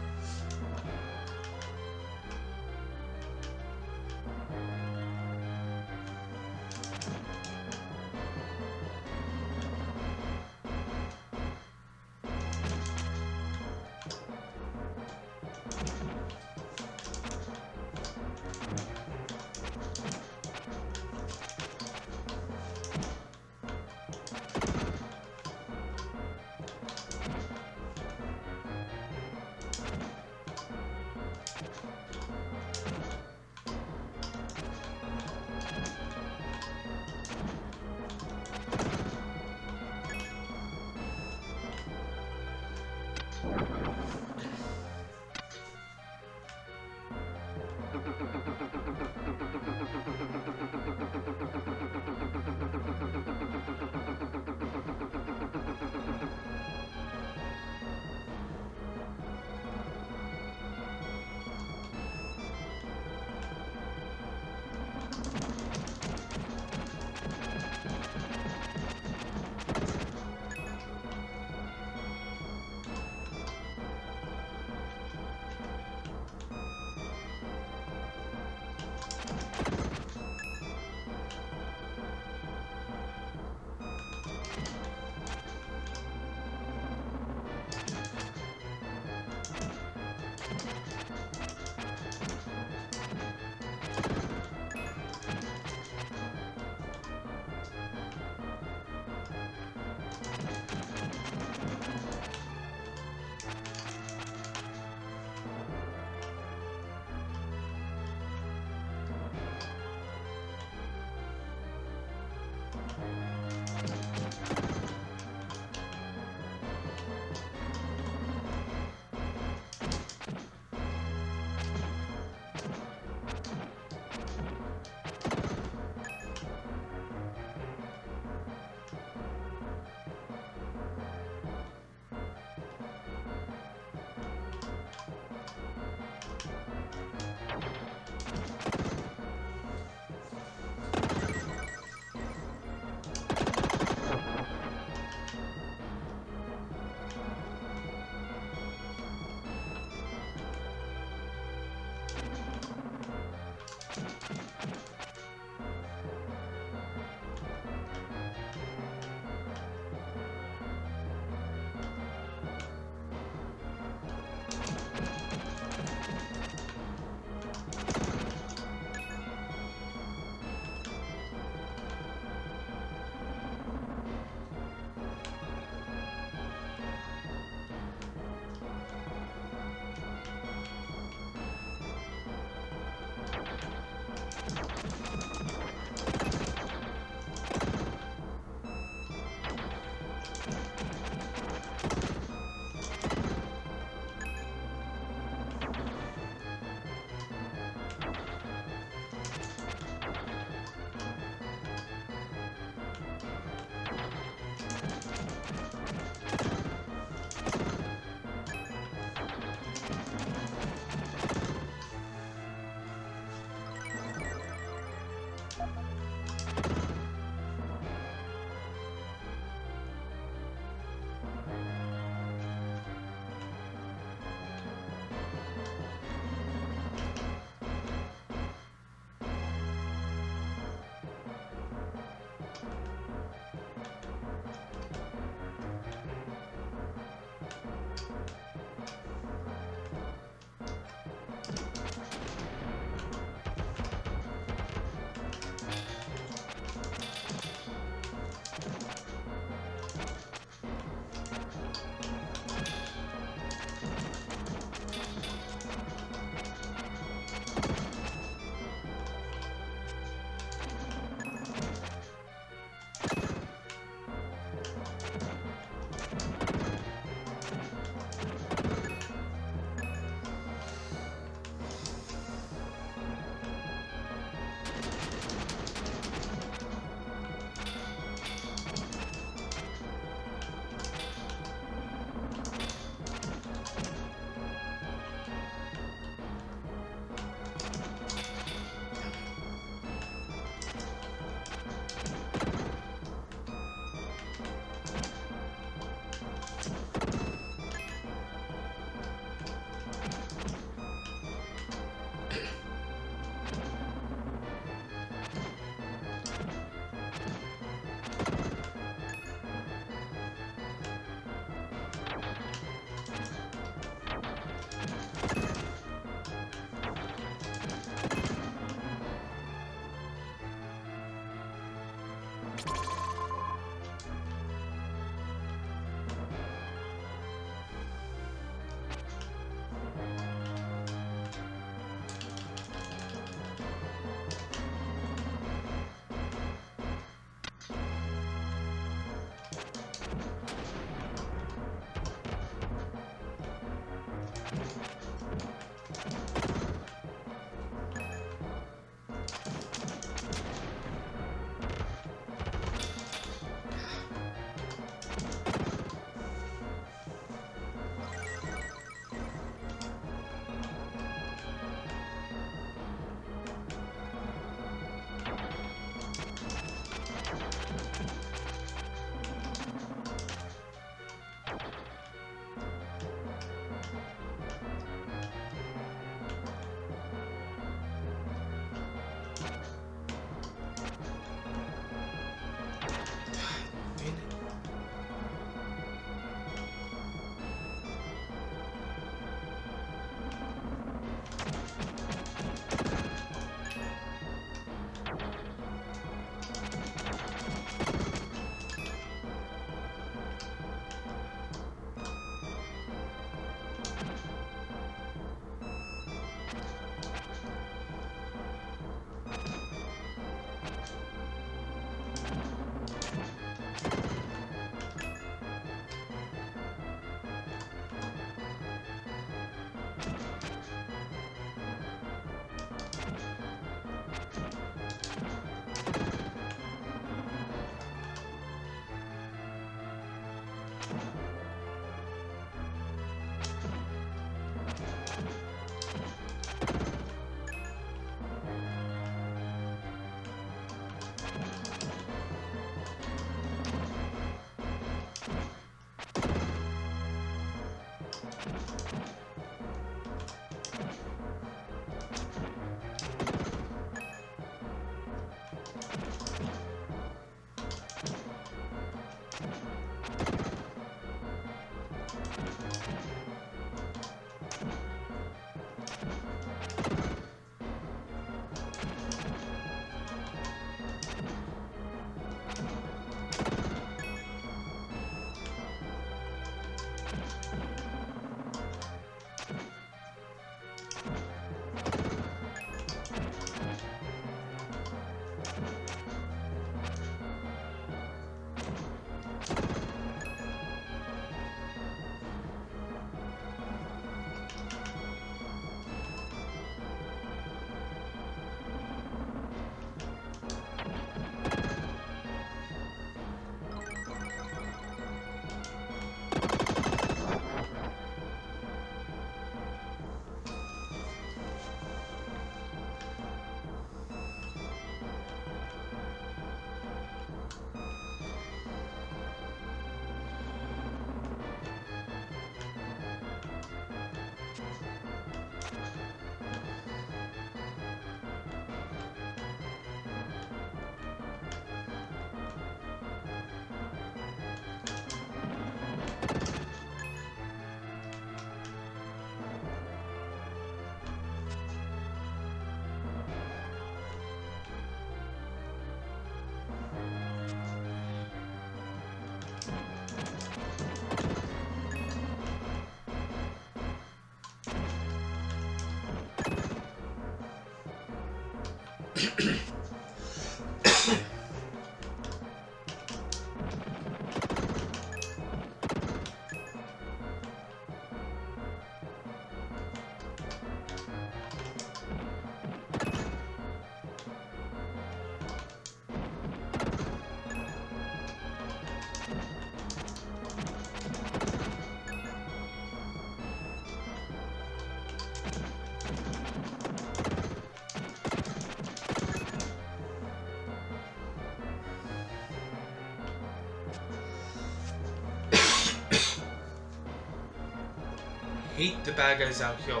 Hate the bad guys out here.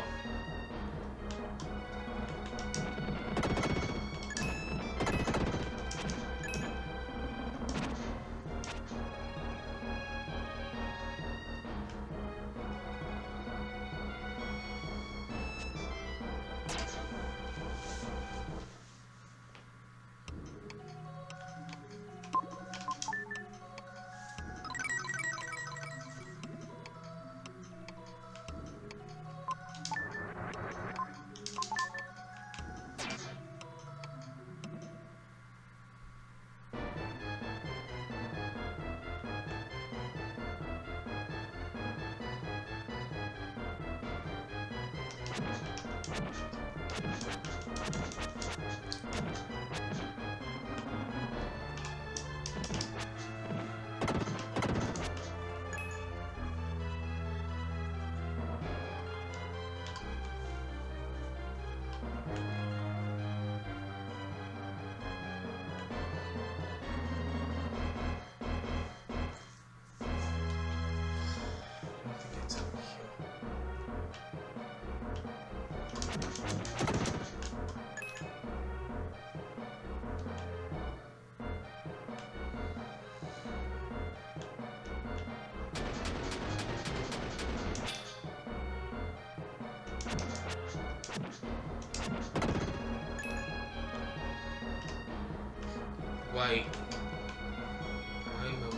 Wait. I remember.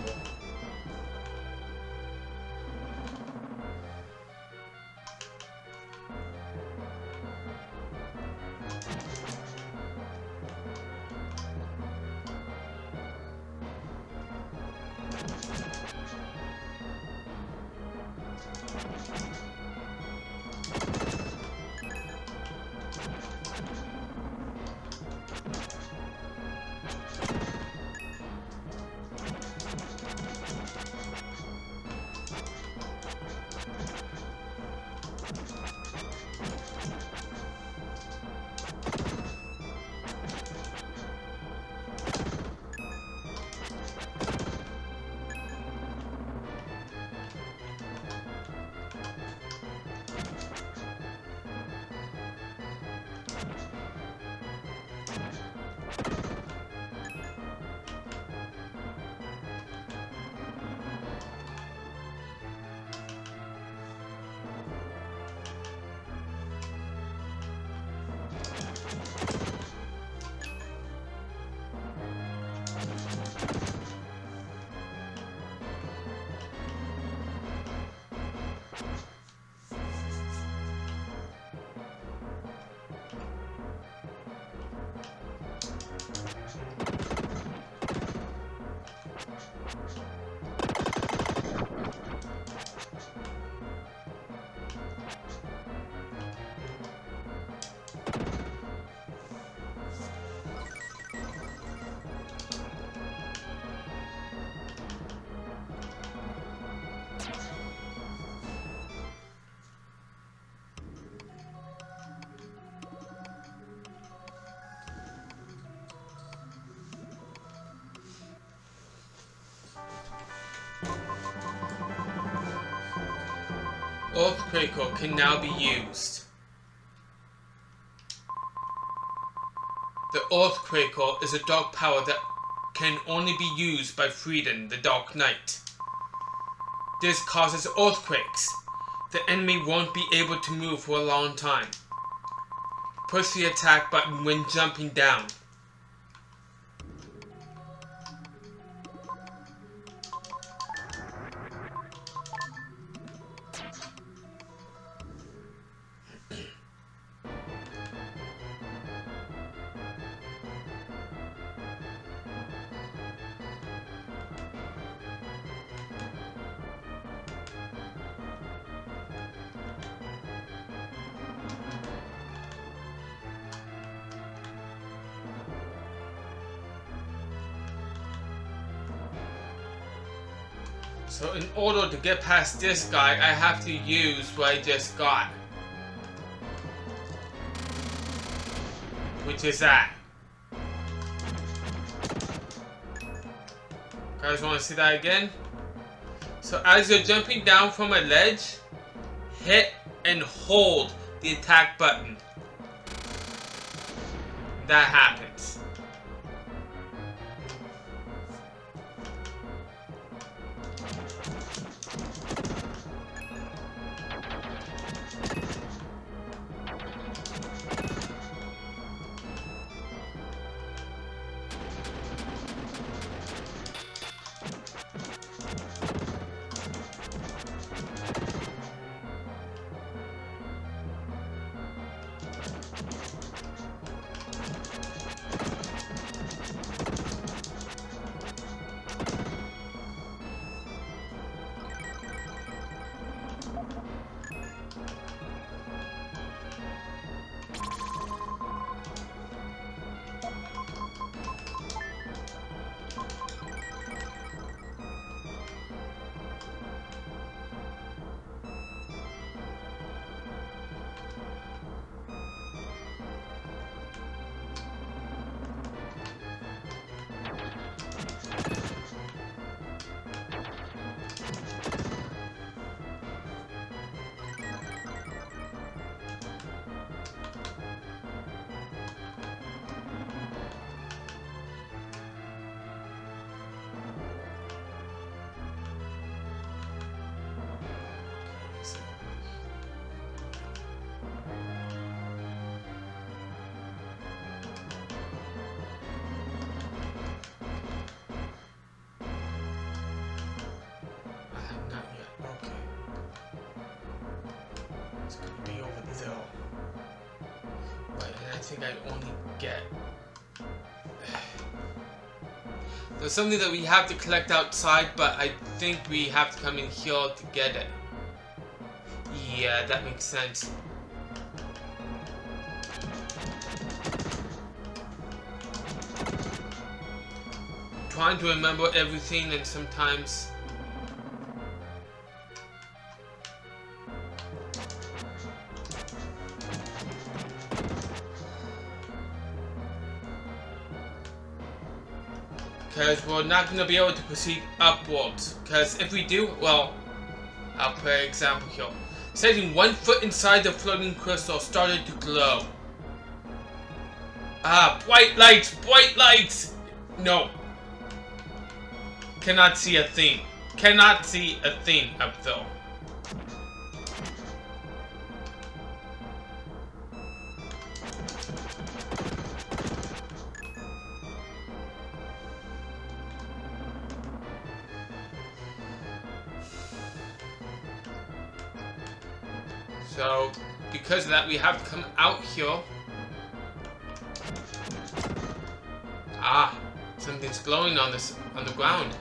Earthquaker can now be used. The Earthquaker is a dark power that can only be used by Frieden, the Dark Knight. This causes earthquakes. The enemy won't be able to move for a long time. Push the attack button when jumping down. So in order to get past this guy, I have to use what I just got. Which is that. Guys, want to see that again? So as you're jumping down from a ledge, hit and hold the attack button. That happens. I think I only get... There's something that we have to collect outside, but I think we have to come in here to get it. Yeah, that makes sense. Trying to remember everything and sometimes... Because we're not going to be able to proceed upwards. Because if we do, well, I'll play an example here. Setting 1 foot inside the floating crystal started to glow. Ah, white lights! White lights! No. Cannot see a thing. Cannot see a thing up though. So, because of that, we have to come out here. Ah, something's glowing on the ground.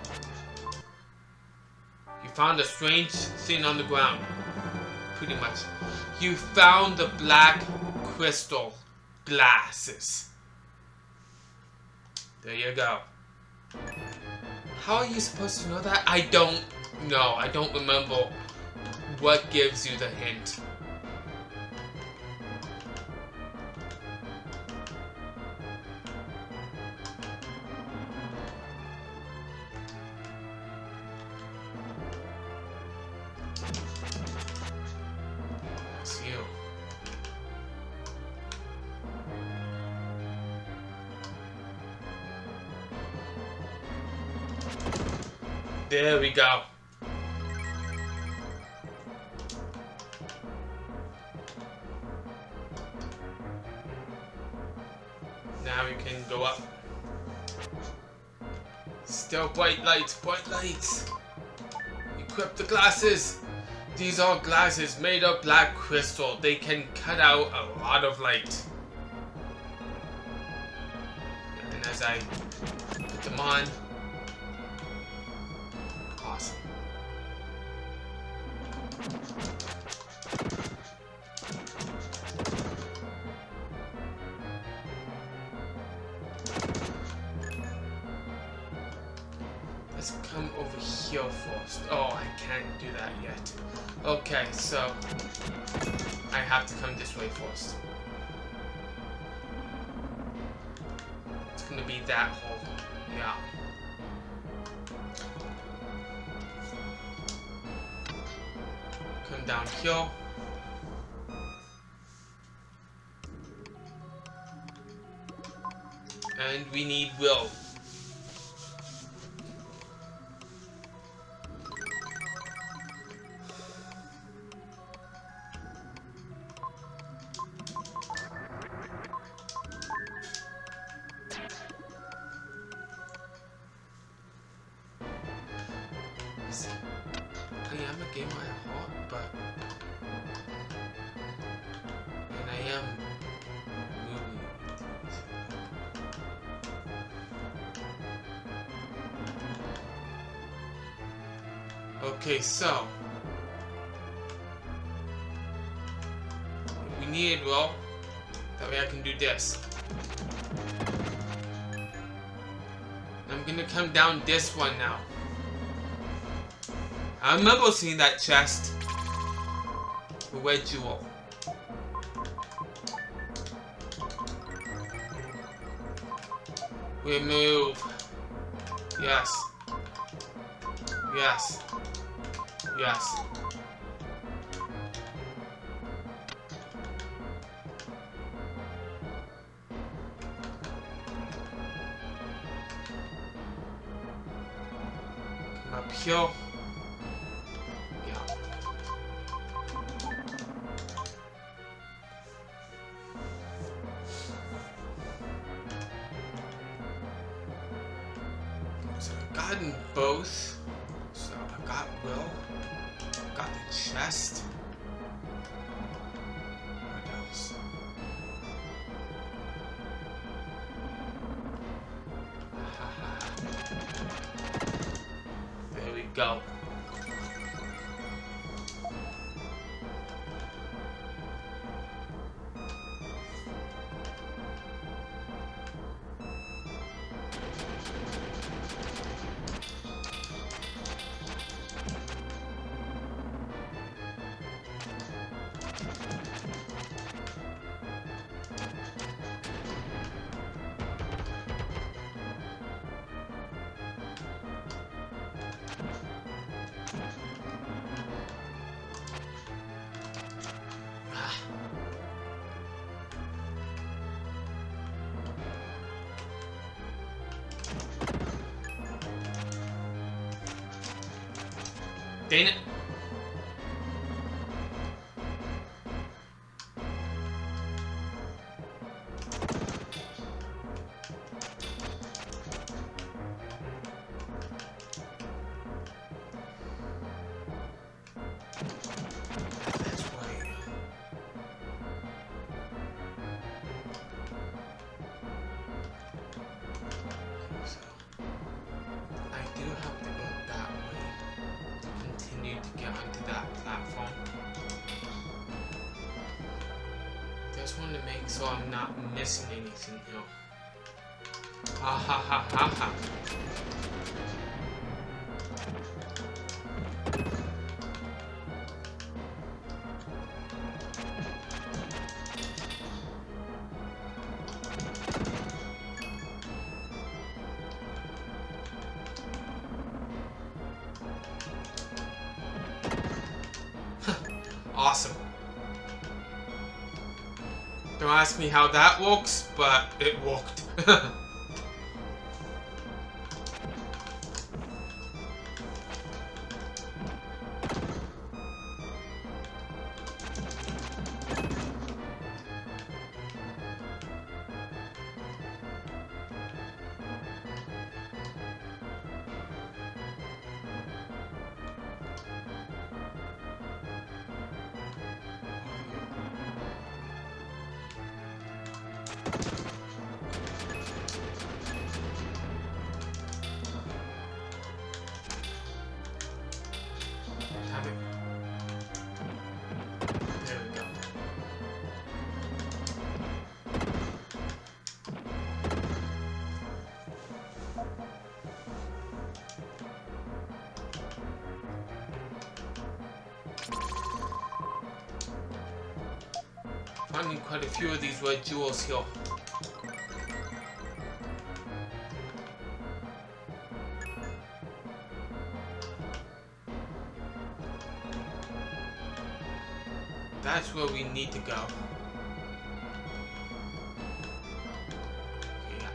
You found a strange thing on the ground. Pretty much. You found the black crystal glasses. There you go. How are you supposed to know that? I don't know. I don't remember what gives you the hint. It's you. There we go. Now we can go up. Still bright lights, bright lights. Equip the glasses. These are glasses made of black crystal. They can cut out a lot of light. And as I put them on, awesome. Let's come over here first. Oh, I can't do that yet. Okay, so I have to come this way first. It's gonna be that hole. Yeah. Come down here. And we need Will. I am a gamer at heart, but and I am moving. Okay, so we need Will. That way I can do this. I'm gonna come down this one now. I remember seeing that chest. The red jewel. Remove. Yes. Yes. Yes. Come up here. So I've gotten both. So I've got Will. I've got the chest. What else? There we go. Dana. That's right. So I do have to go that way to continue to get onto that platform. Just want to make sure I'm not missing anything here. Ha ha ha ha ha. Awesome. Don't ask me how that works, but it worked. Have it. There we go. Finding quite a few of these red jewels here. That's where we need to go. Okay, yeah.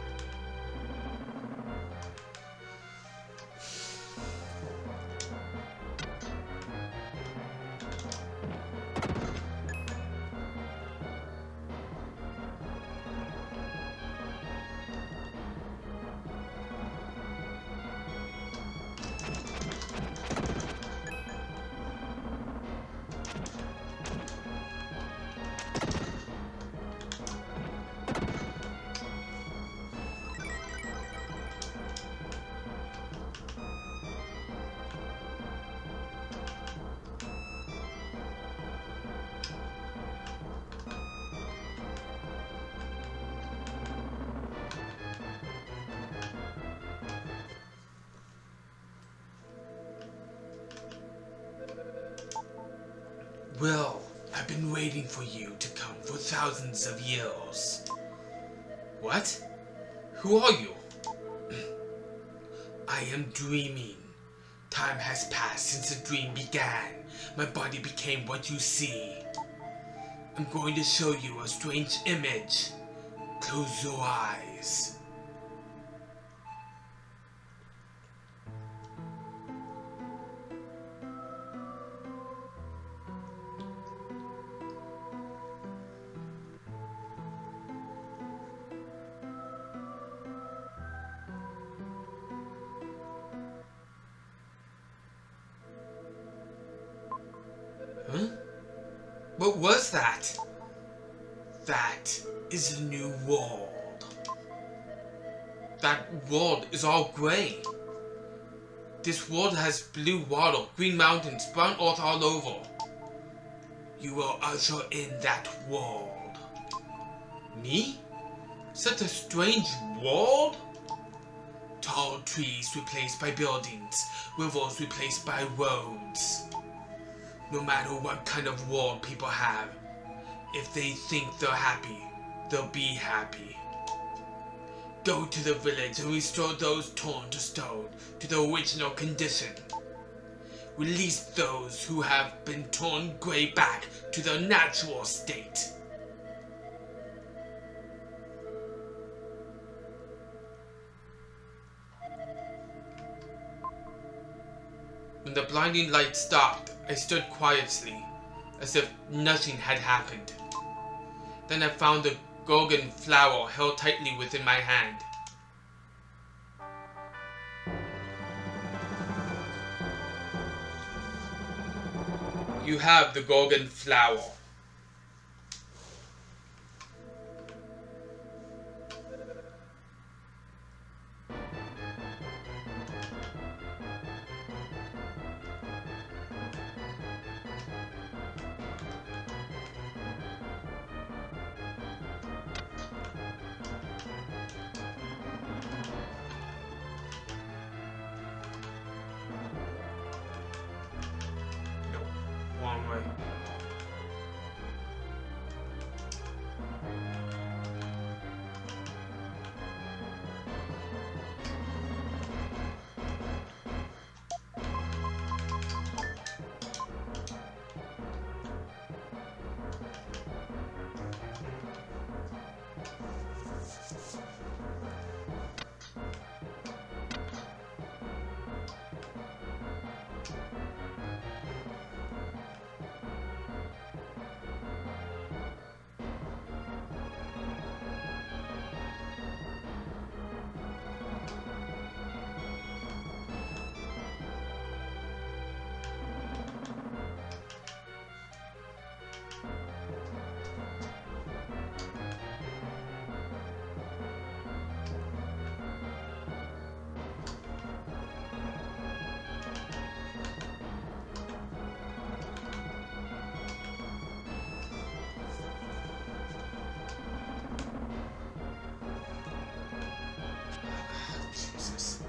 Well, I've been waiting for you to come for thousands of years. What? Who are you? I am dreaming. Time has passed since the dream began. My body became what you see. I'm going to show you a strange image. Close your eyes. Huh? What was that? That is a new world. That world is all gray. This world has blue water, green mountains, brown earth all over. You will usher in that world. Me? Such a strange world? Tall trees replaced by buildings, rivers replaced by roads. No matter what kind of world people have, if they think they're happy, they'll be happy. Go to the village and restore those torn to stone to their original condition. Release those who have been torn gray back to their natural state. When the blinding light stopped, I stood quietly, as if nothing had happened. Then I found the Gorgon flower held tightly within my hand. You have the Gorgon flower. Wrong way. Jesus.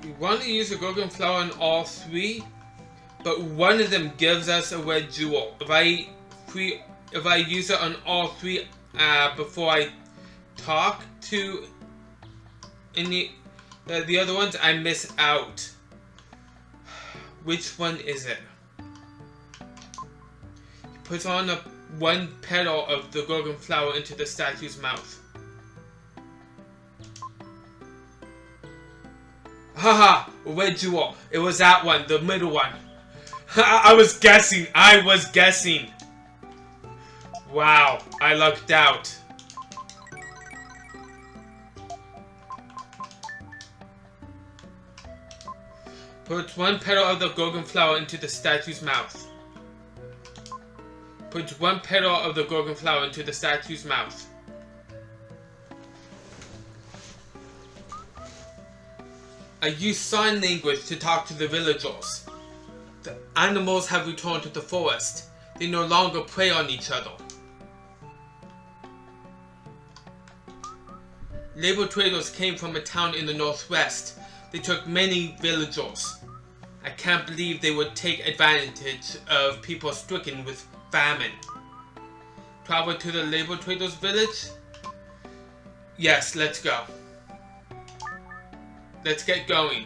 We want to use a Gorgon flower on all three, but one of them gives us a red jewel. If I use it on all three before I talk to the other ones, I miss out. Which one is it? He puts on one petal of the Gorgon flower into the statue's mouth. Haha, red jewel. It was that one, the middle one. I was guessing. Wow, I lucked out. Put one petal of the Gorgon flower into the statue's mouth. Put one petal of the Gorgon flower into the statue's mouth. I use sign language to talk to the villagers. The animals have returned to the forest. They no longer prey on each other. Labor traders came from a town in the northwest. They took many villagers. I can't believe they would take advantage of people stricken with famine. Travel to the labor traders' village? Yes, let's go. Let's get going.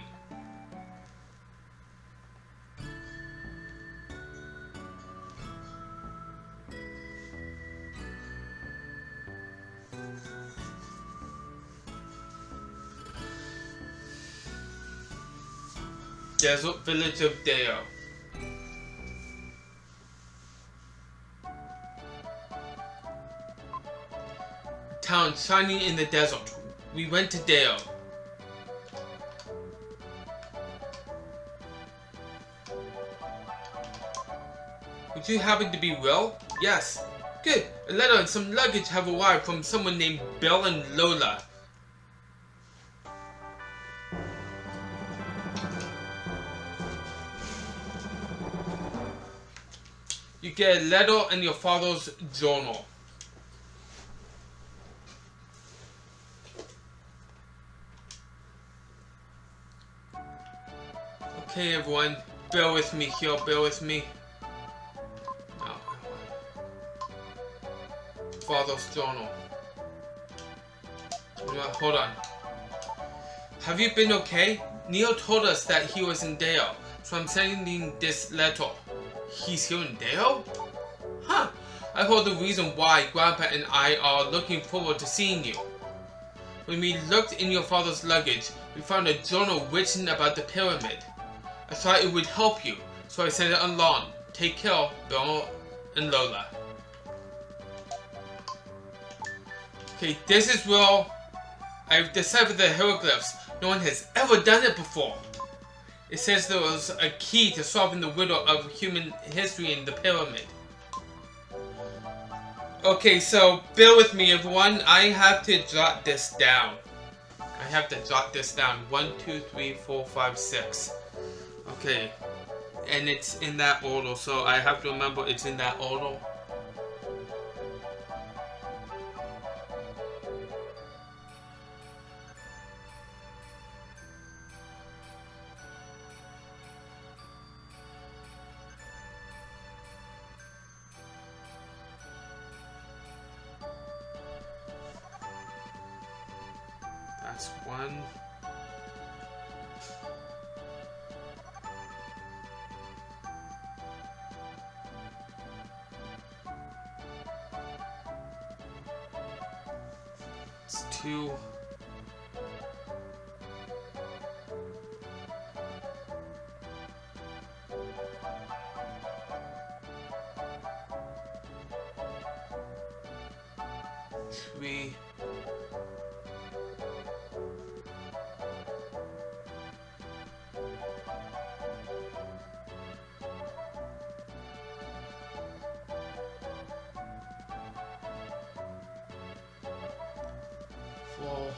Desert village of Deo. Town shining in the desert. We went to Deo. Would you happen to be well? Yes. Good. A letter and some luggage have arrived from someone named Bill and Lola. You get a letter and your father's journal. Okay, everyone, bear with me here, bear with me. No. Father's journal. Hold on. Have you been okay? Neil told us that he was in Dale, so I'm sending this letter. He's here in Dale? Huh. I heard the reason why Grandpa and I are looking forward to seeing you. When we looked in your father's luggage, we found a journal written about the pyramid. I thought it would help you, so I sent it along. Take care, Bill and Lola. Okay, this is where I've deciphered the hieroglyphs. No one has ever done it before. It says there was a key to solving the riddle of human history in the pyramid. Okay, so bear with me, everyone. I have to jot this down. 1, 2, 3, 4, 5, 6. Okay, and it's in that order, so I have to remember it's in that order. That's 1. It's 2. 3. 4.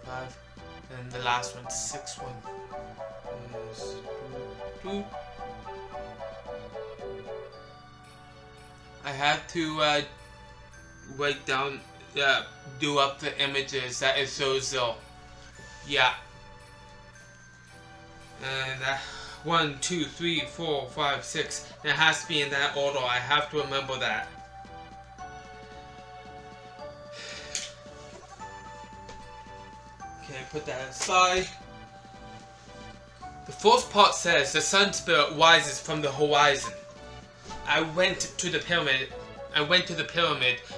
5, and the last one, 6 one. Is 2. I had to write down, do up the images that it shows though. Yeah. And 1, 2, 3, 4, 5, 6. It has to be in that order. I have to remember that. Okay, put that aside. The first part says the sun spirit rises from the horizon. I went to the pyramid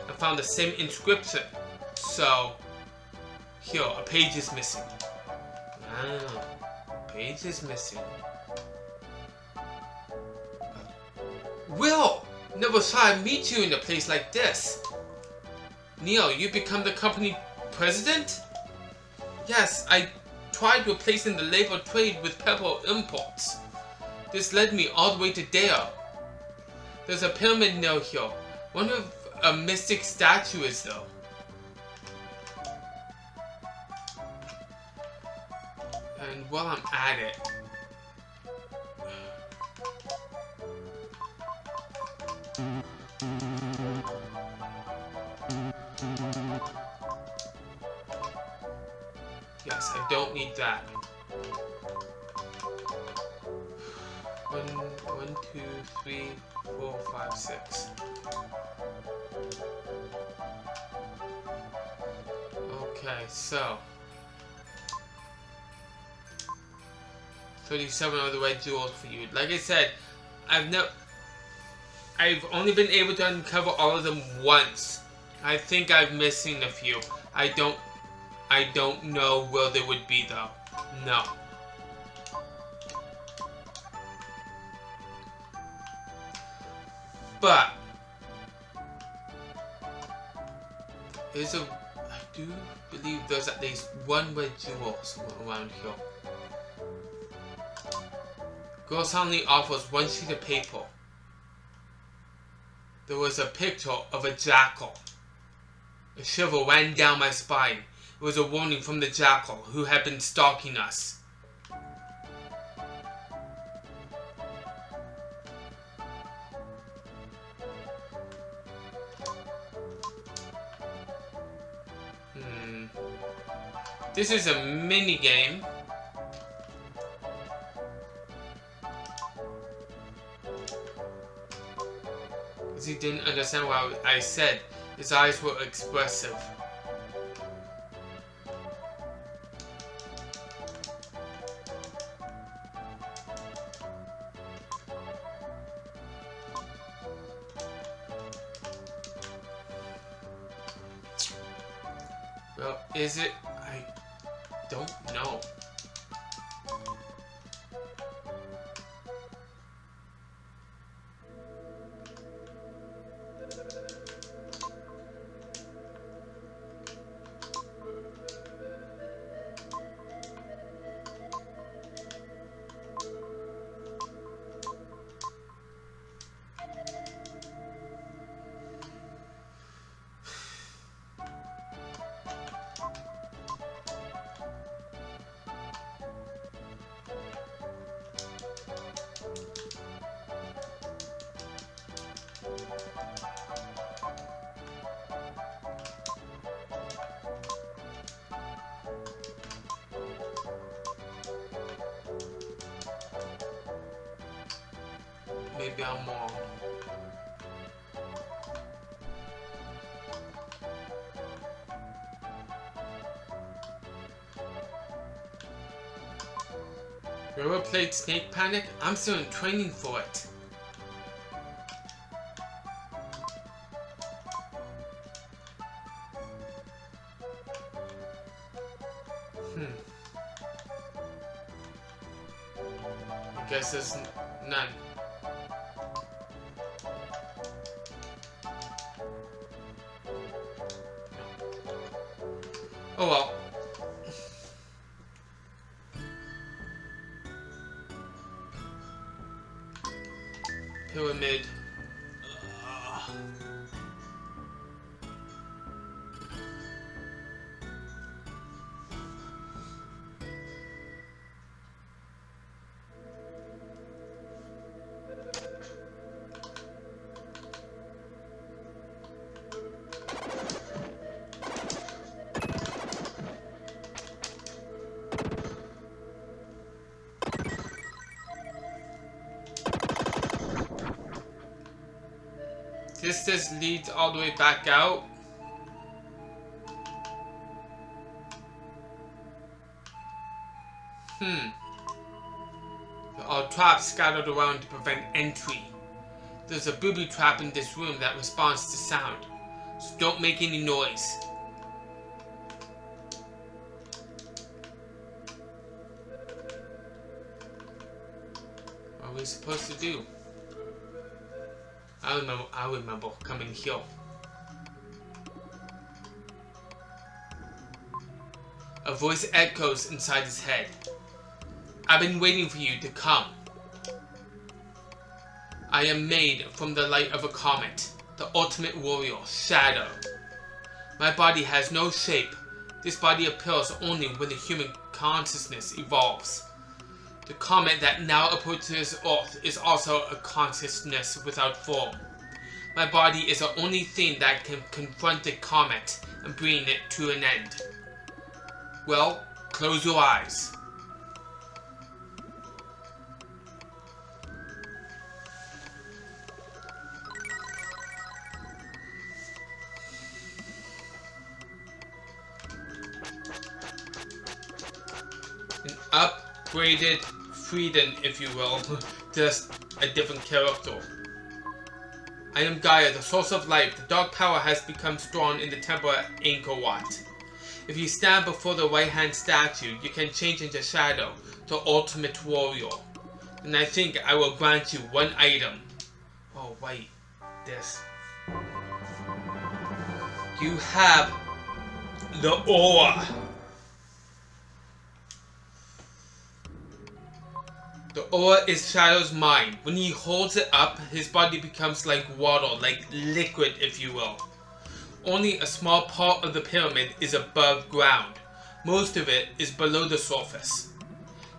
and found the same inscription. So here, a page is missing. A page is missing. Will! Never thought I'd meet you in a place like this. Neil, you become the company president? Yes, I tried replacing the labor trade with pepper imports. This led me all the way to Dea. There's a pyramid near here. Wonder if a mystic statue is though. And while I'm at it, yes, I don't need that. 1, 1, 2, 3, 4, 5, 6. Okay, so 37 of the red jewels for you. Like I said, I've only been able to uncover all of them once. I think I'm missing a few. I don't know where they would be though. No. But I do believe there's at least one red jewel somewhere around here. Girl suddenly offers one sheet of paper. There was a picture of a jackal. A shiver ran down my spine. It was a warning from the jackal who had been stalking us. This is a mini game. Because he didn't understand what I said. His eyes were expressive. Well, is it? I don't know. Maybe I'm wrong. You ever played Snake Panic? I'm still in training for it. I guess there's none. Oh well. Pyramid. This leads all the way back out. There are traps scattered around to prevent entry. There's a booby trap in this room that responds to sound, so don't make any noise. What are we supposed to do? I remember coming here. A voice echoes inside his head. I've been waiting for you to come. I am made from the light of a comet, the ultimate warrior, Shadow. My body has no shape. This body appears only when the human consciousness evolves. The comet that now approaches Earth is also a consciousness without form. My body is the only thing that can confront the comet and bring it to an end. Well, close your eyes. freedom, if you will, just a different character. I am Gaia, the source of life. The dark power has become strong in the temple at Angkor Wat. If you stand before the right-hand statue, you can change into Shadow, the ultimate warrior. And I think I will grant you one item. Oh wait, this. You have the aura. The aura is Shadow's mind. When he holds it up, his body becomes like water, like liquid, if you will. Only a small part of the pyramid is above ground. Most of it is below the surface.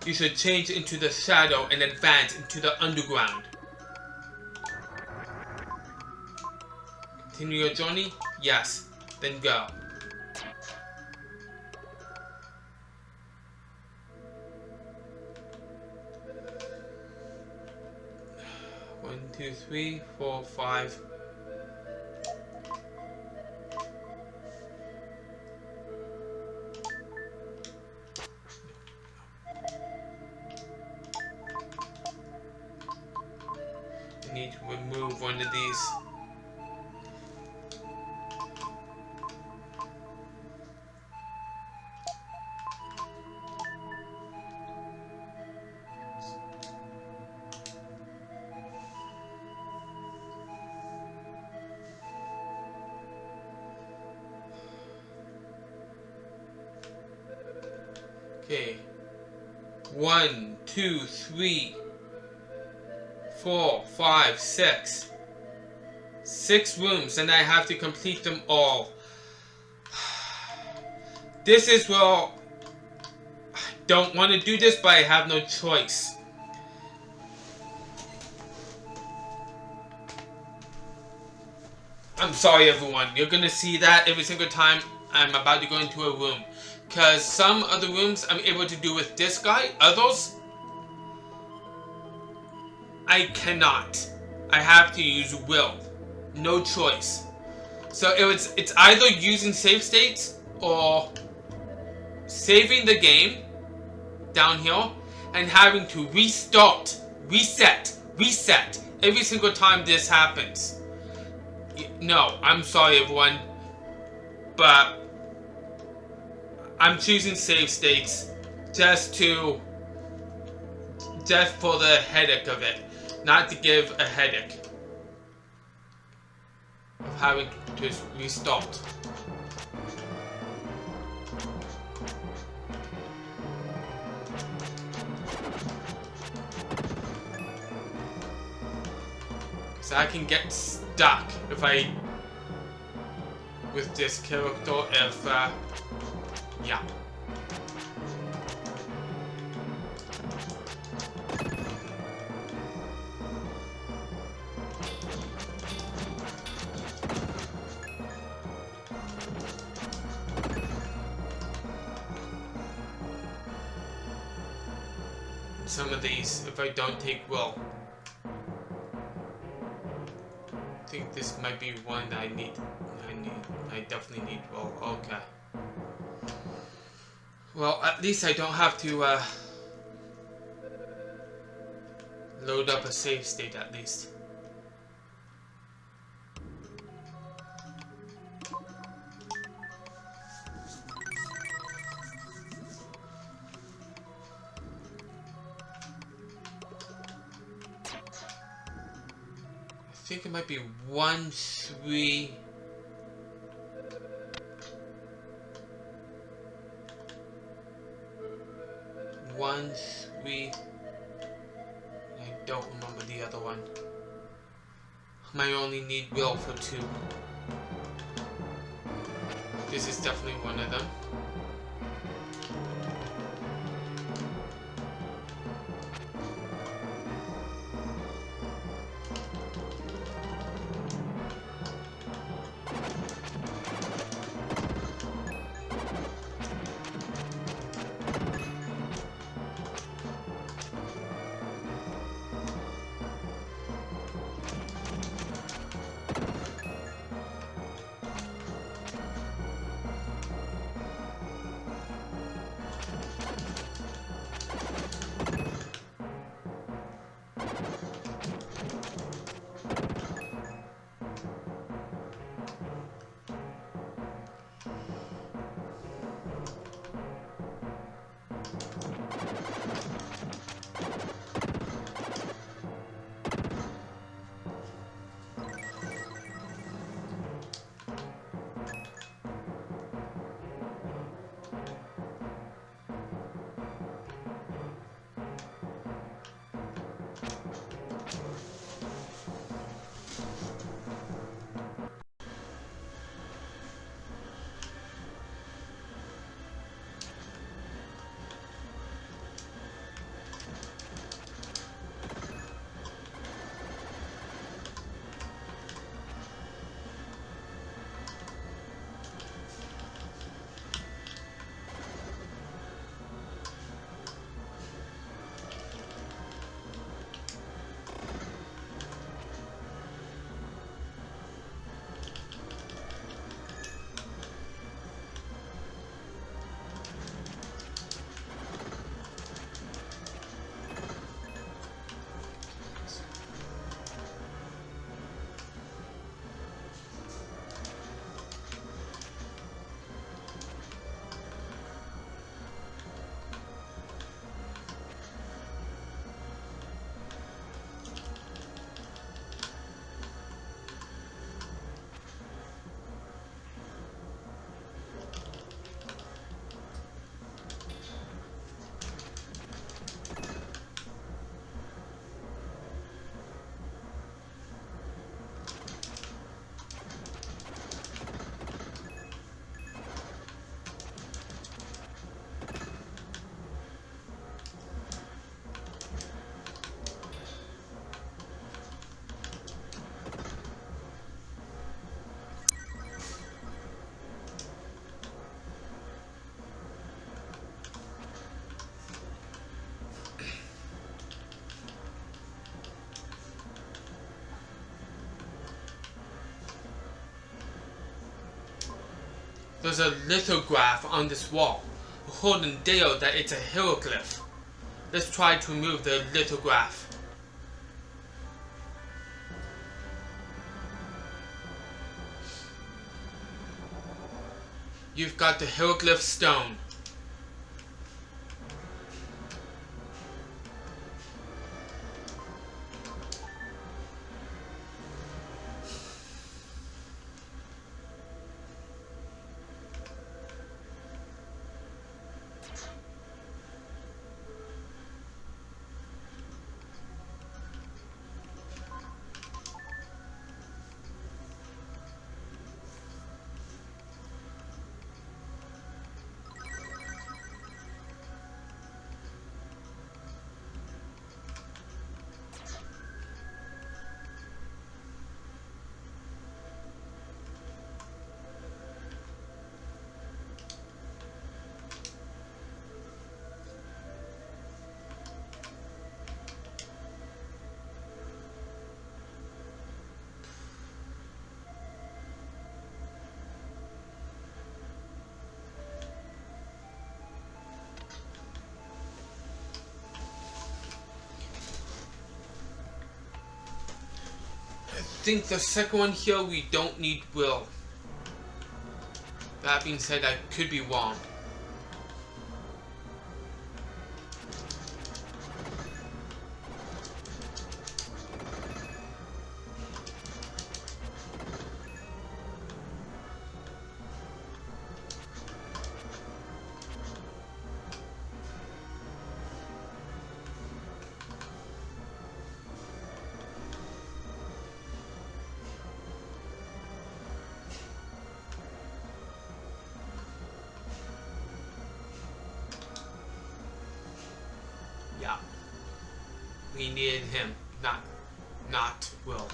You should change into the shadow and advance into the underground. Continue your journey? Yes. Then go. One, two, 3, 4, 5. I need to remove one of these. Okay. 1, 2, 3, 4, 5, 6. 6 rooms, and I have to complete them all. This is where I don't want to do this, but I have no choice. I'm sorry, everyone. You're gonna see that every single time I'm about to go into a room. Because some of the rooms I'm able to do with this guy, others I cannot. I have to use will. No choice. So it's either using save states or saving the game down here and having to restart, reset every single time this happens. No, I'm sorry, everyone, but I'm choosing save states just for the headache of it, not to give a headache of having to restart. So I can get stuck if with this character if yeah. Some of these, if I don't take will. I think this might be one that I definitely need will. Okay. Well, at least I don't have to load up a save state at least. I think it might be 1, 3. I don't remember the other one. I only need will for 2. This is definitely one of them. There's a lithograph on this wall, according Dale that it's a hieroglyph. Let's try to remove the lithograph. You've got the hieroglyph stone. I think the second one here we don't need will. That being said, I could be wrong. Yeah. We needed him, not Will.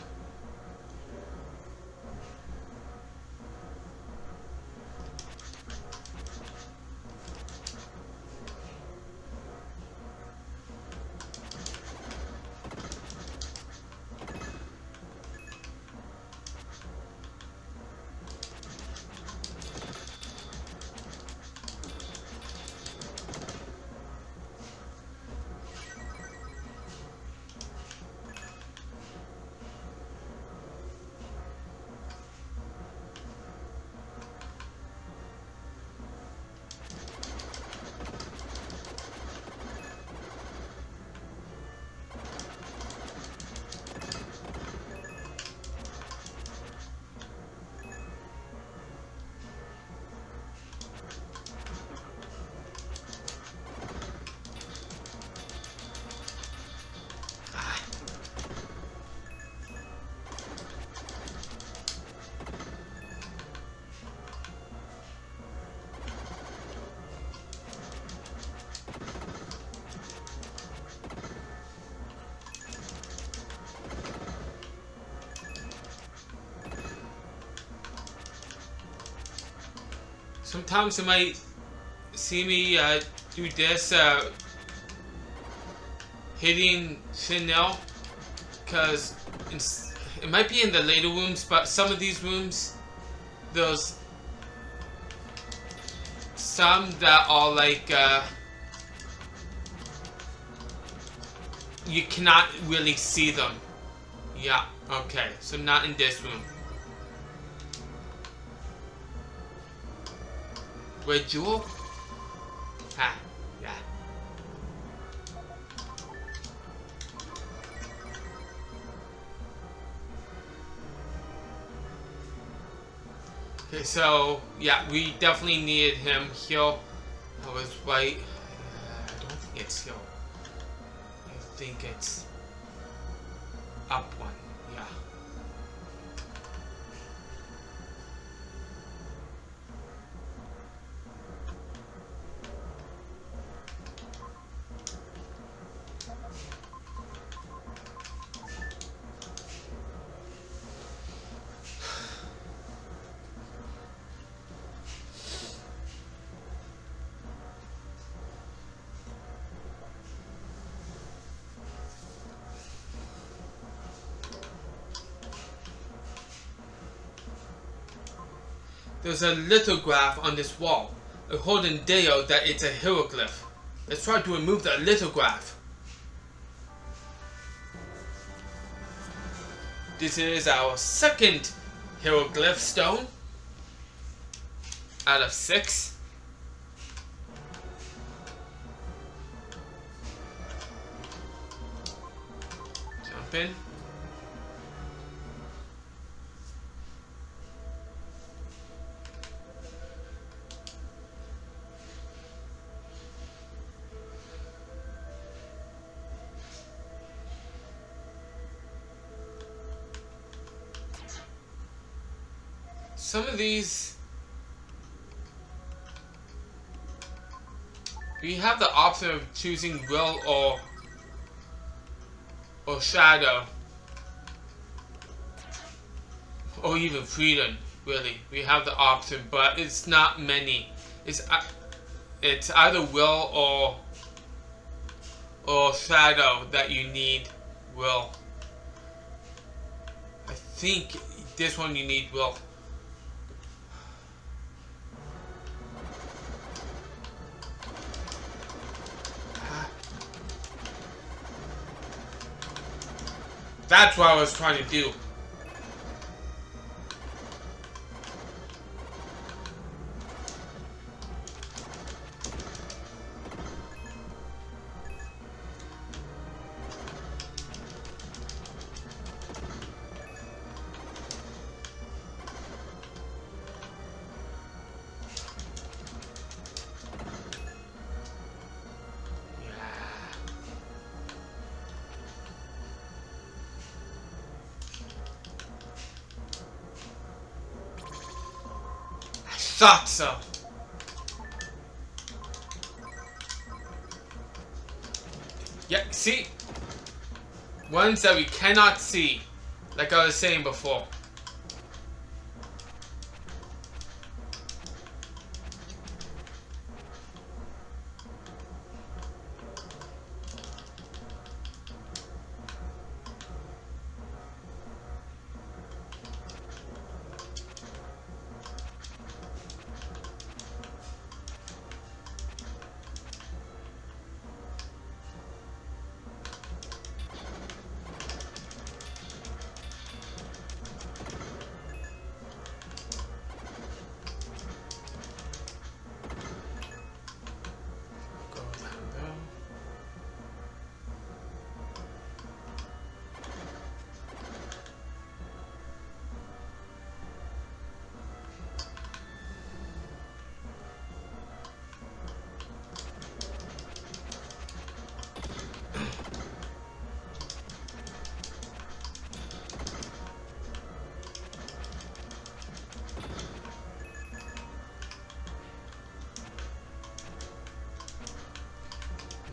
Sometimes you might see me do this, hitting Chanel, because it might be in the later rooms, but some of these rooms, there's some that are like, you cannot really see them. Yeah, okay, so not in this room. Red Jewel? Ha, yeah. Okay, so, yeah, we definitely needed him heal. I was right. I don't think it's heal. I think it's up one, yeah. There's a lithograph on this wall, a holding deo that it's a hieroglyph. Let's try to remove the lithograph. This is our second hieroglyph stone out of 6. Jump in. Some of these, we have the option of choosing will or shadow, or even freedom. Really, we have the option, but it's not many. It's either will or shadow that you need will. I think this one you need will. That's what I was trying to do. Thought so. Yeah, see? Ones that we cannot see, like I was saying before.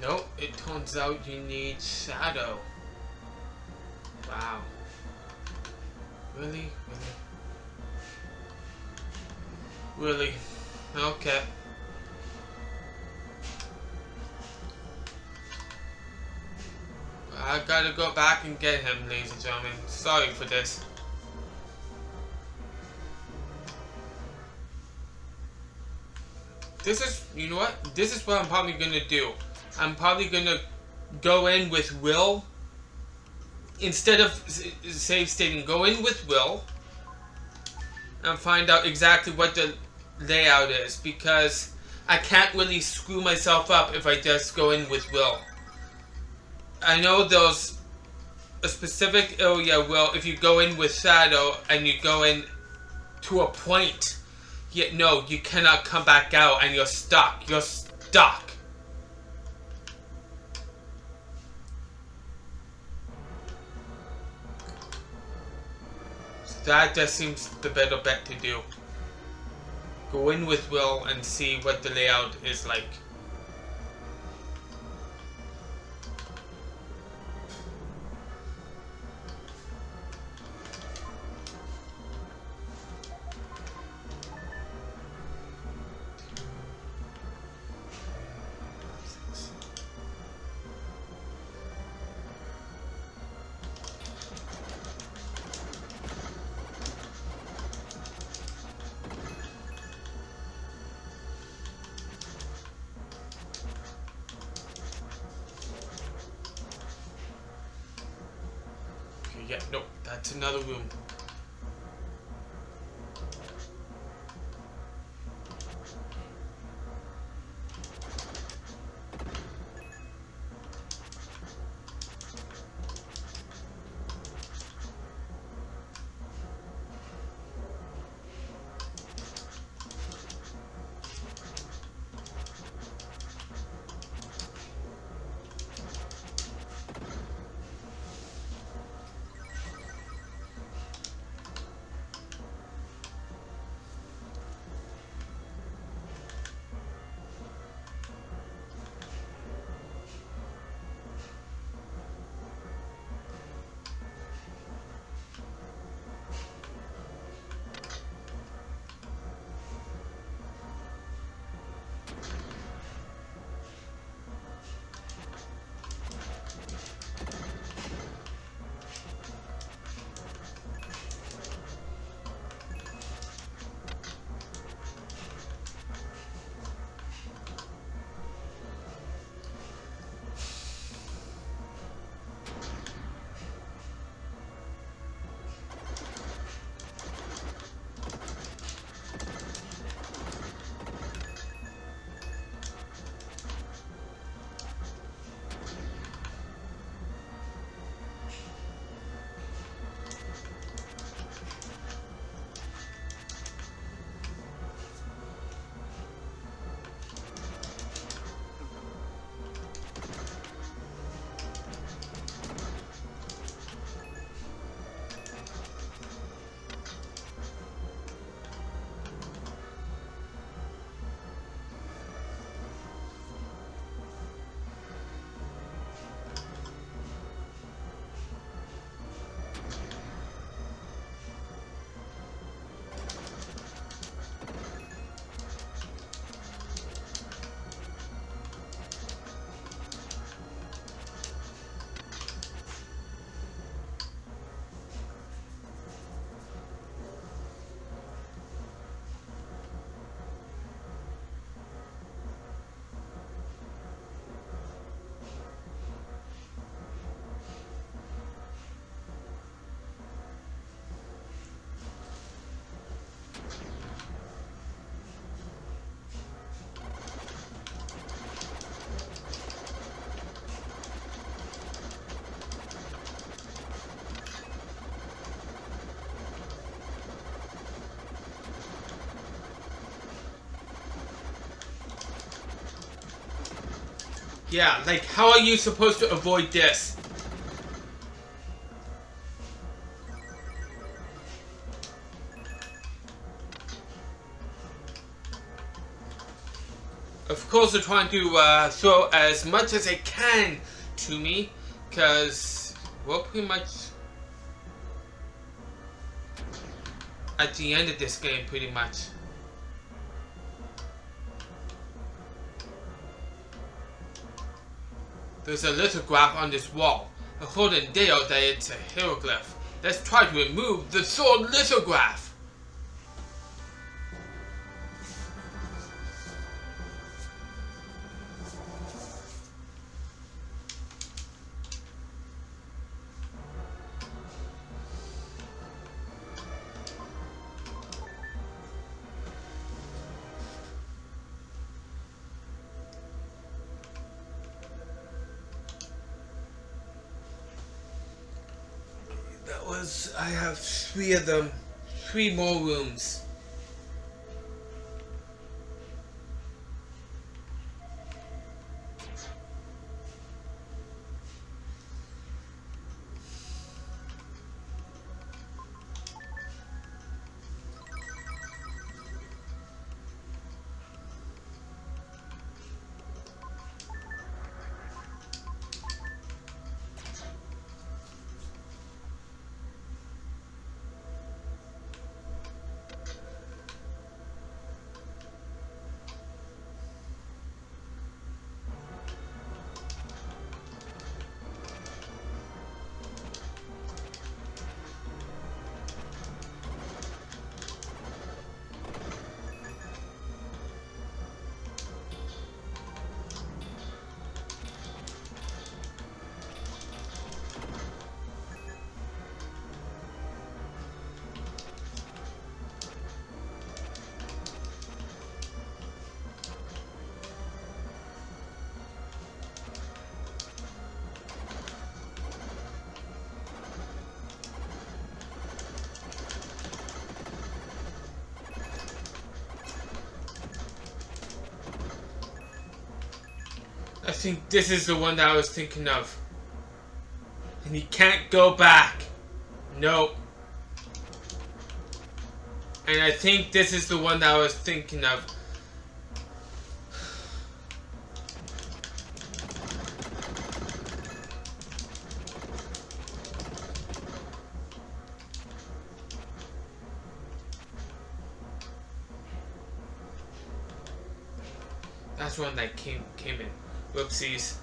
Nope, it turns out you need shadow. Wow. Really? Really? Really? Okay. I gotta go back and get him, ladies and gentlemen. Sorry for this. This is, you know what? This is what I'm probably gonna do. I'm probably gonna go in with Will. Instead of save stating, go in with Will. And find out exactly what the layout is. Because I can't really screw myself up if I just go in with Will. I know there's a specific area where if you go in with Shadow and you go in to a point, yet no, you cannot come back out and you're stuck. You're stuck. So that just seems the better bet to do. Go in with Will and see what the layout is like. Yeah, nope, that's another room. Yeah, like, how are you supposed to avoid this? Of course, they're trying to throw as much as they can to me, because we're pretty much at the end of this game, pretty much. There's a lithograph on this wall, according Dale that it's a hieroglyph. Let's try to remove the sword lithograph. I have 3 of them. 3 more rooms. I think this is the one that I was thinking of. And he can't go back. Nope. And I think this is the one that I was thinking of. That's one that came in. Whoopsies.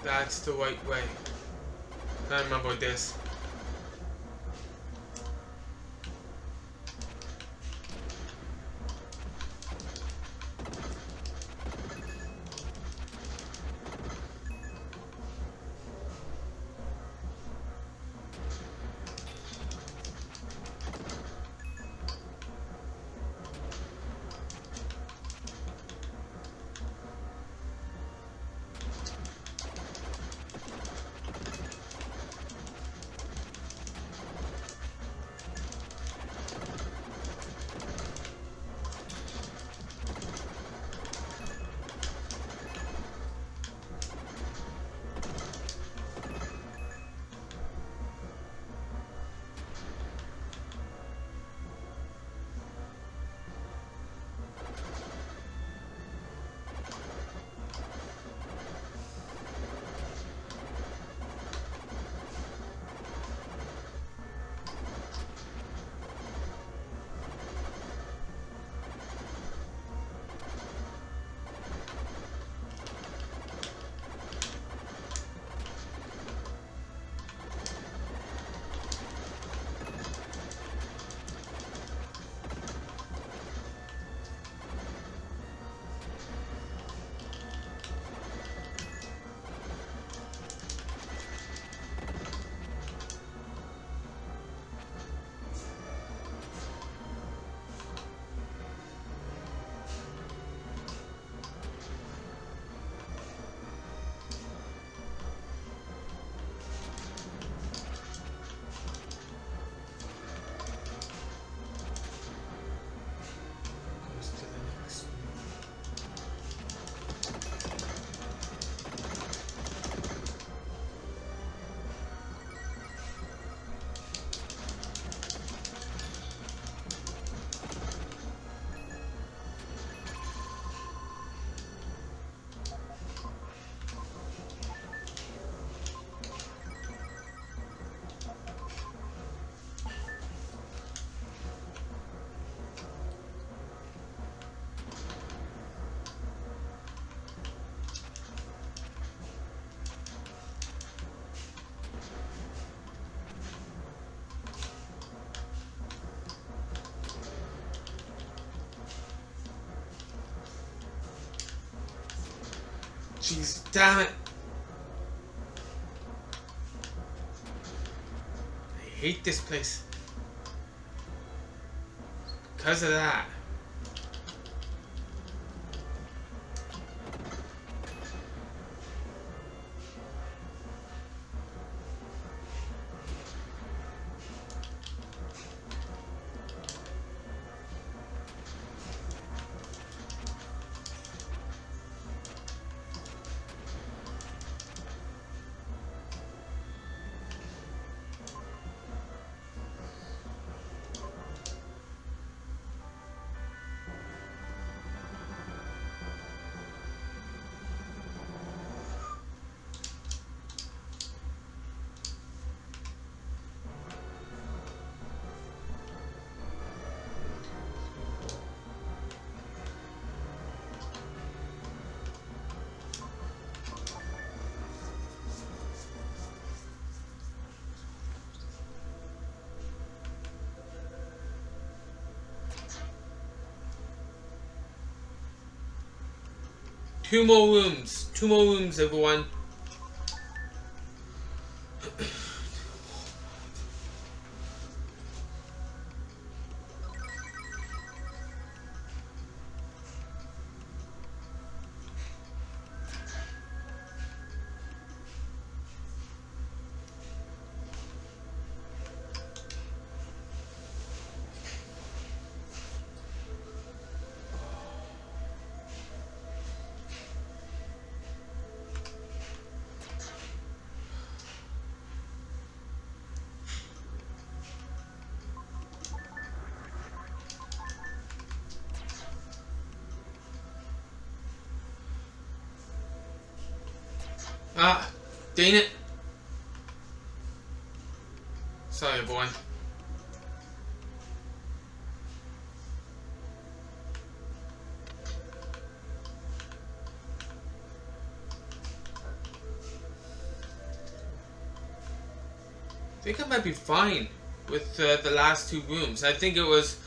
That's the right way. I remember this. Jeez, damn it. I hate this place. Because of that. Two more rooms. Two more rooms, everyone. Ah, dang it. Sorry, everyone. I think I might be fine with the last two rooms. I think it was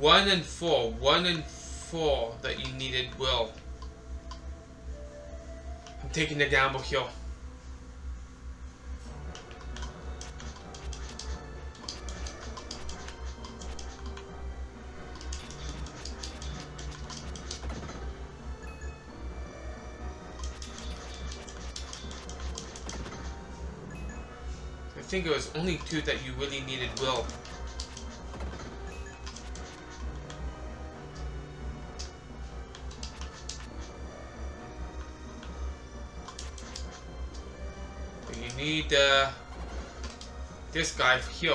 1 and 4. 1 and 4 that you needed will. I'm taking the gamble here. I think it was only 2 that you really needed will. But you need this guy here.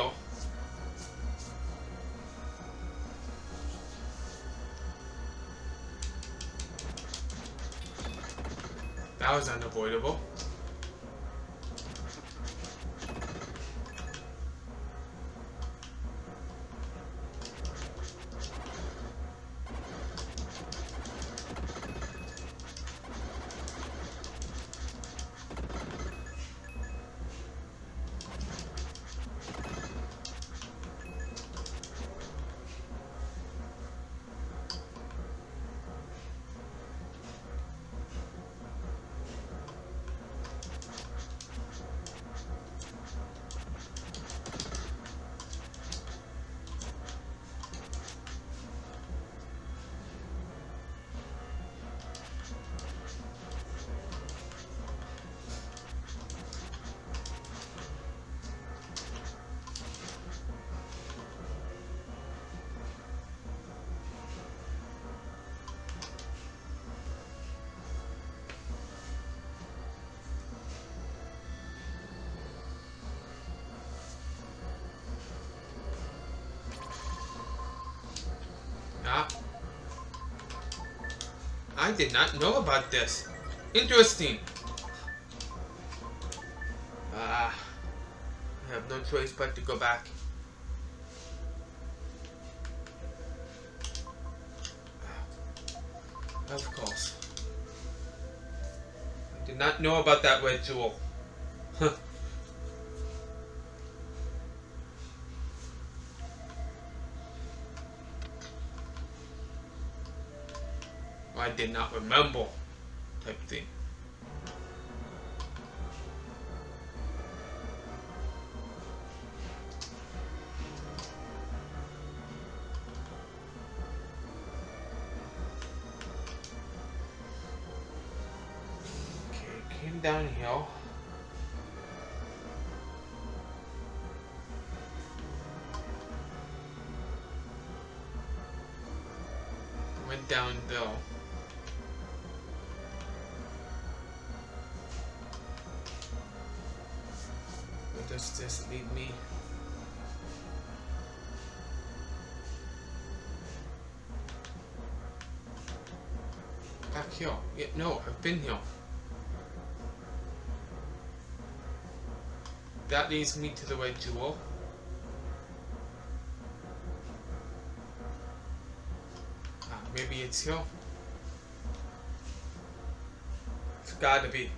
That was unavoidable. I did not know about this. Interesting. I have no choice but to go back. Of course. I did not know about that red jewel. Huh. I did not remember, type thing. Came downhill. Went downhill. Where does this lead me? Back here. Yeah, no, I've been here. That leads me to the red jewel. Maybe it's here. It's gotta be.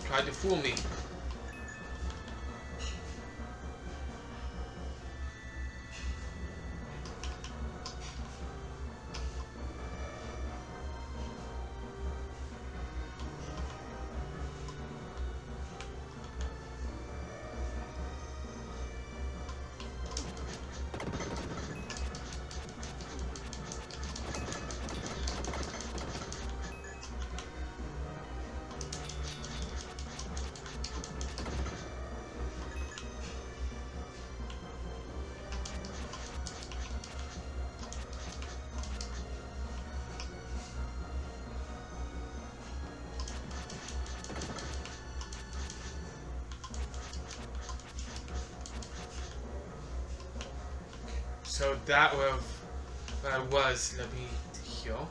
Tried to fool me. So that was what I was. Let me heal.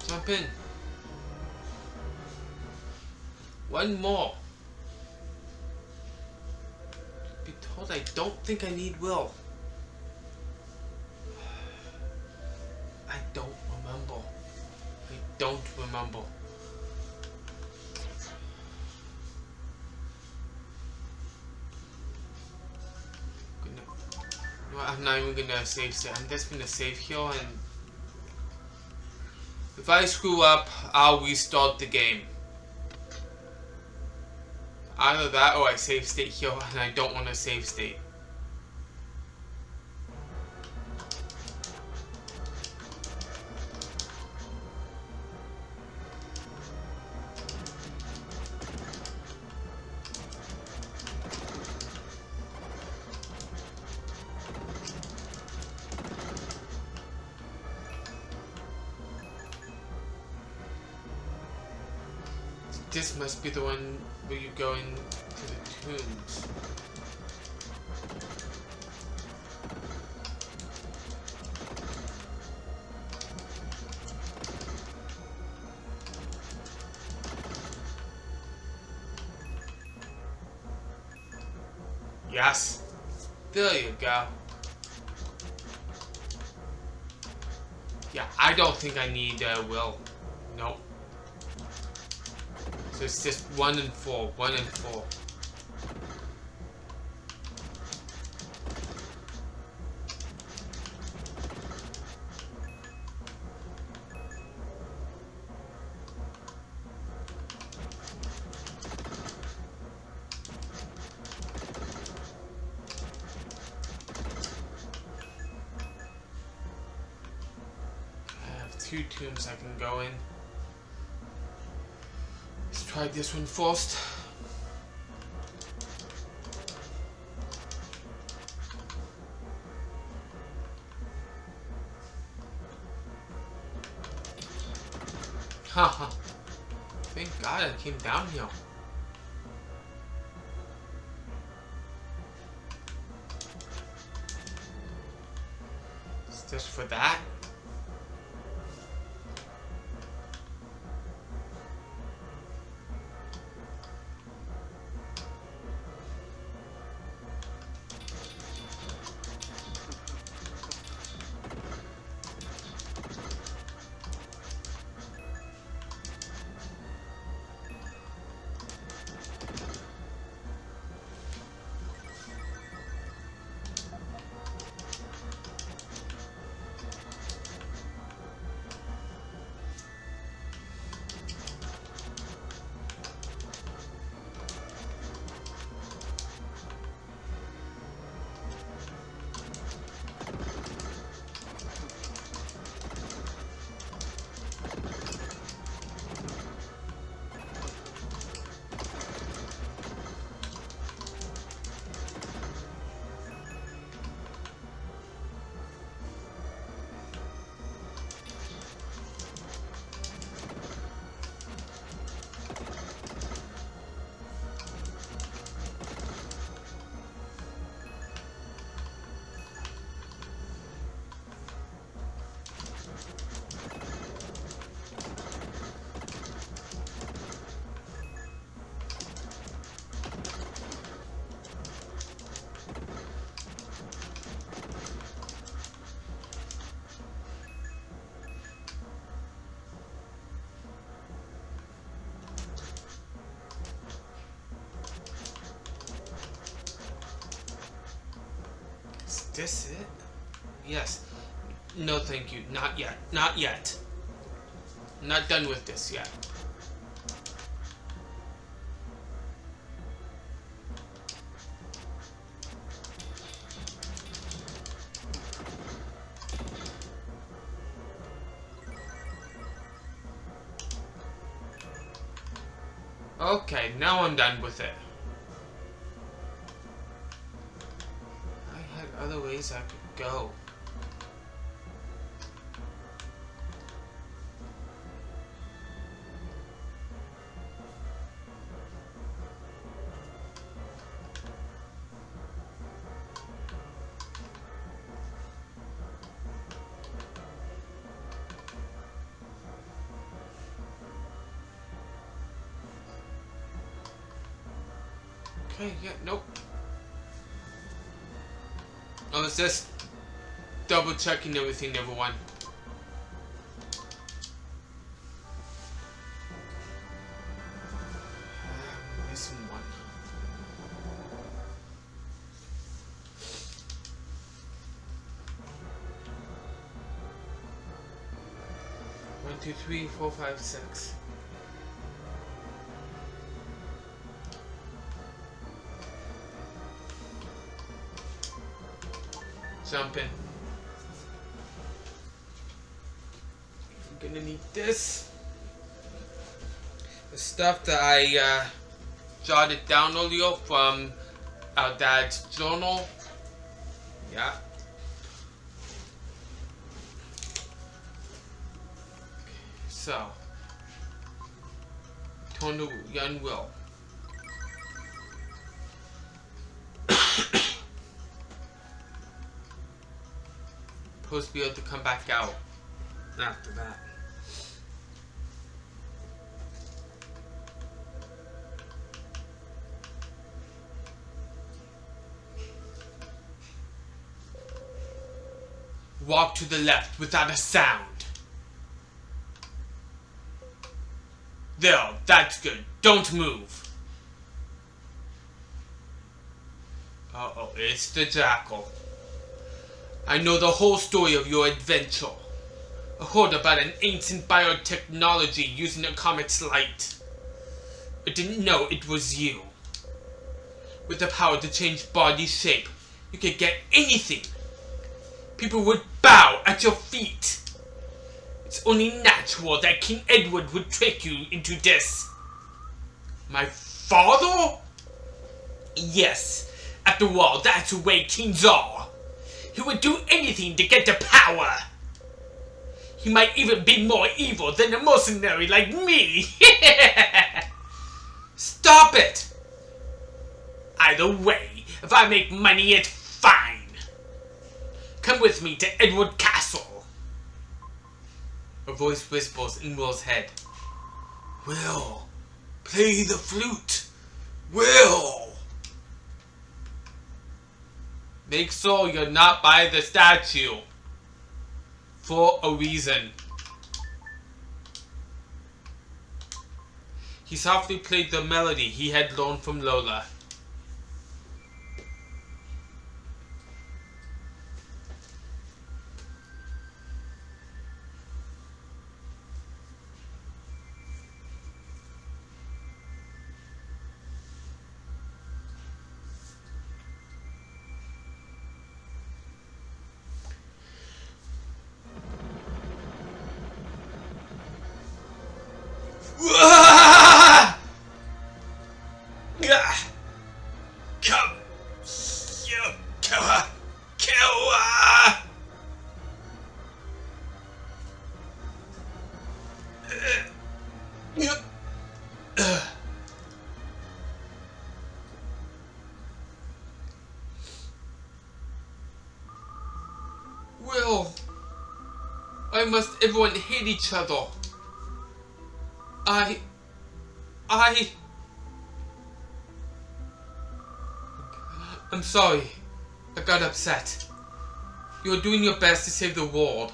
Jump in. One more. Be told I don't think I need will. I don't remember. I don't remember. I'm not even gonna save state. I'm just gonna save here, and if I screw up, I'll restart the game. Either that or I save state here, and I don't want to save state. This must be the one where you go into the tombs. Yes. There you go. Yeah, I don't think I need will. Nope. So it's just 1 and 4, 1 and 4. I have 2 tombs I can go in. Let's try this one first. Haha. Thank God I came down here. It's just for that. Is this it? Yes. No, thank you. Not yet. Not yet. I'm not done with this yet. Okay, now I'm done with it. I had other ways I could go. Okay, yeah, nope. I was just double checking everything, everyone. Missing one. 1, 2, 3, 4, 5, 6. Jump in. I'm gonna need this. The stuff that I jotted down earlier from our dad's journal. Yeah. So, turn the young will. Supposed to be able to come back out after that. Walk to the left without a sound. There, that's good. Don't move. Uh-oh, it's the Jackal. I know the whole story of your adventure. I heard about an ancient biotechnology using a comet's light. I didn't know it was you. With the power to change body shape, you could get anything. People would bow at your feet. It's only natural that King Edward would trick you into this. My father? Yes. After all, that's the way kings are. He would do anything to get the power. He might even be more evil than a mercenary like me. Stop it! Either way, if I make money, it's fine. Come with me to Edward Castle. A voice whispers in Will's head. Will, play the flute. Will! Make sure you're not by the statue. For a reason. He softly played the melody he had learned from Lola. Come, you killer, killer! Will, why must everyone hate each other? I'm sorry. I got upset. You were doing your best to save the world.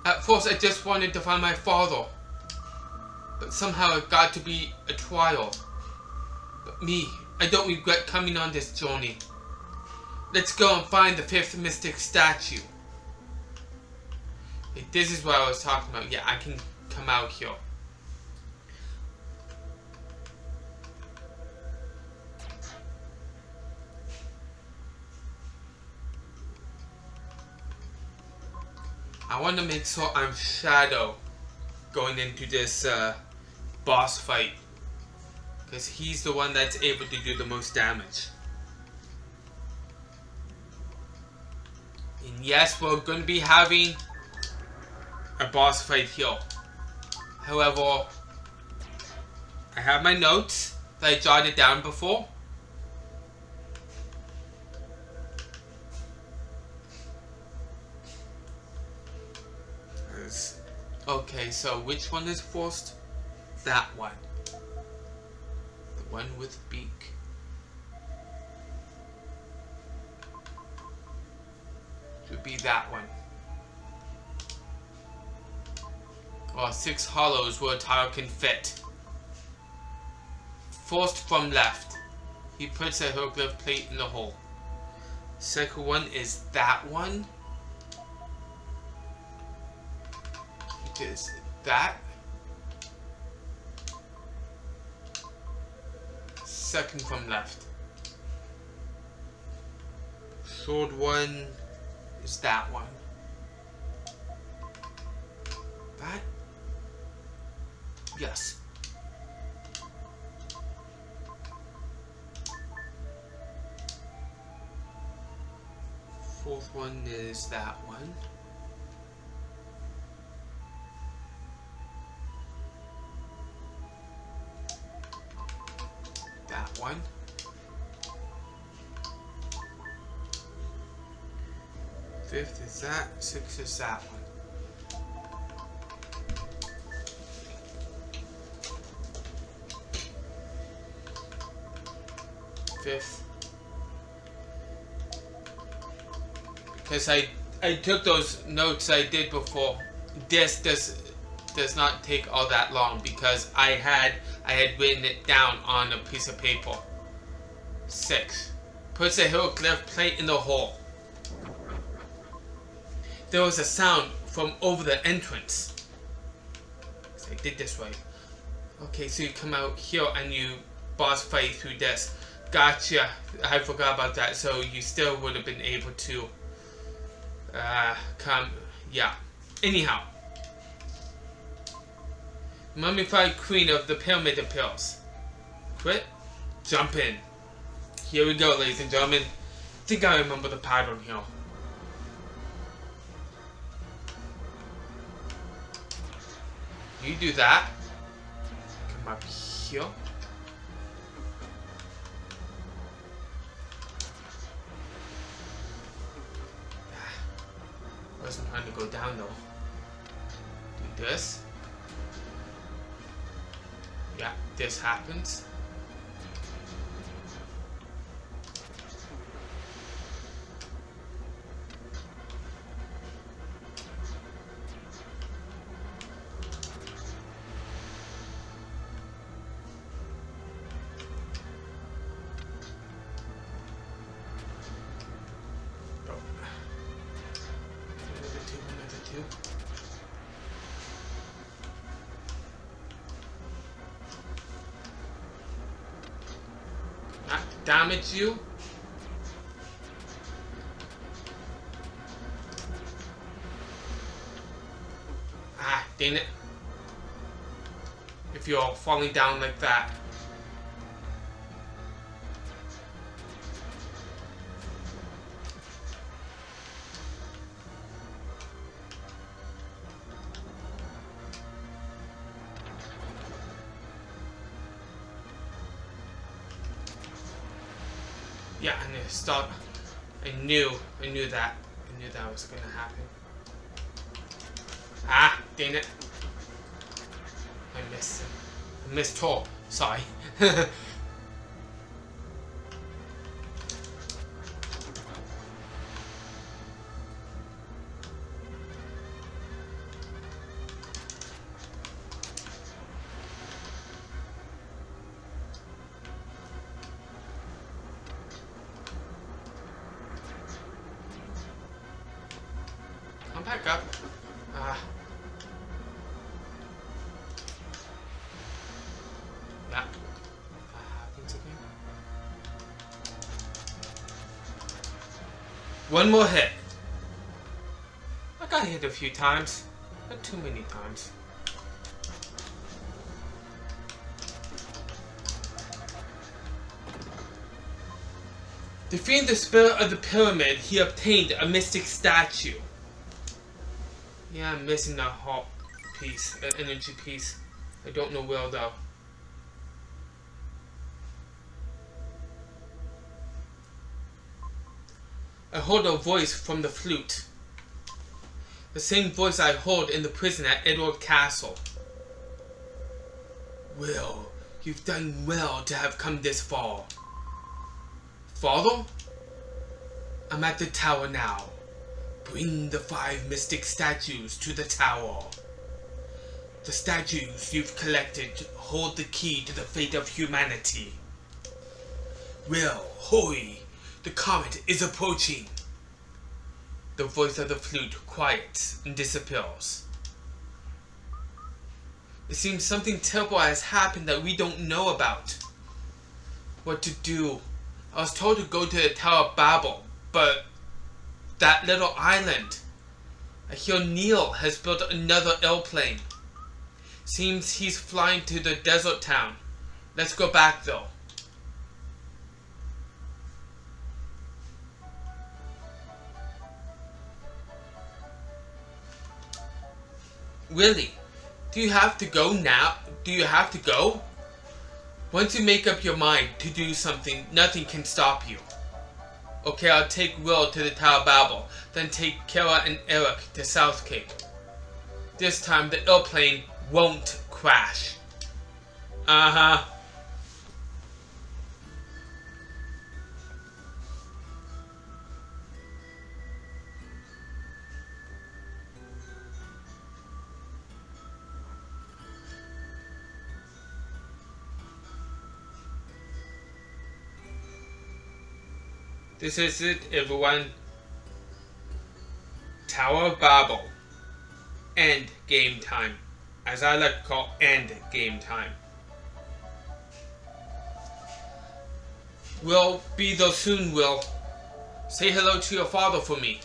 At first I just wanted to find my father. But somehow it got to be a trial. But me, I don't regret coming on this journey. Let's go and find the fifth mystic statue. Hey, this is what I was talking about. Yeah, I can come out here. I want to make sure I'm Shadow going into this boss fight, because he's the one that's able to do the most damage. And yes, we're going to be having a boss fight here. However, I have my notes that I jotted down before. Okay, so which one is first? That one. The one with beak. Should be that one. Well, 6 hollows where a tile can fit. First from left. He puts a hieroglyph plate in the hole. Second one is that one. Is that second from left. Third one is that one. That? Yes. Fourth one is that one. One. Fifth is that. 6 is that one. Fifth. Because I took those notes I did before. This does not take all that long because I had written it down on a piece of paper. 6. Puts a hieroglyph plate in the hole. There was a sound from over the entrance. So I did this right. Okay, so you come out here and you boss fight through this. Gotcha. I forgot about that. So you still would have been able to come. Yeah. Anyhow. Mummified Queen of the Pyramid appears. Quit. Jump in. Here we go, ladies and gentlemen. I think I remember the pattern here. You do that. Come up here. Wasn't trying to go down though. Do this. Yeah, this happens. Not damage you. Ah, dang it. If you're falling down like that. Yeah, I knew stop. I knew that. I knew that was gonna happen. Ah, dang it. I missed him. I missed her. Sorry. Come back up. Ah. Yeah. That happens again. One more hit. I got hit a few times. Not too many times. Defeating the spirit of the pyramid, he obtained a mystic statue. Yeah, I'm missing that heart piece, an energy piece. I don't know where though. I heard a voice from the flute. The same voice I heard in the prison at Edward Castle. Will, you've done well to have come this far. Father? I'm at the tower now. Bring the 5 mystic statues to the tower. The statues you've collected hold the key to the fate of humanity. Will, hurry! The comet is approaching. The voice of the flute quiets and disappears. It seems something terrible has happened that we don't know about. What to do? I was told to go to the Tower of Babel, but that little island. I hear Neil has built another airplane. Seems he's flying to the desert town. Let's go back though. Really? Do you have to go now? Do you have to go? Once you make up your mind to do something, nothing can stop you. Okay, I'll take Will to the Tower of Babel, then take Kara and Eric to South Cape. This time the airplane won't crash. Uh-huh. This is it, everyone. Tower of Babel. End game time. As I like to call end game time. Will be there soon, Will. Say hello to your father for me.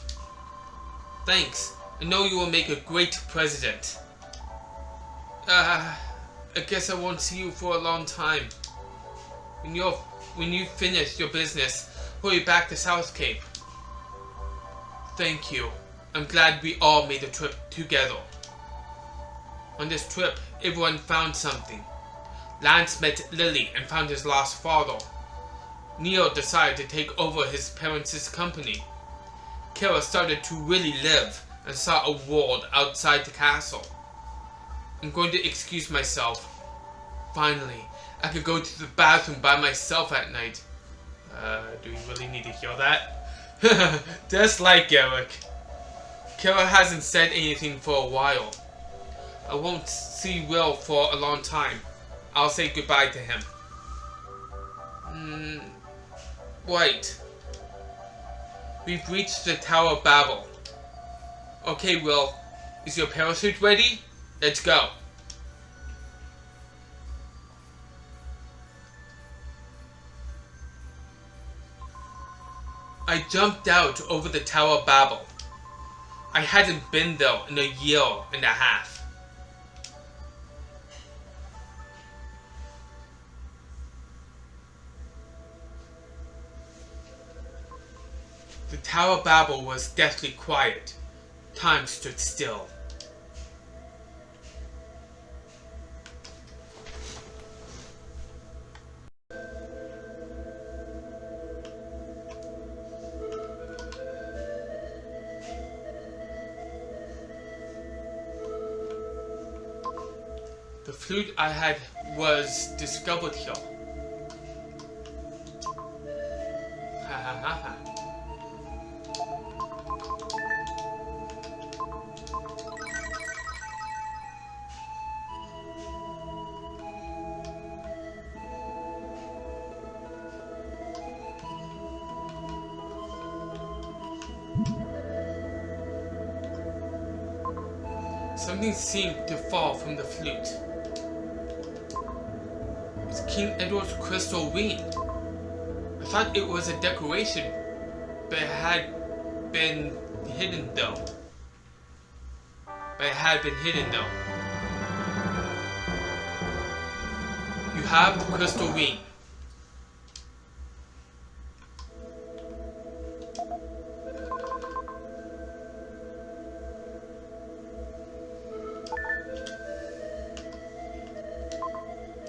Thanks. I know you will make a great president. I guess I won't see you for a long time. When you finish your business, hurry back to South Cape. Thank you. I'm glad we all made the trip together. On this trip, everyone found something. Lance met Lily and found his lost father. Neil decided to take over his parents' company. Kara started to really live and saw a world outside the castle. I'm going to excuse myself. Finally, I could go to the bathroom by myself at night. Do you really need to hear that? Just like Eric. Kara hasn't said anything for a while. I won't see Will for a long time. I'll say goodbye to him. Right. We've reached the Tower of Babel. Okay, Will. Is your parachute ready? Let's go. I jumped out over the Tower of Babel. I hadn't been there in a year and a half. The Tower of Babel was deathly quiet. Time stood still. The flute I had was discovered here. Ha ha ha ha. Something seemed to fall from the flute. It's King Edward's crystal ring. I thought it was a decoration, but it had been hidden though. You have the crystal ring.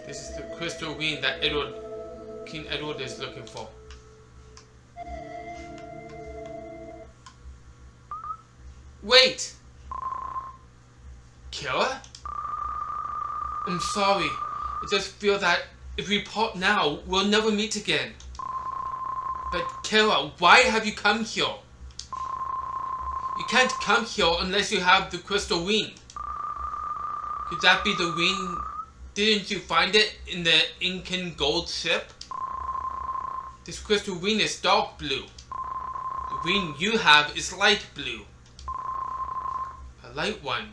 This is the crystal ring that King Edward is looking for. Wait! Kara? I'm sorry. I just feel that if we part now, we'll never meet again. But Kara, why have you come here? You can't come here unless you have the crystal ring. Could that be the ring? Didn't you find it in the Incan gold ship? This crystal ring is dark blue. The ring you have is light blue. A light one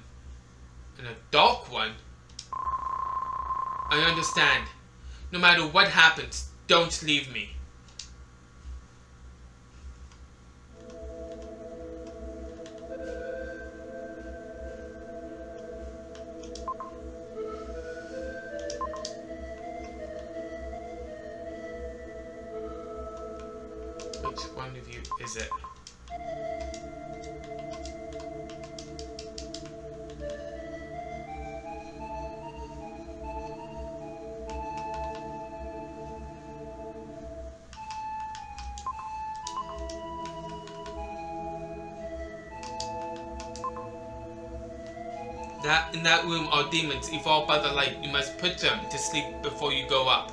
and a dark one. I understand. No matter what happens, don't leave me. Which one of you is it? In that room are demons evolved by the light. You must put them to sleep before you go up.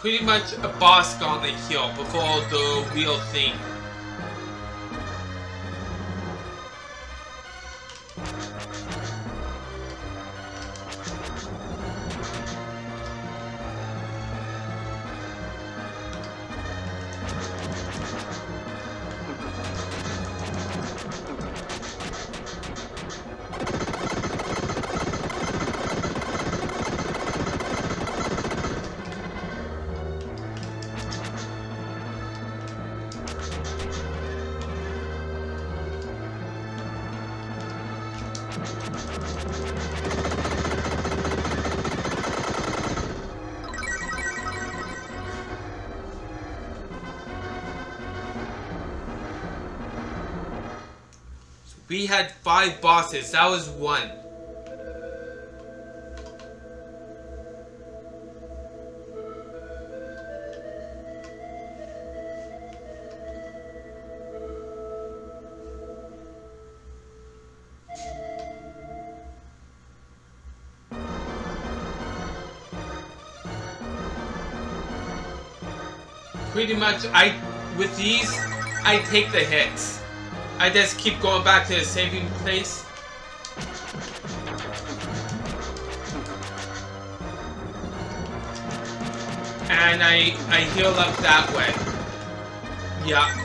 pretty much a boss gonna heal before the real thing. We had 5 bosses, that was 1. Pretty much, with these, I take the hits. I just keep going back to the saving place. And I heal up that way. Yeah.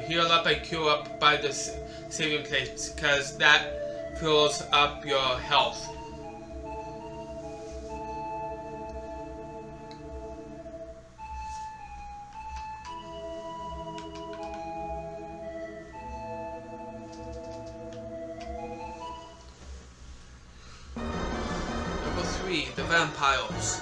Heal up, I queue up by the saving place because that fills up your health. Number 3, the vampires.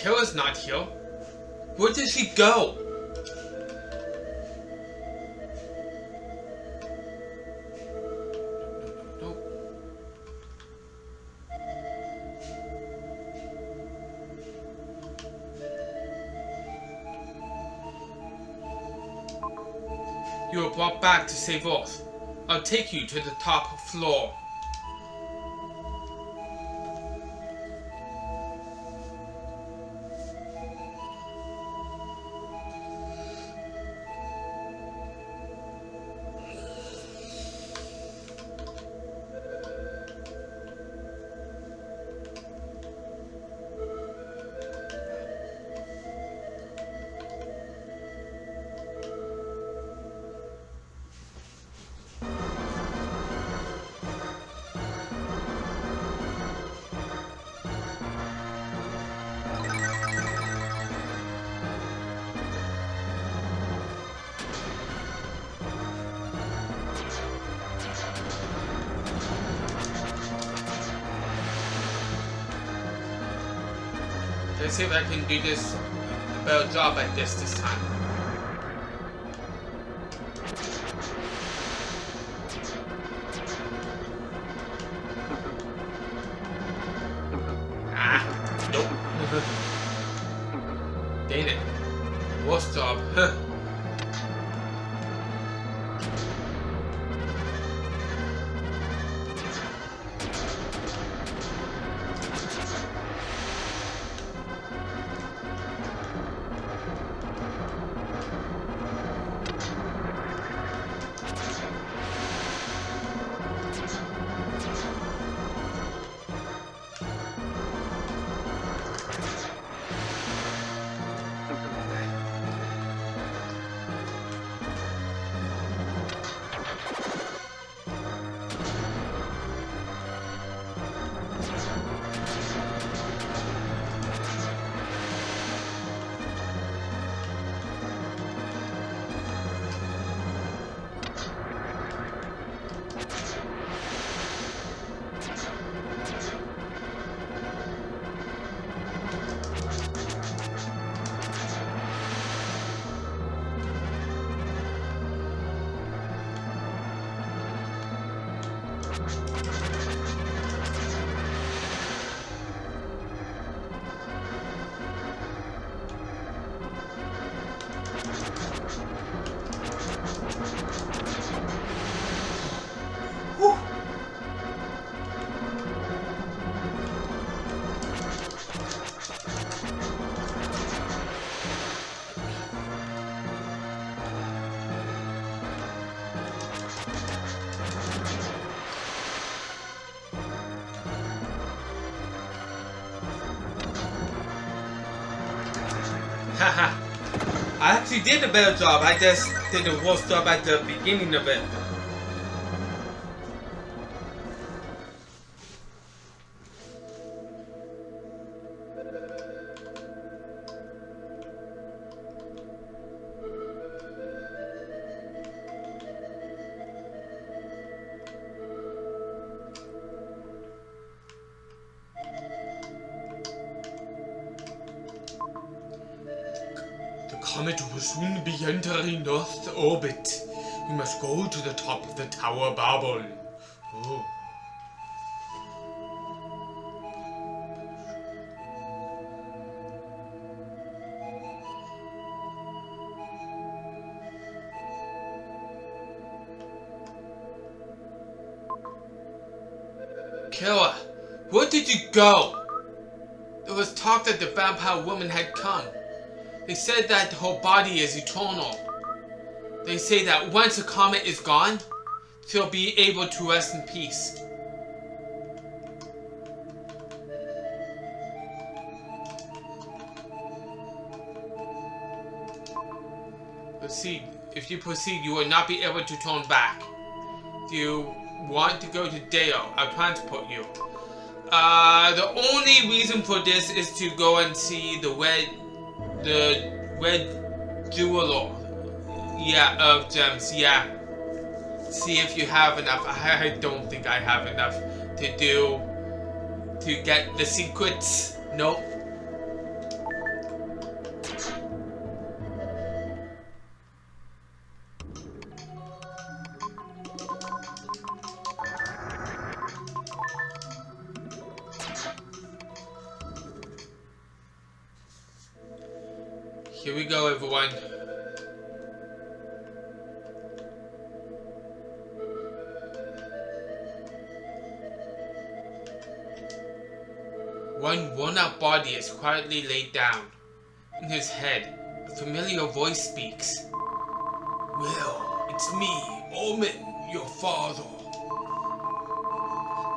Kara's not here. Where did she go? No. You were brought back to save Earth. I'll take you to the top floor. Let's see if I can do this a better job at this time. Ah, nope. Dang it. Worst job. Haha. I actually did a better job. I just did a worse job at the beginning of it. The comet will soon be entering Earth's orbit. We must go to the top of the Tower Babel. Oh. Killer, where did you go? There was talk that the vampire woman had come. They said that her body is eternal. They say that once the comet is gone, she'll be able to rest in peace. Proceed. If you proceed, you will not be able to turn back. Do you want to go to Deo? I'll transport you. The only reason for this is to go and see the red jeweler. Yeah, of gems, yeah. See if you have enough. I don't think I have enough to get the secrets. Nope. Here we go, everyone. One worn-out body is quietly laid down. In his head, a familiar voice speaks. Will, it's me, Omen, your father.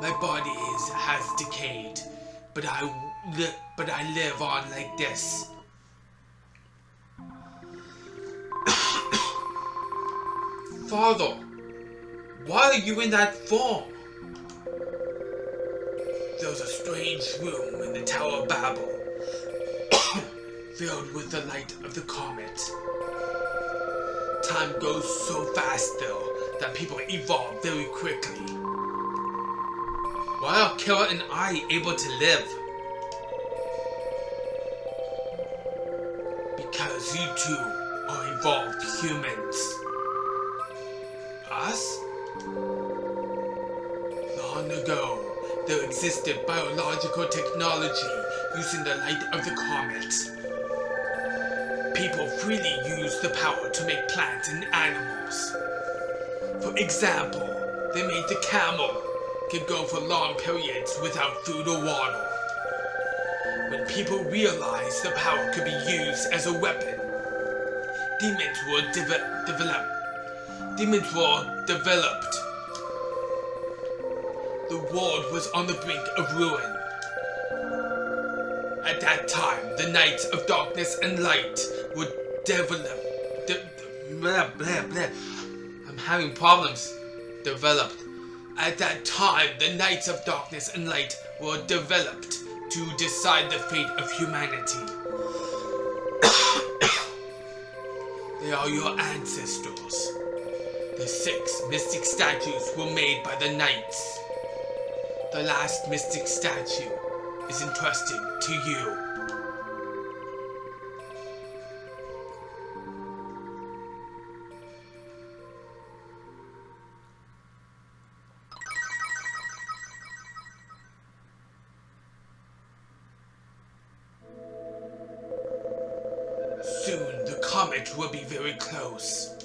My body has decayed, but I live on like this. Father, why are you in that form? There's a strange room in the Tower of Babel, filled with the light of the comet. Time goes so fast, though, that people evolve very quickly. Why are Kira and I able to live? Because you two are evolved humans. Us? Long ago, there existed biological technology using the light of the comet. People freely used the power to make plants and animals. For example, they made the camel could go for long periods without food or water. When people realized the power could be used as a weapon, demons were developed. The world was on the brink of ruin. At that time, the Knights of Darkness and Light were developed. I'm having problems. Developed. At that time, the Knights of Darkness and Light were developed to decide the fate of humanity. They are your ancestors. The 6 mystic statues were made by the Knights. The last mystic statue is entrusted to you. Soon the comet will be very close.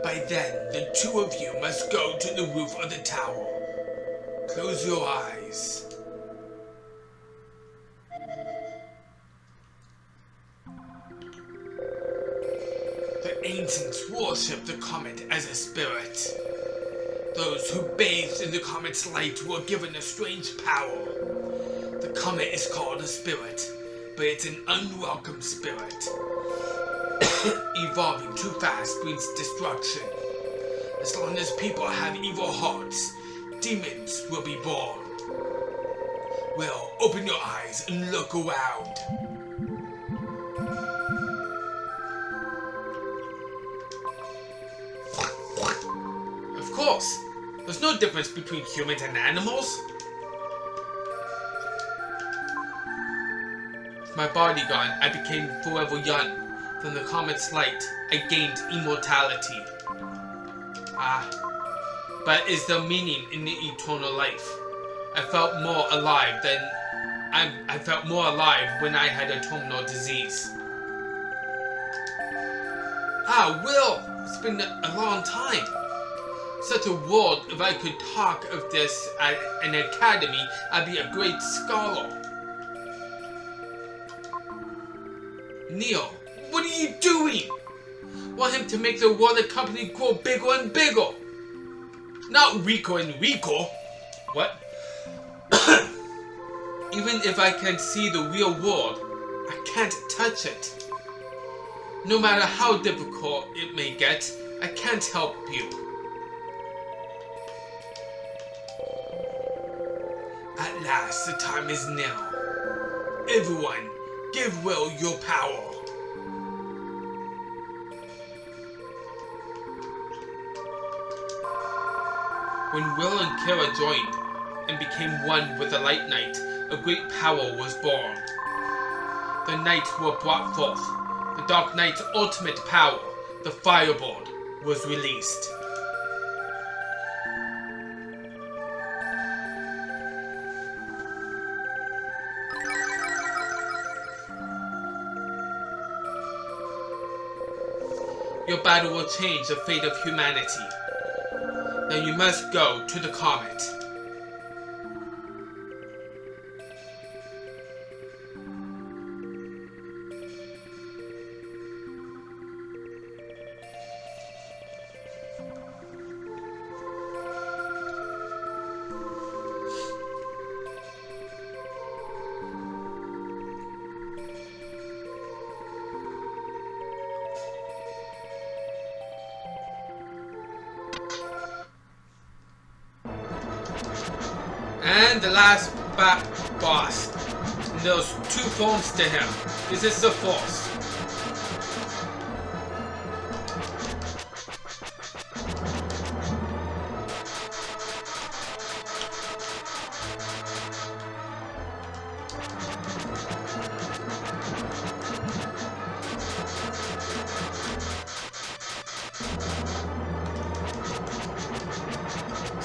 By then, the 2 of you must go to the roof of the tower. Close your eyes. The ancients worshipped the comet as a spirit. Those who bathed in the comet's light were given a strange power. The comet is called a spirit, but it's an unwelcome spirit. Evolving too fast brings destruction. As long as people have evil hearts, demons will be born. Well, open your eyes and look around. Of course, there's no difference between humans and animals. With my body gone, I became forever young. From the comet's light, I gained immortality. But is there meaning in the eternal life? I felt more alive when I had a terminal disease. Will, it's been a long time. Such a world, if I could talk of this at an academy, I'd be a great scholar. Neil, what are you doing? Want him to make the water company grow bigger and bigger. Not Rico and Rico. What? Even if I can see the real world, I can't touch it. No matter how difficult it may get, I can't help you. At last, the time is now. Everyone, give Will your power. When Will and Kira joined and became one with the Light Knight, a great power was born. The Knights were brought forth. The Dark Knight's ultimate power, the Fireboard, was released. Your battle will change the fate of humanity. Now you must go to the comet. And the last boss. There's 2 forms to him. This is the force.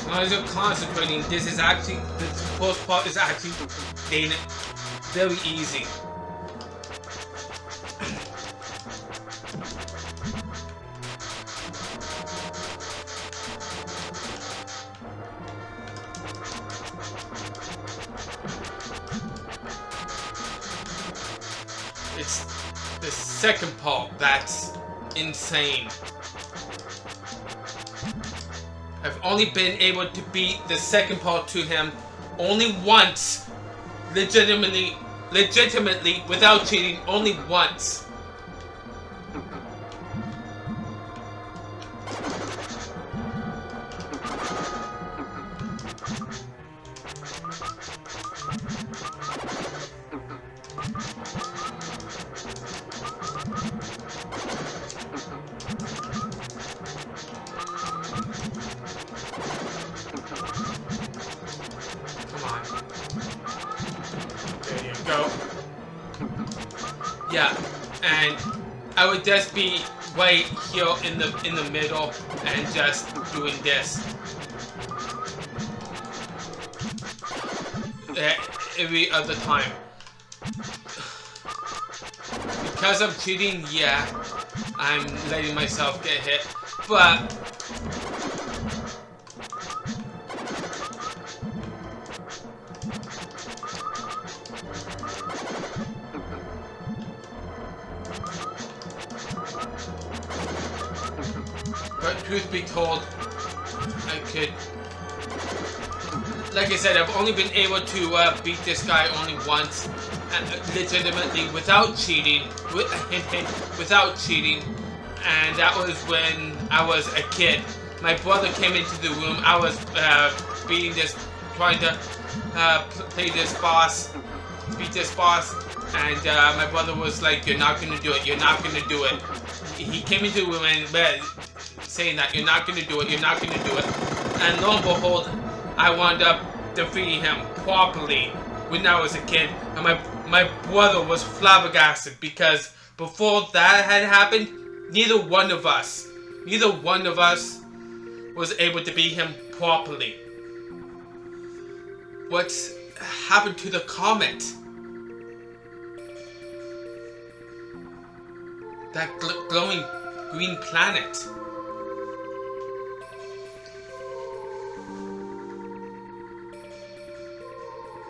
As you're concentrating, this first part is actually very easy. It's the second part that's insane. I've only been able to beat the second part to him only once, legitimately without cheating, only once. Go. Yeah, and I would just be right here in the middle and just doing this every other time. Because I'm cheating, yeah, I'm letting myself get hit, but truth be told, I could, like I said, I've only been able to beat this guy only once, legitimately without cheating, and that was when I was a kid. My brother came into the room. I was beating this, trying to beat this boss, and my brother was like, "You're not gonna do it. You're not gonna do it." He came into the room and saying that you're not gonna do it, and lo and behold, I wound up defeating him properly when I was a kid, and my brother was flabbergasted because before that had happened, neither one of us was able to beat him properly. What's happened to the comet? That glowing green planet.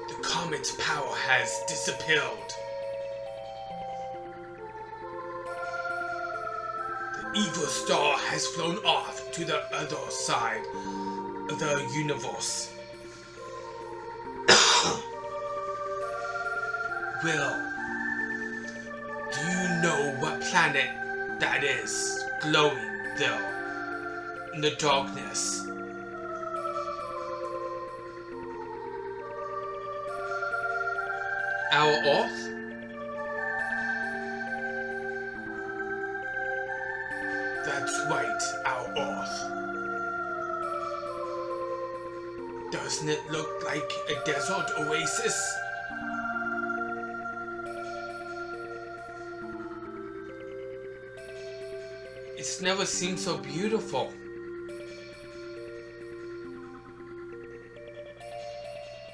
The comet's power has disappeared. The evil star has flown off to the other side of the universe. Will, do you know what planet that is glowing there in the darkness? Our Earth? That's right, our Earth. Doesn't it look like a desert oasis? It's never seemed so beautiful.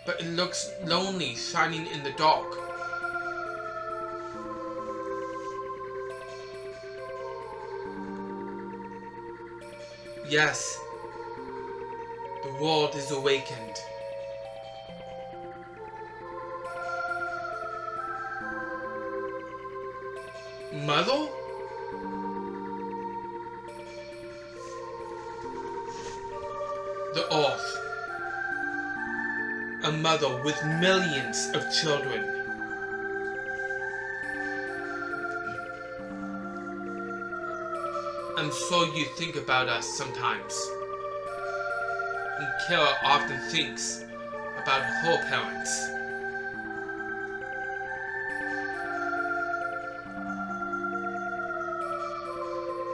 But it looks lonely, shining in the dark. Yes, the world is awakened. Mother? The Earth. A mother with millions of children. I'm sure you think about us sometimes. And Kara often thinks about her parents.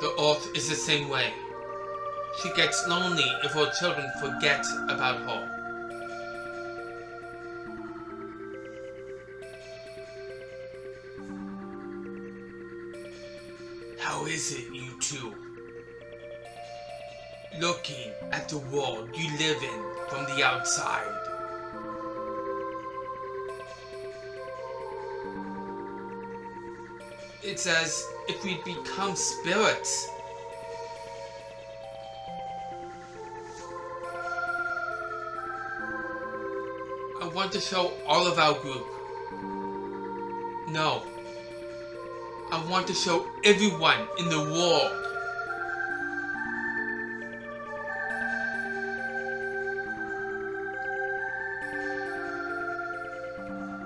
The Earth is the same way. She gets lonely if her children forget about her. How is it, you two? Looking at the world you live in from the outside. It's as if we'd become spirits. I want to show all of our group. No. I want to show everyone in the world.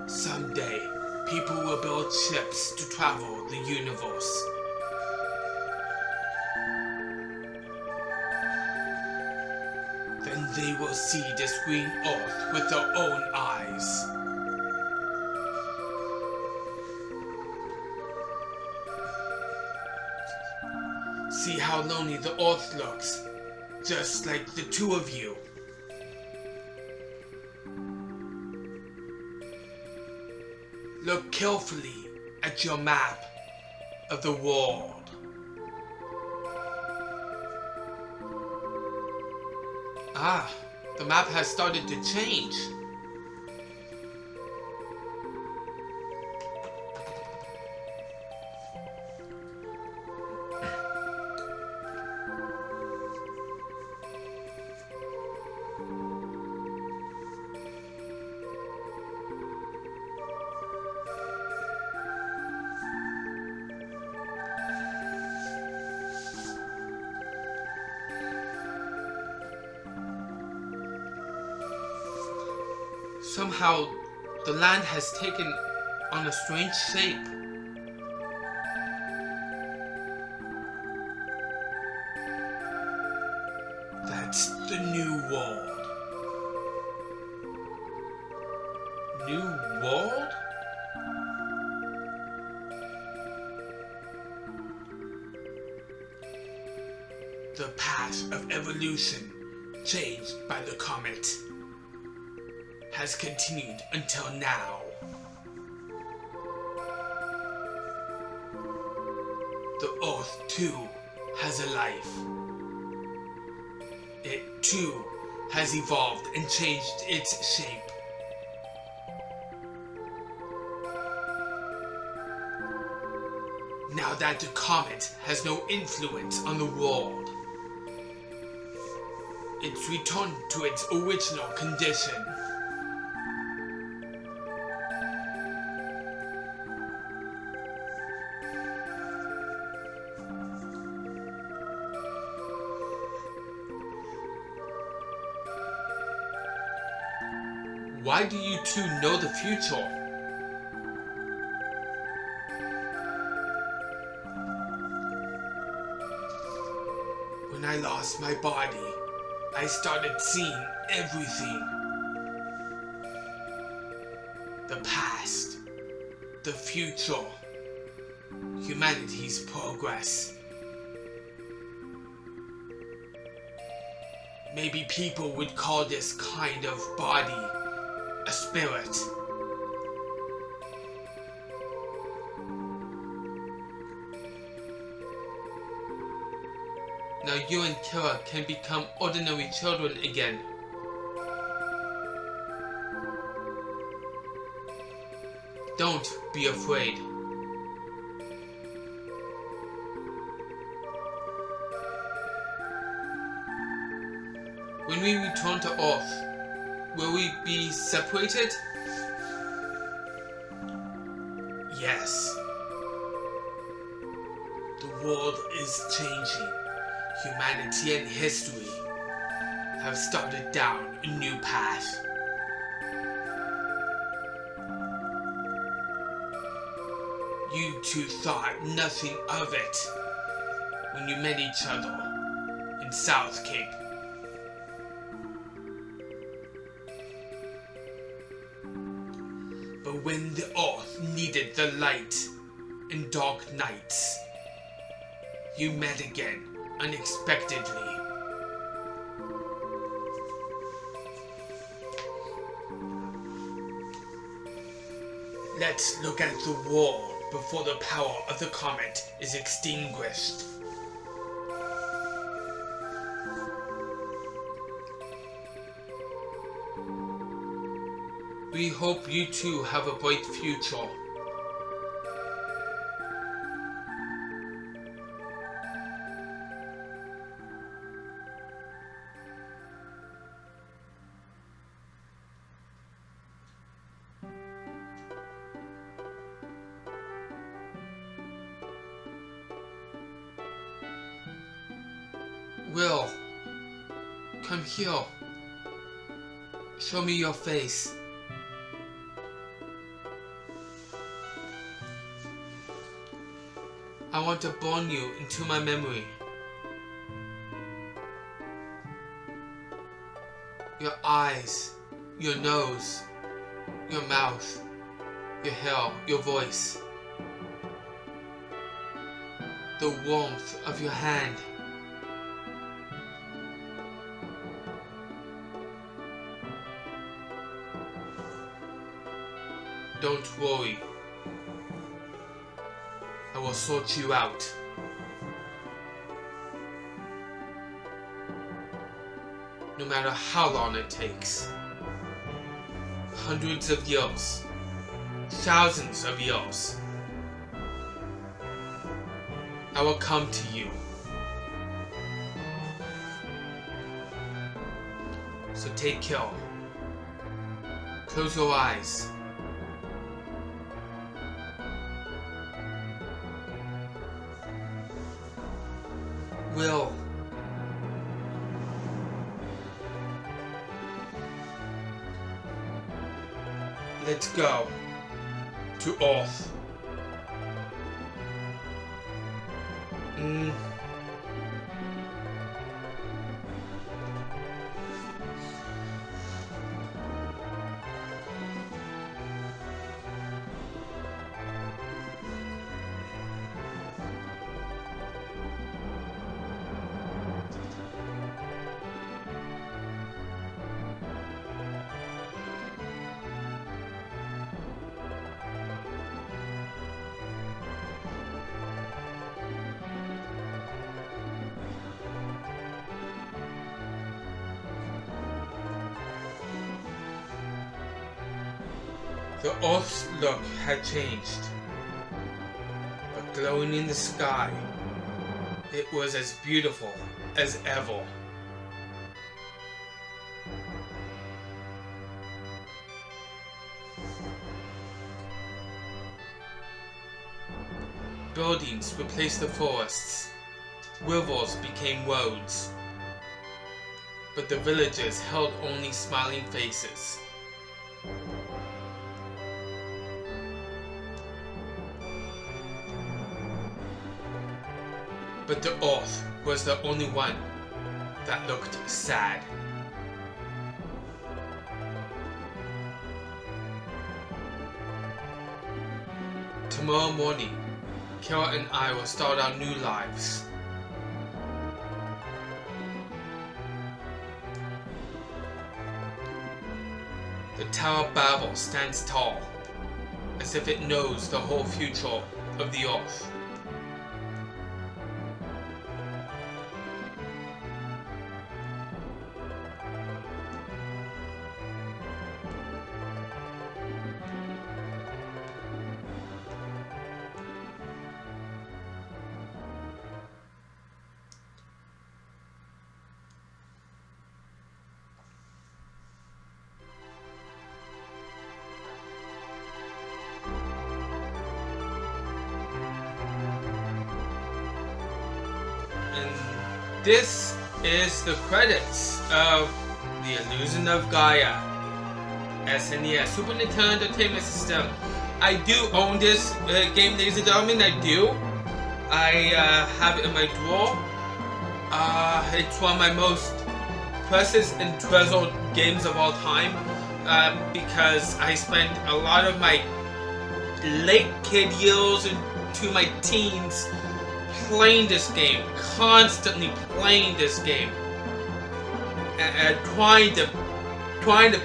Someday, people will build ships to travel the universe. Then they will see this green earth with their own eyes. See how lonely the earth looks, just like the two of you. Look carefully at your map of the world. Ah, the map has started to change. Somehow, the land has taken on a strange shape. That's the new world. New world? The path of evolution, changed by the comet, has continued until now. The Earth too has a life. It too has evolved and changed its shape. Now that the comet has no influence on the world, it's returned to its original condition. Why do you two know the future? When I lost my body, I started seeing everything. The past, the future, humanity's progress. Maybe people would call this kind of body a spirit. Now you and Kira can become ordinary children again. Don't be afraid. When we return to Earth, will we be separated? Yes. The world is changing. Humanity and history have started down a new path. You two thought nothing of it when you met each other in South Cape. But when the earth needed the light in dark nights, you met again unexpectedly. Let's look at the world before the power of the comet is extinguished. We hope you too have a bright future. Will, come here. Show me your face. I want to burn you into my memory. Your eyes, your nose, your mouth, your hair, your voice. The warmth of your hand. Don't worry. I will sort you out. No matter how long it takes. Hundreds of years. Thousands of years. I will come to you. So take care. Close your eyes. Will. Let's go to Earth. The Earth's look had changed, but glowing in the sky, it was as beautiful as ever. Buildings replaced the forests, rivers became roads, but the villagers held only smiling faces. But the earth was the only one that looked sad. Tomorrow morning, Kara and I will start our new lives. The Tower of Babel stands tall, as if it knows the whole future of the earth. This is the credits of the Illusion of Gaia SNES Super Nintendo Entertainment System. I do own this game, ladies and gentlemen. I do. I have it in my drawer. It's one of my most precious and treasured games of all time. because I spent a lot of my late kid years into my teens playing this game, constantly playing this game, and trying to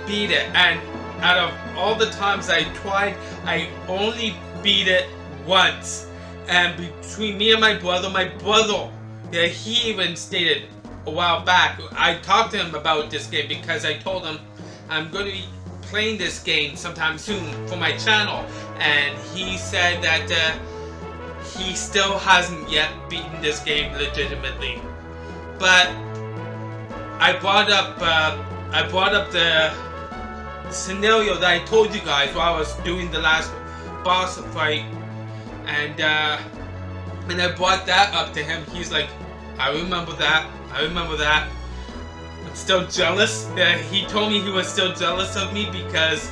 beat it. And out of all the times I tried, I only beat it once. And between me and my brother, yeah, he even stated a while back, I talked to him about this game because I told him I'm going to be playing this game sometime soon for my channel, and he said that he still hasn't yet beaten this game legitimately. But I brought up the scenario that I told you guys while I was doing the last boss fight, and I brought that up to him. He's like, I remember that. I'm still jealous. He told me he was still jealous of me because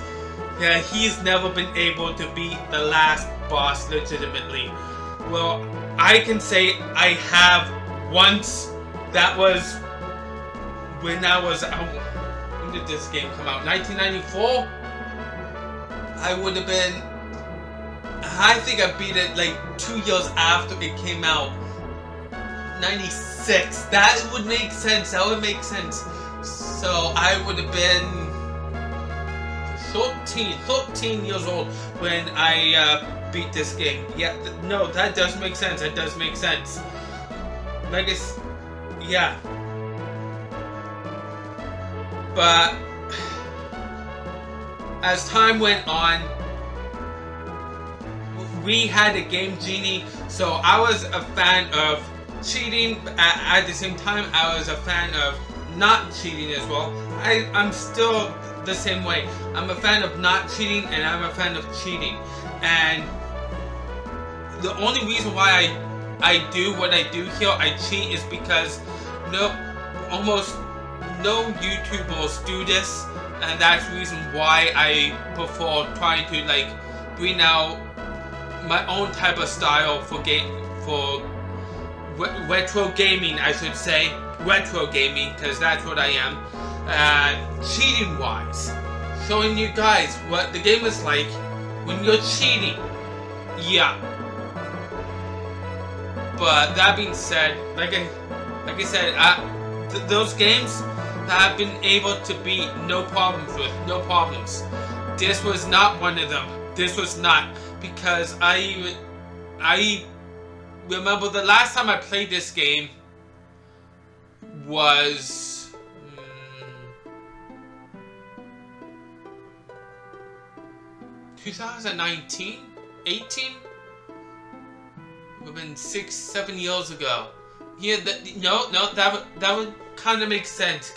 he's never been able to beat the last boss legitimately. Well, I can say I have once. That was when I was out. When did this game come out? 1994? I would have been... I think I beat it like 2 years after it came out. 96. That would make sense. So I would have been 13 years old when I beat this game. Yeah, no, that does make sense. Like it's... yeah. But as time went on, we had a game genie, so I was a fan of cheating. At the same time, I was a fan of not cheating as well. I'm still the same way. I'm a fan of not cheating, and I'm a fan of cheating. And the only reason why I do what I do here, I cheat, is because almost no YouTubers do this, and that's the reason why I prefer trying to like bring out my own type of style for retro gaming, I should say. Retro gaming, because that's what I am. Cheating wise, showing you guys what the game is like when you're cheating. Yeah. But that being said, like I said, those games that I've been able to beat no problems. This was not one of them. This was not, because I remember the last time I played this game was 2019, 18. Would have been 6-7 years ago. Yeah, that would kind of make sense.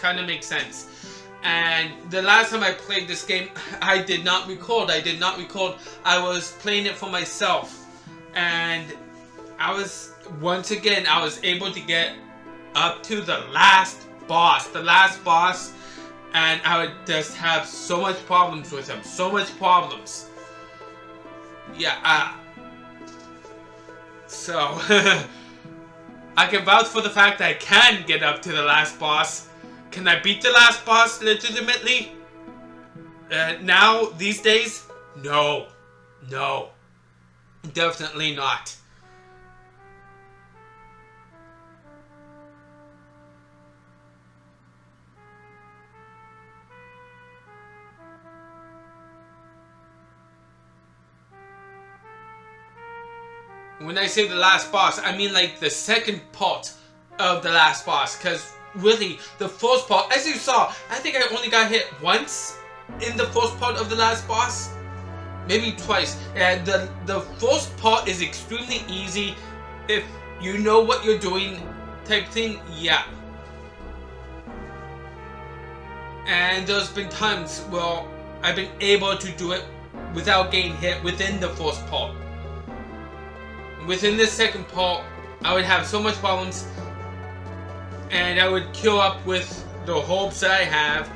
And the last time I played this game, I did not record. I was playing it for myself, and I was able to get up to the last boss, and I would just have so much problems with him, Yeah, so I can vouch for the fact that I can get up to the last boss. Can I beat the last boss legitimately? Now, these days? No. Definitely not. When I say the last boss, I mean like the second part of the last boss, because really, the first part, as you saw, I think I only got hit once in the first part of the last boss. Maybe twice. And the first part is extremely easy if you know what you're doing type thing, yeah. And there's been times where I've been able to do it without getting hit within the first part. Within the second part, I would have so much problems, and I would queue up with the hopes that I have,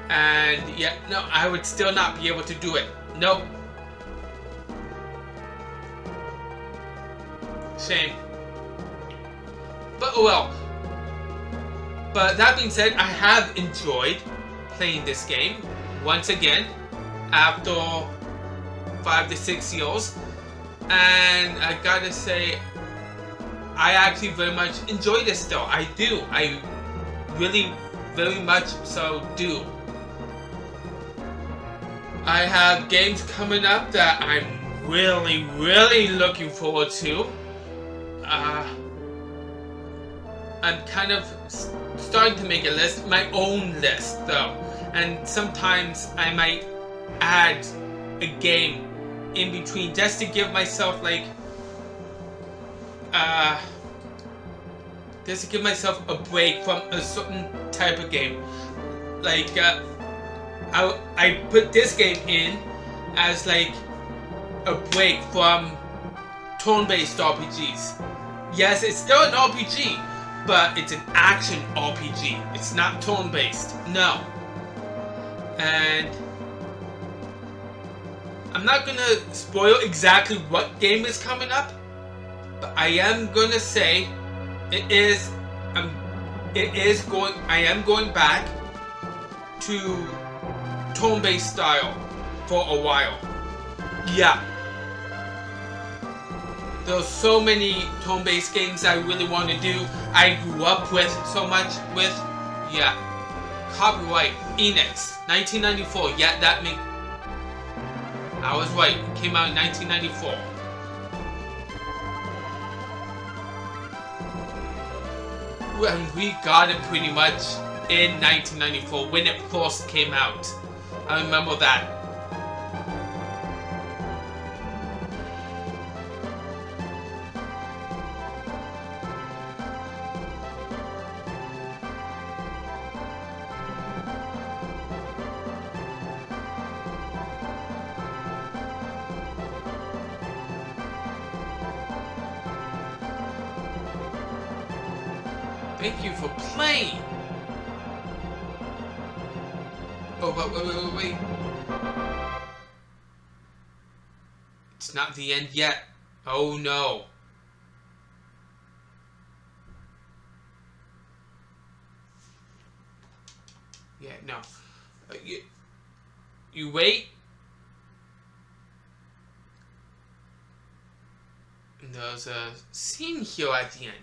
and yeah, no, I would still not be able to do it. Nope. Shame. But oh well. But that being said, I have enjoyed playing this game. once again after 5 to 6 years, and I gotta say, I actually very much enjoy this still. I do. I really very much so do. I have games coming up that I'm really looking forward to. I'm kind of starting to make a list, my own list though, and sometimes I might add a game in between just to give myself like just to give myself a break from a certain type of game. Like I put this game in as like a break from turn-based RPGs. Yes, it's still an RPG, but it's an action RPG. It's not turn-based. No. And I'm not gonna spoil exactly what game is coming up, but I am gonna say I am going back to turn-based style for a while. Yeah. There's so many turn-based games I really want to do. I grew up with so much with. Yeah. Copyright Enix 1994. Yeah, I was right. It came out in 1994. And we got it pretty much in 1994 when it first came out. I remember that. Thank you for playing. Oh, wait. It's not the end yet. Oh no. Yeah, no. You wait. And there's a scene here at the end.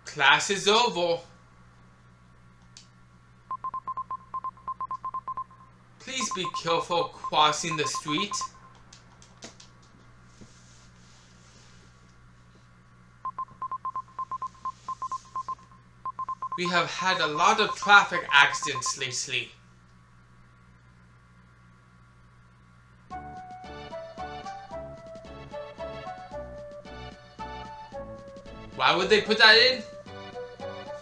Class is over. Please be careful crossing the street. We have had a lot of traffic accidents lately. Why would they put that in?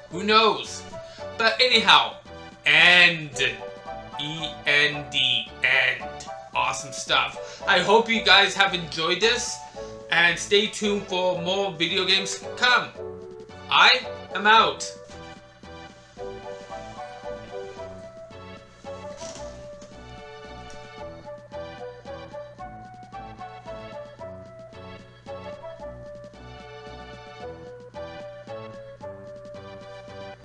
Who knows? But anyhow, end. E-N-D, end. Awesome stuff. I hope you guys have enjoyed this, and stay tuned for more video games to come. I am out.